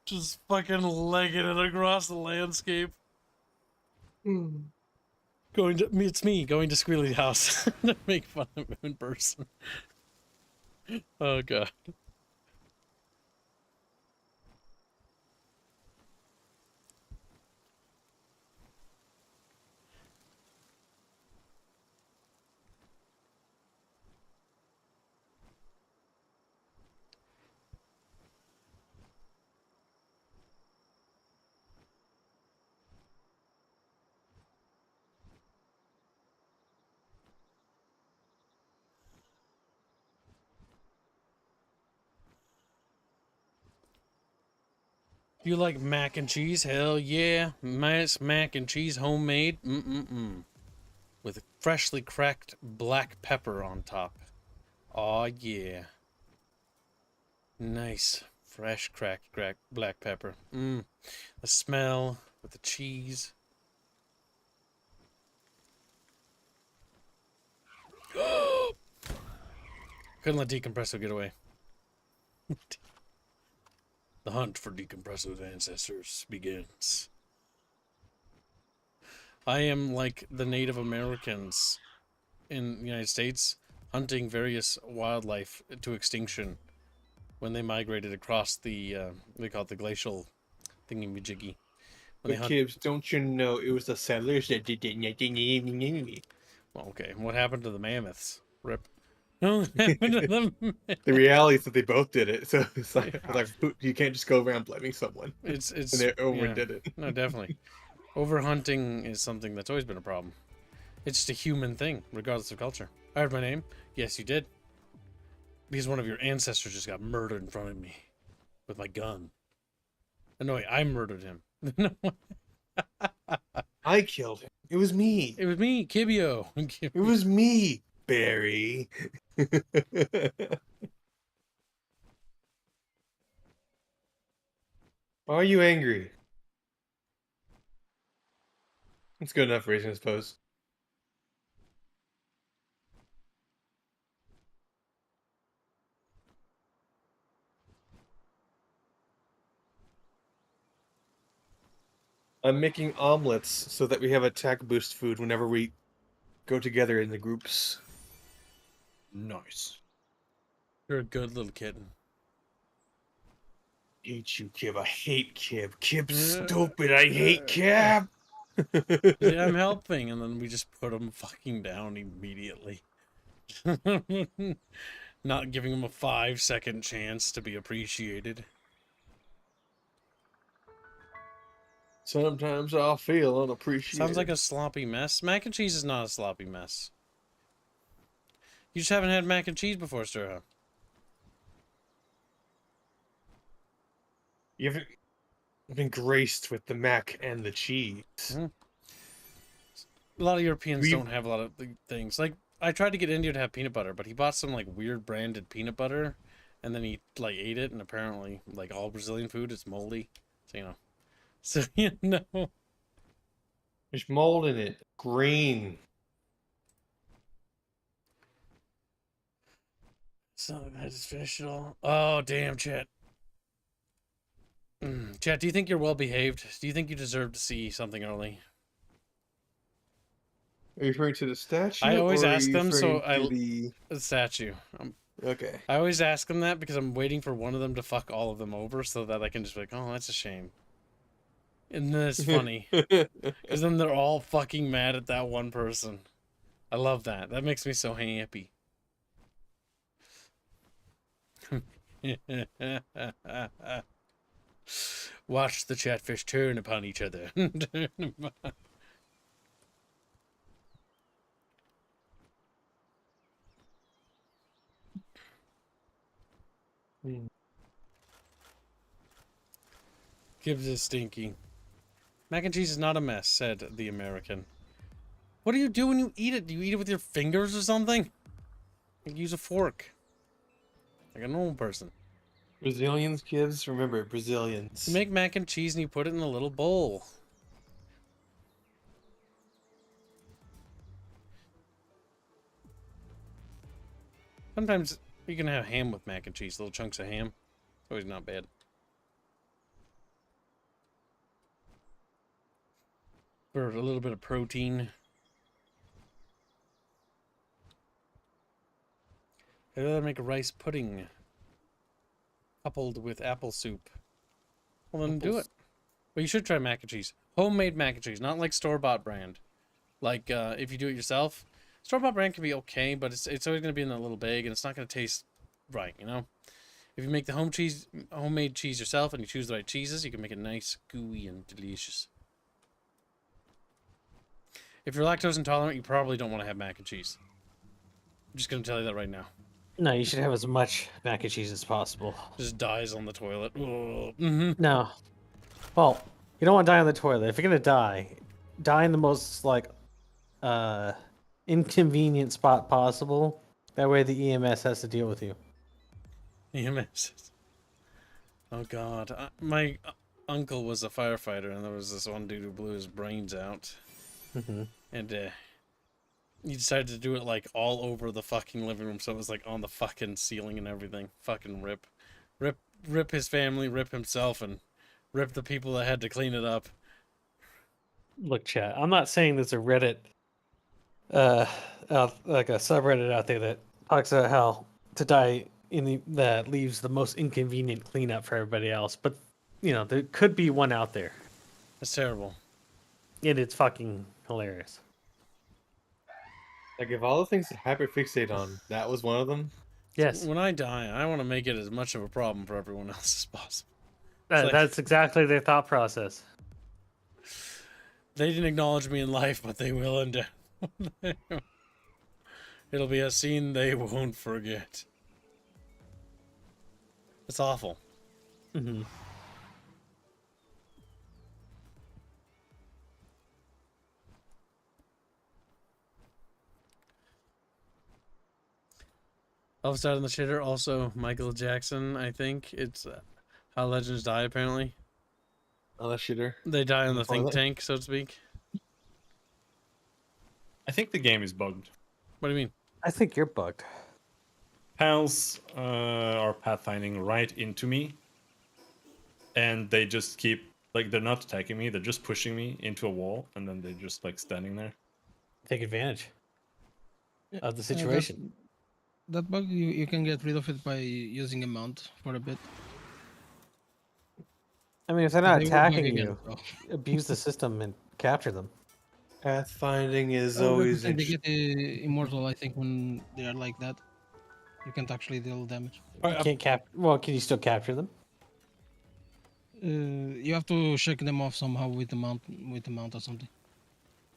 Just fucking legging it across the landscape. It's me going to Squealy's house to make fun of him in person. Oh god. You like mac and cheese? Hell yeah. Nice mac and cheese, homemade. With freshly cracked black pepper on top. Aw yeah. Nice. Fresh cracked black pepper. The smell with the cheese. Couldn't let Decompresso get away. The hunt for Decompresso's ancestors begins. I am like the Native Americans in the United States, hunting various wildlife to extinction when they migrated across the, they call it the glacial thingy-majiggy. When they But Kips, don't you know it was the settlers that did it? Well, okay, what happened to the mammoths? Rip. What happened to them? The reality is that they both did it, so it's like you can't just go around blaming someone. It's And they overdid yeah. it. No, definitely. Overhunting is something that's always been a problem. It's just a human thing, regardless of culture. I heard my name. Yes, you did. Because one of your ancestors just got murdered in front of me with my gun. No, wait, I murdered him. No, I killed him. It was me. it was me, Kibio. It was me, Barry. Why are you angry? It's good enough reason, I suppose. I'm making omelets so that we have attack boost food whenever we go together in the groups. Nice. You're a good little kitten. Hate you, Kib. I hate Kib. Kib's stupid. I hate Kib. See, I'm helping, and then we just put him fucking down immediately. Not giving him a 5-second chance to be appreciated. Sometimes I'll feel unappreciated. Sounds like a sloppy mess. Mac and cheese is not a sloppy mess. You just haven't had mac and cheese before, Sturha. You haven't been graced with the mac and the cheese. A lot of Europeans We- don't have a lot of things. Like, I tried to get India to have peanut butter, but he bought some, like, weird branded peanut butter, and then he, like, ate it, and apparently, like, all Brazilian food is moldy. So, you know. So, you know. There's mold in it. Green. So, that is fish at all. Oh, damn, Chet. Chet, do you think you're well behaved? Do you think you deserve to see something early? Are you referring to the statue? I always or are ask you them, so referring to the... The statue. Okay. I always ask them that because I'm waiting for one of them to fuck all of them over so that I can just be like, oh, that's a shame. And then it's funny. Because then they're all fucking mad at that one person. I love that. That makes me so happy. Watch the chatfish turn upon each other. Gives it stinky. Mac and cheese is not a mess, said the American. What do you do when you eat it? Do you eat it with your fingers or something? Like, use a fork. Like a normal person. Brazilians, kids? Remember, Brazilians. You make mac and cheese and you put it in a little bowl. Sometimes you can have ham with mac and cheese, little chunks of ham. It's always not bad. For a little bit of protein. I'd rather make a rice pudding coupled with apple soup. Well, then do it. Well, you should try mac and cheese. Homemade mac and cheese, not like store-bought brand. Like, if you do it yourself, store-bought brand can be okay, but it's always going to be in that little bag, and it's not going to taste right, you know? If you make the homemade cheese yourself, and you choose the right cheeses, you can make it nice, gooey, and delicious. If you're lactose intolerant, you probably don't want to have mac and cheese. I'm just going to tell you that right now. No, you should have as much mac and cheese as possible. Just dies on the toilet. No. Well, you don't want to die on the toilet. If you're gonna die in the most like inconvenient spot possible. That way the EMS has to deal with you. EMS. Oh god. My uncle was a firefighter, and there was this one dude who blew his brains out. And he decided to do it like all over the fucking living room, so it was like on the fucking ceiling and everything. Fucking rip his family, rip himself, and rip the people that had to clean it up. Look, chat. I'm not saying there's a Reddit, like a subreddit out there that talks about how to die that leaves the most inconvenient cleanup for everybody else. But you know, there could be one out there, That's terrible. and it's fucking hilarious. Like, if all the things to hyperfixate on, that was one of them. Yes, When I die, I want to make it as much of a problem for everyone else as possible. like- that's exactly their thought process. They didn't acknowledge me in life, but they will in death. It'll be a scene they won't forget. It's awful. Mm-hmm. Outside on the shitter, also Michael Jackson, I think. It's How Legends Die, apparently. Oh, that shitter. They die on the think Toilet? tank, so to speak. I think the game is bugged. What do you mean? I think you're bugged. Pals are pathfinding right into me, and they just keep Like they're not attacking me, they're just pushing me into a wall, and then they're just like standing there. Take advantage of the That, situation. that bug, you can get rid of it by using a mount for a bit. I mean, if they're But not they will bug attacking again, you, so. abuse the system and capture them. Pathfinding is Oh, that's the always thing, they interesting. get immortal, I think, when they are like that. You can't actually deal damage. You can't cap. Well, can you still capture them? You have to shake them off somehow with the mount or something.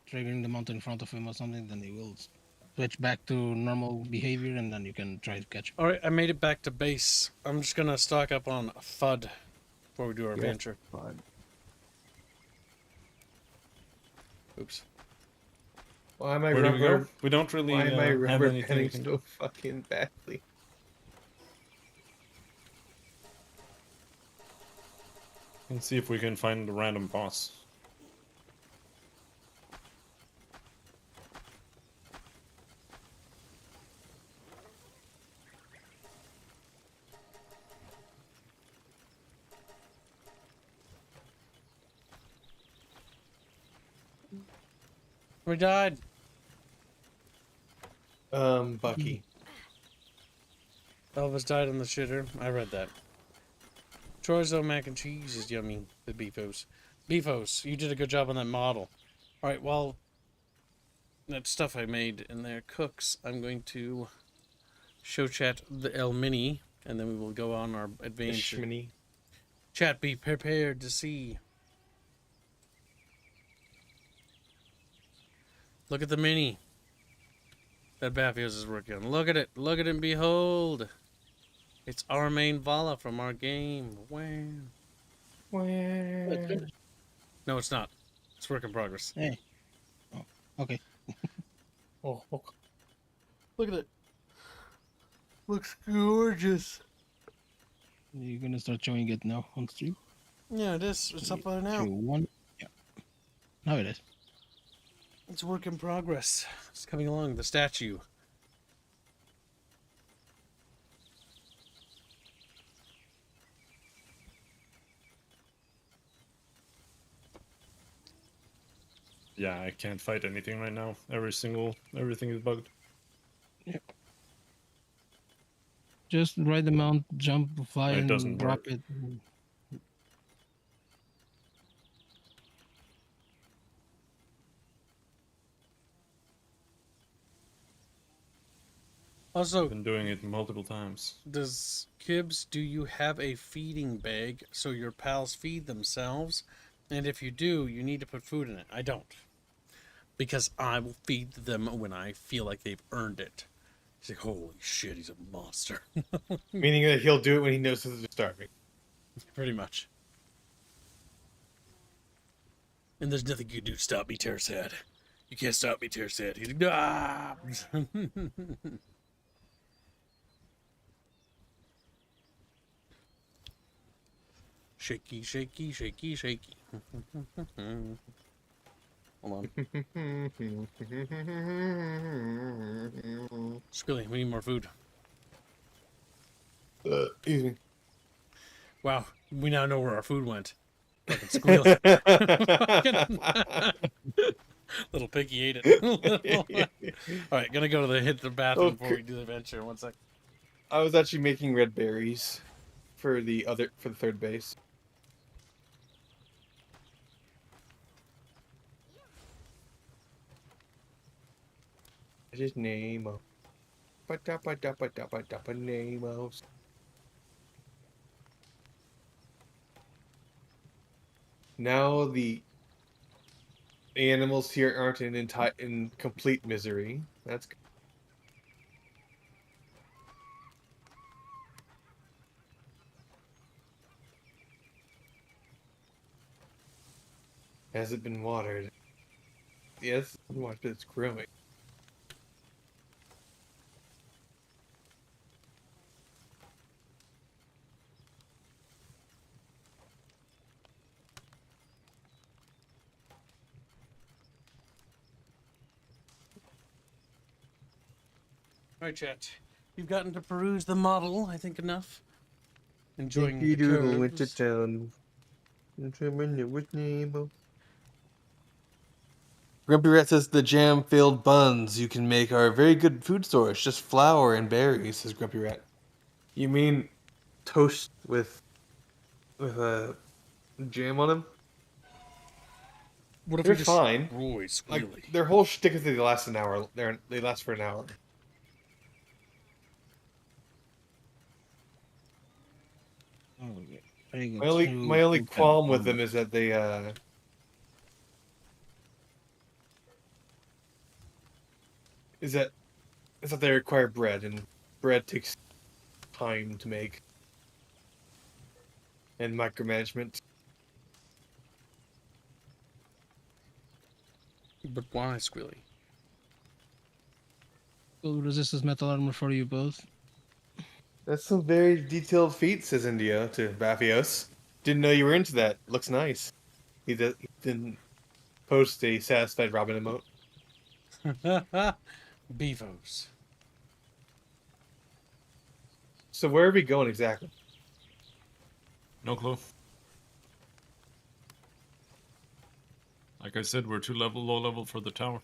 Triggering the mount in front of him or something, then he will switch back to normal behavior, and then you can try to catch him. All right, I made it back to base. I'm just gonna stock up on FUD before we do our Yes. banter. Oops. Why am I Where do we go? rubber? We don't really Why am I have rubber anything we banding can so do. fucking badly? Let's see if we can find a random boss. We died. Bucky. Elvis died on the shitter. I read that. Chorizo mac and cheese is yummy. The beefos. Beefos, you did a good job on that model. Alright, well, that stuff I made in there cooks. I'm going to show chat the El Mini, and then we will go on our adventure. Shmini. Chat, be prepared to see. Look at the Mini that Baffios is working on. Look at it. Look at it and behold. It's our main Vala from our game. Wow. No, it's not. It's work in progress. Hey. Oh, okay. Oh, look at it. Looks gorgeous. You're gonna start showing it now on stream. Yeah, it is. It's up there now. 2, 1. Yeah. Now it is. It's work in progress. It's coming along. The statue. Yeah, I can't fight anything right now. Everything is bugged. Just ride the mount, jump, fly, It and doesn't drop work. it. Also, Been doing it multiple times. does Kibbs, do you have a feeding bag so your pals feed themselves? And if you do, you need to put food in it. I don't. Because I will feed them when I feel like they've earned it. He's like, holy shit, he's a monster. Meaning that he'll do it when he knows that they're starving. Pretty much. And there's nothing you can do to stop me, Terrasad. You can't stop me, Terrasad. He's like, ah! Shaky, shaky, shaky, shaky. Hold on. Skilly, we need more food. Excuse me. Wow, we now know where our food went. Fucking squealing. Little piggy ate it. Alright, gonna go to hit the bathroom before Okay. we do the adventure. One sec. I was actually making red berries for the third base. I just name them. Namos. Now the animals here aren't in complete misery. That's good. Has it been watered? Yes, it's been watered, but it's growing. Alright, chat. You've gotten to peruse the model, I think enough. Enjoying Yankee the Doodle went to curves. town. Grumpy Rat says the jam-filled buns you can make are a very good food source. Just flour and berries, says Grumpy Rat. You mean toast with jam on them? What if They're you just fine. Roy Like squealy? their whole shtick is they last an hour. They last for an hour. Oh, okay. Very good. My only qualm with them is that they is that they require bread, and bread takes time to make and micromanagement. But why squealy? Will resistance metal armor for you both. That's some very detailed feat, says India to Baphios. Didn't know you were into that. Looks nice. He didn't post a satisfied Robin emote. Beavos. So where are we going exactly? No clue. Like I said, we're too low level for the tower.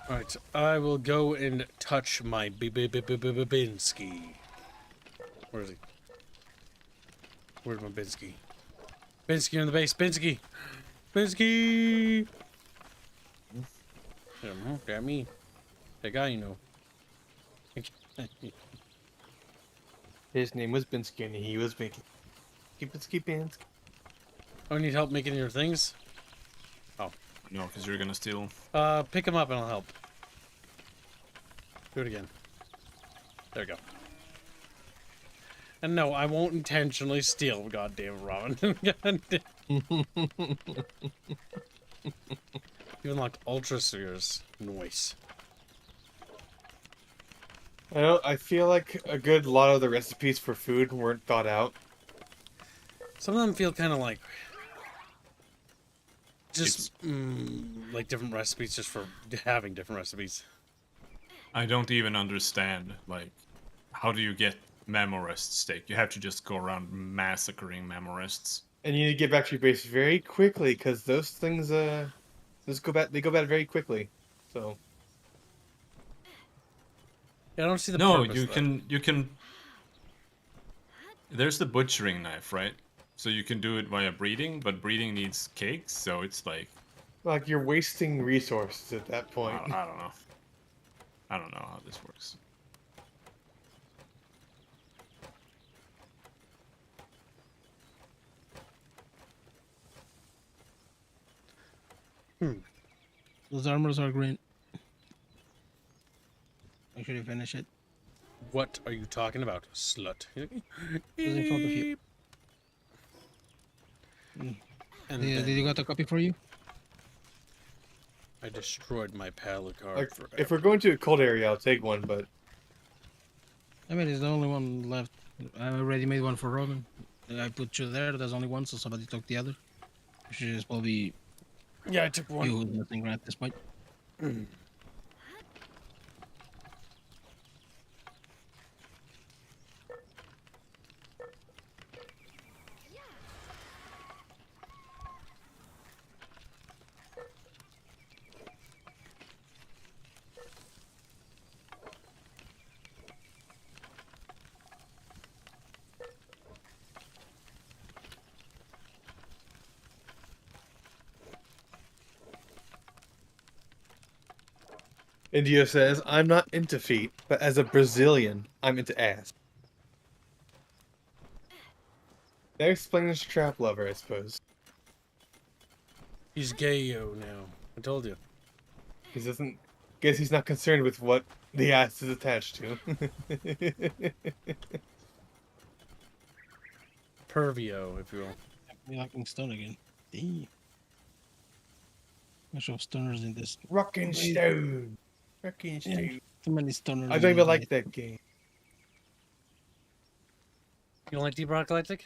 Alright, I will go and touch my Binsky. Where is he? Where's my Binsky? Binsky on the base. Binsky! Binsky! Got me. That guy, you know. His name was Binsky, and he was making Binsky Binsky. Oh, need help making your things? No, because you're gonna steal. Pick him up and I'll help. Do it again. There we go. And no, I won't intentionally steal, goddamn Robin. You unlocked Ultra Spheres. Nice. I feel like a good lot of the recipes for food weren't thought out. Some of them feel kind of like... just, like different recipes just for having different recipes. I don't even understand, like, how do you get Memorest steak? You have to just go around massacring Memorists. And you need to get back to your base very quickly, because those things, they go bad very quickly. So... Yeah, I don't see the No, purpose you of that. can... There's the butchering knife, right? So you can do it via breeding, but breeding needs cakes, so it's like... Like, you're wasting resources at that point. I don't know. I don't know how this works. Those armors are green. Make sure you finish it. What are you talking about, slut? It's in front of you. And Did you got a copy for you? I destroyed my pallet card Like, forever. if we're going to a cold area, I'll take one, but... I mean, it's the only one left. I already made one for Robin. I put you there. There's only one, so somebody took the other. Which is probably Yeah, I took one. you who's nothing at this point. India says, I'm not into feet, but as a Brazilian, I'm into ass. That explains trap lover, I suppose. He's gayo now. I told you. He doesn't... Guess he's not concerned with what the ass is attached to. Pervio, if you will. You're locking stone again. Damn. Much of stoners in this. Rockin' Stone! Rockin' Yeah. Stone. Too many stoners. I in don't even this like game. that game. You don't like Deep Rock Galactic?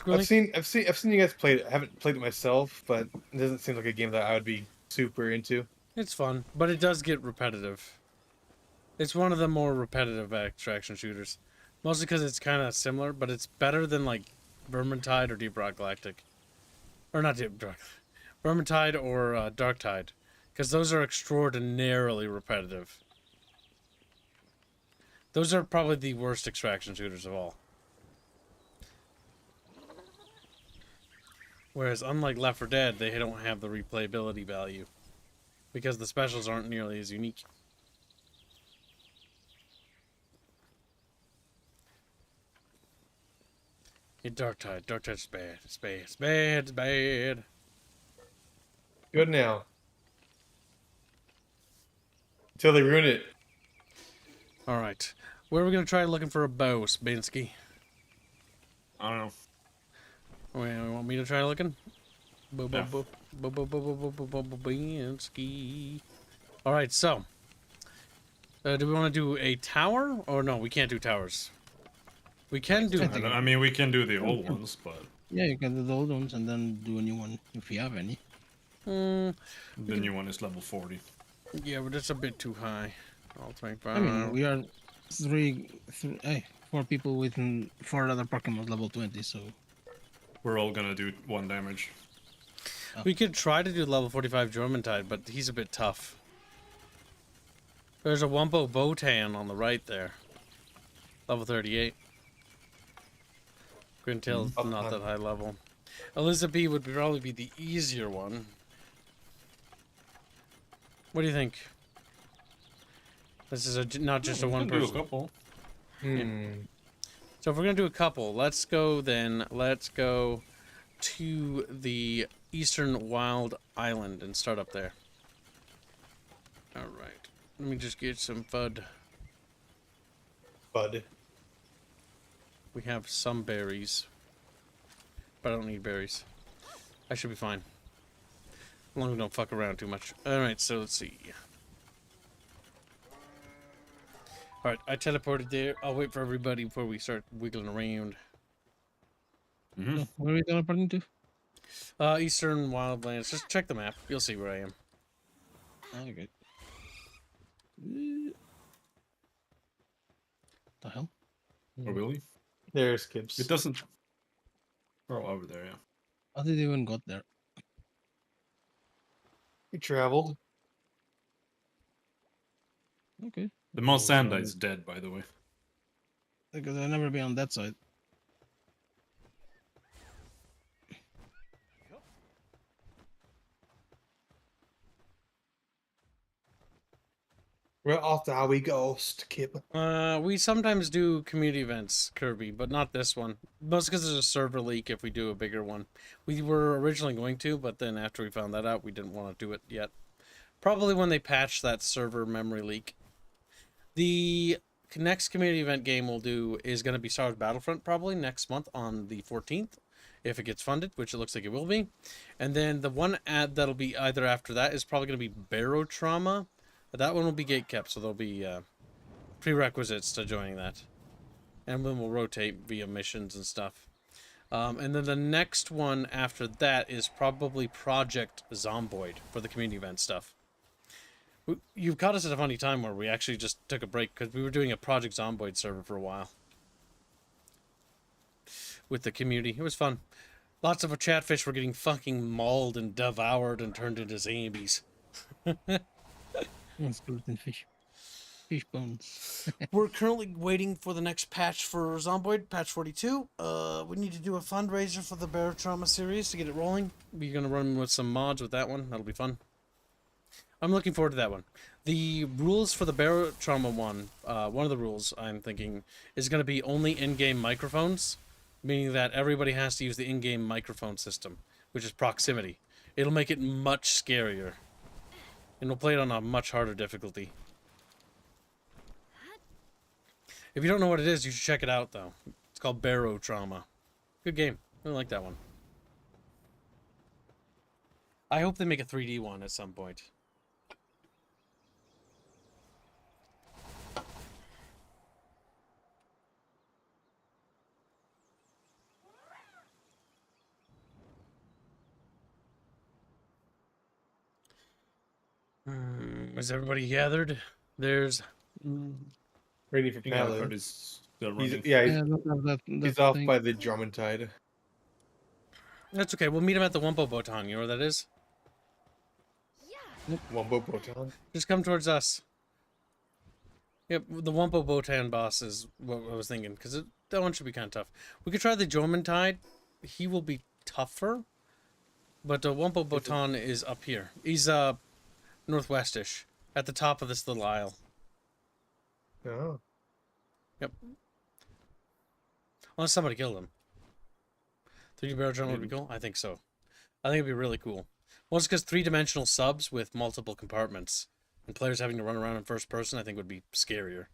Squirrely? I've seen you guys play it. I haven't played it myself, but it doesn't seem like a game that I would be super into. It's fun, but it does get repetitive. It's one of the more repetitive extraction shooters. Mostly because it's kind of similar, but it's better than like Vermintide or Deep Rock Galactic. Or not Deep Rock. Vermintide or Darktide. Because those are extraordinarily repetitive. Those are probably the worst extraction shooters of all. Whereas unlike Left 4 Dead, they don't have the replayability value. Because the specials aren't nearly as unique. Yeah, Darktide. Darktide's bad. It's bad. It's bad. It's bad. Good now. Until they ruin it. Alright. Where are we going to try looking for a bow, Spinsky? I don't know. You want me to try looking? Yeah. Binsky. Alright, so. Do we want to do a tower? Or no, we can't do towers. We can do... I mean, we can do the old ones, but Yeah, you can do the old ones and then do a new one if you have any. the new one is level 40. Yeah, but it's a bit too high. I'll take I mean, we are four people with 4 other Pokemon level 20, so We're all gonna do 1 damage. We could try to do level 45 Jormantide, but he's a bit tough. There's a Wumpo Botan on the right there. Level 38. Grintail's not that high level. Elizabeth would probably be the easier one. What do you think? This is not just a one Do a person. couple. So if we're gonna do a couple, let's go then. Let's go to the Eastern Wild Island and start up there. All right. Let me just get some FUD. Bud. We have some berries, but I don't need berries. I should be fine. As long as we don't fuck around too much. Alright, so let's see. Alright, I teleported there. I'll wait for everybody before we start wiggling around. where are we teleporting to? Eastern Wildlands. Just check the map. You'll see where I am. Okay. The hell? Oh, really? There's Kips. It doesn't. Oh, over there, yeah. How did they even got there? We traveled. Okay. The Monsanda is dead, by the way. Because I've never been on that side. We're off to how we ghost, Kip. We sometimes do community events, Kirby, but not this one. Mostly because there's a server leak if we do a bigger one. We were originally going to, but then after we found that out, we didn't want to do it yet. Probably when they patch that server memory leak. The next community event game we'll do is going to be Star Wars Battlefront, probably next month on the 14th, if it gets funded, which it looks like it will be. And then the one ad that'll be either after that is probably going to be Barotrauma. That one will be gate kept, so there'll be prerequisites to joining that. And then we'll rotate via missions and stuff. And then the next one after that is probably Project Zomboid for the community event stuff. You've caught us at a funny time where we actually just took a break because we were doing a Project Zomboid server for a while. With the community. It was fun. Lots of chatfish were getting fucking mauled and devoured and turned into zombies. Skeleton fish. Fish bones. We're currently waiting for the next patch for Zomboid, patch 42. We need to do a fundraiser for the Barotrauma series to get it rolling. We're going to run with some mods with that one. That'll be fun. I'm looking forward to that one. The rules for the Barotrauma one of the rules I'm thinking is going to be only in-game microphones, meaning that everybody has to use the in-game microphone system, which is proximity. It'll make it much scarier. And we'll play it on a much harder difficulty. If you don't know what it is, you should check it out, though. It's called Barotrauma. Good game. I like that one. I hope they make a 3D one at some point. Is everybody gathered? There's Ready for Yeah, Palu. Kurt is still He's, running. yeah, Yeah, I don't have that he's off thing. by the Drummond. That's okay. We'll meet him at the Wumpo Botan. You know where that is? Wombo Botan. Just come towards us. Yep, the Wumpo Botan boss is what I was thinking, because that one should be kind of tough. We could try the Jormantide. He will be tougher, but Wumpo Botan is up here. He's northwestish, at the top of this little isle. Oh. Yep. Unless somebody killed him. 3D barrel drum would be cool? I think so. I think it'd be really cool. Well, it's because 3-dimensional subs with multiple compartments and players having to run around in first person, I think would be scarier.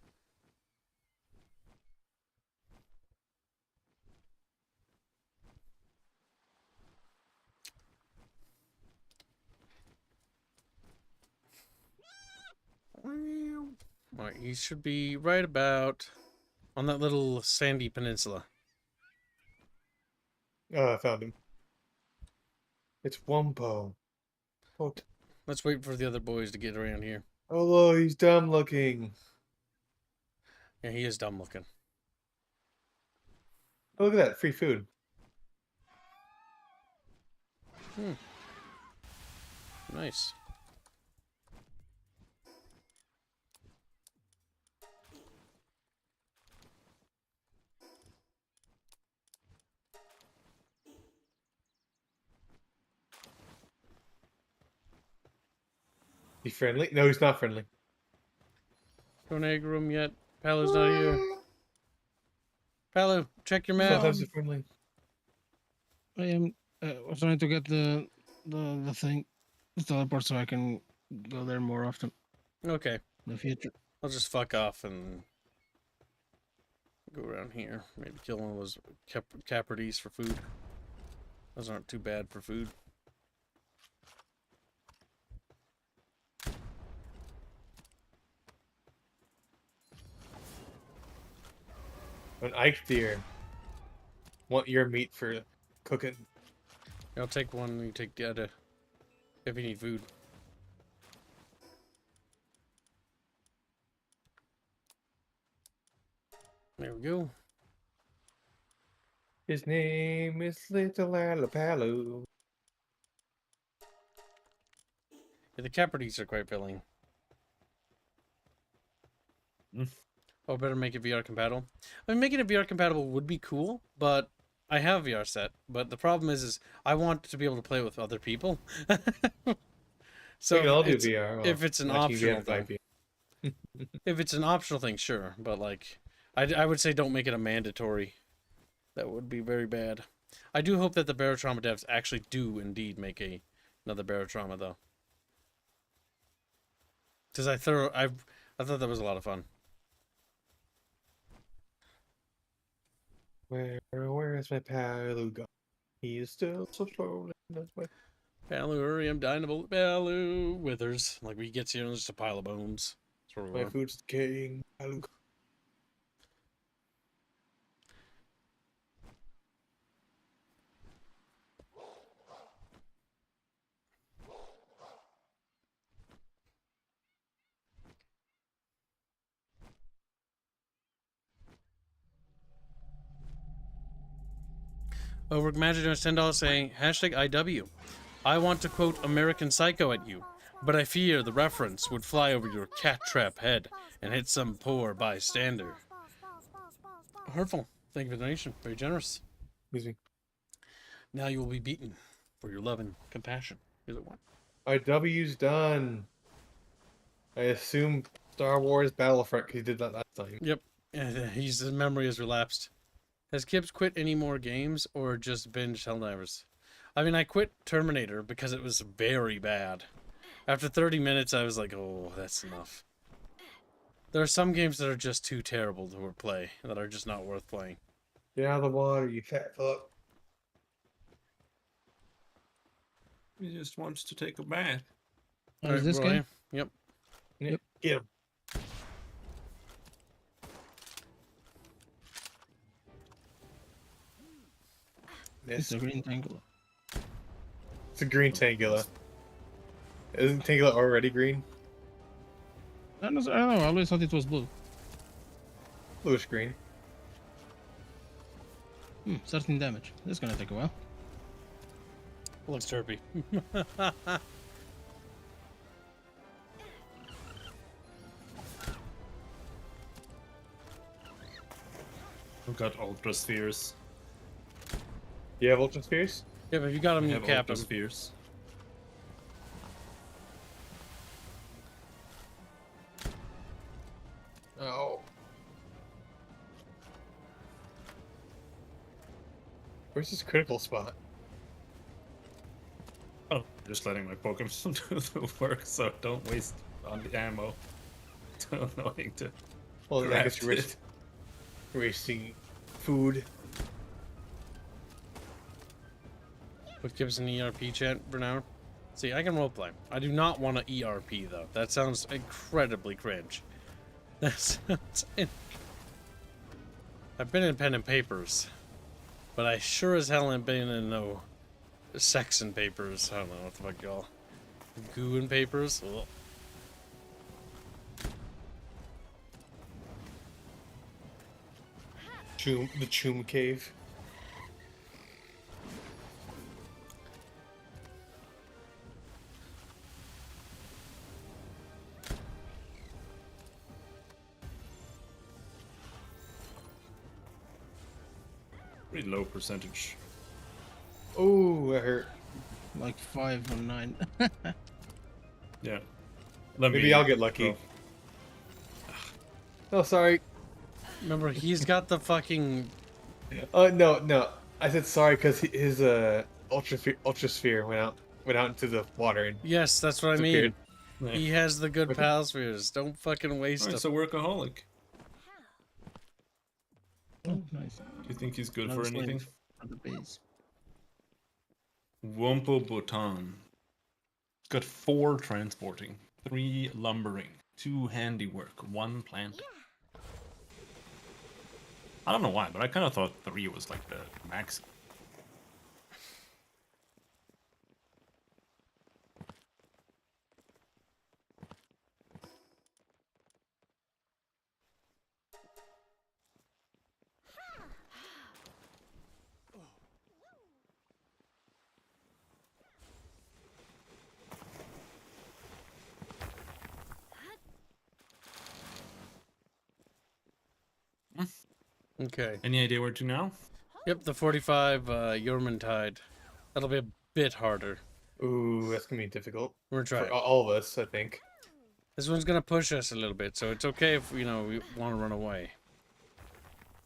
Alright, he should be right about on that little sandy peninsula. Oh, I found him. It's Wumpo. Oh, Let's wait for the other boys to get around here. oh, he's dumb looking. Yeah, he is dumb looking. Oh, look at that, free food. Nice. He friendly? No, he's not friendly. Don't aggro him yet. Palu's not here. Palu, check your map. Sometimes he's friendly. I am trying to get the thing, the teleport, so I can go there more often Okay. in the future. I'll just fuck off and go around here. Maybe kill one of those caprides for food. Those aren't too bad for food. An Ike deer. Want your meat for cooking. I'll take one. You take the other. If you need food. There we go. His name is Little Alapalu. Yeah, the caprides are quite filling. Oh, better make it VR compatible. I mean, making it VR compatible would be cool, but I have VR set. But the problem is I want to be able to play with other people. So We can all do it's- VR. if it's an watching optional VR by thing. If it's an optional thing, sure. But like, I would say don't make it a mandatory. That would be very bad. I do hope that the Barotrauma devs actually do indeed make another Barotrauma though. Because I thought that was a lot of fun. Where is my Palu gone? He is still so slow. Palu, hurry, I'm dying of Palu. Withers. Like, he gets here and there's just a pile of bones. That's where we My were. food's decaying. Palu. Over Magic does $10 saying, hashtag IW. I want to quote American Psycho at you, but I fear the reference would fly over your cat trap head and hit some poor bystander. Hurtful. Thank you for the donation. Very generous. Excuse me. Now you will be beaten for your love and compassion. Here's what? IW's done. I assume Star Wars Battlefront because he did that last time. Yep. His memory has relapsed. Has Kibbs quit any more games or just binge Helldivers? I mean, I quit Terminator because it was very bad. After 30 minutes, I was like, oh, that's enough. There are some games that are just too terrible to play, that are just not worth playing. Get out of the water, you fat fuck. He just wants to take a bath. Oh, is this Roy? game? Yep. Yep. Get him. It's Miss. a green tangle. It's a green tangula. Isn't Tangela already green? I don't know. I always thought it was blue. Bluish green. 13 damage. This is gonna take a while. Looks derpy. We've got Ultra Spheres. You have Ultra Spheres? Yeah, but if you got him, We you have capped Ultra him. Spheres. Oh. Where's his critical spot? Oh, just letting my Pokemon do the work, so don't waste on the ammo. Too annoying to Well, I guess craft you're it. wasting food. Put Gibbs in ERP chat for now. See, I can roleplay. I do not want to ERP though. That sounds incredibly cringe. That sounds. I've been in pen and papers, but I sure as hell ain't been in no sex and papers. I don't know what the fuck y'all. Goo and papers. Ugh. The Choom Cave. Pretty low percentage. Oh, that hurt. Like 5 or 9. Yeah. Maybe I'll get lucky. Oh, sorry. Remember, he's got the fucking. No. I said sorry because his ultra sphere went out into the water and Yes, that's what I disappeared. mean. He has the good pal spheres. Don't fucking waste Oh, them. it's a workaholic. Oh, nice. Do you think he's good Another for anything? slave for the base. Wompo Botan. It's got 4 transporting, 3 lumbering, 2 handiwork, 1 planting. I don't know why, but I kind of thought 3 was like the max. Okay. Any idea where to now? Yep, the 45 Tide. That'll be a bit harder. Ooh, that's gonna be difficult We're gonna try for it. all of us, I think. This one's gonna push us a little bit, so it's okay if we want to run away.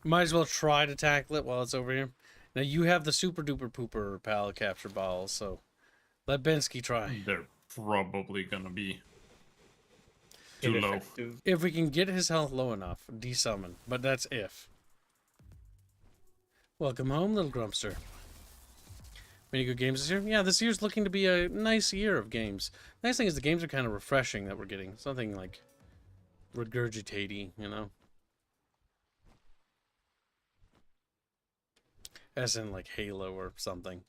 Might as well try to tackle it while it's over here. Now you have the super duper pooper pal capture balls, so let Bensky try. They're probably gonna be too low. Ineffective. If we can get his health low enough, desummon. But that's if. Welcome home, little Grumpster. Many good games this year? Yeah, this year's looking to be a nice year of games. Nice thing is the games are kind of refreshing that we're getting. Something like regurgitating, you know? As in like Halo or something.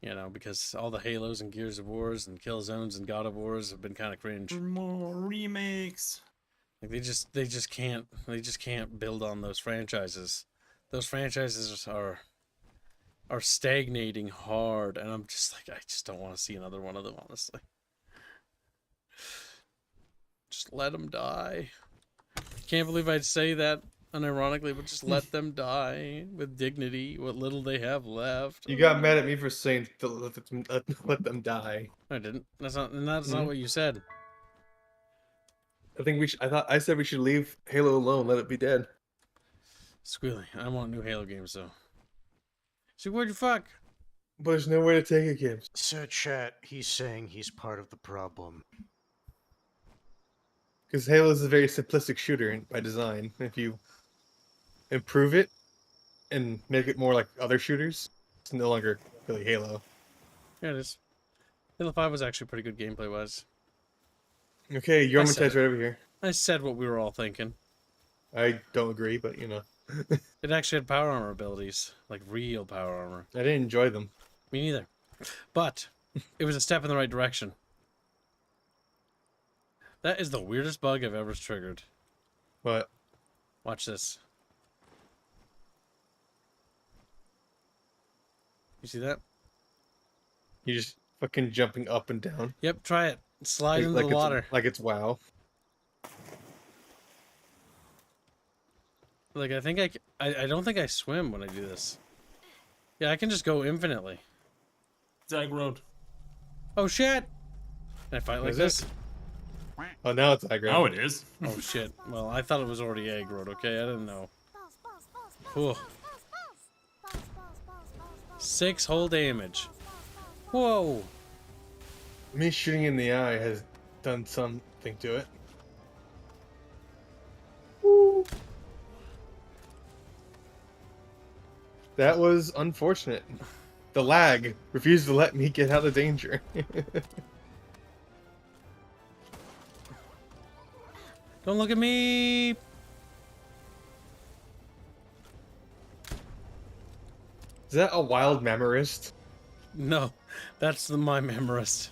You know, because all the Halos and Gears of Wars and Killzones and God of Wars have been kind of cringe. More remakes. Like they just can't build on those franchises. Those franchises are stagnating hard, and I'm just like, I just don't want to see another one of them, honestly. Just let them die. Can't believe I'd say that unironically, but just let them die with dignity, what little they have left. You got mad at me for saying to let them die. I didn't. That's not what you said. I think I said we should leave Halo alone, let it be dead. Squealy, I want new Halo games though. See, where'd you fuck? But there's nowhere to take it, Gibbs. So, chat, he's saying he's part of the problem. Because Halo is a very simplistic shooter by design. If you improve it and make it more like other shooters, it's no longer really Halo. Here it is. Halo 5 was actually pretty good gameplay wise. Okay, your I said right over here. I said what we were all thinking. I don't agree, but you know. It actually had power armor abilities, like real power armor. I didn't enjoy them. Me neither. But it was a step in the right direction. That is the weirdest bug I've ever triggered. What? Watch this. You see that? You just fucking jumping up and down. Yep, try it. Slide into the water. Like it's WoW. Like, I think I don't think I swim when I do this. Yeah, I can just go infinitely. Zag Road. Oh, shit! Can I fight like Is this? it? Oh, now it's aggro. Now it is. Oh, shit. Well, I thought it was already egg road, okay? I didn't know. Whoa. 6 whole damage. Whoa! Me shooting in the eye has done something to it. That was unfortunate. The lag refused to let me get out of danger. Don't look at me! Is that a wild memorist? No, that's my memorist.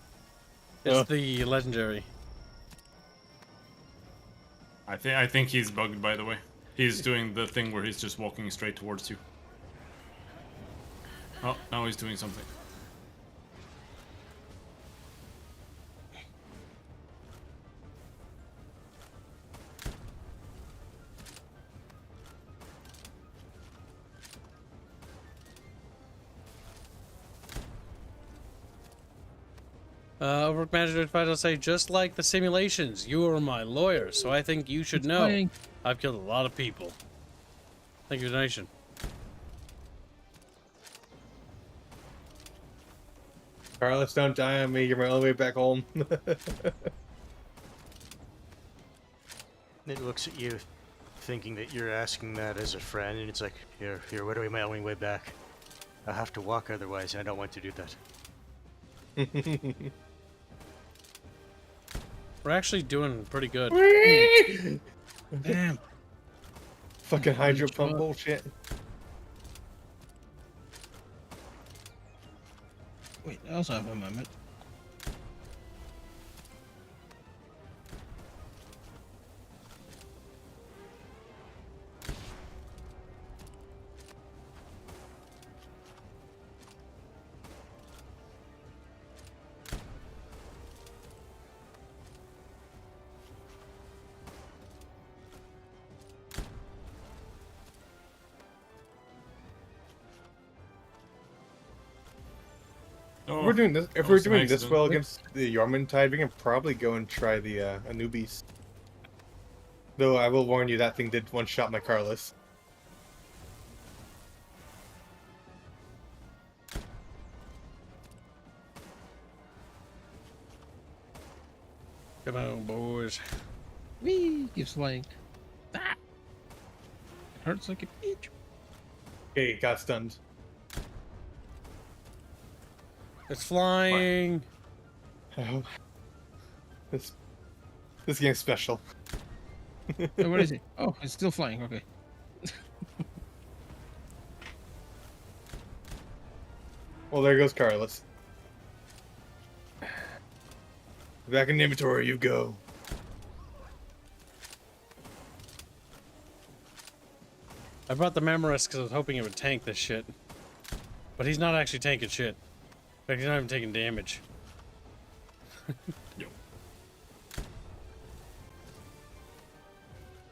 It's Oh. the legendary. I think he's bugged, by the way. He's doing the thing where he's just walking straight towards you. Oh, now he's doing something. Overwork Manager advice, I'll say, just like the simulations, you are my lawyer, so I think you should know. Flying. I've killed a lot of people. Thank you for the donation. Carlos, don't die on me. You're my only way back home. It looks at you, thinking that you're asking that as a friend, and it's like, here, where do we my only way back? I have to walk otherwise, and I don't want to do that. We're actually doing pretty good. Damn. Fucking hydro pump bullshit. Wait, I also have a moment. Oh, If we're doing this, if that we're was an doing this accident. well against the Yarmantide, we can probably go and try the Anubis. Though I will warn you, that thing did one shot my Carlos. Come on, boys. Whee! Keeps flying. Ah! Hurts like a bitch. Okay, got stunned. It's flying. Oh. This game's special. Oh, where is it? Oh, it's still flying. Okay. Well, there goes Carlos. Back in the inventory you go. I brought the Memorist because I was hoping it would tank this shit. But he's not actually tanking shit. In fact, he's not even taking damage. Yo.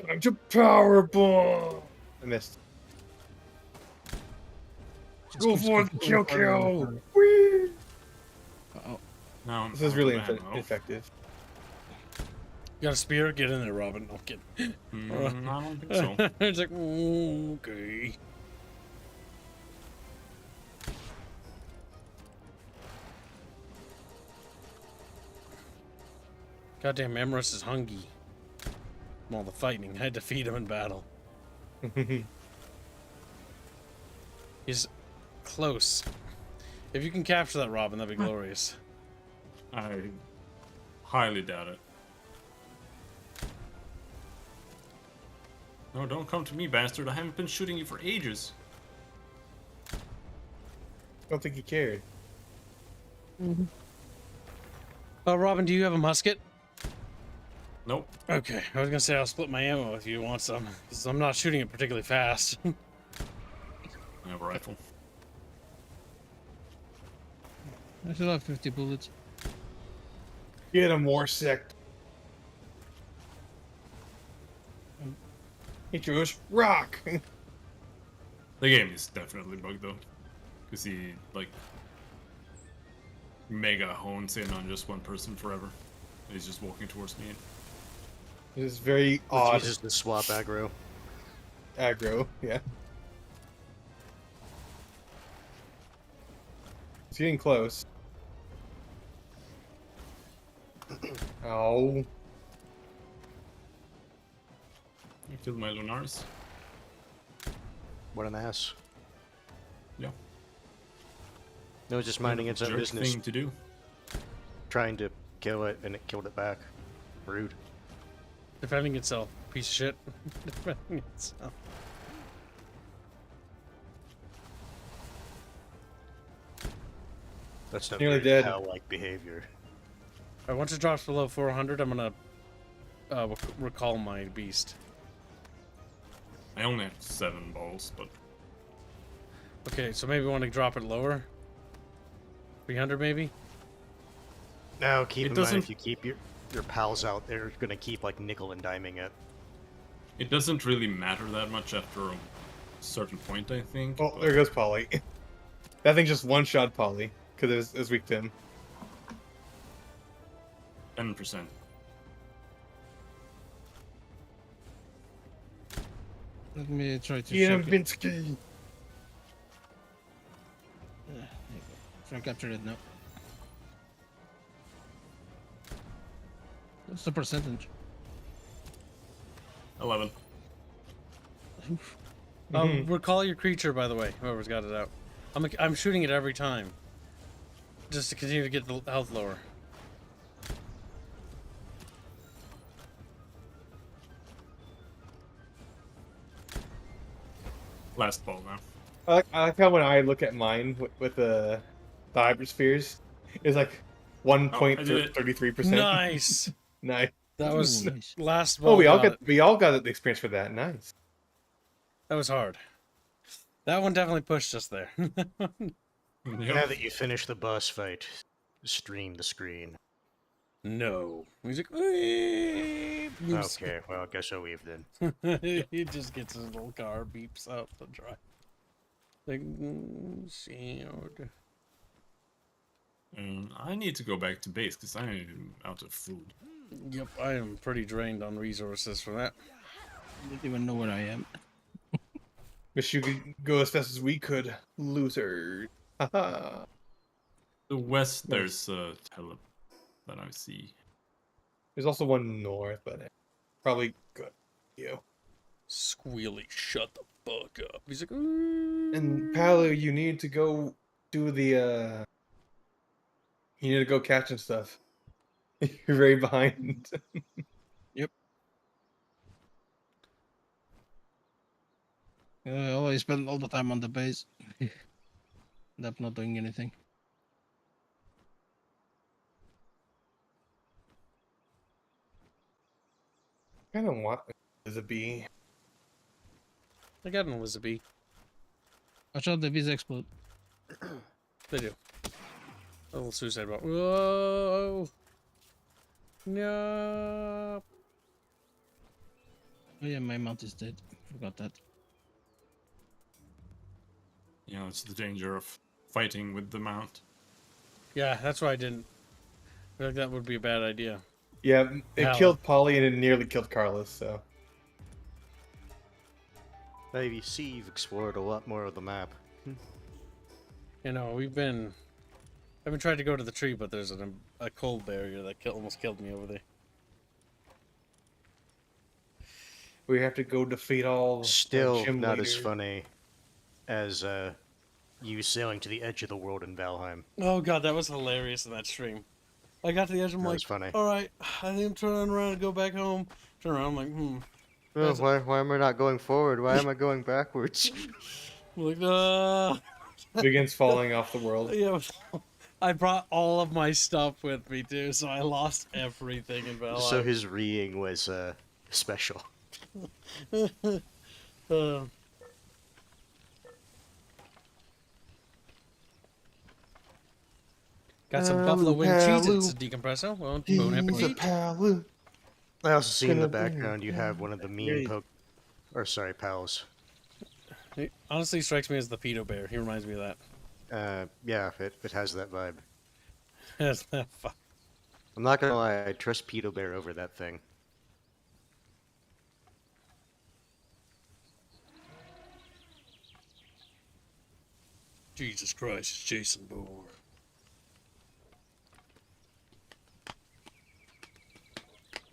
I'm to power bomb. I missed. Go for the kill. Whee! Uh-oh. Now I'm This is out really of ammo. effective. You got a spear? Get in there, Robin. No kidding. I don't think so. It's like, "Mm, okay. Goddamn, Memorist is hungry. From all the fighting, I had to feed him in battle. He's close. If you can capture that, Robin, that'd be glorious. I highly doubt it. No, don't come to me, bastard. I haven't been shooting you for ages. I don't think he cared. Oh, Robin, do you have a musket? Nope. Okay, I was gonna say I'll split my ammo if you want some, because I'm not shooting it particularly fast. I have a rifle. I still have 50 bullets. Get a more sect. Hit your rock. The game is definitely bugged though, because he like mega hones in on just one person forever. He's just walking towards me. It's very odd Uses the swap aggro. aggro. Yeah. It's getting close. Oh. I killed my Lunars. What an ass. Yeah. No, it's just minding its own Jerk business. thing to do. Trying to kill it, and it killed it back. Rude. Defending itself, piece of shit. Defending itself. That's not Nearly very dead. cow-like behavior. Alright, once it drops below 400, I'm gonna recall my beast. I only have 7 balls, but Okay, so maybe we want to drop it lower. 300 maybe. Now, keep It in mind, doesn't- if you keep your pals out, they're gonna keep like nickel and diming it. it doesn't really matter that much after a certain point, I think. Oh, but- there goes Polly. That thing just one-shot Polly because it was weak to him. 10%. Let me try to Get him, check it. Binsky. Try to capture it now. What's the percentage? 11. Recall your creature, by the way. Whoever's got it out. I'm shooting it every time, just to continue to get the health lower. Last ball now. I like how when I look at mine with the hyperspheres, it's like I did it. 1.33%. Nice. Nice. That was Ooh, nice. last ball. Oh, we all got got the experience for that. Nice. That was hard. That one definitely pushed us there. Now that you finish the boss fight, stream the screen. No. Music. Okay. Okay, well, I guess I'll leave then. He just gets his little car, beeps up the drive. Like, sound. I need to go back to base because I'm out of food. Yep, I am pretty drained on resources for that. I don't even know where I am. Wish you could go as fast as we could, loser. Haha. The west, there's a tele that I see. There's also one north, but probably good. You. Squealy, shut the fuck up. He's like, "Ooh." And Paolo, you need to go do the. You need to go catching stuff. You're very behind. I always spend all the time on the base. End up not doing anything. I don't want as a bee. I got an Elizabeth. Watch out, the visa explode. They do. A little suicide bot. Whoa! No! Oh yeah, my mount is dead. Forgot that. You know, it's the danger of fighting with the mount. Yeah, that's why I didn't. I feel like that would be a bad idea. Yeah, it Paolo. killed Polly and it nearly killed Carlos. So Now you see, you've explored a lot more of the map. You know, I've been trying to go to the tree, but there's a cold barrier that almost killed me over there. we have to go defeat all. Still gym not as leaders. funny as you sailing to the edge of the world in Valheim. Oh god, that was hilarious in that stream. I got to the edge, I'm That like, was funny. alright, I think I'm turning around and go back home. Turn around, I'm like, Oh, why am I not going forward? Why am I going backwards? I'm like, Begins falling off the world. yeah, I brought all of my stuff with me too, so I lost everything in Valheim. So his reeing was special. Uh, got some buffalo wing cheese. It's a decompresso. Well, bon appetit. Palu. I also see in the Gonna be background you have one of the mean pals. It honestly strikes me as the pedo bear. He reminds me of that. Yeah, it has that vibe. That's that fuck. I'm not gonna lie, I trust Pedo Bear over that thing. Jesus Christ, it's Jason Bourne.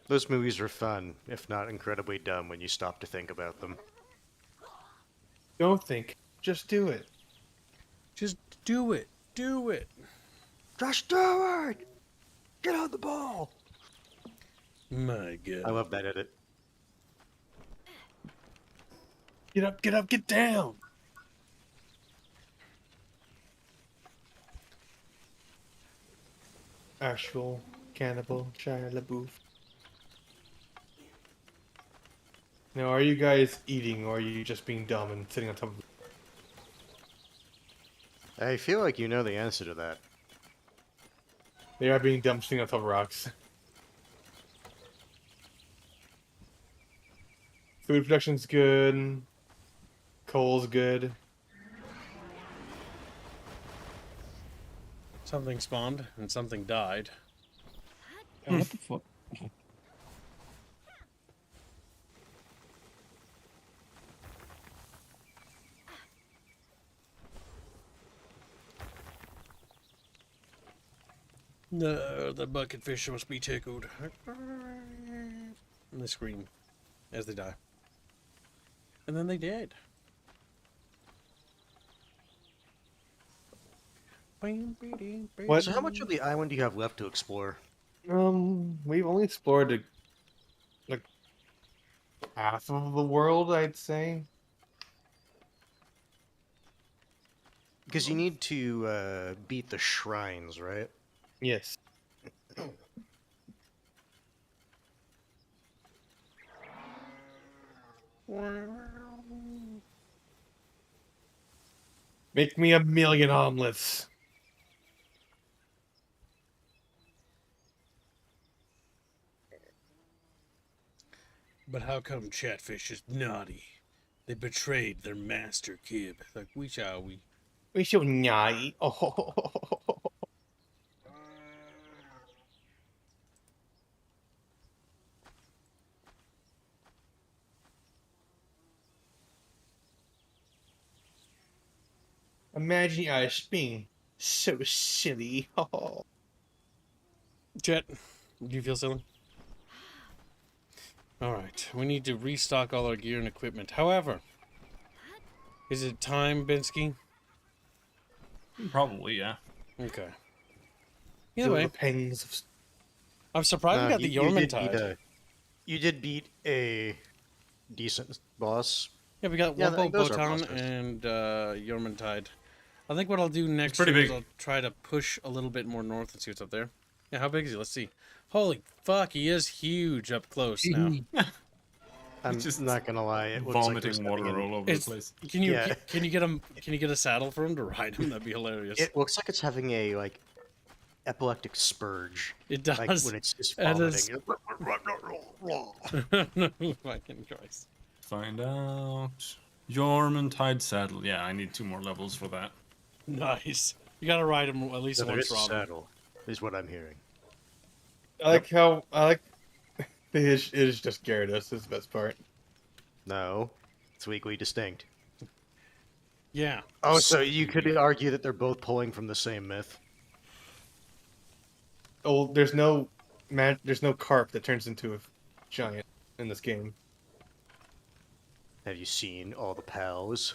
Those movies are fun, if not incredibly dumb when you stop to think about them. Don't think. Just do it. Just do it. Do it. Just do it! Get on the ball! My God. I love that edit. Get up, get up, get down. Actual cannibal Shia LaBeouf. Now, are you guys eating, or are you just being dumb and sitting on top of? I feel like you know the answer to that. They are being dumb, sitting on top of rocks. Food production's good. Coal's good. Something spawned and something died. What the fuck? No, the bucket fish must be tickled. And they scream as they die. And then they did. What? So how much of the island do you have left to explore? We've only explored like half of the world, I'd say. Because you need to beat the shrines, right? Yes. Make me 1,000,000 omelets. But how come Chatfish is naughty? They betrayed their master, Kib. Like, we shall we. We should nyai. Oh. Imagine us being so silly. Oh. Chet, do you feel silly? Alright, we need to restock all our gear and equipment. However, is it time, Binsky? Probably, yeah. Okay. Feel Either way, the pangs of I'm surprised we got the Yormantide. You did beat a decent boss. Yeah, we got Yeah, Wumpo, those are Botan, monsters. and Yormantide. I think what I'll do next pretty is big. I'll try to push a little bit more north and see what's up there. Yeah, how big is he? Let's see. Holy fuck, he is huge up close now. I'm just not gonna lie, it looks like there's Vomiting nothing water in- all over It's- the place. Can you Yeah. can you get him? Can you get a saddle for him to ride him? That'd be hilarious. It looks like it's having a like epileptic spurge, It does. like when it's just It is. vomiting. Fucking Christ. Find out. Yormantide saddle. Yeah, I need 2 more levels for that. Nice. You gotta ride him at least So there once, is a Robin. saddle, is what I'm hearing. I like how it is just Gyarados is the best part. No, it's weakly distinct. Yeah. Oh, so you could argue that they're both pulling from the same myth. Oh, there's no carp that turns into a giant in this game. Have you seen all the pals?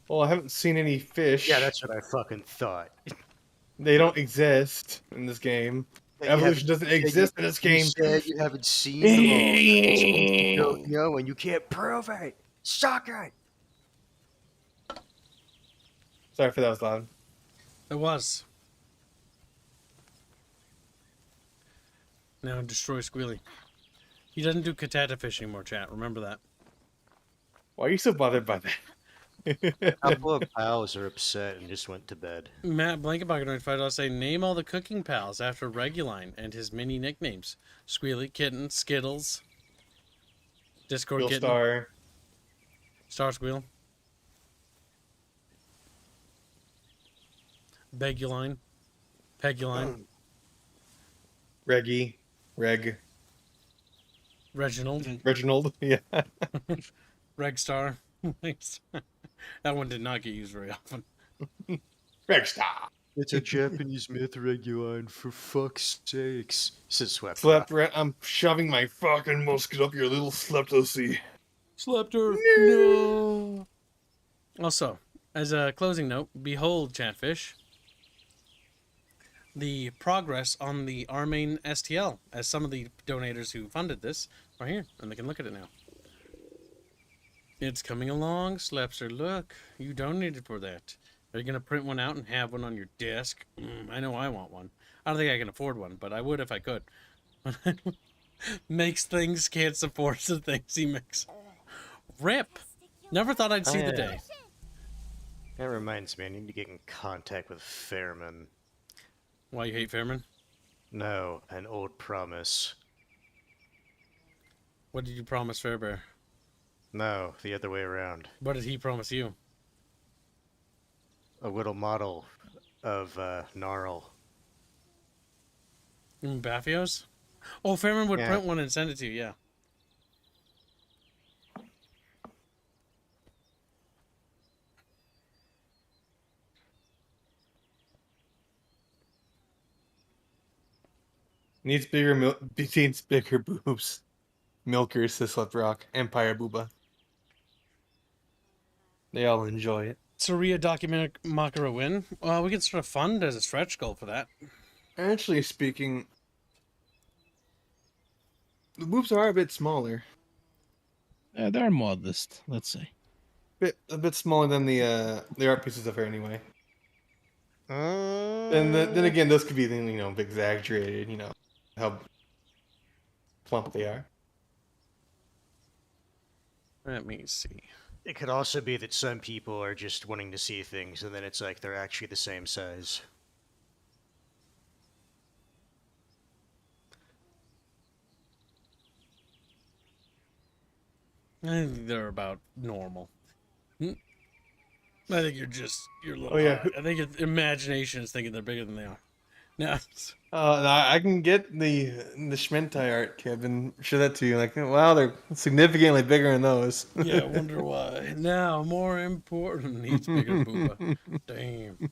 Well, I haven't seen any fish. Yeah, that's what I fucking thought. They don't exist in this game. Evolution doesn't exist in this game. You said you haven't seen them all. You don't know, and you can't prove it. Suck it. Sorry for that was loud. It was. Now destroy Squealy. He doesn't do catata fish anymore, chat. Remember that. Why are you so bothered by A that? couple of pals are upset and just went to bed. Matt Blanket Pocket 95 I'll say name all the cooking pals after Reguline and his mini nicknames. Squealy, Kitten, Skittles, Discord Bill Kitten, Star. Star Squeal, Beguline, Peguline, Reggie. Reginald, Reginald. Yeah. Regstar. That one did not get used very often. Regstar. It's a Japanese myth, Reguline, for fuck's sakes. Said Swept. Slept rat. I'm shoving my fucking musket up your little sleptocy. Slept her. No. Also, as a closing note, behold, Chatfish, the progress on the our main STL, as some of the donators who funded this are here, and they can look at it now. It's coming along, Slepster. Look, you donated for that. Are you going to print one out and have one on your desk? I know I want one. I don't think I can afford one, but I would if I could. Makes things, can't support the things he makes. Rip! Never thought I'd see the day. That reminds me, I need to get in contact with Fairman. Why you hate Fairman? No, an old promise. What did you promise Fairbear? No, the other way around. What did he promise you? A little model of Gnarl. You mean Baffios? Oh, Fairman would Yeah. print one and send it to you, yeah. Needs bigger boobs. Milkers, says Slept Rock. Empire Booba. They all enjoy it. Saria document Makara win. We can start a fund as a stretch goal for that. Actually speaking, the boobs are a bit smaller. They're modest, let's say. A bit smaller than the art pieces of her anyway. And then again, those could be exaggerated. How plump they are. Let me see. It could also be that some people are just wanting to see things, and then it's like they're actually the same size. I think they're about normal. I think you're a little. Oh, yeah. high. I think your imagination is thinking they're bigger than they are. No. I can get the Schmentai art, Kevin. Show that to you. Like, wow, they're significantly bigger than those. Yeah, I wonder why. Now, more important, needs bigger booba. Damn.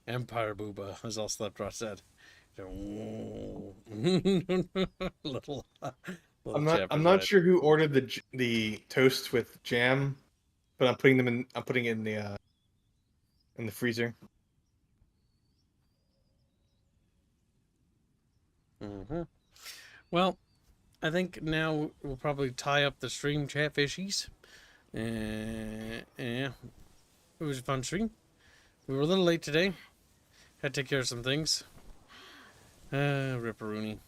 Empire booba, as all Sleptrot said. little I'm not sure who ordered the toast with jam, but I'm putting it in the freezer. Well, I think now we'll probably tie up the stream, Chatfishies. Yeah, it was a fun stream. We were a little late today. Had to take care of some things. Ripperoonie.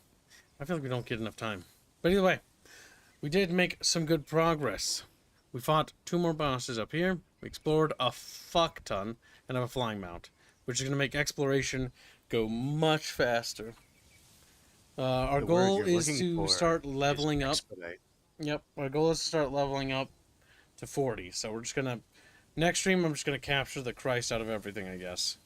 I feel like we don't get enough time. But either way, we did make some good progress. We fought 2 more bosses up here. We explored a fuck ton and have a flying mount, which is going to make exploration go much faster. Our The goal word you're is looking to for start is leveling up. expedite. Yep, our goal is to start leveling up to 40. So we're just going to... Next stream, I'm just going to capture the Christ out of everything, I guess.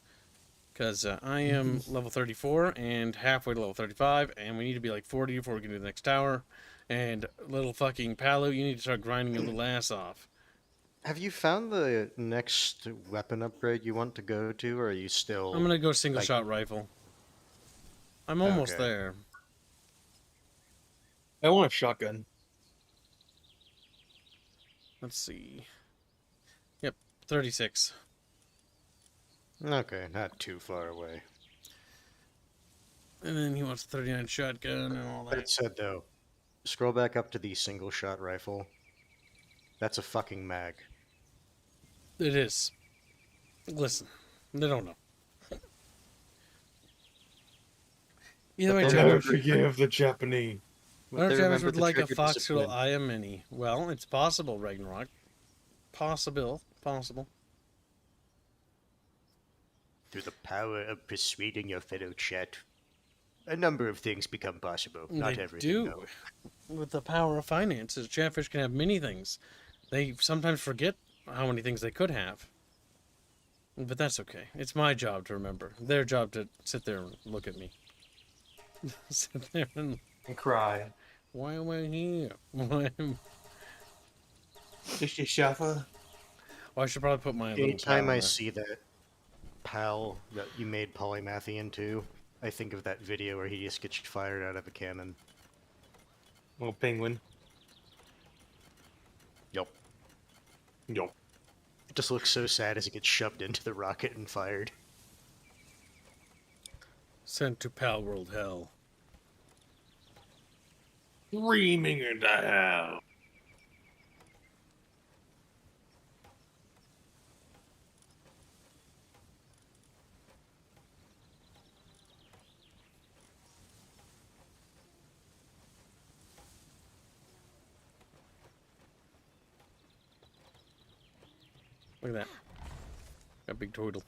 Because I am level 34 and halfway to level 35, and we need to be like 40 before we can do the next tower. And little fucking Palu, you need to start grinding your little ass off. Have you found the next weapon upgrade you want to go to, or are you still... I'm going to go single shot rifle. I'm almost Okay. there. I want a shotgun. Let's see. Yep, 36. Okay, not too far away. And then he wants a 39 shotgun and all That that. said, though, scroll back up to the single shot rifle. That's a fucking mag. It is. Listen, they don't know. Either way, But I'll never Chatfish. forgive the Japanese. I don't know if They Chatfish remember would the like a trigger Foxtail discipline. Aya Mini. Well, it's possible, Ragnarok. Possible. Through the power of persuading your fellow chat, a number of things become possible. Not They everything, do. though. With the power of finances, Chatfish can have many things. They sometimes forget how many things they could have. But that's okay. It's my job to remember. Their job to sit there and look at me. Sit there and And cry. why am I here? Why am... Just your shuffle. Oh, I should probably put my little Anytime pal I in there. see that pal that you made Polymathy into, I think of that video where he just gets fired out of a cannon. Little penguin. Yup. Yo. It just looks so sad as he gets shoved into the rocket and fired. Sent to Palworld hell. Screaming into hell. Look at that. Got a big turtle.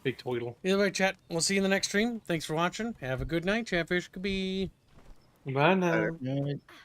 Big toidle. Either way, chat, we'll see you in the next stream. Thanks for watching. Have a good night, Chatfish. Goodbye. Bye now. Yeah,